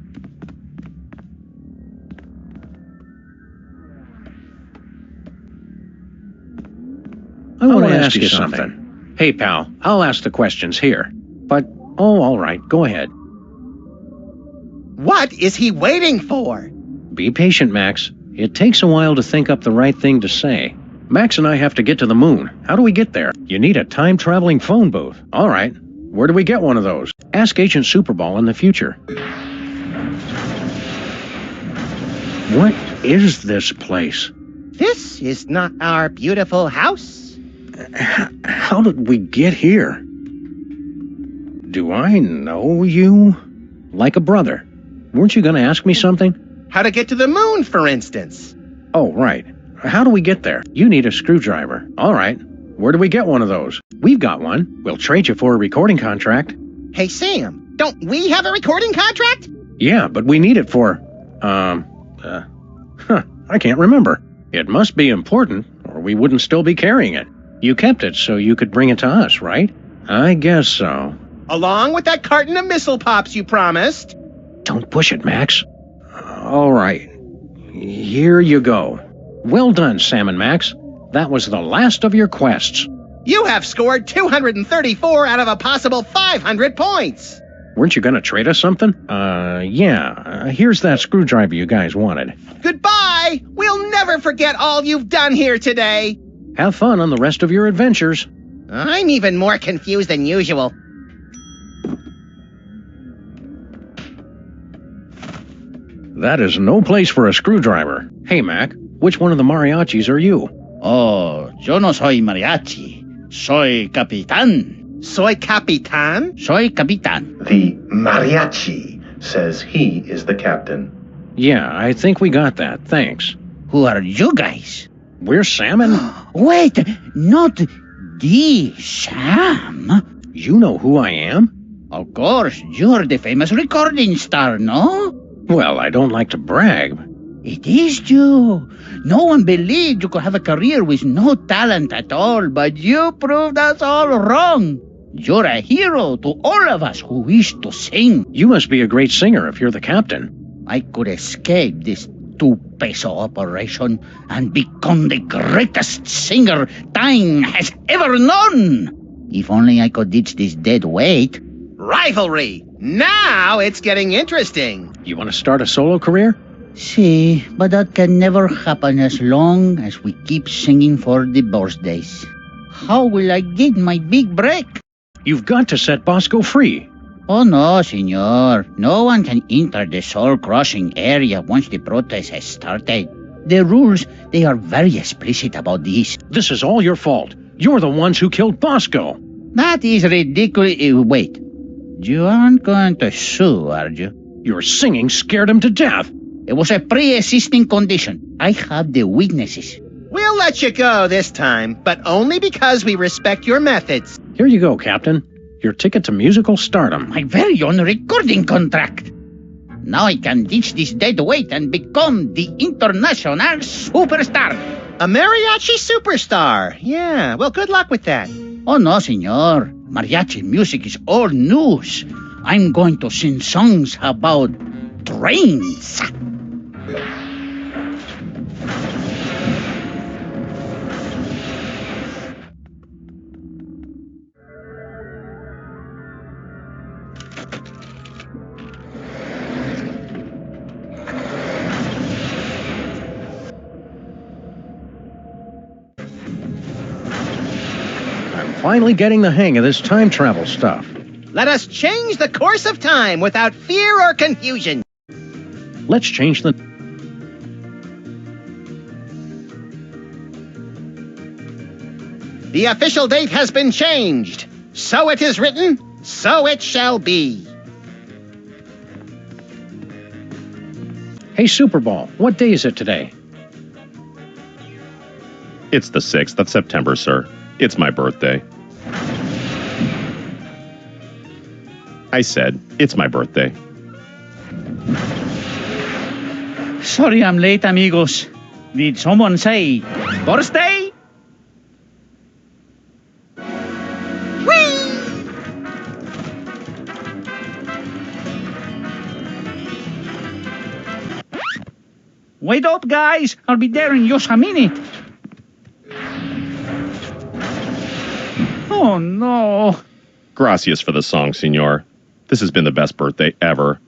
Speaker 1: I want to ask you something. Hey, pal, I'll ask the questions here. But, all right, go ahead.
Speaker 2: What is he waiting for?
Speaker 1: Be patient, Max. It takes a while to think up the right thing to say. Max and I have to get to the moon. How do we get there? You need a time-traveling phone booth. All right. Where do we get one of those? Ask Agent Superball in the future. What is this place?
Speaker 2: This is not our beautiful house.
Speaker 1: How did we get here? Do I know you? Like a brother. Weren't you going to ask me something?
Speaker 2: How to get to the moon, for instance.
Speaker 1: Oh, right. How do we get there? You need a screwdriver. All right. Where do we get one of those? We've got one. We'll trade you for a recording contract.
Speaker 2: Hey, Sam, don't we have a recording contract?
Speaker 1: Yeah, but we need it for, I can't remember. It must be important, or we wouldn't still be carrying it. You kept it so you could bring it to us, right? I guess so.
Speaker 2: Along with that carton of missile pops you promised.
Speaker 1: Don't push it, Max. All right. Here you go. Well done, Sam and Max. That was the last of your quests.
Speaker 2: You have scored 234 out of a possible 500 points.
Speaker 1: Weren't you going to trade us something? Yeah. Here's that screwdriver you guys wanted.
Speaker 2: Goodbye! We'll never forget all you've done here today.
Speaker 1: Have fun on the rest of your adventures.
Speaker 2: I'm even more confused than usual.
Speaker 1: That is no place for a screwdriver. Hey, Mac, which one of the mariachis are you?
Speaker 20: Oh, yo no soy mariachi. Soy capitán.
Speaker 2: Soy capitán?
Speaker 20: Soy capitán.
Speaker 8: The mariachi says he is the captain.
Speaker 1: Yeah, I think we got that. Thanks.
Speaker 20: Who are you guys?
Speaker 1: We're Sam and...
Speaker 20: Wait, not the Sam.
Speaker 1: You know who I am?
Speaker 20: Of course, you're the famous recording star, no?
Speaker 1: Well, I don't like to brag.
Speaker 20: It is you. No one believed you could have a career with no talent at all, but you proved us all wrong. You're a hero to all of us who wish to sing.
Speaker 1: You must be a great singer if you're the captain.
Speaker 20: I could escape this 2-peso operation and become the greatest singer time has ever known. If only I could ditch this dead weight.
Speaker 2: Rivalry! Now it's getting interesting.
Speaker 1: You want to start a solo career?
Speaker 20: See, but that can never happen as long as we keep singing for the birthdays. How will I get my big break?
Speaker 1: You've got to set Bosco free.
Speaker 20: Oh no, senor. No one can enter the soul-crushing area once the protest has started. The rules, they are very explicit about this.
Speaker 1: This is all your fault. You're the ones who killed Bosco.
Speaker 20: That is ridiculous. Wait. You aren't going to sue, are you?
Speaker 1: Your singing scared him to death.
Speaker 20: It was a pre-existing condition. I have the witnesses.
Speaker 2: We'll let you go this time, but only because we respect your methods.
Speaker 1: Here you go, Captain. Your ticket to musical stardom.
Speaker 20: My very own recording contract. Now I can ditch this dead weight and become the international superstar.
Speaker 2: A mariachi superstar. Yeah, well, good luck with that.
Speaker 20: Oh no, senor. Mariachi music is old news. I'm going to sing songs about trains.
Speaker 1: Finally getting the hang of this time travel stuff.
Speaker 2: Let us change the course of time without fear or confusion.
Speaker 1: Let's change the...
Speaker 2: The official date has been changed. So it is written, so it shall be.
Speaker 1: Hey, Superball, what day is it today?
Speaker 22: It's the 6th of September, sir. It's my birthday. I said, it's my birthday.
Speaker 17: Sorry I'm late, amigos. Did someone say birthday? Wait up, guys. I'll be there in just a minute. Oh, no.
Speaker 22: Gracias for the song, senor. This has been the best birthday ever.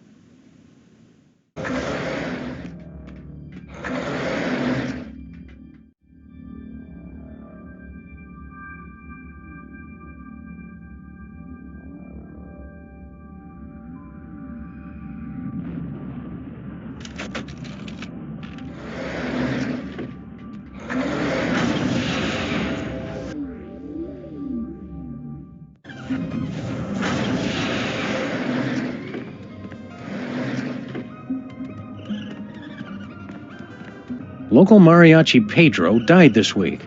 Speaker 1: Local mariachi Pedro died this week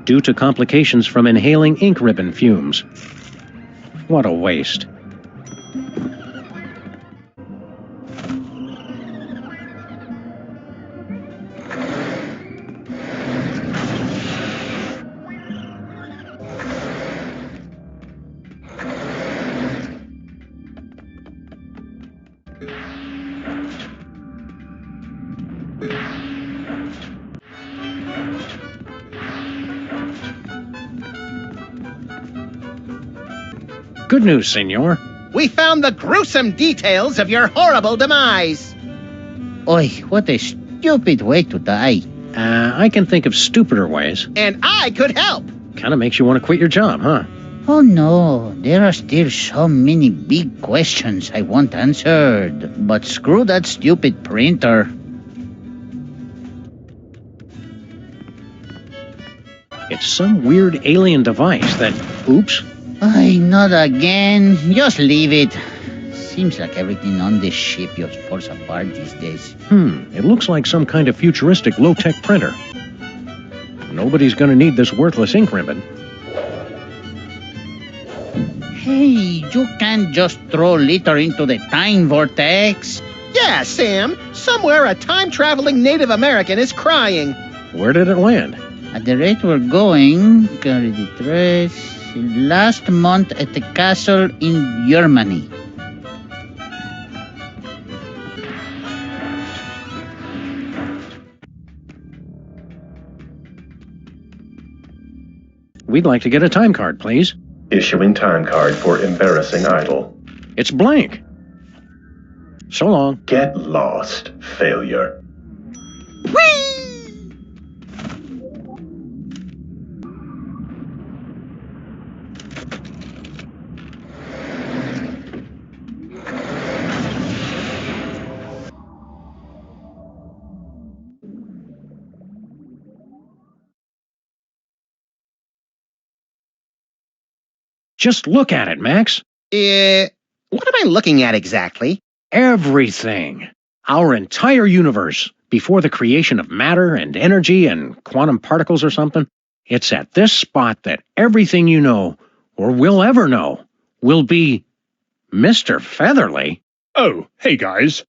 Speaker 1: due to complications from inhaling ink ribbon fumes. What a waste. Good news, senor.
Speaker 2: We found the gruesome details of your horrible demise.
Speaker 20: Oi, what a stupid way to die.
Speaker 1: I can think of stupider ways.
Speaker 2: And I could help.
Speaker 1: Kind of makes you want to quit your job, huh?
Speaker 20: Oh no, there are still so many big questions I want answered. But screw that stupid printer.
Speaker 1: It's some weird alien device that... Oops.
Speaker 20: Ay, not again. Just leave it. Seems like everything on this ship just falls apart these days.
Speaker 1: It looks like some kind of futuristic low-tech printer. Nobody's gonna need this worthless ink ribbon.
Speaker 20: Hey, you can't just throw litter into the time vortex.
Speaker 2: Yeah, Sam. Somewhere a time-traveling Native American is crying.
Speaker 1: Where did it land?
Speaker 20: At the rate we're going, carry the trash. Last month at the castle in Germany.
Speaker 1: We'd like to get a time card, please.
Speaker 8: Issuing time card for embarrassing idol.
Speaker 1: It's blank. So long.
Speaker 8: Get lost, failure.
Speaker 1: Just look at it, Max.
Speaker 2: What am I looking at exactly?
Speaker 1: Everything. Our entire universe, before the creation of matter and energy and quantum particles or something. It's at this spot that everything you know, or will ever know, will be Mr. Featherly.
Speaker 7: Oh, hey guys.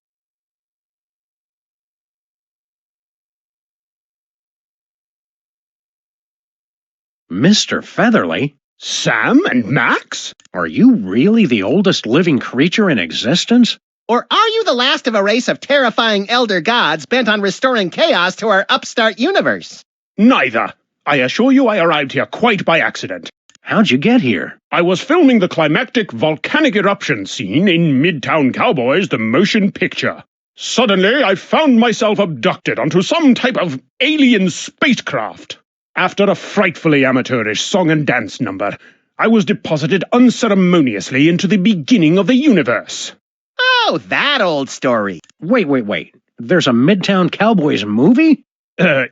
Speaker 1: Mr. Featherly?
Speaker 7: Sam and Max?
Speaker 1: Are you really the oldest living creature in existence?
Speaker 2: Or are you the last of a race of terrifying elder gods bent on restoring chaos to our upstart universe?
Speaker 7: Neither. I assure you I arrived here quite by accident.
Speaker 1: How'd you get here?
Speaker 7: I was filming the climactic volcanic eruption scene in Midtown Cowboys, the motion picture. Suddenly, I found myself abducted onto some type of alien spacecraft. After a frightfully amateurish song and dance number, I was deposited unceremoniously into the beginning of the universe.
Speaker 2: Oh, that old story.
Speaker 1: Wait. There's a Midtown Cowboys movie?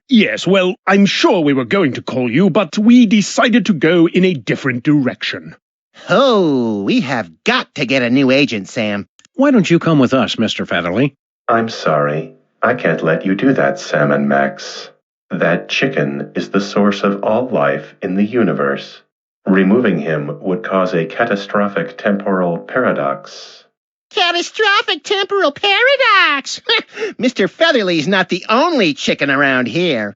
Speaker 7: Yes, well, I'm sure we were going to call you, but we decided to go in a different direction.
Speaker 2: Oh, we have got to get a new agent, Sam.
Speaker 1: Why don't you come with us, Mr. Featherly?
Speaker 8: I'm sorry. I can't let you do that, Sam and Max. That chicken is the source of all life in the universe. Removing him would cause a catastrophic temporal paradox.
Speaker 2: Catastrophic temporal paradox! Mr. Featherly's not the only chicken around here.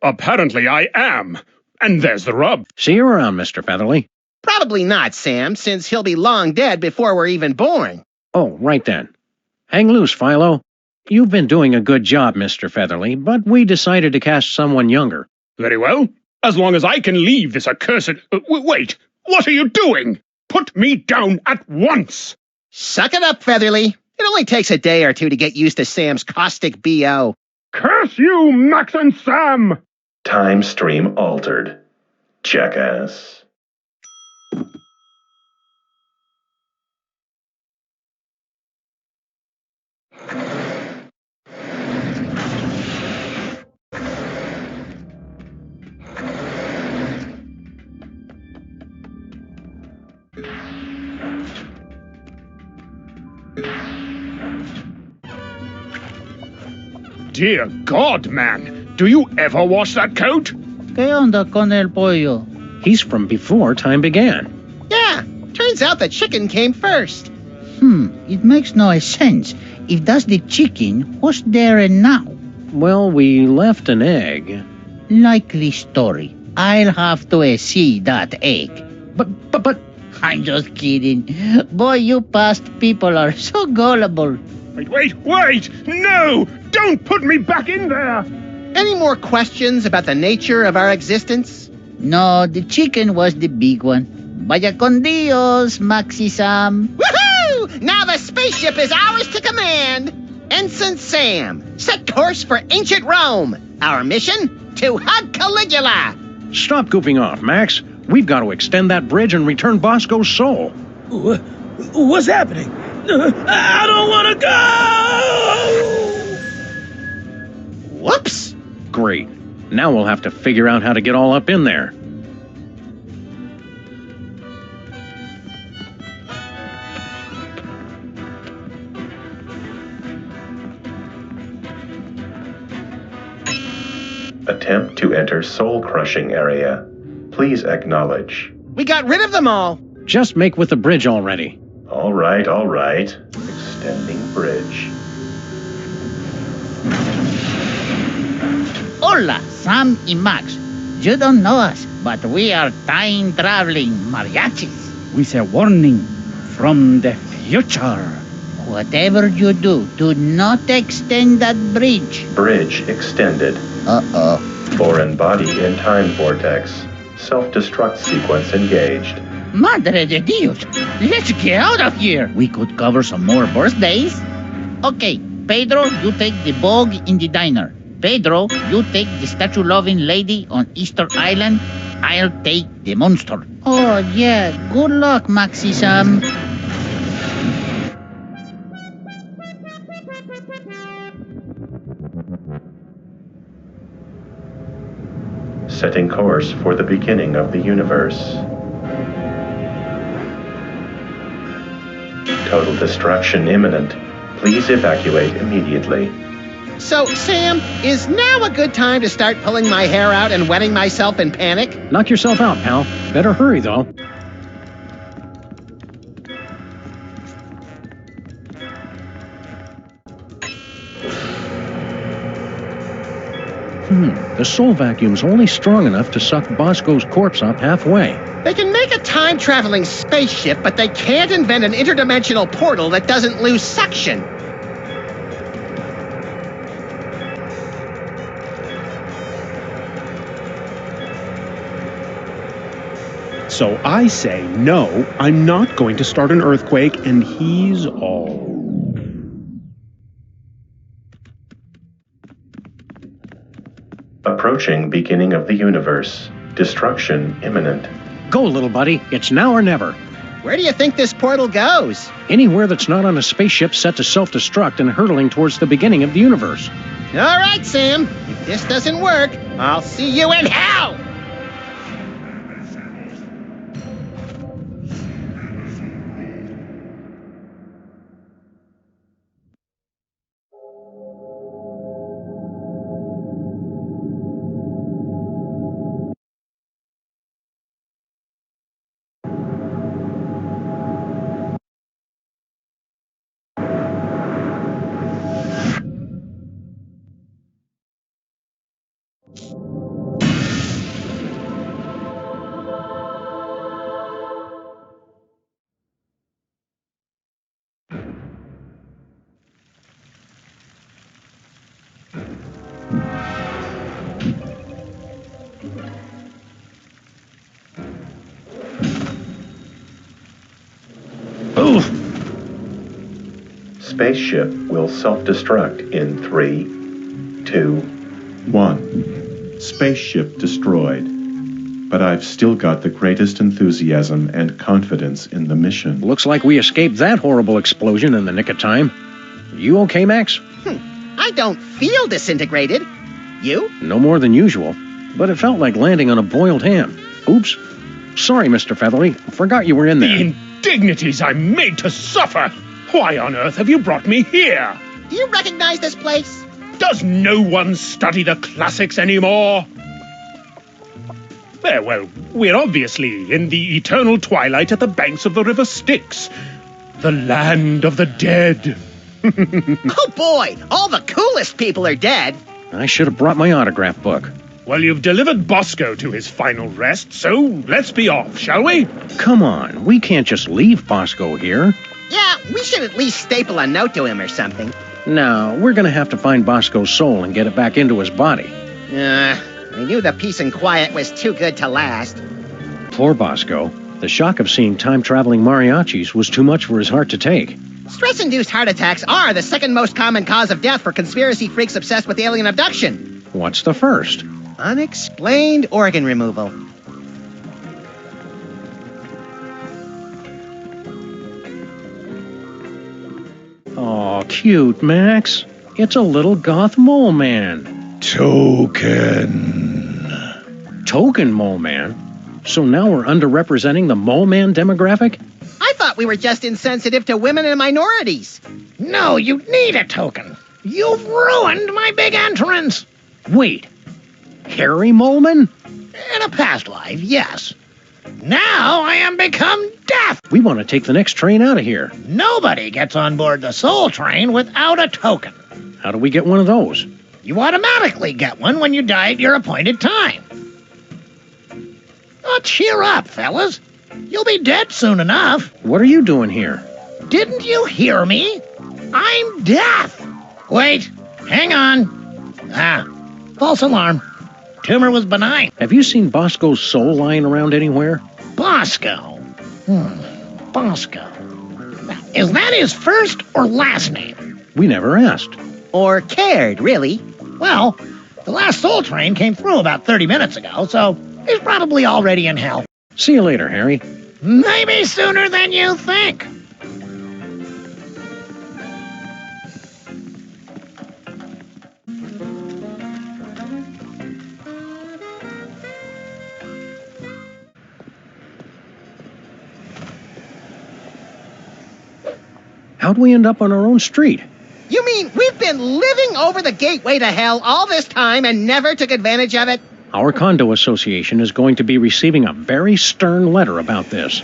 Speaker 7: Apparently I am. And there's the rub.
Speaker 1: See you around, Mr. Featherly.
Speaker 2: Probably not, Sam, since he'll be long dead before we're even born.
Speaker 1: Oh, right then. Hang loose, Philo. You've been doing a good job, Mr. Featherly, but we decided to cast someone younger.
Speaker 7: Very well. As long as I can leave this accursed... wait! What are you doing? Put me down at once!
Speaker 2: Suck it up, Featherly. It only takes a day or two to get used to Sam's caustic B.O.
Speaker 7: Curse you, Max and Sam!
Speaker 8: Time stream altered. Jackass.
Speaker 7: Dear God, man! Do you ever wash that coat?
Speaker 20: ¿Qué onda con el pollo?
Speaker 1: He's from before time began.
Speaker 2: Yeah, turns out the chicken came first.
Speaker 20: It makes no sense. If that's the chicken, what's there and now?
Speaker 1: Well, we left an egg.
Speaker 20: Likely story. I'll have to see that egg. But... I'm just kidding. Boy, you past people are so gullible.
Speaker 7: Wait! No! Don't put me back in there!
Speaker 2: Any more questions about the nature of our existence?
Speaker 20: No, the chicken was the big one. Vaya con Dios, Maxi Sam.
Speaker 2: Woohoo! Now the spaceship is ours to command. Ensign Sam, set course for ancient Rome. Our mission? To hug Caligula.
Speaker 1: Stop goofing off, Max. We've got to extend that bridge and return Bosco's soul.
Speaker 18: What's happening? I don't want to go!
Speaker 2: Whoops!
Speaker 1: Great. Now we'll have to figure out how to get all up in there.
Speaker 8: Attempt to enter soul-crushing area. Please acknowledge.
Speaker 2: We got rid of them all.
Speaker 1: Just make with the bridge already.
Speaker 8: All right. Extending bridge.
Speaker 20: Hola, Sam y Max. You don't know us, But we are time-traveling mariachis.
Speaker 5: With a warning from the future.
Speaker 20: Whatever you do not extend that bridge.
Speaker 8: Bridge extended.
Speaker 20: Uh-oh.
Speaker 8: Foreign body in time vortex. Self-destruct sequence engaged.
Speaker 20: Madre de Dios! Let's get out of here! We could cover some more birthdays. Okay, Pedro, you take the bog in the diner. Pedro, you take the statue-loving lady on Easter Island. I'll take the monster. Oh, yeah. Good luck, Maxi Sam.
Speaker 8: Setting course for the beginning of the universe. Total destruction imminent. Please evacuate immediately.
Speaker 2: So, Sam, is now a good time to start pulling my hair out and wetting myself in panic?
Speaker 1: Knock yourself out, pal. Better hurry, though. The soul vacuum's only strong enough to suck Bosco's corpse up halfway.
Speaker 2: They can make a time-traveling spaceship, but they can't invent an interdimensional portal that doesn't lose suction.
Speaker 15: So I say, no, I'm not going to start an earthquake, and he's all.
Speaker 8: Approaching beginning of the universe. Destruction imminent.
Speaker 1: Go, little buddy. It's now or never.
Speaker 2: Where do you think this portal goes?
Speaker 1: Anywhere that's not on a spaceship set to self-destruct and hurtling towards the beginning of the universe.
Speaker 2: All right, Sam. If this doesn't work, I'll see you in hell!
Speaker 8: Spaceship will self-destruct in 3, 2, 1. Spaceship destroyed. But I've still got the greatest enthusiasm and confidence in the mission.
Speaker 1: Looks like we escaped that horrible explosion in the nick of time. You okay, Max?
Speaker 2: I don't feel disintegrated. You?
Speaker 1: No more than usual, but it felt like landing on a boiled ham. Oops. Sorry, Mr. Featherly. Forgot you were in there.
Speaker 7: The indignities I'm made to suffer! Why on earth have you brought me here?
Speaker 2: Do you recognize this place?
Speaker 7: Does no one study the classics anymore? Well, we're obviously in the eternal twilight at the banks of the River Styx. The land of the dead.
Speaker 2: Oh boy, all the coolest people are dead.
Speaker 1: I should have brought my autograph book.
Speaker 7: Well, you've delivered Bosco to his final rest, so let's be off, shall we?
Speaker 1: Come on, we can't just leave Bosco here.
Speaker 2: Yeah, we should at least staple a note to him or something.
Speaker 1: No, we're gonna have to find Bosco's soul and get it back into his body.
Speaker 2: I knew the peace and quiet was too good to last.
Speaker 1: Poor Bosco. The shock of seeing time-traveling mariachis was too much for his heart to take.
Speaker 2: Stress-induced heart attacks are the second most common cause of death for conspiracy freaks obsessed with alien abduction.
Speaker 1: What's the first?
Speaker 2: Unexplained organ removal.
Speaker 1: Oh, cute, Max. It's a little goth mole man. Token mole man? So now we're underrepresenting the mole man demographic?
Speaker 2: I thought we were just insensitive to women and minorities.
Speaker 17: No, you need a token. You've ruined my big entrance.
Speaker 1: Wait, Harry Moleman?
Speaker 17: In a past life, yes. Now I am become deaf.
Speaker 1: We want to take the next train out of here.
Speaker 17: Nobody gets on board the Soul Train without a token.
Speaker 1: How do we get one of those?
Speaker 17: You automatically get one when you die at your appointed time. Oh, cheer up, fellas. You'll be dead soon enough.
Speaker 1: What are you doing here?
Speaker 17: Didn't you hear me? I'm deaf. Wait, hang on. False alarm. Tumor was benign.
Speaker 1: Have you seen Bosco's soul lying around anywhere?
Speaker 17: Bosco. Bosco. Is that his first or last name?
Speaker 1: We never asked.
Speaker 2: Or cared, really.
Speaker 17: Well, the last soul train came through about 30 minutes ago, so he's probably already in hell.
Speaker 1: See you later, Harry.
Speaker 17: Maybe sooner than you think.
Speaker 1: How'd we end up on our own street?
Speaker 2: You mean we've been living over the gateway to hell all this time and never took advantage of it?
Speaker 1: Our condo association is going to be receiving a very stern letter about this.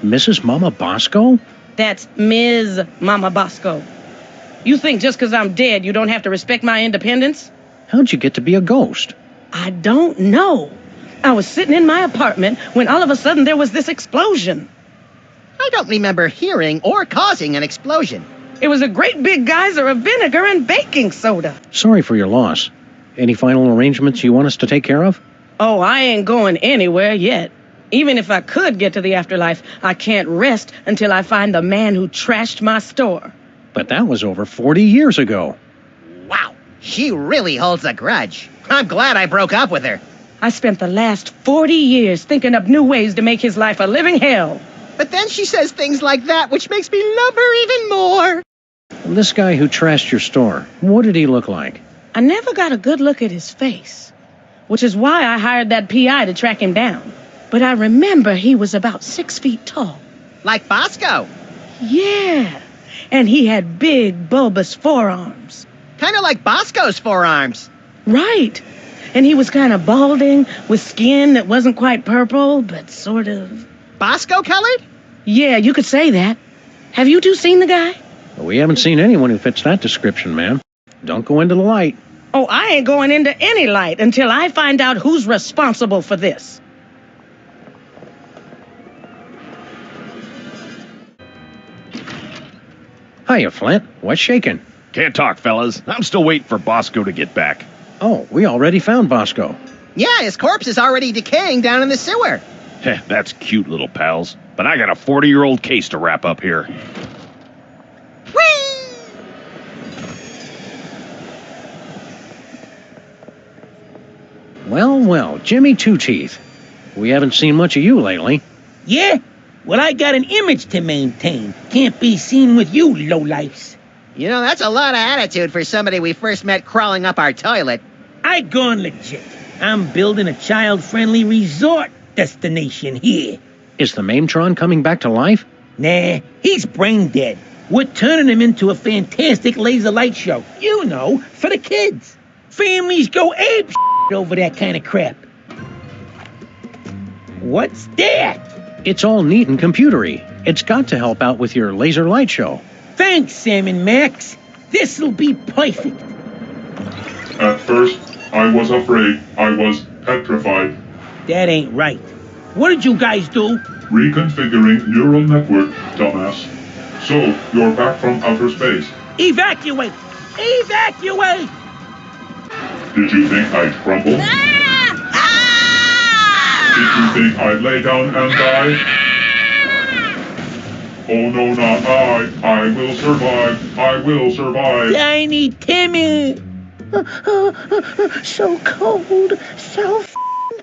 Speaker 1: Mrs. Mama Bosco?
Speaker 11: That's Ms. Mama Bosco. You think just 'cause I'm dead, you don't have to respect my independence?
Speaker 1: How'd you get to be a ghost?
Speaker 11: I don't know. I was sitting in my apartment when all of a sudden there was this explosion.
Speaker 2: I don't remember hearing or causing an explosion.
Speaker 11: It was a great big geyser of vinegar and baking soda.
Speaker 1: Sorry for your loss. Any final arrangements you want us to take care of?
Speaker 11: Oh, I ain't going anywhere yet. Even if I could get to the afterlife, I can't rest until I find the man who trashed my store.
Speaker 1: But that was over 40 years ago.
Speaker 2: Wow, she really holds a grudge. I'm glad I broke up with her.
Speaker 11: I spent the last 40 years thinking up new ways to make his life a living hell.
Speaker 2: But then she says things like that, which makes me love her even more.
Speaker 1: This guy who trashed your store, what did he look like?
Speaker 11: I never got a good look at his face, which is why I hired that PI to track him down. But I remember he was about 6 feet tall.
Speaker 2: Like Bosco.
Speaker 11: Yeah, and he had big, bulbous forearms.
Speaker 2: Kind of like Bosco's forearms.
Speaker 11: Right. And he was kind of balding, with skin that wasn't quite purple, but sort of...
Speaker 2: Bosco colored?
Speaker 11: Yeah, you could say that. Have you two seen the guy?
Speaker 1: We haven't seen anyone who fits that description, ma'am. Don't go into the light.
Speaker 11: Oh, I ain't going into any light until I find out who's responsible for this.
Speaker 1: Hiya, Flint. What's shaking?
Speaker 9: Can't talk, fellas. I'm still waiting for Bosco to get back.
Speaker 1: Oh, we already found Bosco.
Speaker 2: Yeah, his corpse is already decaying down in the sewer.
Speaker 9: Heh, that's cute, little pals. But I got a 40-year-old case to wrap up here.
Speaker 2: Whee!
Speaker 1: Well, Jimmy Two-Teeth. We haven't seen much of you lately.
Speaker 18: Yeah? Well, I got an image to maintain. Can't be seen with you, lowlifes.
Speaker 2: You know, that's a lot of attitude for somebody we first met crawling up our toilet.
Speaker 18: I gone legit. I'm building a child-friendly resort destination here.
Speaker 1: Is the Maimtron coming back to life?
Speaker 18: Nah, he's brain dead. We're turning him into a fantastic laser light show. You know, for the kids. Families go ape over that kind of crap. What's that?
Speaker 1: It's all neat and computery. It's got to help out with your laser light show.
Speaker 18: Thanks, Sam and Max. This'll be perfect.
Speaker 14: At first, I was afraid. I was petrified.
Speaker 18: That ain't right. What did you guys do?
Speaker 14: Reconfiguring neural network, dumbass. So, you're back from outer space.
Speaker 18: Evacuate! Evacuate!
Speaker 14: Did you think I'd crumble? Did you think I'd lay down and die? Oh no, not I. I will survive. I will survive.
Speaker 18: Tiny Timmy! So cold. So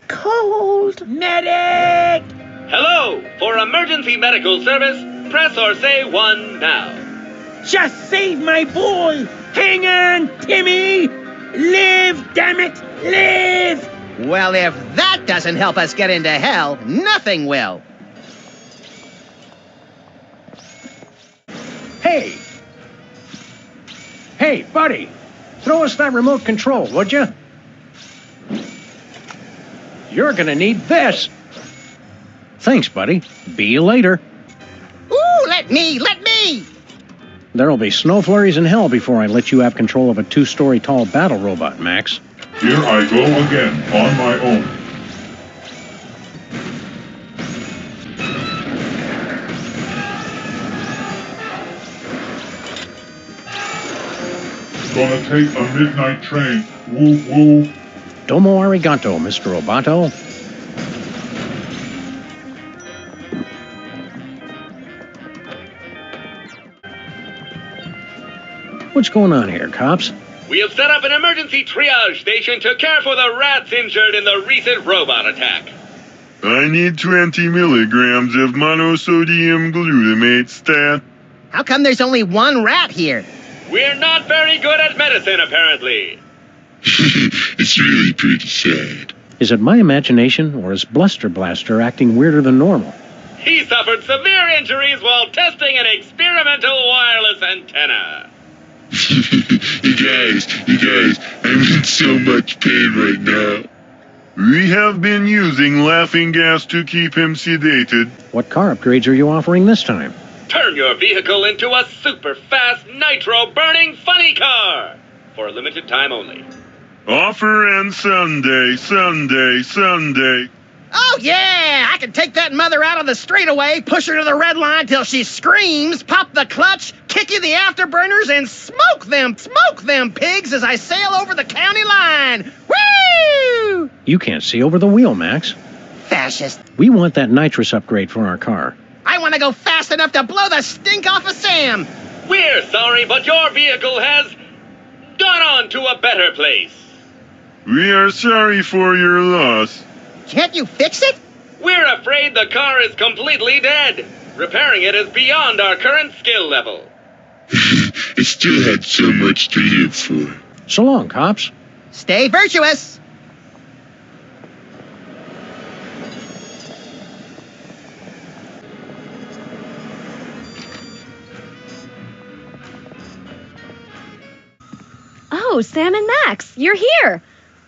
Speaker 18: cold. Medic!
Speaker 21: Hello! For emergency medical service, press or say 1 now.
Speaker 18: Just save my boy! Hang on, Timmy! Live, damn it! Live!
Speaker 2: Well, if that doesn't help us get into hell, nothing will.
Speaker 1: Hey! Hey, buddy! Throw us that remote control, would you? You're gonna need this! Thanks, buddy. Be you later.
Speaker 2: Ooh, let me!
Speaker 1: There'll be snow flurries in hell before I let you have control of a 2-story tall battle robot, Max.
Speaker 14: Here I go again, on my own. Gonna take a midnight train. Woo woo.
Speaker 1: Domo arigato, Mr. Roboto. What's going on here, cops?
Speaker 21: We have set up an emergency triage station to care for the rats injured in the recent robot attack.
Speaker 14: I need 20 milligrams of monosodium glutamate stat.
Speaker 2: How come there's only one rat here?
Speaker 21: We're not very good at medicine, apparently.
Speaker 14: It's really pretty sad.
Speaker 1: Is it my imagination, or is Bluster Blaster acting weirder than normal?
Speaker 21: He suffered severe injuries while testing an experimental wireless antenna.
Speaker 14: You guys, I'm in so much pain right now. We have been using laughing gas to keep him sedated.
Speaker 1: What car upgrades are you offering this time?
Speaker 21: Turn your vehicle into a super fast nitro-burning funny car! For a limited time only.
Speaker 14: Offer and Sunday.
Speaker 2: Oh, yeah! I can take that mother out on the straightaway, push her to the red line till she screams, pop the clutch, kick you the afterburners, and smoke them pigs as I sail over the county line! Woo!
Speaker 1: You can't see over the wheel, Max.
Speaker 2: Fascist.
Speaker 1: We want that nitrous upgrade for our car.
Speaker 2: I want to go fast enough to blow the stink off of Sam!
Speaker 21: We're sorry, but your vehicle has gone on to a better place.
Speaker 14: We are sorry for your loss.
Speaker 2: Can't you fix it?
Speaker 21: We're afraid the car is completely dead. Repairing it is beyond our current skill level.
Speaker 14: I still had so much to live for.
Speaker 1: So long, cops.
Speaker 2: Stay virtuous!
Speaker 10: Oh, Sam and Max, you're here.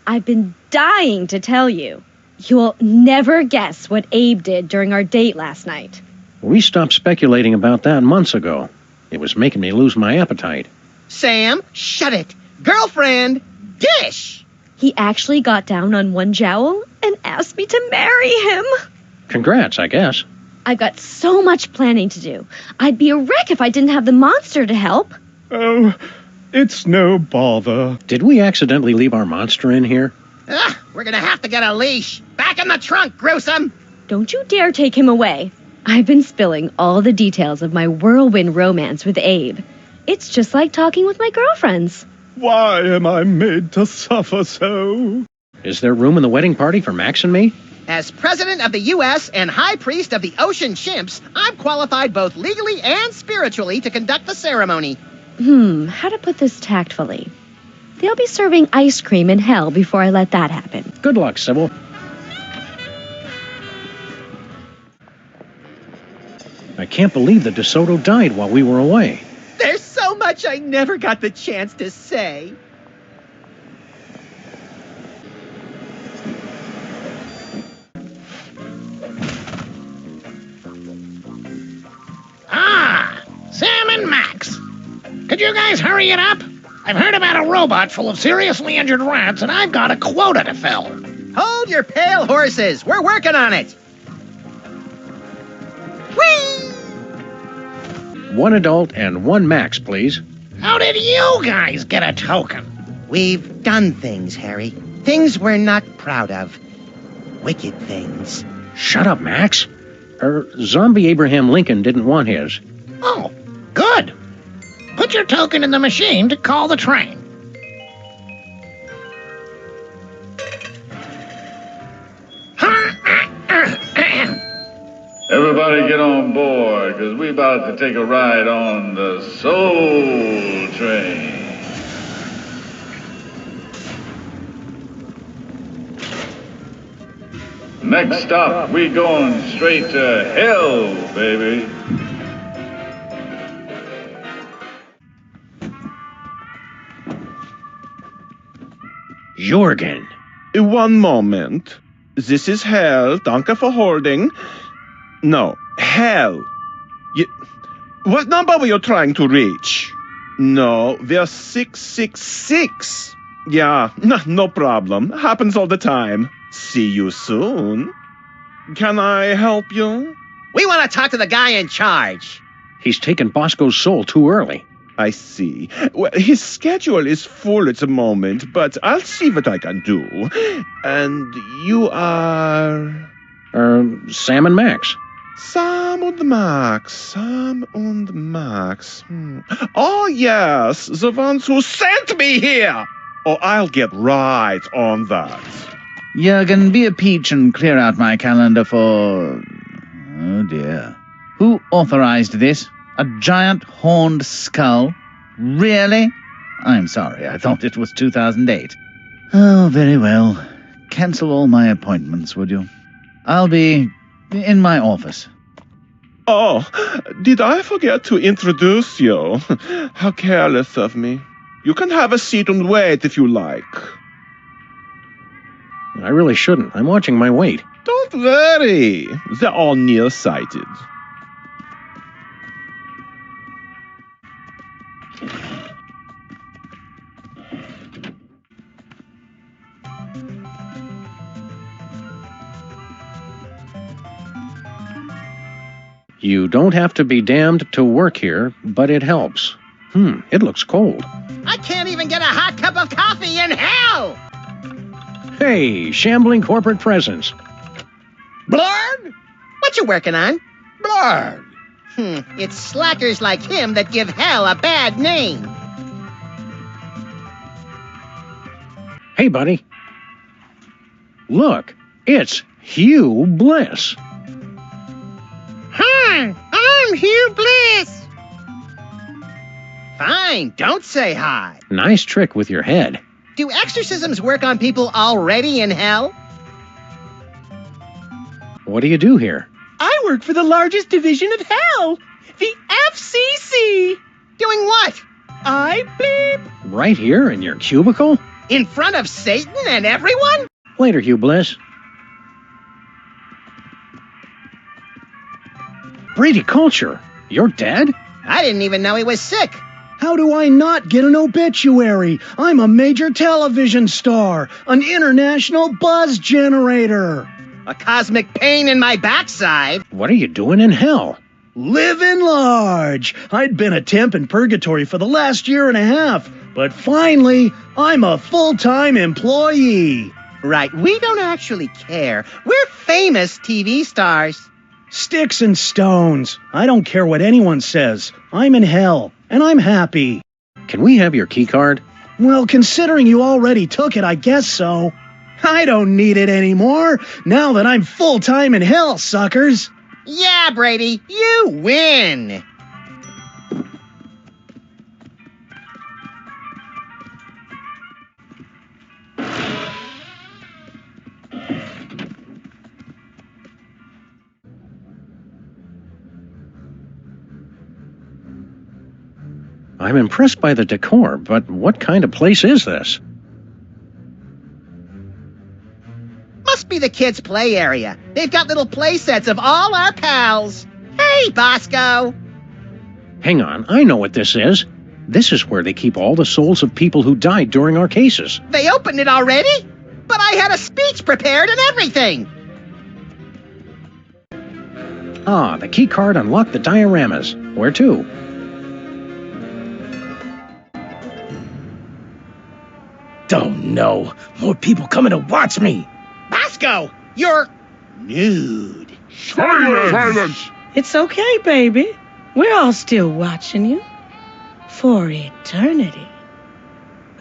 Speaker 10: I've been dying to tell you. You'll never guess what Abe did during our date last night.
Speaker 1: We stopped speculating about that months ago. It was making me lose my appetite.
Speaker 2: Sam, shut it. Girlfriend, dish!
Speaker 10: He actually got down on one jowl and asked me to marry him.
Speaker 1: Congrats, I guess.
Speaker 10: I've got so much planning to do. I'd be a wreck if I didn't have the monster to help.
Speaker 15: Oh, it's no bother.
Speaker 1: Did we accidentally leave our monster in here?
Speaker 2: We're gonna have to get a leash. Back in the trunk, gruesome!
Speaker 10: Don't you dare take him away. I've been spilling all the details of my whirlwind romance with Abe. It's just like talking with my girlfriends.
Speaker 15: Why am I made to suffer so?
Speaker 1: Is there room in the wedding party for Max and me?
Speaker 2: As president of the U.S. and high priest of the ocean chimps, I'm qualified both legally and spiritually to conduct the ceremony.
Speaker 10: How to put this tactfully? They'll be serving ice cream in hell before I let that happen.
Speaker 1: Good luck, Sybil. I can't believe that DeSoto died while we were away.
Speaker 2: There's so much I never got the chance to say.
Speaker 17: Ah, Sam and Max. Could you guys hurry it up? I've heard about a robot full of seriously injured rats, and I've got a quota to fill.
Speaker 2: Hold your pale horses. We're working on it. Whee!
Speaker 1: 1 adult and 1 Max, please.
Speaker 17: How did you guys get a token?
Speaker 2: We've done things, Harry. Things we're not proud of. Wicked things.
Speaker 1: Shut up, Max. Zombie Abraham Lincoln didn't want his.
Speaker 17: Oh, good. Put your token in the machine to call the train.
Speaker 13: Everybody get on board, because we about to take a ride on the Soul Train. Next stop, we going straight to hell, baby.
Speaker 1: Jorgen.
Speaker 3: One moment. This is hell. Danke for holding. No, hell. What number were you trying to reach? No, we're 666. Yeah, no problem. Happens all the time. See you soon. Can I help you?
Speaker 2: We want to talk to the guy in charge.
Speaker 1: He's taken Bosco's soul too early.
Speaker 3: I see. Well, his schedule is full at the moment, but I'll see what I can do. And you are...
Speaker 1: Sam and Max.
Speaker 3: Sam und Max. Oh, yes, the ones who sent me here. Oh, I'll get right on that.
Speaker 5: Jurgen, be a peach and clear out my calendar for... Oh, dear. Who authorized this? A giant horned skull? Really? I'm sorry, I thought it was 2008. Oh, very well. Cancel all my appointments, would you? I'll be in my office.
Speaker 3: Oh, did I forget to introduce you? How careless of me. You can have a seat and wait if you like.
Speaker 1: I really shouldn't. I'm watching my weight.
Speaker 3: Don't worry. They're all nearsighted.
Speaker 1: You don't have to be damned to work here, but it helps. It looks cold.
Speaker 2: I can't even get a hot cup of coffee in hell!
Speaker 1: Hey, shambling corporate presence.
Speaker 2: Blard? What you working on?
Speaker 17: Blard.
Speaker 2: It's slackers like him that give hell a bad name.
Speaker 1: Hey, buddy. Look, it's Hugh Bliss.
Speaker 2: Hi, I'm Hugh Bliss. Fine, don't say hi.
Speaker 1: Nice trick with your head.
Speaker 2: Do exorcisms work on people already in hell?
Speaker 1: What do you do here?
Speaker 18: I work for the largest division of hell, the FCC.
Speaker 2: Doing what?
Speaker 18: I bleep.
Speaker 1: Right here in your cubicle?
Speaker 2: In front of Satan and everyone?
Speaker 1: Later, Hugh Bliss. Brady Culture, you're dead?
Speaker 2: I didn't even know he was sick.
Speaker 6: How do I not get an obituary? I'm a major television star, an international buzz generator.
Speaker 2: A cosmic pain in my backside.
Speaker 1: What are you doing in hell?
Speaker 6: Living large. I'd been a temp in purgatory for the last year and a half, but finally, I'm a full-time employee.
Speaker 2: Right, we don't actually care. We're famous TV stars.
Speaker 6: Sticks and stones. I don't care what anyone says. I'm in hell, and I'm happy.
Speaker 1: Can we have your key card?
Speaker 6: Well, considering you already took it, I guess so. I don't need it anymore, now that I'm full-time in hell, suckers.
Speaker 2: Yeah, Brady, you win.
Speaker 1: I'm impressed by the decor, but what kind of place is this?
Speaker 2: Must be the kids' play area. They've got little play sets of all our pals. Hey, Bosco.
Speaker 1: Hang on, I know what this is. This is where they keep all the souls of people who died during our cases.
Speaker 2: They opened it already? But I had a speech prepared and everything.
Speaker 1: Ah, the key card unlocked the dioramas. Where to?
Speaker 18: Don't know. More people coming to watch me.
Speaker 2: Bosco, you're nude.
Speaker 14: Silence!
Speaker 11: It's okay, baby. We're all still watching you. For eternity.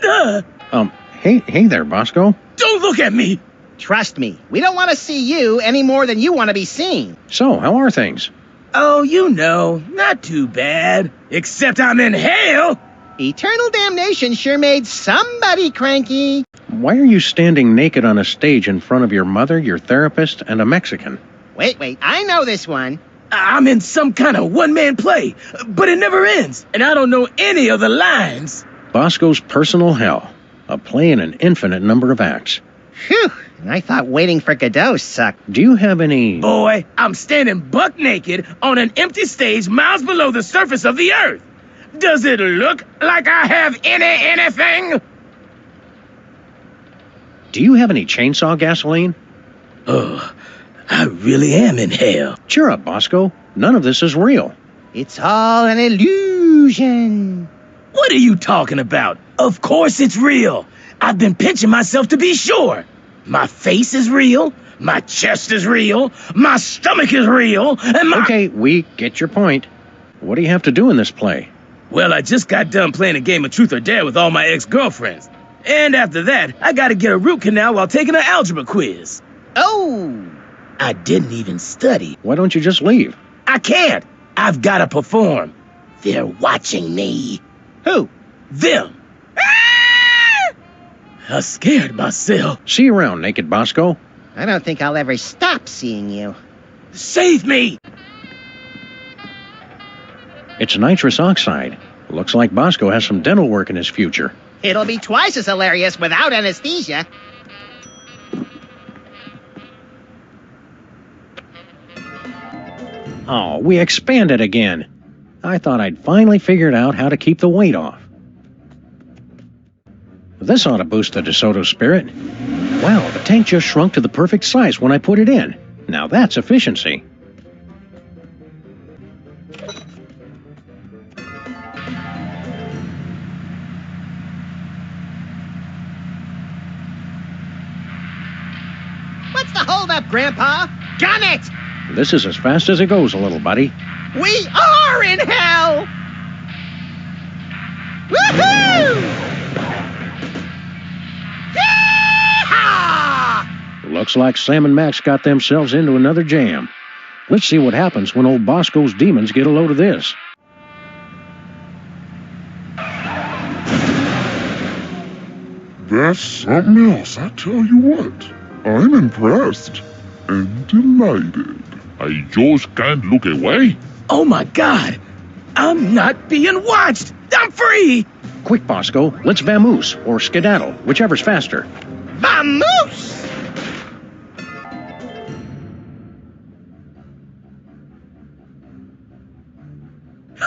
Speaker 1: Hey there, Bosco.
Speaker 18: Don't look at me!
Speaker 2: Trust me, we don't want to see you any more than you want to be seen.
Speaker 1: So, how are things?
Speaker 18: Oh, you know, not too bad. Except I'm in hell!
Speaker 2: Eternal damnation sure made somebody cranky.
Speaker 1: Why are you standing naked on a stage in front of your mother, your therapist, and a Mexican?
Speaker 2: Wait, I know this one.
Speaker 18: I'm in some kind of one-man play, but it never ends, and I don't know any of the lines.
Speaker 1: Bosco's Personal Hell, a play in an infinite number of acts.
Speaker 2: Phew, and I thought waiting for Godot sucked.
Speaker 1: Do you have any...
Speaker 18: Boy, I'm standing buck naked on an empty stage miles below the surface of the Earth. Does it look like I have anything?
Speaker 1: Do you have any chainsaw gasoline?
Speaker 18: Oh, I really am in hell.
Speaker 1: Cheer up, Bosco. None of this is real.
Speaker 2: It's all an illusion.
Speaker 18: What are you talking about? Of course it's real. I've been pinching myself to be sure. My face is real. My chest is real. My stomach is real. And my...
Speaker 1: Okay, we get your point. What do you have to do in this play?
Speaker 18: Well, I just got done playing a game of Truth or Dare with all my ex-girlfriends. And after that, I gotta get a root canal while taking an algebra quiz.
Speaker 2: Oh!
Speaker 18: I didn't even study.
Speaker 1: Why don't you just leave?
Speaker 18: I can't. I've gotta perform. They're watching me.
Speaker 2: Who?
Speaker 18: Them. I scared myself.
Speaker 1: See you around, Naked Bosco.
Speaker 2: I don't think I'll ever stop seeing you.
Speaker 18: Save me!
Speaker 1: It's nitrous oxide. Looks like Bosco has some dental work in his future.
Speaker 2: It'll be twice as hilarious without anesthesia.
Speaker 1: Oh, we expanded again. I thought I'd finally figured out how to keep the weight off. This ought to boost the DeSoto spirit. Wow, the tank just shrunk to the perfect size when I put it in. Now that's efficiency.
Speaker 2: What's the holdup, Grandpa? Gun it!
Speaker 1: This is as fast as it goes, little buddy.
Speaker 2: We are in hell! Woohoo! Yeehaw!
Speaker 1: Looks like Sam and Max got themselves into another jam. Let's see what happens when old Bosco's demons get a load of this.
Speaker 14: That's something else, I tell you what. I'm impressed and delighted.
Speaker 9: I just can't look away.
Speaker 18: Oh my God! I'm not being watched! I'm free!
Speaker 1: Quick, Bosco, let's vamoose or skedaddle, whichever's faster.
Speaker 2: Vamoose!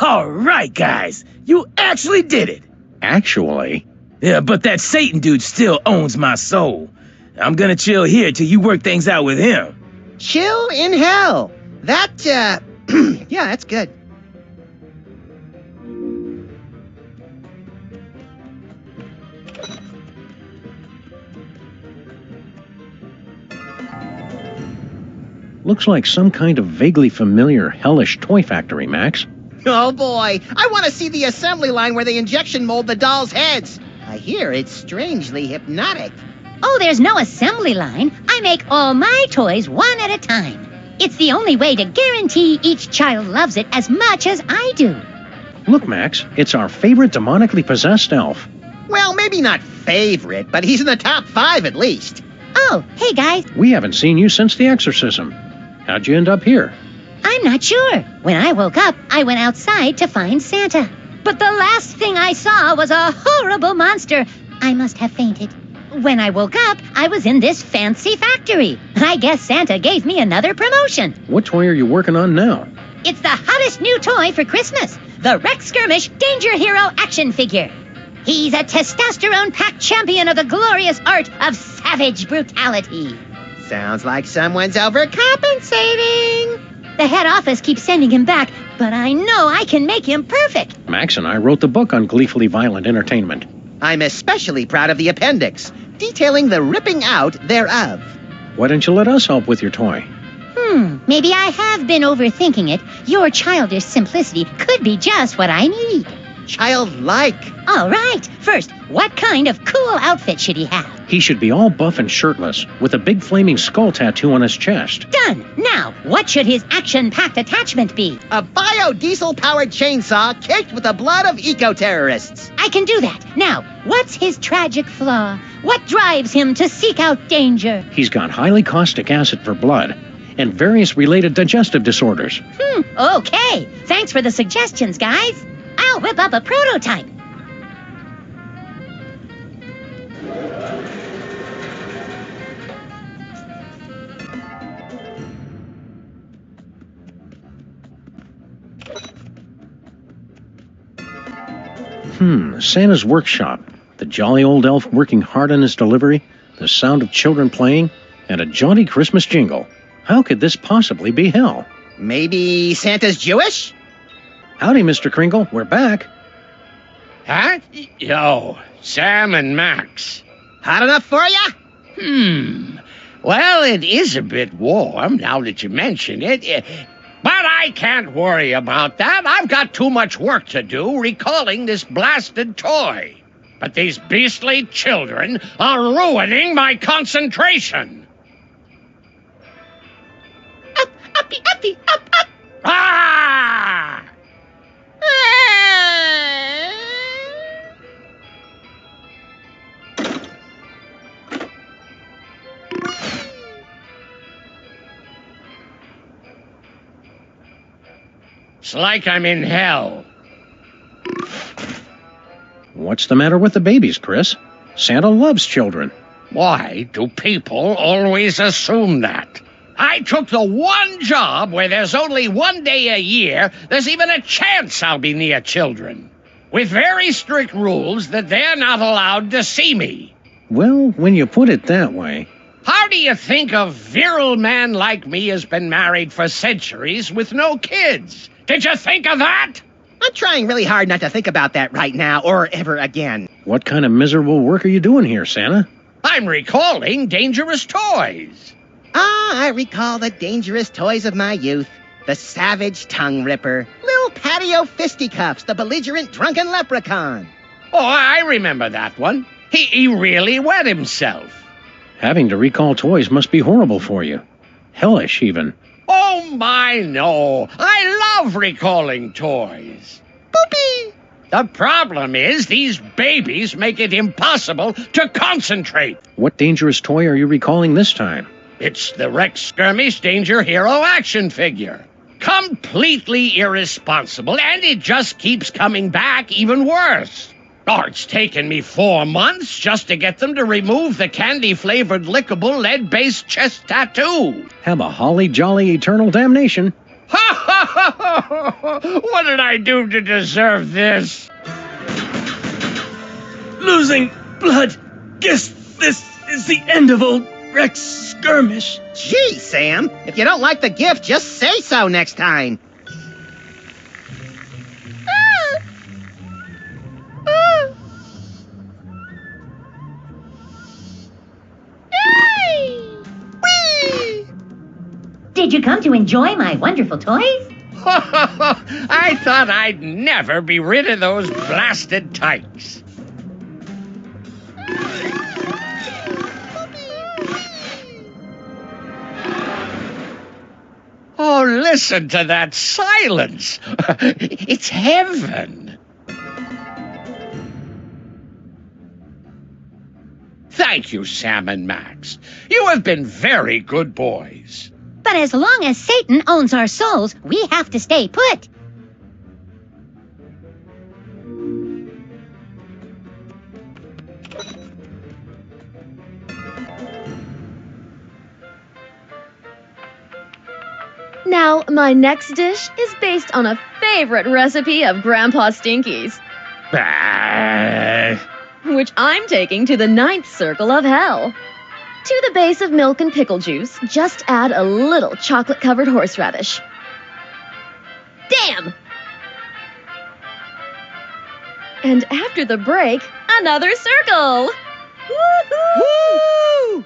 Speaker 18: All right, guys. You actually did it.
Speaker 1: Actually?
Speaker 18: Yeah, but that Satan dude still owns my soul. I'm gonna chill here till you work things out with him.
Speaker 2: Chill in hell. That, yeah, that's good.
Speaker 1: Looks like some kind of vaguely familiar hellish toy factory, Max.
Speaker 2: Oh boy, I want to see the assembly line where they injection mold the dolls' heads. I hear it's strangely hypnotic.
Speaker 12: Oh, there's no assembly line. I make all my toys one at a time. It's the only way to guarantee each child loves it as much as I do.
Speaker 1: Look, Max, it's our favorite demonically possessed elf.
Speaker 2: Well, maybe not favorite, but he's in the top 5 at least.
Speaker 12: Oh, hey guys.
Speaker 1: We haven't seen you since the exorcism. How'd you end up here?
Speaker 12: I'm not sure. When I woke up, I went outside to find Santa. But the last thing I saw was a horrible monster. I must have fainted. When I woke up, I was in this fancy factory. I guess Santa gave me another promotion.
Speaker 1: What toy are you working on now?
Speaker 12: It's the hottest new toy for Christmas. The Rex Skirmish Danger Hero action figure. He's a testosterone-packed champion of the glorious art of savage brutality.
Speaker 2: Sounds like someone's overcompensating.
Speaker 12: The head office keeps sending him back, but I know I can make him perfect.
Speaker 1: Max and I wrote the book on gleefully violent entertainment.
Speaker 2: I'm especially proud of the appendix, detailing the ripping out thereof.
Speaker 1: Why don't you let us help with your toy?
Speaker 12: Maybe I have been overthinking it. Your childish simplicity could be just what I need.
Speaker 2: Childlike.
Speaker 12: All right. First, what kind of cool outfit should he have?
Speaker 1: He should be all buff and shirtless, with a big flaming skull tattoo on his chest.
Speaker 12: Done. Now, what should his action-packed attachment be?
Speaker 2: A biodiesel-powered chainsaw caked with the blood of eco-terrorists.
Speaker 12: I can do that. Now, what's his tragic flaw? What drives him to seek out danger?
Speaker 1: He's got highly caustic acid for blood, and various related digestive disorders.
Speaker 12: Okay. Thanks for the suggestions, guys. I'll whip up a prototype.
Speaker 1: Santa's workshop, the jolly old elf working hard on his delivery, the sound of children playing, and a jaunty Christmas jingle. How could this possibly be hell?
Speaker 2: Maybe Santa's Jewish?
Speaker 1: Howdy, Mr. Kringle. We're back.
Speaker 4: Huh? Yo, Sam and Max.
Speaker 2: Hot enough for you?
Speaker 4: Well, it is a bit warm now that you mention it. But I can't worry about that. I've got too much work to do recalling this blasted toy. But these beastly children are ruining my concentration.
Speaker 2: Uppy, uppy, up, up.
Speaker 4: Ah! It's like I'm in hell.
Speaker 1: What's the matter with the babies, Chris? Santa loves children.
Speaker 4: Why do people always assume that? I took the one job where there's only one day a year there's even a chance I'll be near children, with very strict rules that they're not allowed to see me.
Speaker 1: Well, when you put it that way...
Speaker 4: How do you think a virile man like me has been married for centuries with no kids? Did you think of that?
Speaker 2: I'm trying really hard not to think about that right now or ever again.
Speaker 1: What kind of miserable work are you doing here, Santa?
Speaker 4: I'm recalling dangerous toys.
Speaker 2: Ah, I recall the dangerous toys of my youth. The savage tongue ripper, little patio fisticuffs, the belligerent drunken leprechaun.
Speaker 4: Oh, I remember that one. He really wet himself.
Speaker 1: Having to recall toys must be horrible for you. Hellish, even.
Speaker 4: Oh, my, no. I love recalling toys.
Speaker 2: Boopy!
Speaker 4: The problem is these babies make it impossible to concentrate.
Speaker 1: What dangerous toy are you recalling this time?
Speaker 4: It's the Rex Skirmish Danger Hero action figure. Completely irresponsible, and it just keeps coming back even worse. Oh, it's taken me 4 months just to get them to remove the candy-flavored lickable lead-based chest tattoo.
Speaker 1: Have a holly jolly eternal damnation.
Speaker 4: What did I do to deserve this?
Speaker 18: Losing blood. Guess this is the end of old Rex Skirmish.
Speaker 2: Gee, Sam, if you don't like the gift, just say so next time.
Speaker 12: Did you come to enjoy my wonderful toys?
Speaker 4: I thought I'd never be rid of those blasted tykes. Oh, listen to that silence. It's heaven. Thank you, Sam and Max. You have been very good boys.
Speaker 12: But as long as Satan owns our souls, we have to stay put.
Speaker 10: Now, my next dish is based on a favorite recipe of Grandpa Stinky's, which I'm taking to the 9th circle of hell. To the base of milk and pickle juice, just add a little chocolate-covered horseradish. Damn! And after the break, another circle!
Speaker 5: Woo!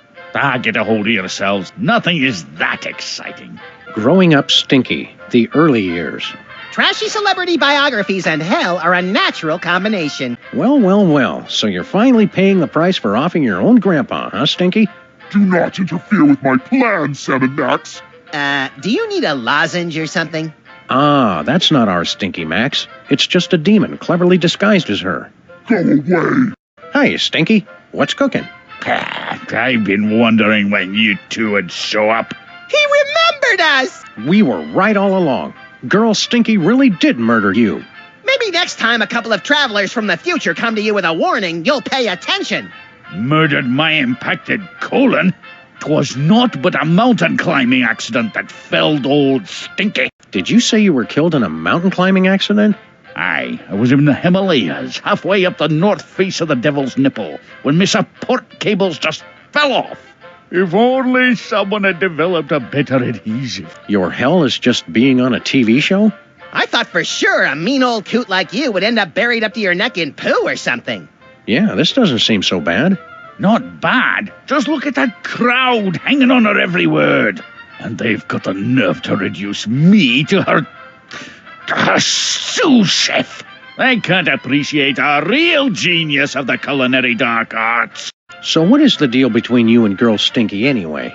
Speaker 5: Get a hold of yourselves. Nothing is that exciting.
Speaker 1: Growing Up Stinky, the early years.
Speaker 2: Trashy celebrity biographies and hell are a natural combination.
Speaker 1: Well, so you're finally paying the price for offing your own grandpa, huh, Stinky?
Speaker 14: Do not interfere with my plans, Sam and Max.
Speaker 2: Do you need a lozenge or something?
Speaker 1: Ah, that's not our Stinky, Max. It's just a demon cleverly disguised as her.
Speaker 14: Go away.
Speaker 1: Hi, Stinky. What's cooking?
Speaker 5: I've been wondering when you two would show up.
Speaker 2: He remembered us!
Speaker 1: We were right all along. Girl Stinky really did murder you.
Speaker 2: Maybe next time a couple of travelers from the future come to you with a warning, you'll pay attention.
Speaker 5: Murdered my impacted colon? 'Twas naught but a mountain climbing accident that felled old Stinky.
Speaker 1: Did you say you were killed in a mountain climbing accident?
Speaker 5: Aye, I was in the Himalayas, halfway up the north face of the Devil's Nipple, when my support cables just fell off. If only someone had developed a better adhesive.
Speaker 1: Your hell is just being on a TV show?
Speaker 2: I thought for sure a mean old coot like you would end up buried up to your neck in poo or something.
Speaker 1: Yeah, this doesn't seem so bad.
Speaker 5: Not bad. Just look at that crowd hanging on her every word. And they've got the nerve to reduce me to her sous chef. They can't appreciate a real genius of the culinary dark arts.
Speaker 1: So what is the deal between you and Girl Stinky anyway?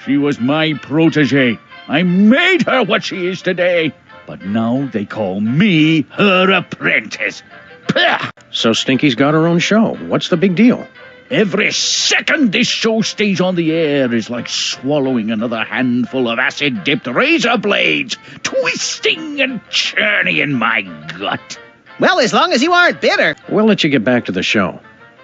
Speaker 5: She was my protege. I made her what she is today. But now they call me her apprentice. Pah!
Speaker 1: So Stinky's got her own show. What's the big deal?
Speaker 5: Every second this show stays on the air is like swallowing another handful of acid-dipped razor blades, twisting and churning in my gut.
Speaker 2: Well, as long as you aren't bitter.
Speaker 1: We'll let you get back to the show.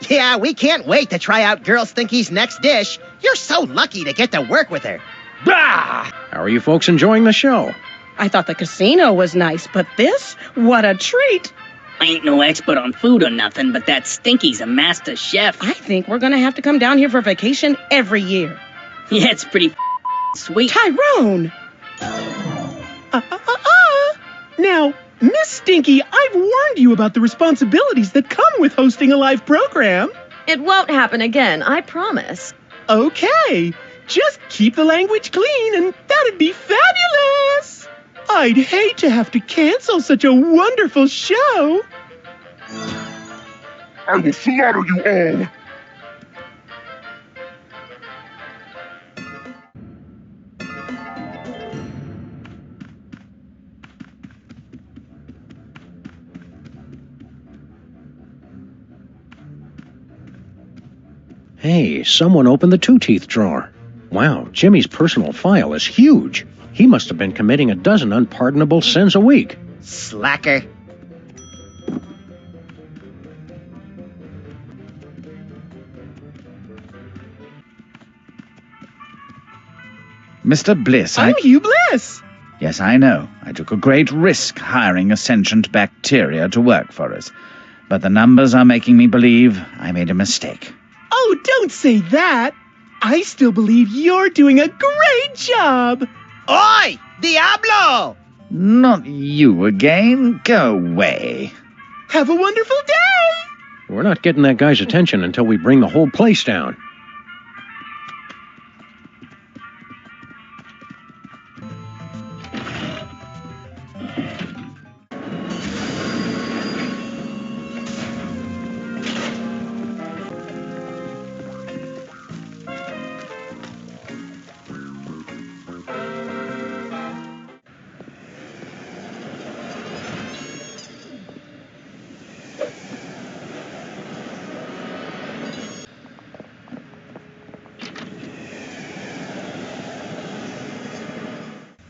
Speaker 2: Yeah, we can't wait to try out Girl Stinky's next dish. You're so lucky to get to work with her.
Speaker 5: Bah!
Speaker 1: How are you folks enjoying the show?
Speaker 11: I thought the casino was nice, but this? What a treat!
Speaker 16: I ain't no expert on food or nothing, but that Stinky's a master chef.
Speaker 11: I think we're gonna have to come down here for vacation every year.
Speaker 16: Yeah, it's pretty sweet.
Speaker 11: Tyrone!
Speaker 19: Now, Miss Stinky, I've warned you about the responsibilities that come with hosting a live program.
Speaker 10: It won't happen again, I promise.
Speaker 19: Okay, just keep the language clean and that'd be fabulous. I'd hate to have to cancel such a wonderful show.
Speaker 14: I will slaughter you all.
Speaker 1: Hey, someone opened the two-teeth drawer. Wow, Jimmy's personal file is huge. He must have been committing a dozen unpardonable sins a week.
Speaker 2: Slacker.
Speaker 5: Mr. Bliss,
Speaker 19: I'm Hugh Bliss.
Speaker 5: Yes, I know. I took a great risk hiring a sentient bacteria to work for us. But the numbers are making me believe I made a mistake.
Speaker 19: Oh, don't say that. I still believe you're doing a great job.
Speaker 2: Oi! Diablo!
Speaker 5: Not you again. Go away.
Speaker 19: Have a wonderful day.
Speaker 1: We're not getting that guy's attention until we bring the whole place down.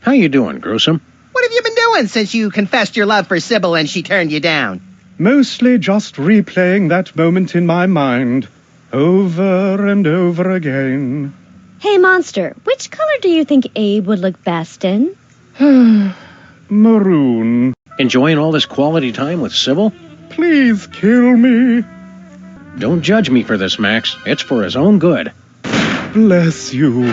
Speaker 1: How you doing, Gruesome?
Speaker 2: What have you been doing since you confessed your love for Sybil and she turned you down?
Speaker 15: Mostly just replaying that moment in my mind, over and over again.
Speaker 10: Hey, Monster, which color do you think Abe would look best in?
Speaker 15: Maroon.
Speaker 1: Enjoying all this quality time with Sybil?
Speaker 15: Please kill me.
Speaker 1: Don't judge me for this, Max. It's for his own good.
Speaker 15: Bless you.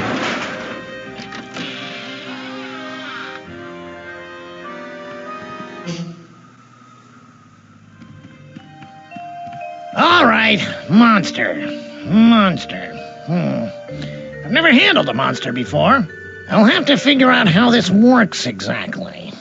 Speaker 17: All right, monster. I've never handled a monster before. I'll have to figure out how this works exactly.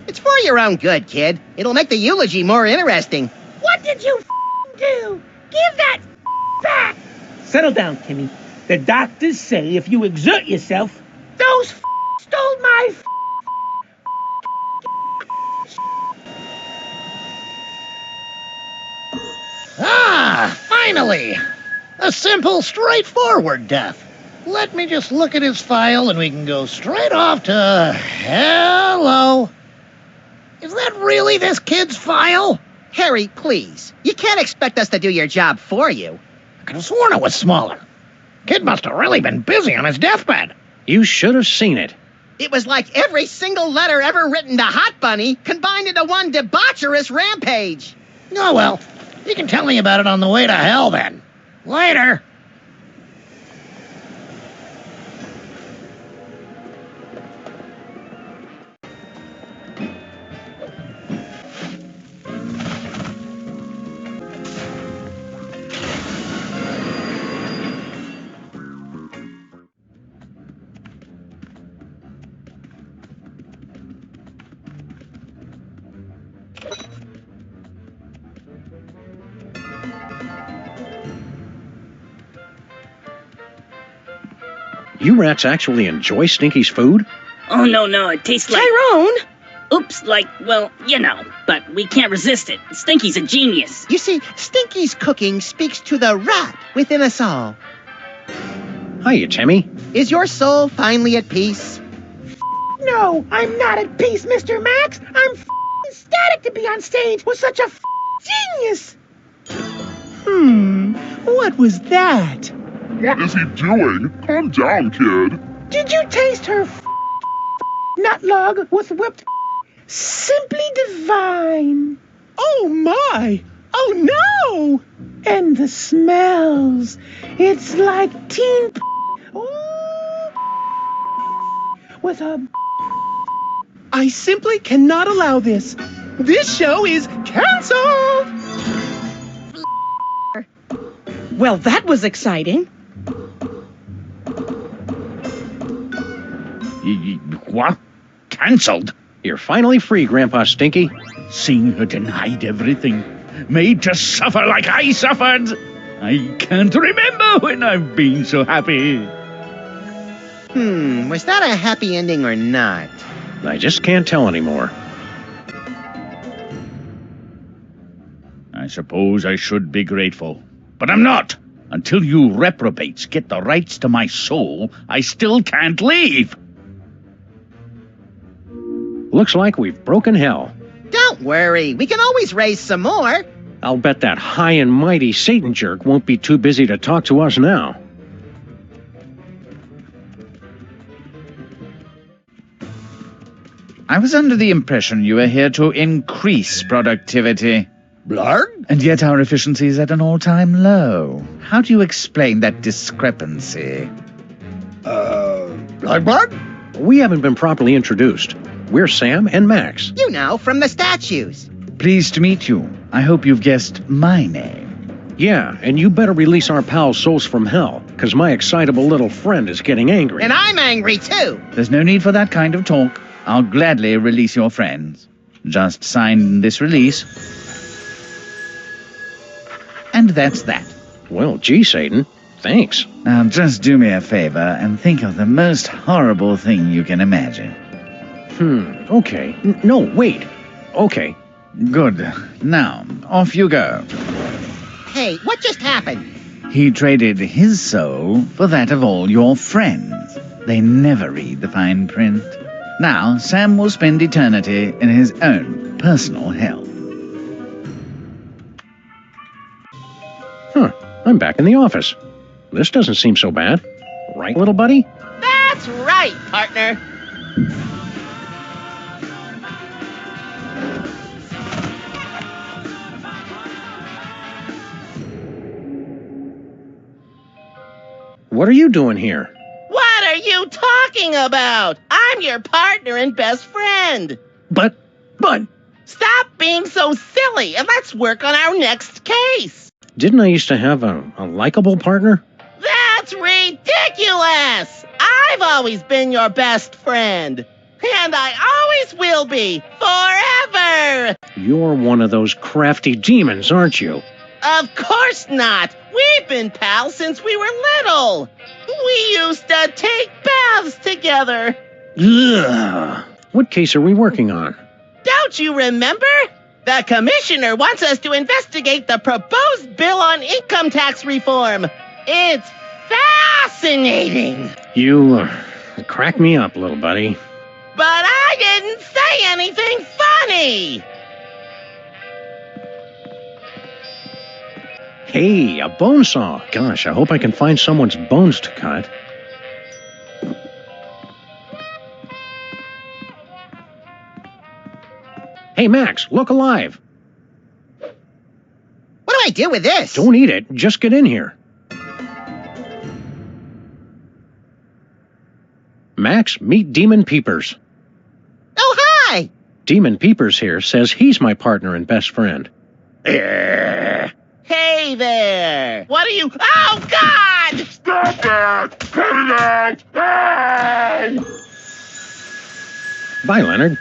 Speaker 2: It's for your own good, kid. It'll make the eulogy more interesting.
Speaker 23: What did you do? Give that back!
Speaker 18: Settle down, Timmy. The doctors say if you exert yourself...
Speaker 23: Those stole my
Speaker 17: Ah, finally! A simple, straightforward death. Let me just look at his file and we can go straight off to... Hello. Is that really this kid's file?
Speaker 2: Harry, please. You can't expect us to do your job for you.
Speaker 17: I could have sworn it was smaller. Kid must have really been busy on his deathbed.
Speaker 1: You should have seen it.
Speaker 2: It was like every single letter ever written to Hot Bunny combined into one debaucherous rampage.
Speaker 17: Oh, well, you can tell me about it on the way to hell, then. Later.
Speaker 1: You rats actually enjoy Stinky's food?
Speaker 16: Oh, no, it tastes like...
Speaker 11: Tyrone!
Speaker 16: Oops, well, you know, but we can't resist it. Stinky's a genius.
Speaker 2: You see, Stinky's cooking speaks to the rat within us all.
Speaker 1: Hiya, Timmy.
Speaker 2: Is your soul finally at peace?
Speaker 23: No, I'm not at peace, Mr. Max. I'm ecstatic to be on stage with such a genius.
Speaker 19: What was that?
Speaker 14: What is he doing? Calm down, kid.
Speaker 23: Did you taste her nut log with whipped simply divine?
Speaker 19: Oh, my. Oh, no.
Speaker 23: And the smells. It's like teen with a...
Speaker 19: I simply cannot allow this. This show is canceled.
Speaker 11: Well, that was exciting.
Speaker 5: What? Cancelled?
Speaker 1: You're finally free, Grandpa Stinky.
Speaker 5: Seeing her denied everything, made to suffer like I suffered. I can't remember when I've been so happy.
Speaker 2: Was that a happy ending or not?
Speaker 1: I just can't tell anymore.
Speaker 5: I suppose I should be grateful, but I'm not. Until you reprobates get the rights to my soul, I still can't leave.
Speaker 1: Looks like we've broken hell.
Speaker 2: Don't worry, we can always raise some more.
Speaker 1: I'll bet that high and mighty Satan jerk won't be too busy to talk to us now.
Speaker 5: I was under the impression you were here to increase productivity.
Speaker 17: Blarg?
Speaker 5: And yet our efficiency is at an all-time low. How do you explain that discrepancy?
Speaker 17: Blarg?
Speaker 1: We haven't been properly introduced. We're Sam and Max.
Speaker 2: You know, from the statues.
Speaker 5: Pleased to meet you. I hope you've guessed my name.
Speaker 1: Yeah, and you better release our pal Souls from Hell, because my excitable little friend is getting angry.
Speaker 2: And I'm angry, too.
Speaker 5: There's no need for that kind of talk. I'll gladly release your friends. Just sign this release. And that's that.
Speaker 1: Well, gee, Satan. Thanks.
Speaker 5: Now just do me a favor and think of the most horrible thing you can imagine.
Speaker 1: Okay. No, wait. Okay.
Speaker 5: Good. Now, off you go.
Speaker 2: Hey, what just happened?
Speaker 5: He traded his soul for that of all your friends. They never read the fine print. Now, Sam will spend eternity in his own personal hell.
Speaker 1: I'm back in the office. This doesn't seem so bad. Right, little buddy?
Speaker 2: That's right, partner.
Speaker 1: What are you doing here?
Speaker 8: What are you talking about? I'm your partner and best friend.
Speaker 1: But...
Speaker 8: Stop being so silly and let's work on our next case.
Speaker 1: Didn't I used to have a likable partner?
Speaker 8: That's ridiculous! I've always been your best friend. And I always will be. Forever!
Speaker 1: You're one of those crafty demons, aren't you?
Speaker 8: Of course not. We've been pals since we were little. We used to take baths together.
Speaker 1: Ugh. What case are we working on?
Speaker 8: Don't you remember? The commissioner wants us to investigate the proposed bill on income tax reform. It's fascinating.
Speaker 1: You crack me up, little buddy.
Speaker 8: But I didn't say anything funny!
Speaker 1: Hey, a bone saw. Gosh, I hope I can find someone's bones to cut. Hey, Max, look alive.
Speaker 2: What do I do with this?
Speaker 1: Don't eat it. Just get in here. Max, meet Demon Peepers.
Speaker 2: Oh, hi!
Speaker 1: Demon Peepers here says he's my partner and best friend.
Speaker 8: Hey there! What are you... Oh, God!
Speaker 14: Stop that! Cut it out! Ow!
Speaker 1: Bye, Leonard.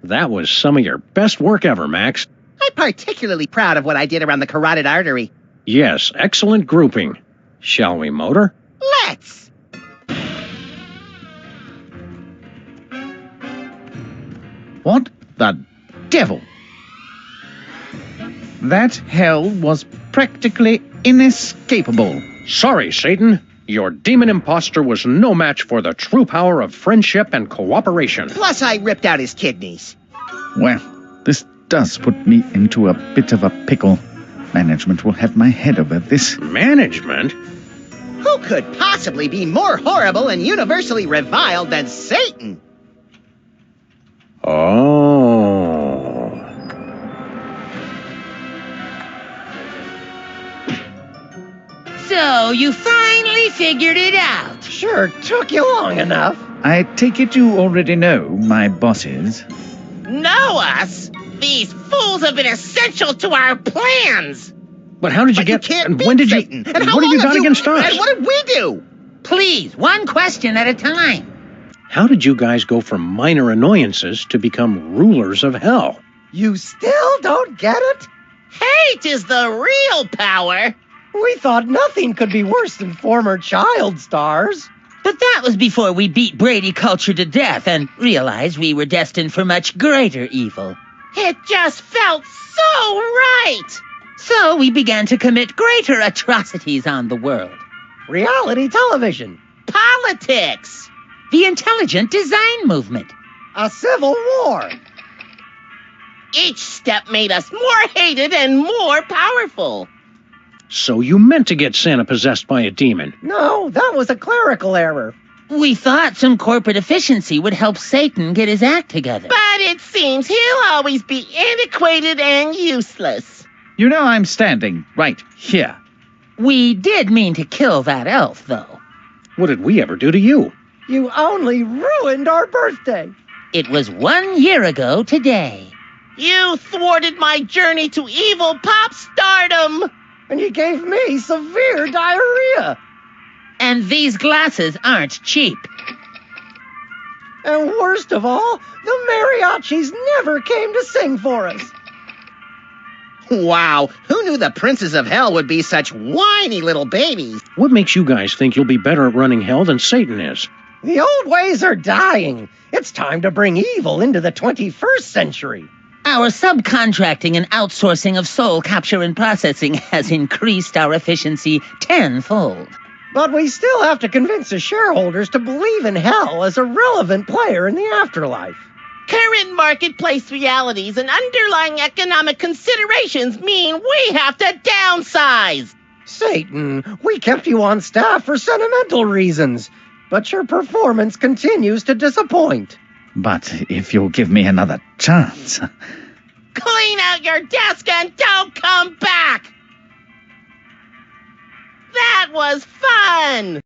Speaker 1: That was some of your best work ever, Max.
Speaker 2: I'm particularly proud of what I did around the carotid artery.
Speaker 1: Yes, excellent grouping. Shall we motor?
Speaker 2: Let's!
Speaker 5: What the devil? That hell was practically inescapable.
Speaker 1: Sorry, Satan. Your demon imposter was no match for the true power of friendship and cooperation.
Speaker 2: Plus, I ripped out his kidneys.
Speaker 5: Well, this does put me into a bit of a pickle. Management will have my head over this.
Speaker 1: Management?
Speaker 2: Who could possibly be more horrible and universally reviled than Satan?
Speaker 1: Oh.
Speaker 7: So, you finally figured it out.
Speaker 17: Sure took you long enough.
Speaker 5: I take it you already know my bosses.
Speaker 8: Know us? These fools have been essential to our plans!
Speaker 1: But how did you get... and when did
Speaker 2: Satan.
Speaker 1: you...
Speaker 2: And how
Speaker 1: what have you
Speaker 2: long
Speaker 1: got against us?
Speaker 2: And what did we do?
Speaker 7: Please, one question at a time.
Speaker 1: How did you guys go from minor annoyances to become rulers of hell?
Speaker 17: You still don't get it?
Speaker 8: Hate is the real power!
Speaker 17: We thought nothing could be worse than former child stars.
Speaker 7: But that was before we beat Brady culture to death and realized we were destined for much greater evil.
Speaker 8: It just felt so right!
Speaker 7: So we began to commit greater atrocities on the world.
Speaker 17: Reality television.
Speaker 8: Politics!
Speaker 7: The intelligent design movement.
Speaker 17: A civil war.
Speaker 8: Each step made us more hated and more powerful.
Speaker 1: So you meant to get Santa possessed by a demon?
Speaker 17: No, that was a clerical error.
Speaker 7: We thought some corporate efficiency would help Satan get his act together.
Speaker 8: But it seems he'll always be antiquated and useless.
Speaker 5: You know I'm standing right here.
Speaker 7: We did mean to kill that elf, though.
Speaker 1: What did we ever do to you?
Speaker 17: You only ruined our birthday.
Speaker 7: It was 1 year ago today.
Speaker 8: You thwarted my journey to evil pop stardom.
Speaker 17: And you gave me severe diarrhea.
Speaker 7: And these glasses aren't cheap.
Speaker 17: And worst of all, the mariachis never came to sing for us.
Speaker 2: Wow, who knew the princes of hell would be such whiny little babies?
Speaker 1: What makes you guys think you'll be better at running hell than Satan is?
Speaker 17: The old ways are dying. It's time to bring evil into the 21st century.
Speaker 7: Our subcontracting and outsourcing of soul capture and processing has increased our efficiency tenfold.
Speaker 17: But we still have to convince the shareholders to believe in hell as a relevant player in the afterlife.
Speaker 8: Current marketplace realities and underlying economic considerations mean we have to downsize.
Speaker 17: Satan, we kept you on staff for sentimental reasons, but your performance continues to disappoint.
Speaker 5: But if you'll give me another chance...
Speaker 8: Clean out your desk and don't come back! That was fun!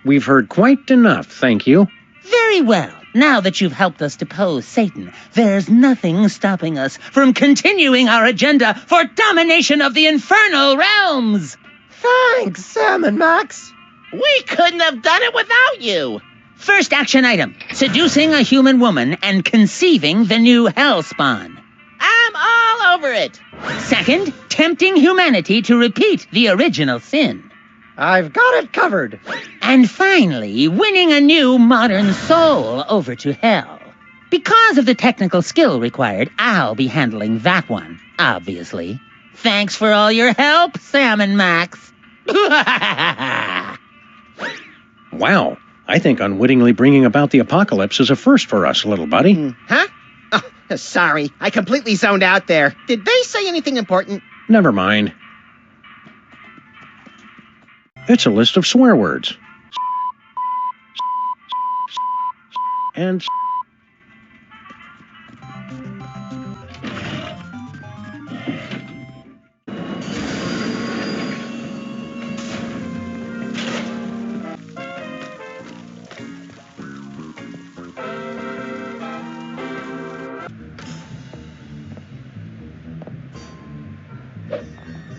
Speaker 1: We've heard quite enough, thank you.
Speaker 7: Very well. Now that you've helped us depose Satan, there's nothing stopping us from continuing our agenda for domination of the infernal realms!
Speaker 17: Thanks, Sam and Max.
Speaker 8: We couldn't have done it without you!
Speaker 7: First action item, seducing a human woman and conceiving the new hellspawn.
Speaker 8: I'm all over it!
Speaker 7: Second, tempting humanity to repeat the original sin.
Speaker 17: I've got it covered.
Speaker 7: And finally, winning a new modern soul over to hell. Because of the technical skill required, I'll be handling that one, obviously. Thanks for all your help, Sam and Max.
Speaker 1: Wow, I think unwittingly bringing about the apocalypse is a first for us, little buddy.
Speaker 2: Huh? Oh, sorry. I completely zoned out there. Did they say anything important?
Speaker 1: Never mind. It's a list of swear words. And...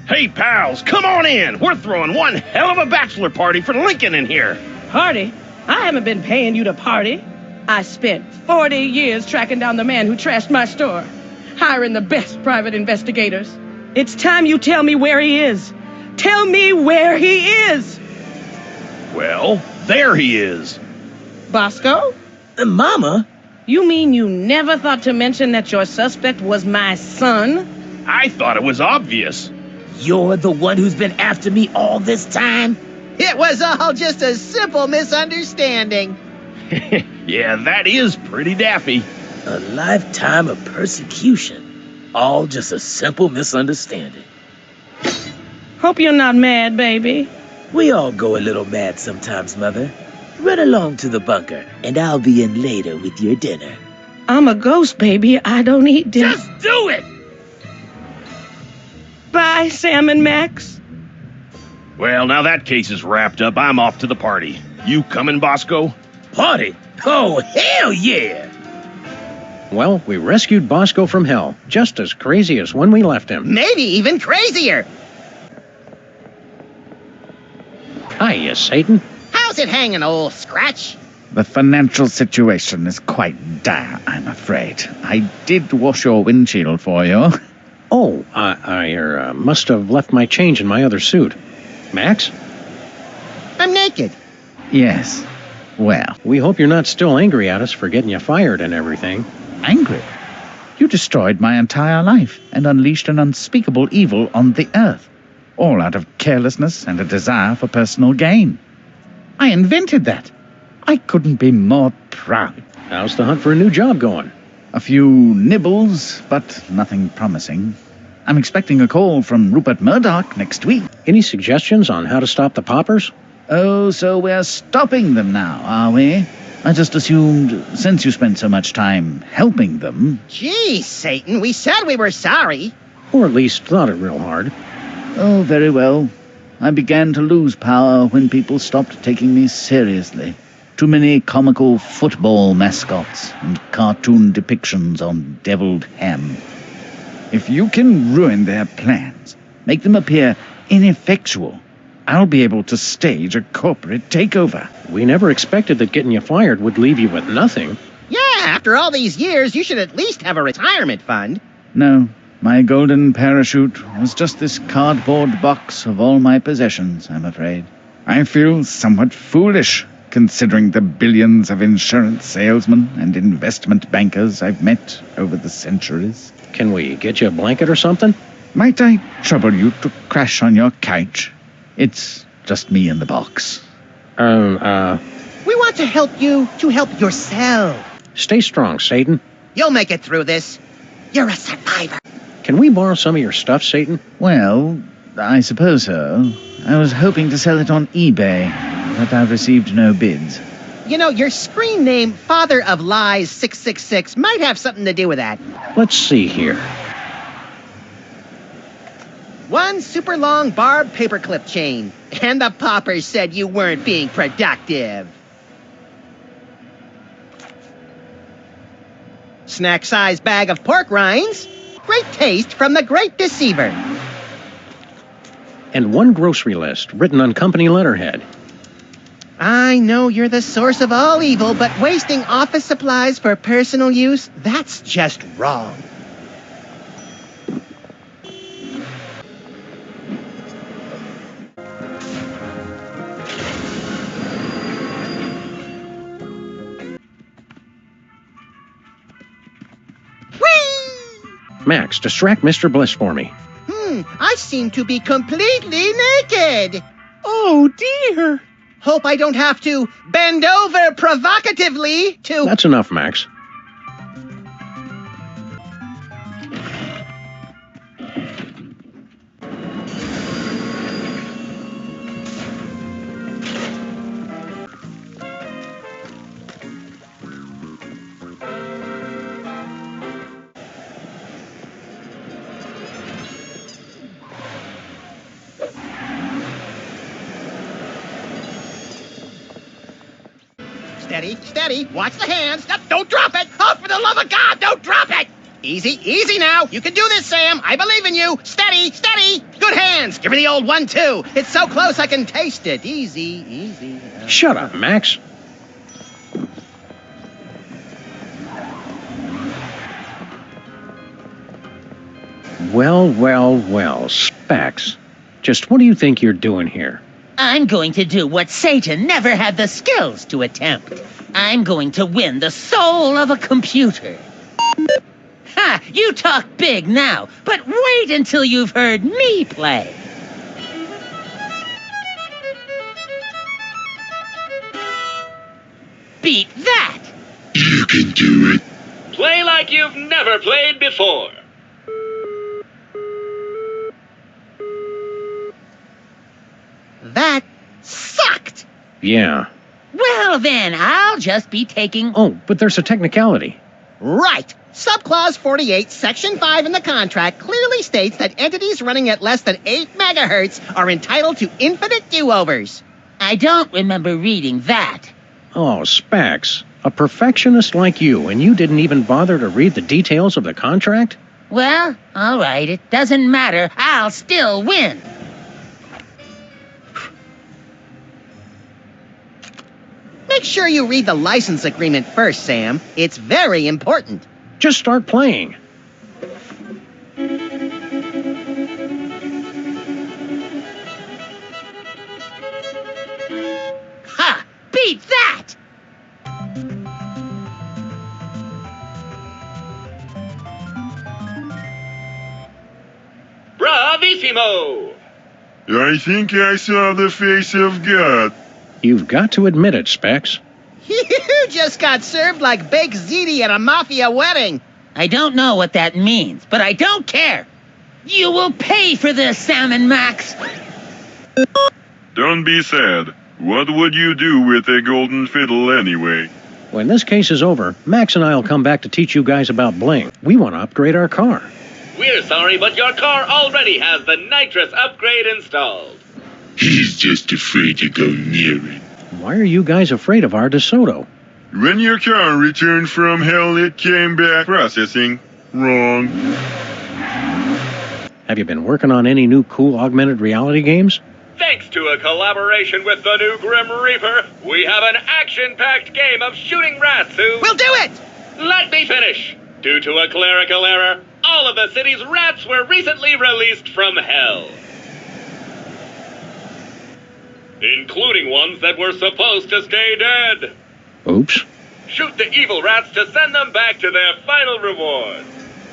Speaker 9: Hey, pals, come on in. We're throwing one hell of a bachelor party for Lincoln in here.
Speaker 11: Party? I haven't been paying you to party. I spent 40 years tracking down the man who trashed my store, hiring the best private investigators. It's time you tell me where he is. Tell me where he is.
Speaker 9: Well, there he is.
Speaker 11: Bosco?
Speaker 18: Mama?
Speaker 11: You mean you never thought to mention that your suspect was my son?
Speaker 9: I thought it was obvious.
Speaker 18: You're the one who's been after me all this time?
Speaker 2: It was all just a simple misunderstanding.
Speaker 9: Yeah, that is pretty daffy.
Speaker 18: A lifetime of persecution. All just a simple misunderstanding.
Speaker 11: Hope you're not mad, baby.
Speaker 18: We all go a little mad sometimes, Mother. Run along to the bunker, and I'll be in later with your dinner.
Speaker 11: I'm a ghost, baby. I don't eat dinner.
Speaker 18: Just do it!
Speaker 11: Bye, Sam and Max.
Speaker 9: Well, now that case is wrapped up, I'm off to the party. You coming, Bosco?
Speaker 18: Party? Oh, hell yeah!
Speaker 1: Well, we rescued Bosco from hell, just as crazy as when we left him.
Speaker 2: Maybe even crazier.
Speaker 1: Hiya, Satan.
Speaker 2: How's it hanging, old Scratch?
Speaker 5: The financial situation is quite dire, I'm afraid. I did wash your windshield for you.
Speaker 1: Oh, I must have left my change in my other suit. Max?
Speaker 2: I'm naked.
Speaker 5: Yes. Well.
Speaker 1: We hope you're not still angry at us for getting you fired and everything.
Speaker 5: Angry? You destroyed my entire life and unleashed an unspeakable evil on the earth, all out of carelessness and a desire for personal gain. I invented that. I couldn't be more proud.
Speaker 1: How's the hunt for a new job going?
Speaker 5: A few nibbles, but nothing promising. I'm expecting a call from Rupert Murdoch next week.
Speaker 1: Any suggestions on how to stop the poppers?
Speaker 5: Oh, so we're stopping them now, are we? I just assumed, since you spent so much time helping them...
Speaker 2: Gee, Satan, we said we were sorry.
Speaker 1: Or at least thought it real hard.
Speaker 5: Oh, very well. I began to lose power when people stopped taking me seriously. Too many comical football mascots and cartoon depictions on deviled ham. If you can ruin their plans, make them appear ineffectual, I'll be able to stage a corporate takeover.
Speaker 1: We never expected that getting you fired would leave you with nothing.
Speaker 2: Yeah, after all these years, you should at least have a retirement fund.
Speaker 5: No, my golden parachute was just this cardboard box of all my possessions, I'm afraid. I feel somewhat foolish, considering the billions of insurance salesmen and investment bankers I've met over the centuries.
Speaker 1: Can we get you a blanket or something?
Speaker 5: Might I trouble you to crash on your couch? It's just me in the box.
Speaker 2: We want to help you to help yourself.
Speaker 1: Stay strong, Satan.
Speaker 2: You'll make it through this. You're a survivor.
Speaker 1: Can we borrow some of your stuff, Satan?
Speaker 5: Well, I suppose so. I was hoping to sell it on eBay, but I've received no bids.
Speaker 2: You know, your screen name, Father of Lies 666, might have something to do with that.
Speaker 1: Let's see here.
Speaker 2: One super long barbed paperclip chain. And the poppers said you weren't being productive. Snack-sized bag of pork rinds. Great taste from the Great Deceiver.
Speaker 1: And one grocery list written on company letterhead.
Speaker 2: I know you're the source of all evil, but wasting office supplies for personal use, that's just wrong.
Speaker 1: Max, distract Mr. Bliss for me.
Speaker 2: I seem to be completely naked.
Speaker 19: Oh, dear.
Speaker 2: Hope I don't have to bend over provocatively to...
Speaker 1: That's enough, Max.
Speaker 2: Steady, steady. Watch the hands. Don't drop it. Oh, for the love of God, don't drop it. Easy, easy now. You can do this, Sam. I believe in you. Steady, steady. Good hands. Give me the old 1-2. It's so close I can taste it. Easy, easy.
Speaker 1: Shut up, Max. Well, Specs. Just what do you think you're doing here?
Speaker 7: I'm going to do what Satan never had the skills to attempt. I'm going to win the soul of a computer. Ha! You talk big now, but wait until you've heard me play. Beat that!
Speaker 14: You can do it.
Speaker 13: Play like you've never played before.
Speaker 2: That sucked!
Speaker 1: Yeah.
Speaker 7: Well then, I'll just be taking...
Speaker 1: Oh, but there's a technicality.
Speaker 2: Right. Subclause 48, Section 5 in the contract clearly states that entities running at less than 8 megahertz are entitled to infinite do-overs.
Speaker 7: I don't remember reading that.
Speaker 1: Oh, Specs. A perfectionist like you, and you didn't even bother to read the details of the contract?
Speaker 7: Well, all right, it doesn't matter. I'll still win.
Speaker 2: Make sure you read the license agreement first, Sam. It's very important.
Speaker 1: Just start playing.
Speaker 7: Ha! Beat that!
Speaker 13: Bravissimo!
Speaker 14: I think I saw the face of God.
Speaker 1: You've got to admit it, Specs.
Speaker 2: You just got served like baked ziti at a mafia wedding.
Speaker 7: I don't know what that means, but I don't care. You will pay for this, Sam and Max.
Speaker 14: Don't be sad. What would you do with a golden fiddle anyway?
Speaker 1: When this case is over, Max and I'll come back to teach you guys about bling. We want to upgrade our car.
Speaker 13: We're sorry, but your car already has the nitrous upgrade installed.
Speaker 14: He's just afraid to go near it.
Speaker 1: Why are you guys afraid of our DeSoto?
Speaker 14: When your car returned from hell, it came back processing. Wrong.
Speaker 1: Have you been working on any new cool augmented reality games?
Speaker 13: Thanks to a collaboration with the new Grim Reaper, we have an action-packed game of shooting rats who...
Speaker 2: We'll do it!
Speaker 13: Let me finish! Due to a clerical error, all of the city's rats were recently released from hell. Including ones that were supposed to stay dead.
Speaker 1: Oops.
Speaker 13: Shoot the evil rats to send them back to their final reward.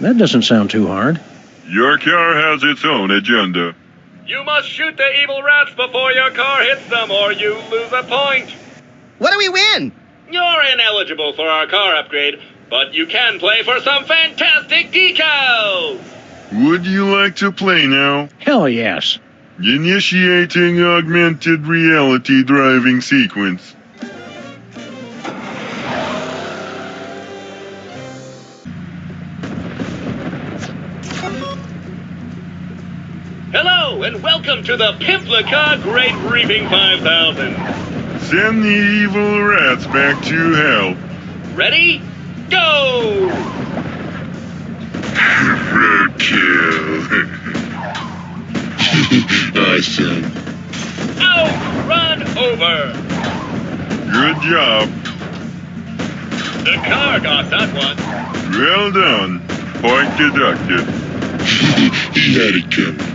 Speaker 1: That doesn't sound too hard.
Speaker 14: Your car has its own agenda.
Speaker 13: You must shoot the evil rats before your car hits them, or you lose a point.
Speaker 2: What do we win?
Speaker 13: You're ineligible for our car upgrade, but you can play for some fantastic decals.
Speaker 14: Would you like to play now?
Speaker 1: Hell yes.
Speaker 14: Initiating augmented reality driving sequence.
Speaker 13: Hello, and welcome to the Pimplica Great Reaping 5000.
Speaker 14: Send the evil rats back to hell.
Speaker 13: Ready? Go!
Speaker 14: Roadkill. Awesome.
Speaker 13: Out! Run over!
Speaker 14: Good job.
Speaker 13: The car got that one.
Speaker 14: Well done. Point deducted. He had it coming.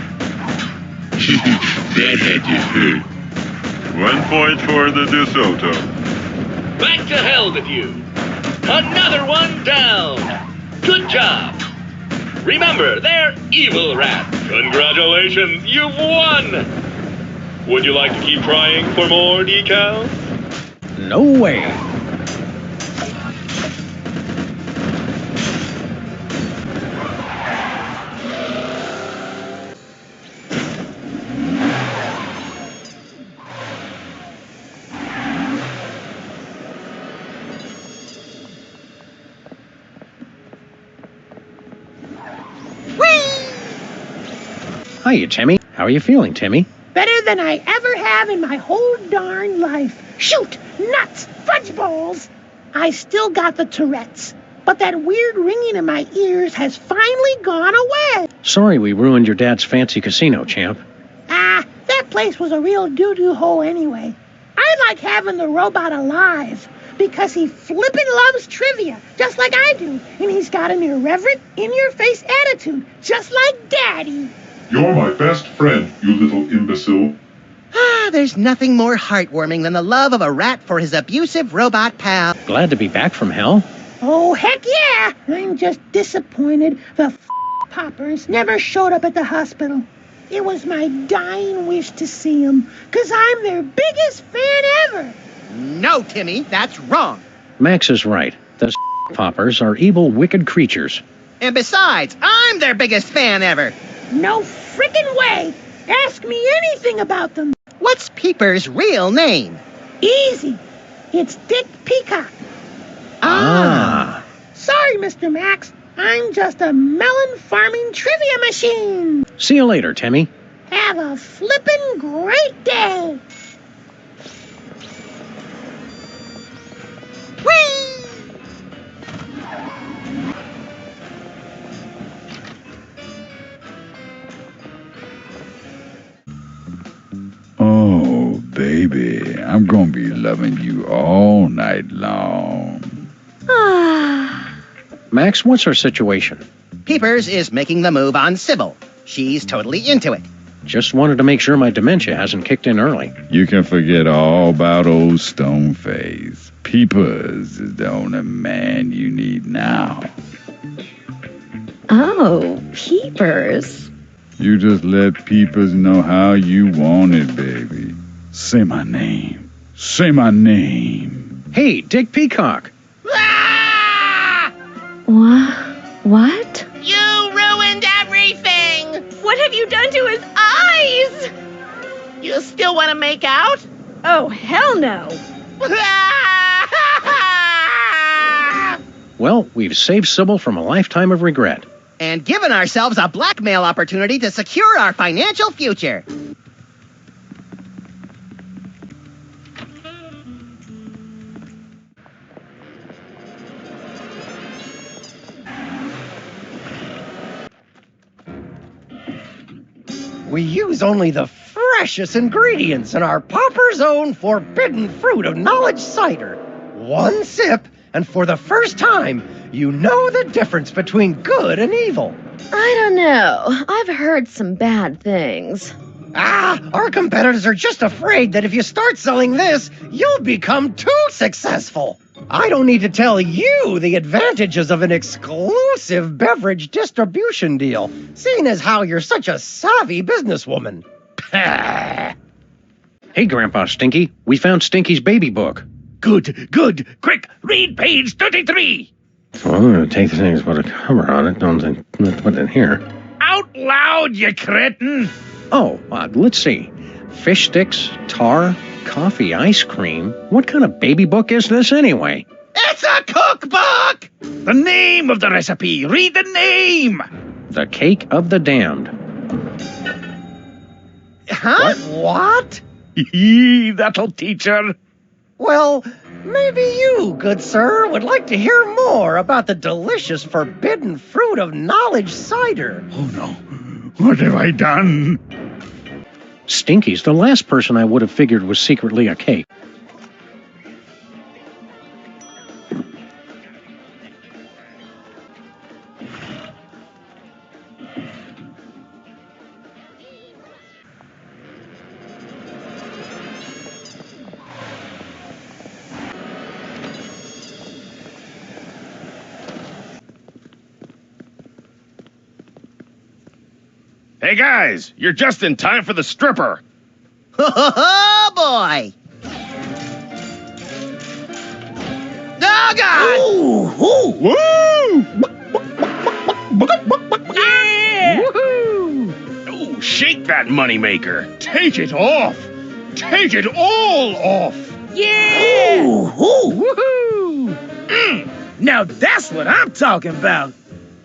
Speaker 14: That had you hurt. 1 point for the DeSoto.
Speaker 13: Back to hell with you. Another one down. Good job. Remember, they're evil rats. Congratulations, you've won.
Speaker 14: Would you like to keep trying for more decals?
Speaker 1: No way. Hiya, Timmy. How are you feeling, Timmy?
Speaker 23: Better than I ever have in my whole darn life. Shoot! Nuts! Fudge balls! I still got the Tourette's, but that weird ringing in my ears has finally gone away.
Speaker 1: Sorry we ruined your dad's fancy casino, champ.
Speaker 23: That place was a real doo-doo hole anyway. I like having the robot alive because he flippin' loves trivia, just like I do, and he's got an irreverent, in-your-face attitude, just like Daddy.
Speaker 14: You're my best friend, you little imbecile.
Speaker 2: There's nothing more heartwarming than the love of a rat for his abusive robot pal.
Speaker 1: Glad to be back from hell.
Speaker 23: Oh, heck yeah! I'm just disappointed the poppers never showed up at the hospital. It was my dying wish to see them, 'cause I'm their biggest fan ever.
Speaker 2: No, Timmy, that's wrong.
Speaker 1: Max is right. The poppers are evil, wicked creatures.
Speaker 2: And besides, I'm their biggest fan ever.
Speaker 23: No frickin' way! Ask me anything about them.
Speaker 2: What's Peeper's real name?
Speaker 23: Easy. It's Dick Peacock. Sorry, Mr. Max. I'm just a melon farming trivia machine.
Speaker 1: See you later, Timmy.
Speaker 23: Have a flippin' great day.
Speaker 5: Oh, baby, I'm gonna be loving you all night long.
Speaker 1: Max, what's our situation?
Speaker 2: Peepers is making the move on Sybil. She's totally into it.
Speaker 1: Just wanted to make sure my dementia hasn't kicked in early.
Speaker 5: You can forget all about old Stoneface. Peepers is the only man you need now.
Speaker 10: Oh, Peepers.
Speaker 5: You just let Peepers know how you want it, baby. Say my name. Say my name.
Speaker 1: Hey, Dick Peacock.
Speaker 10: What?
Speaker 8: You ruined everything!
Speaker 10: What have you done to his eyes?
Speaker 8: You still want to make out?
Speaker 10: Oh, hell no.
Speaker 1: Well, we've saved Sybil from a lifetime of regret.
Speaker 2: And given ourselves a blackmail opportunity to secure our financial future.
Speaker 20: We use only the freshest ingredients in our Popper's Own Forbidden Fruit of Knowledge cider. One sip, and for the first time, you know the difference between good and evil.
Speaker 10: I don't know. I've heard some bad things.
Speaker 20: Our competitors are just afraid that if you start selling this, you'll become too successful. I don't need to tell you the advantages of an exclusive beverage distribution deal, seeing as how you're such a savvy businesswoman.
Speaker 1: Hey, Grandpa Stinky, we found Stinky's baby book.
Speaker 9: Good. Quick, read page 33.
Speaker 1: So I'm going to take the things with a cover on it. Don't think let's put it in here.
Speaker 9: Out loud, you cretin.
Speaker 1: Oh, let's see. Fish sticks, tar, coffee ice cream. What kind of baby book is this anyway?
Speaker 2: It's a cookbook!
Speaker 9: The name of the recipe. Read the name.
Speaker 1: The Cake of the Damned.
Speaker 2: Huh?
Speaker 20: What?
Speaker 9: That'll teach her.
Speaker 20: Well, maybe you, good sir, would like to hear more about the delicious forbidden fruit of knowledge cider.
Speaker 5: Oh, no. What have I done?
Speaker 1: Stinky's the last person I would have figured was secretly a cake.
Speaker 9: Hey, guys, you're just in time for the stripper.
Speaker 2: Oh, boy! Oh, God!
Speaker 18: Ooh,
Speaker 9: Woo!
Speaker 4: Yeah!
Speaker 9: Woohoo! Oh, shake that moneymaker.
Speaker 4: Take it off! Take it all off!
Speaker 11: Yeah!
Speaker 9: Woohoo!
Speaker 18: Now that's what I'm talking about.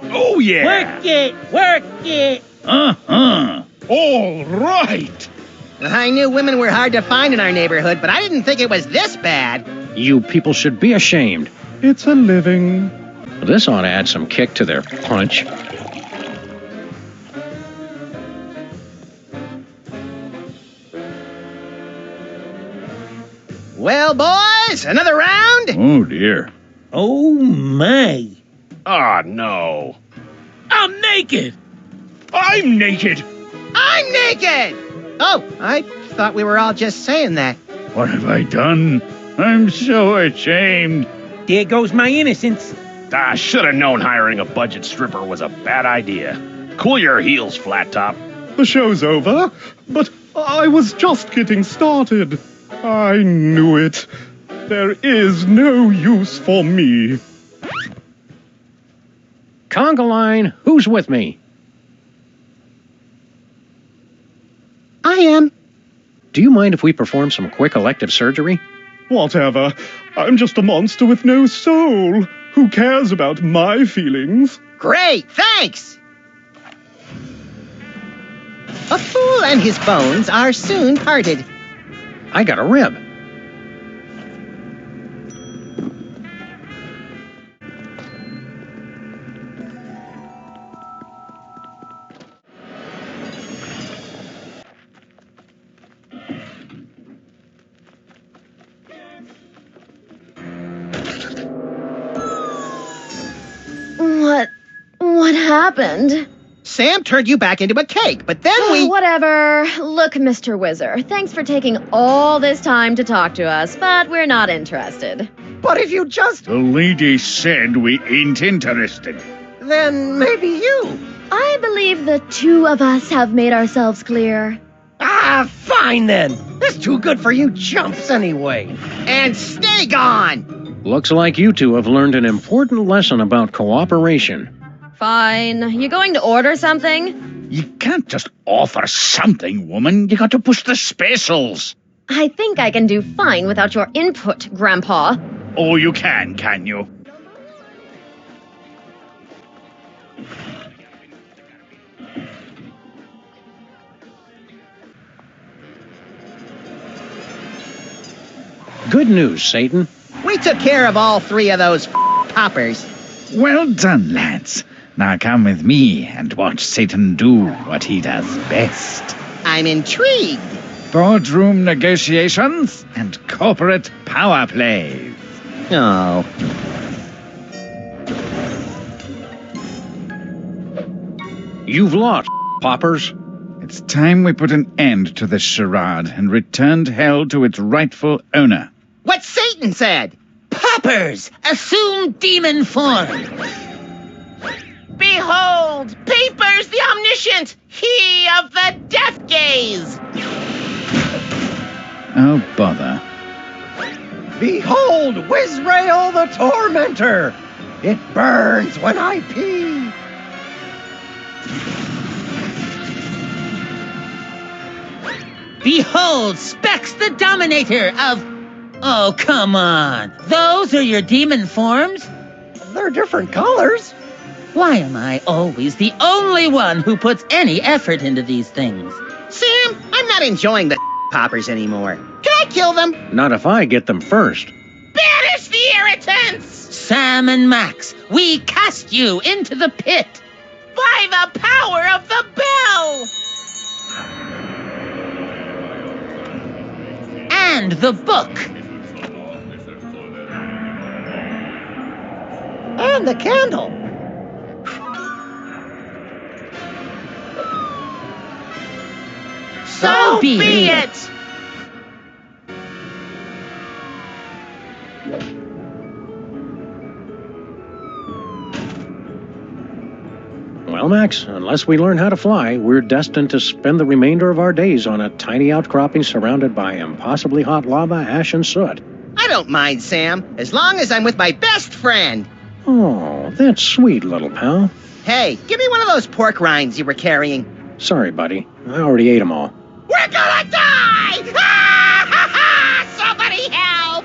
Speaker 9: Oh, yeah!
Speaker 11: Work it! Work it!
Speaker 5: Uh-huh.
Speaker 4: All right!
Speaker 2: I knew women were hard to find in our neighborhood, but I didn't think it was this bad.
Speaker 1: You people should be ashamed.
Speaker 15: It's a living.
Speaker 1: This ought to add some kick to their punch.
Speaker 2: Well, boys, another round?
Speaker 5: Oh, dear.
Speaker 18: Oh my.
Speaker 9: Oh, no.
Speaker 18: I'm naked.
Speaker 4: I'm naked!
Speaker 2: I'm naked! Oh, I thought we were all just saying that.
Speaker 5: What have I done? I'm so ashamed.
Speaker 18: There goes my innocence.
Speaker 9: I should have known hiring a budget stripper was a bad idea. Cool your heels, Flat Top.
Speaker 15: The show's over, but I was just getting started. I knew it. There is no use for me.
Speaker 1: Conga line, who's with me?
Speaker 2: I am.
Speaker 1: Do you mind if we perform some quick elective surgery?
Speaker 15: Whatever. I'm just a monster with no soul. Who cares about my feelings?
Speaker 2: Great, thanks! A fool and his bones are soon parted.
Speaker 1: I got a rib.
Speaker 10: What happened?
Speaker 2: Sam turned you back into a cake, but then we...
Speaker 10: Whatever. Look, Mr. Whizzer, thanks for taking all this time to talk to us, but we're not interested.
Speaker 20: But if you just...
Speaker 5: The lady said we ain't interested.
Speaker 20: Then maybe you.
Speaker 10: I believe the two of us have made ourselves clear.
Speaker 20: Ah, fine then. That's too good for you chumps anyway.
Speaker 2: And stay gone!
Speaker 1: Looks like you two have learned an important lesson about cooperation.
Speaker 10: Fine. You going to order something?
Speaker 5: You can't just offer something, woman. You got to push the specials.
Speaker 10: I think I can do fine without your input, Grandpa.
Speaker 5: Oh, you can you?
Speaker 1: Good news, Satan.
Speaker 2: We took care of all three of those poppers.
Speaker 5: Well done, lads. Now come with me and watch Satan do what he does best.
Speaker 2: I'm intrigued.
Speaker 5: Boardroom negotiations and corporate power plays.
Speaker 2: Oh.
Speaker 1: You've lost, poppers.
Speaker 5: It's time we put an end to this charade and returned hell to its rightful owner.
Speaker 2: What Satan said!
Speaker 7: Poppers, assume demon form.
Speaker 8: Behold, Papers the Omniscient, he of the death gaze!
Speaker 5: Oh, bother.
Speaker 20: Behold, Wizrael the Tormentor. It burns when I pee.
Speaker 7: Behold, Specs the Dominator of... Oh, come on. Those are your demon forms?
Speaker 20: They're different colors.
Speaker 7: Why am I always the only one who puts any effort into these things?
Speaker 2: Sam, I'm not enjoying the poppers anymore. Can I kill them?
Speaker 1: Not if I get them first.
Speaker 8: Banish the irritants!
Speaker 7: Sam and Max, we cast you into the pit.
Speaker 8: By the power of the bell!
Speaker 7: And the book.
Speaker 20: And the candle.
Speaker 8: So be it!
Speaker 1: Well, Max, unless we learn how to fly, we're destined to spend the remainder of our days on a tiny outcropping surrounded by impossibly hot lava, ash, and soot.
Speaker 2: I don't mind, Sam, as long as I'm with my best friend.
Speaker 1: Oh, that's sweet, little pal.
Speaker 2: Hey, give me one of those pork rinds you were carrying.
Speaker 1: Sorry, buddy. I already ate them all.
Speaker 2: We're gonna die! Somebody help!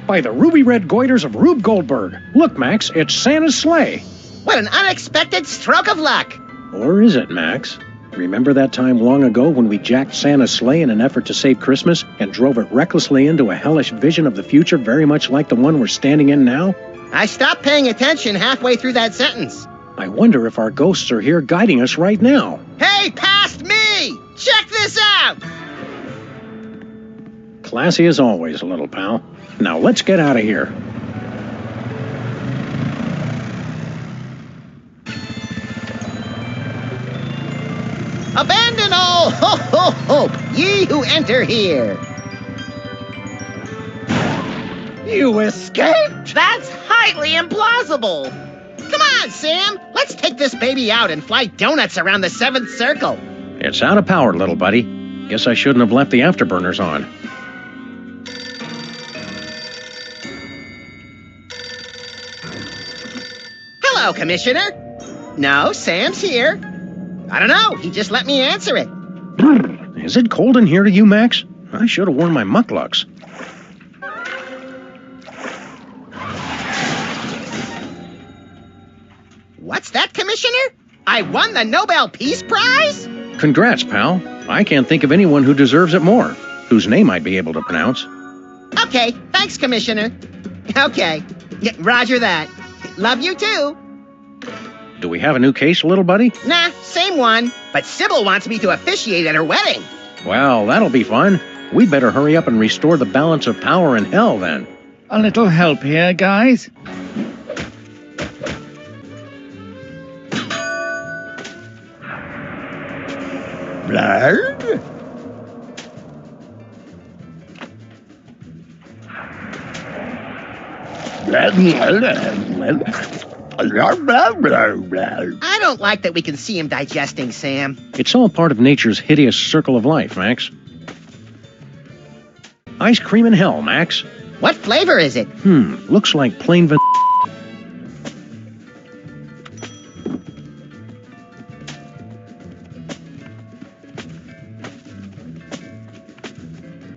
Speaker 1: By the ruby red goiters of Rube Goldberg. Look, Max, it's Santa's sleigh.
Speaker 2: What an unexpected stroke of luck!
Speaker 1: Or is it, Max? Remember that time long ago when we jacked Santa's sleigh in an effort to save Christmas and drove it recklessly into a hellish vision of the future very much like the one we're standing in now?
Speaker 2: I stopped paying attention halfway through that sentence.
Speaker 1: I wonder if our ghosts are here guiding us right now.
Speaker 2: Hey, past me! Check this out!
Speaker 1: Classy as always, little pal. Now let's get out of here.
Speaker 2: Abandon all hope, ye who enter here.
Speaker 20: You escaped?
Speaker 8: That's highly implausible.
Speaker 2: Come on, Sam. Let's take this baby out and fly donuts around the seventh circle.
Speaker 1: It's out of power, little buddy. Guess I shouldn't have left the afterburners on.
Speaker 2: Hello, Commissioner. No, Sam's here. I don't know. He just let me answer it.
Speaker 1: Is it cold in here to you, Max? I should have worn my mucklucks.
Speaker 2: What's that, Commissioner? I won the Nobel Peace Prize?
Speaker 1: Congrats, pal. I can't think of anyone who deserves it more, whose name I'd be able to pronounce.
Speaker 2: Okay, thanks, Commissioner. Okay, yeah, roger that. Love you too.
Speaker 1: Do we have a new case, little buddy?
Speaker 2: Nah, same one. But Sybil wants me to officiate at her wedding.
Speaker 1: Well, that'll be fun. We'd better hurry up and restore the balance of power in hell, then.
Speaker 5: A little help here, guys?
Speaker 20: Blood?
Speaker 2: I don't like that we can see him digesting, Sam.
Speaker 1: It's all part of nature's hideous circle of life, Max. Ice cream in hell, Max.
Speaker 2: What flavor is it?
Speaker 1: Looks like plain vanilla.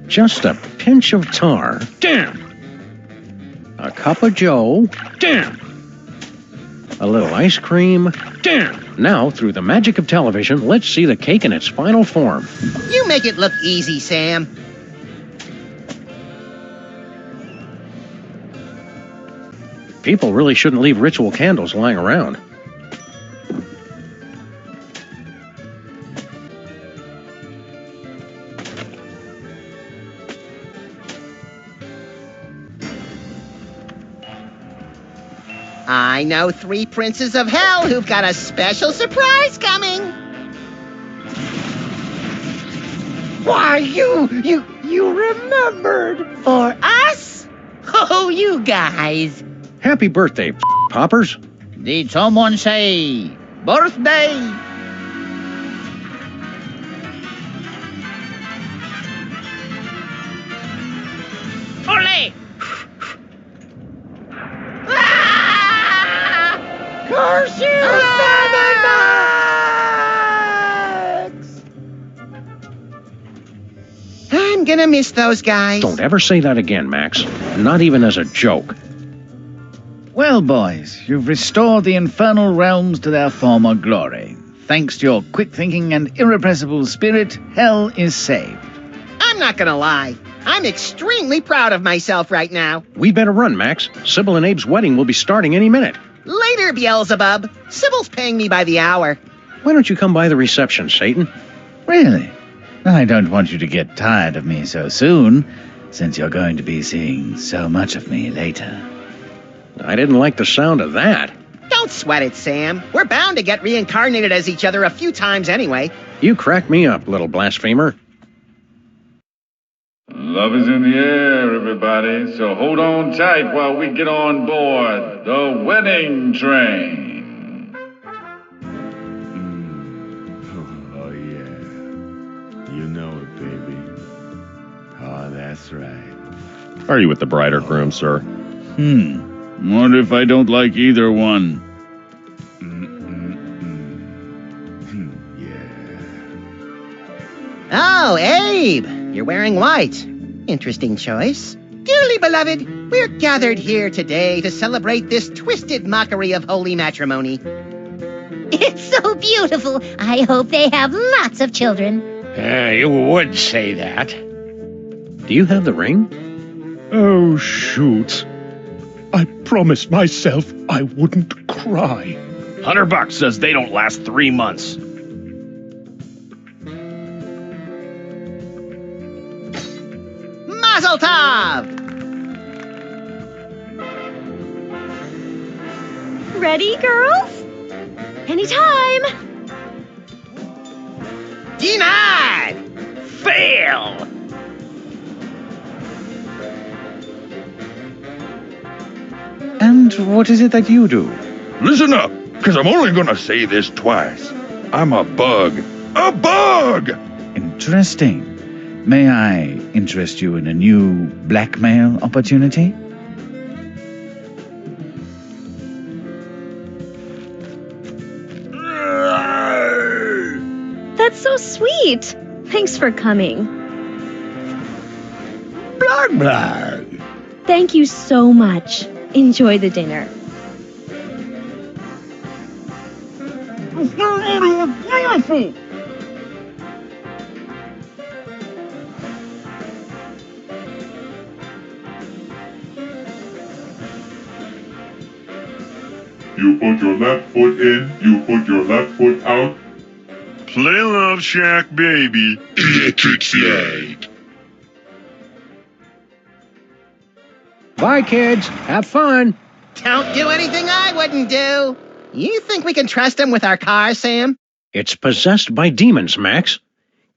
Speaker 1: Just a pinch of tar. Damn! A cup of joe. Damn! A little ice cream. Damn! Now, through the magic of television, let's see the cake in its final form.
Speaker 2: You make it look easy, Sam.
Speaker 1: People really shouldn't leave ritual candles lying around.
Speaker 2: I know 3 princes of hell who've got a special surprise coming.
Speaker 20: Why, you remembered.
Speaker 7: For us? Oh, you guys.
Speaker 1: Happy birthday, poppers.
Speaker 16: Did someone say birthday? Ole!
Speaker 20: Curse you, Seven Max!
Speaker 2: I'm gonna miss those guys.
Speaker 1: Don't ever say that again, Max. Not even as a joke.
Speaker 5: Well, boys, you've restored the infernal realms to their former glory. Thanks to your quick thinking and irrepressible spirit, hell is saved.
Speaker 2: I'm not gonna lie. I'm extremely proud of myself right now.
Speaker 1: We better run, Max. Sybil and Abe's wedding will be starting any minute.
Speaker 2: Later, Beelzebub. Sybil's paying me by the hour.
Speaker 1: Why don't you come by the reception, Satan?
Speaker 5: Really? I don't want you to get tired of me so soon, since you're going to be seeing so much of me later.
Speaker 1: I didn't like the sound of that.
Speaker 2: Don't sweat it, Sam. We're bound to get reincarnated as each other a few times anyway.
Speaker 1: You crack me up, little blasphemer.
Speaker 3: Love is in the air, everybody, so hold on tight while we get on board the wedding train.
Speaker 14: You know it, baby. Oh, that's right.
Speaker 9: Are you with the bride or groom, sir?
Speaker 5: What if I don't like either one?
Speaker 2: Oh, Abe, you're wearing white. Interesting choice. Dearly beloved, we're gathered here today to celebrate this twisted mockery of holy matrimony.
Speaker 12: It's so beautiful. I hope they have lots of children.
Speaker 4: You would say that.
Speaker 1: Do you have the ring?
Speaker 15: Oh, shoot. I promised myself I wouldn't cry.
Speaker 9: $100 says they don't last 3 months.
Speaker 2: Mazel tov!
Speaker 10: Ready, girls? Anytime!
Speaker 2: Denied!
Speaker 9: Fail!
Speaker 5: And what is it that you do?
Speaker 14: Listen up, because I'm only gonna say this twice. I'm a bug. A bug!
Speaker 5: Interesting. May I interest you in a new blackmail opportunity?
Speaker 10: That's so sweet. Thanks for coming.
Speaker 17: Blah, blah.
Speaker 10: Thank you so much. Enjoy the dinner.
Speaker 14: You put your left foot in, you put your left foot out. Play Love Shack, baby. Electric Slide.
Speaker 1: Bye, kids. Have fun.
Speaker 2: Don't do anything I wouldn't do. You think we can trust him with our car, Sam?
Speaker 1: It's possessed by demons, Max.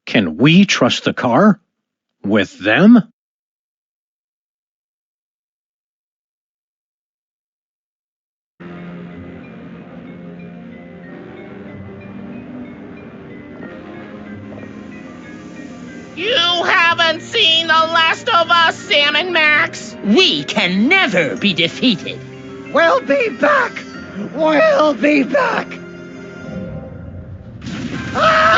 Speaker 1: Can we trust the car? With them?
Speaker 8: You haven't seen the last of us, Sam and Max.
Speaker 7: We can never be defeated.
Speaker 20: We'll be back! We'll be back! Ah!